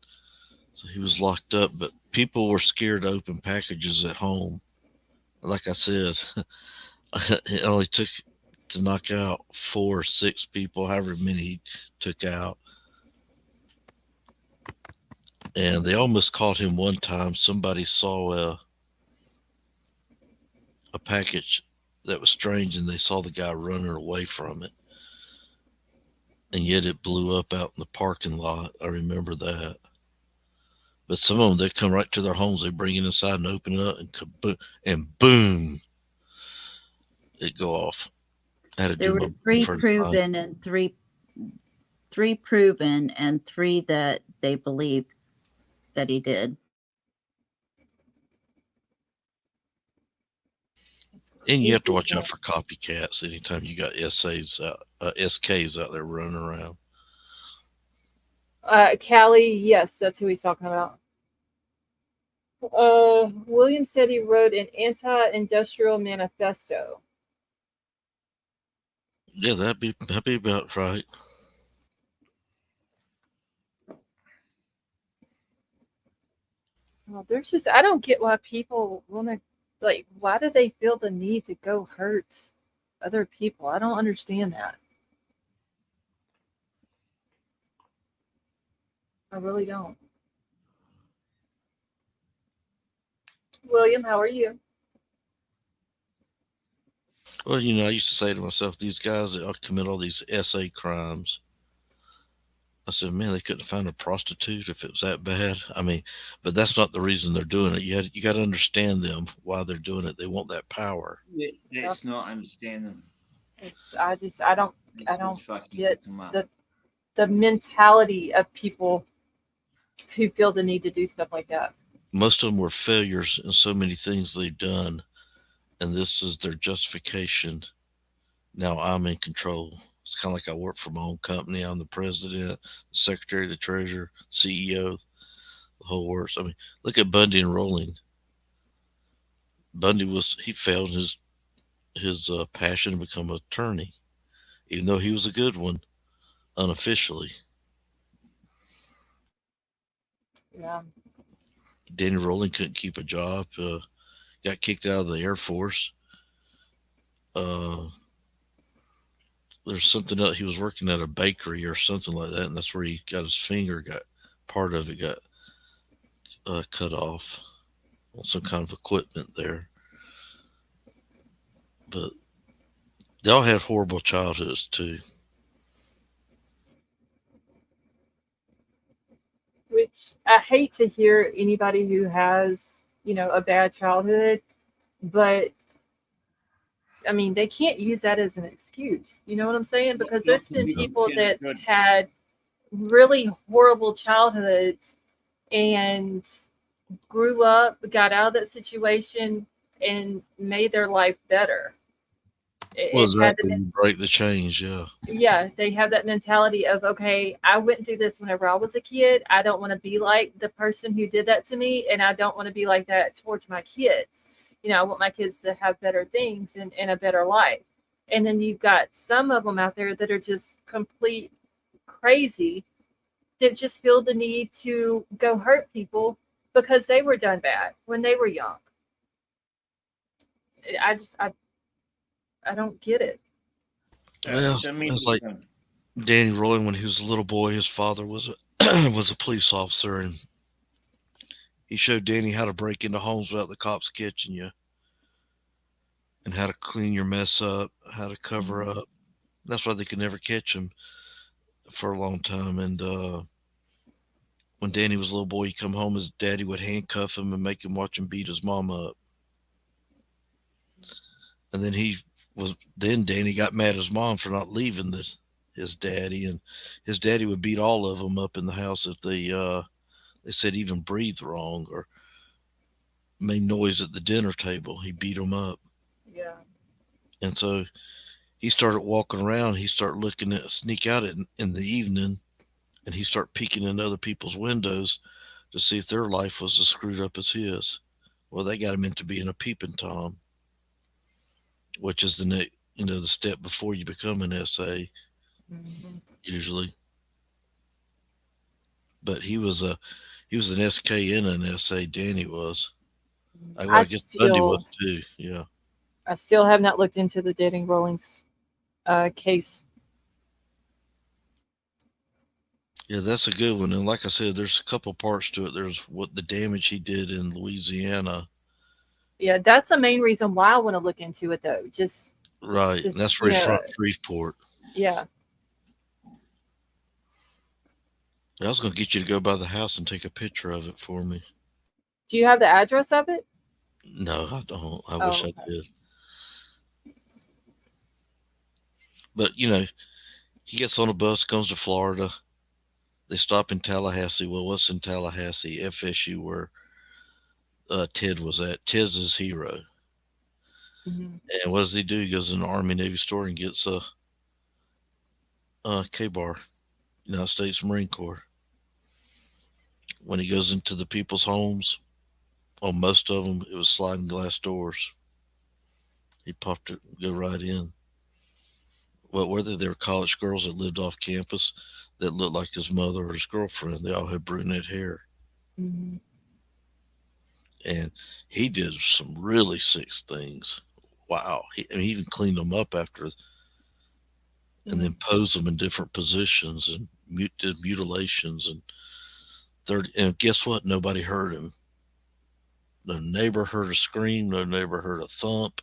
so he was locked up. But people were scared to open packages at home. Like I said, it only took to knock out 4 or 6 people, however many he took out. And they almost caught him one time. Somebody saw a package that was strange, and they saw the guy running away from it. And yet it blew up out in the parking lot. I remember that. But some of them, they come right to their homes. They bring it inside and open it up, and kaboom, and boom, it go off. I had to There do were my 3 first proven and 3 proven and 3 that they believe that he did. And you have to watch out for copycats anytime you got SKs out there running around. Callie, yes, that's who he's talking about. William said he wrote an anti-industrial manifesto. Yeah, that'd be about right. Well, I don't get why people want to, like, why do they feel the need to go hurt other people? I don't understand that. I really don't. William, how are you? Well, I used to say to myself, these guys that commit all these SA crimes, I said, man, they couldn't find a prostitute if it was that bad. I mean, but that's not the reason they're doing it. You got to understand them, why they're doing it. They want that power. Let's not understand them. I don't fucking get them up. the mentality of people who feel the need to do stuff like that. Most of them were failures in so many things they've done, and this is their justification. Now I'm in control. It's kind of like I work for my own company. I'm the president, the secretary, the treasurer, CEO, the whole works. I mean, look at Bundy and Rolling. He failed his passion to become an attorney, even though he was a good one unofficially. Yeah. Danny Rolling couldn't keep a job. Got kicked out of the Air Force. There's something else. He was working at a bakery or something like that, and that's where he got his finger. Part of it got cut off on some kind of equipment there. But they all had horrible childhoods too. Which I hate to hear anybody who has, a bad childhood, but I mean, they can't use that as an excuse. You know what I'm saying? Because there's Lots of been people people can that's good. had really horrible childhoods and grew up, got out of that situation, and made their life better. Well, And had exactly. the You break the chains, yeah. yeah, they have that mentality of, okay, I went through this whenever I was a kid. I don't want to be like the person who did that to me, and I don't want to be like that towards my kids. I want my kids to have better things and a better life. And then you've got some of them out there that are just complete crazy that just feel the need to go hurt people because they were done bad when they were young. I don't get it. Well, it's like Danny Roy when he was a little boy. His father was a was a police officer, and he showed Danny how to break into homes without the cops catching you, and how to clean your mess up, how to cover up. That's why they could never catch him for a long time. And when Danny was a little boy, he'd come home, his daddy would handcuff him and make him watch him beat his mom up. And then Danny got mad at his mom for not leaving his daddy, and his daddy would beat all of them up in the house if they said even breathed wrong or made noise at the dinner table. He beat them up. Yeah. And so he started walking around. He started looking at sneak out in the evening, and he started peeking in other people's windows to see if their life was as screwed up as his. Well, they got him into being a peeping tom, which is the step before you become an SA, usually. But he was an SK and an SA. Danny was. I guess Bundy was too. Yeah. I still have not looked into the Danny Rawlings case. Yeah, that's a good one. And like I said, there's a couple parts to it. There's what the damage he did in Louisiana. Yeah, that's the main reason why I want to look into it, though. Right. And that's where he's from, Shreveport. Yeah. I was going to get you to go by the house and take a picture of it for me. Do you have the address of it? No, I don't. I wish I did. But, he gets on a bus, comes to Florida. They stop in Tallahassee. Well, what's in Tallahassee? FSU, where Ted was at. Ted's his hero. Mm-hmm. And what does he do? He goes in the Army Navy store and gets a K-bar, United States Marine Corps. When he goes into the people's homes, on most of them, it was sliding glass doors. He popped it, go right in. What were they? They were college girls that lived off campus that looked like his mother or his girlfriend. They all had brunette hair. Mm-hmm. And he did some really sick things. Wow. He even cleaned them up after, and then posed them in different positions and did mutilations. And guess what? Nobody heard him. No neighbor heard a scream. No neighbor heard a thump.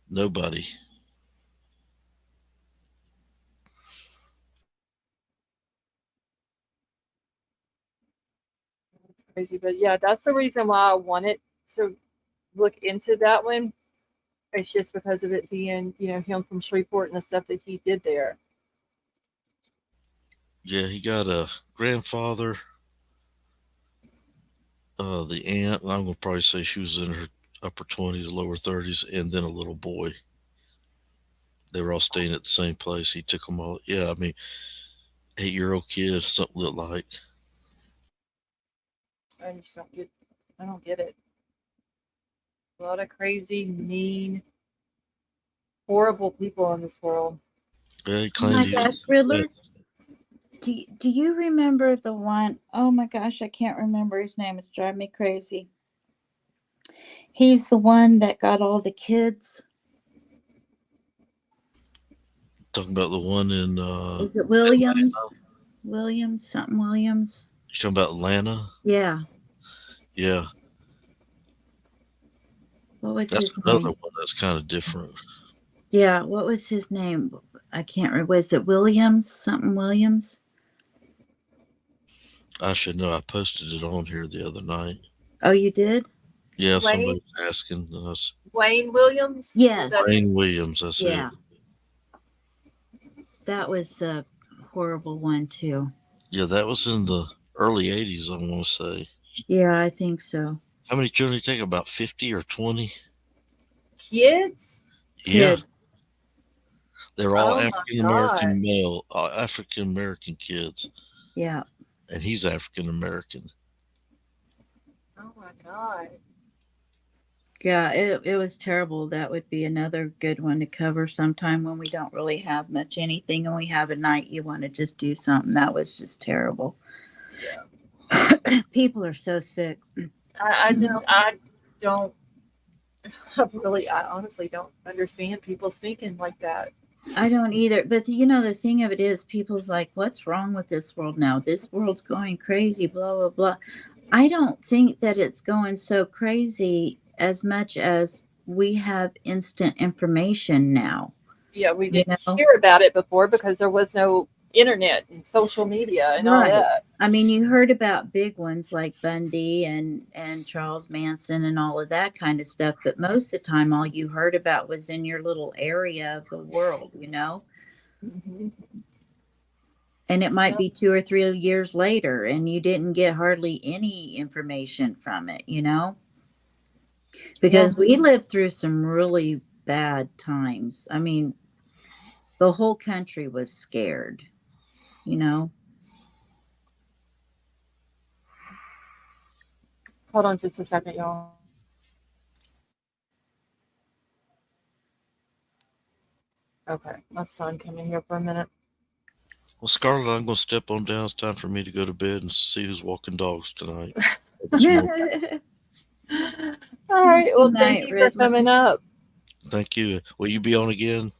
Nobody. Crazy, but yeah, that's the reason why I wanted to look into that one. It's just because of it being, him from Shreveport and the stuff that he did there. Yeah, he got a grandfather, the aunt, and I'm going to probably say she was in her upper 20s, lower 30s, and then a little boy. They were all staying at the same place. He took them all. Yeah, I mean, 8-year-old kid, something looked like. I don't get it. A lot of crazy, mean, horrible people in this world. Yeah, he Oh claimed my he gosh, Riddler. Do you remember the one? Oh my gosh, I can't remember his name. It's driving me crazy. He's the one that got all the kids. Talking about the one in Is it Williams? Atlanta. Williams, something Williams. You talking about Atlanta? Yeah. Yeah, What was that's his another name? one that's kind of different. Yeah, what was his name? I can't remember. Was it Williams? Something Williams? I should know. I posted it on here the other night. Oh, you did? Yeah, Wayne somebody was asking us. Wayne Williams. Yes. Wayne Williams, that's Yeah, it. that was a horrible one too. Yeah, that was in the early 80s, I want to say. Yeah, I think so. How many children do you think? About 50 or 20? Kids. Yeah, Kid. they're all Oh my African God. American male, African American kids, Yeah. and he's African American. Oh my God. Yeah, it was terrible. That would be another good one to cover sometime when we don't really have much anything and we have a night you want to just do something. That was just terrible. Yeah. People are so sick. I don't I honestly don't understand people thinking like that. I don't either. But the thing of it is, people's like, what's wrong with this world now? This world's going crazy, blah, blah, blah. I don't think that it's going so crazy as much as we have instant information now. Yeah, we You didn't know? hear about it before because there was no internet and social media and all Right. that. I mean, you heard about big ones like Bundy and Charles Manson and all of that kind of stuff, but most of the time, all you heard about was in your little area of the world, Mhm. And it might Yeah. be 2 or 3 years later, and you didn't get hardly any information from it, because Yeah. we lived through some really bad times. I mean, the whole country was scared, you know. Hold on just a second, y'all. Okay, my son came in here for a minute. Well, Scarlett, I'm going to step on down. It's time for me to go to bed and see who's walking dogs tonight. Good All right. Well, thank night, you for Riddler. coming up. Thank you. Will you be on again?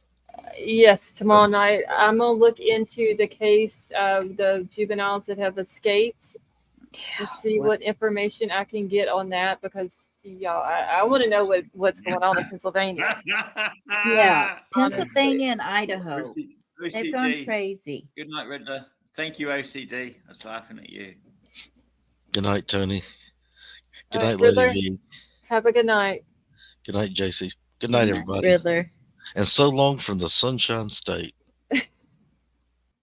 Yes, tomorrow night. I'm going to look into the case of the juveniles that have escaped and see what information I can get on that because, y'all, I want to know what's going on in Pennsylvania. Yeah, Honestly. Pennsylvania and Idaho. They've gone OCD. crazy. Good night, Riddler. Thank you, OCD. I was laughing at you. Good night, Tony. Good All right, night, Lady Riddler, V. have a good night. Good night, JC. Good night, everybody. Riddler. And so long from the Sunshine State.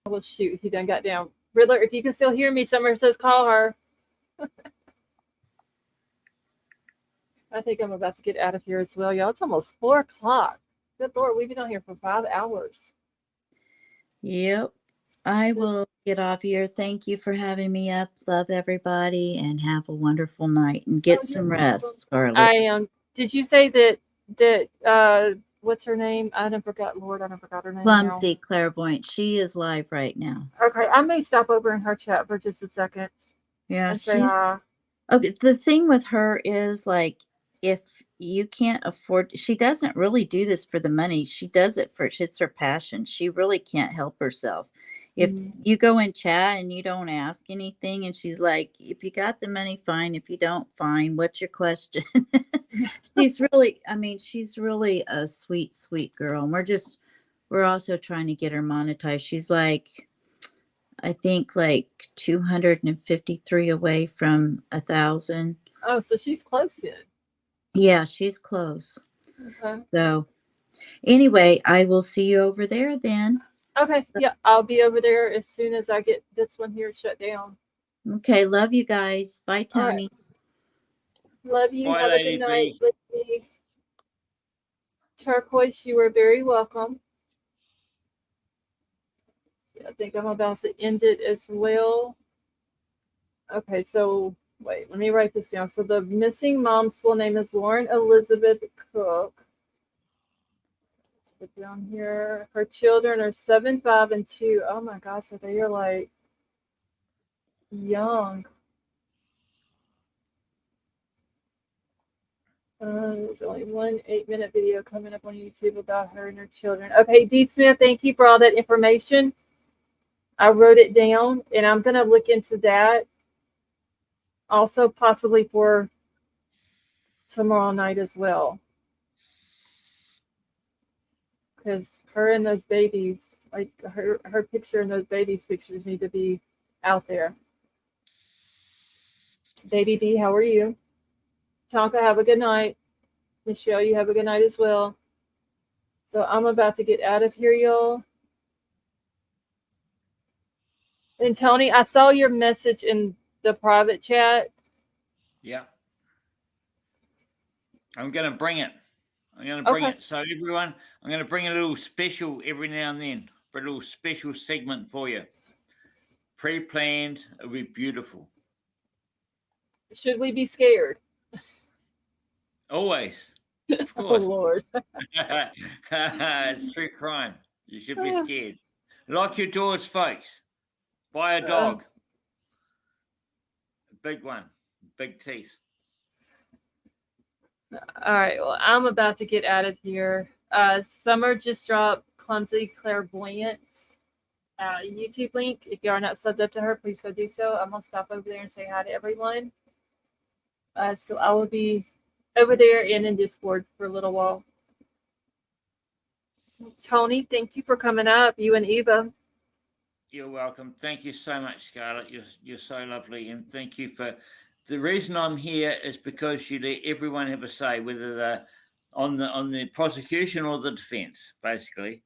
Well, shoot, he done got down. Riddler, if you can still hear me, Summer says call her. I think I'm about to get out of here as well, y'all. It's almost 4 o'clock. Good Lord, we've been on here for 5 hours. Yep. I will get off here. Thank you for having me up. Love everybody and have a wonderful night and get some rest, Scarlett. I am. Did you say that what's her name? I done forgot. Lord, I done forgot her name. Clumsy Clairvoyant. She is live right now. Okay, I may stop over in her chat for just a second. Yeah, and say she's hi. okay. The thing with her is like, if you can't afford, she doesn't really do this for the money. She does it for it's her passion. She really can't help herself. If you go in chat and you don't ask anything, and she's like, if you got the money, fine. If you don't, fine. What's your question? she's really a sweet, sweet girl. And we're also trying to get her monetized. She's like, I think like 253 away from 1,000. Oh, so she's close then. Yeah, she's close. Okay. So anyway, I will see you over there then. Okay. Yeah, I'll be over there as soon as I get this one here shut down. Okay, love you guys. Bye, Tony. Love you. Bye, Have a Lady good night. V. Turquoise, you are very welcome. I think I'm about to end it as well. Okay, so wait, let me write this down. So the missing mom's full name is Lauren Elizabeth Cook. Let's put down here. Her children are 7, 5, and 2. Oh my gosh, so they are like young. There's only one 8-minute video coming up on YouTube about her and her children. Okay, D. Smith, thank you for all that information. I wrote it down, and I'm going to look into that. Also possibly for tomorrow night as well. Because her and those babies, like her picture and those babies' pictures need to be out there. Baby B, how are you? Tonka, have a good night. Michelle, you have a good night as well. So I'm about to get out of here, y'all. And Tony, I saw your message in the private chat. Yeah. I'm going to bring it. So everyone, I'm going to bring a little special every now and then. A little special segment for you. Pre-planned. It'll be beautiful. Should we be scared? Always. Of Oh, course. Lord. It's true crime. You should be scared. Lock your doors, folks. Buy a dog. A big one. Big teeth. All right. Well, I'm about to get out of here. Summer just dropped Clumsy Clairvoyance YouTube link. If you are not subbed up to her, please go do so. I'm going to stop over there and say hi to everyone. So I will be over there and in Discord for a little while. Tony, thank you for coming up. You and Eva. You're welcome. Thank you so much, Scarlett. You're so lovely, and thank you for. The reason I'm here is because you let everyone have a say, whether they're on the prosecution or the defense, basically.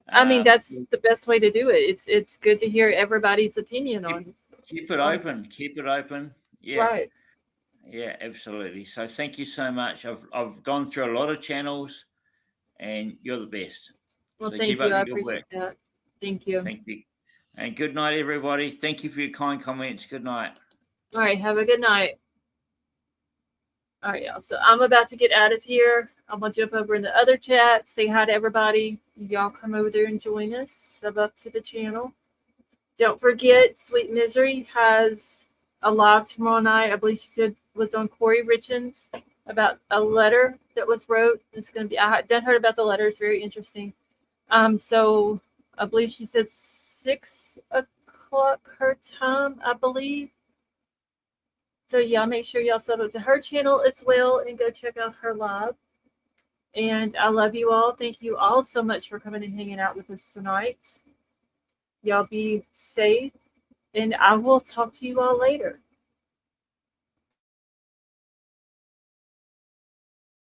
I mean, that's the best way to do it. It's good to hear everybody's opinion on. Keep it open. Keep it open. Yeah. Right. Yeah, absolutely. So thank you so much. I've gone through a lot of channels, and you're the best. Well, so thank keep you. up I your good appreciate work. that. Thank you. Thank you. And good night, everybody. Thank you for your kind comments. Good night. All right. Have a good night. All right, y'all. So I'm about to get out of here. I'm going to jump over in the other chat, say hi to everybody. Y'all come over there and join us. Sub up to the channel. Don't forget, Sweet Misery has a live tomorrow night. I believe she said was on Corey Richens about a letter that was wrote. It's going to be, I hadn't heard about the letter. It's very interesting. So I believe she said 6 o'clock her time, I believe. So y'all make sure y'all sub up to her channel as well and go check out her live. And I love you all. Thank you all so much for coming and hanging out with us tonight. Y'all be safe, and I will talk to you all later.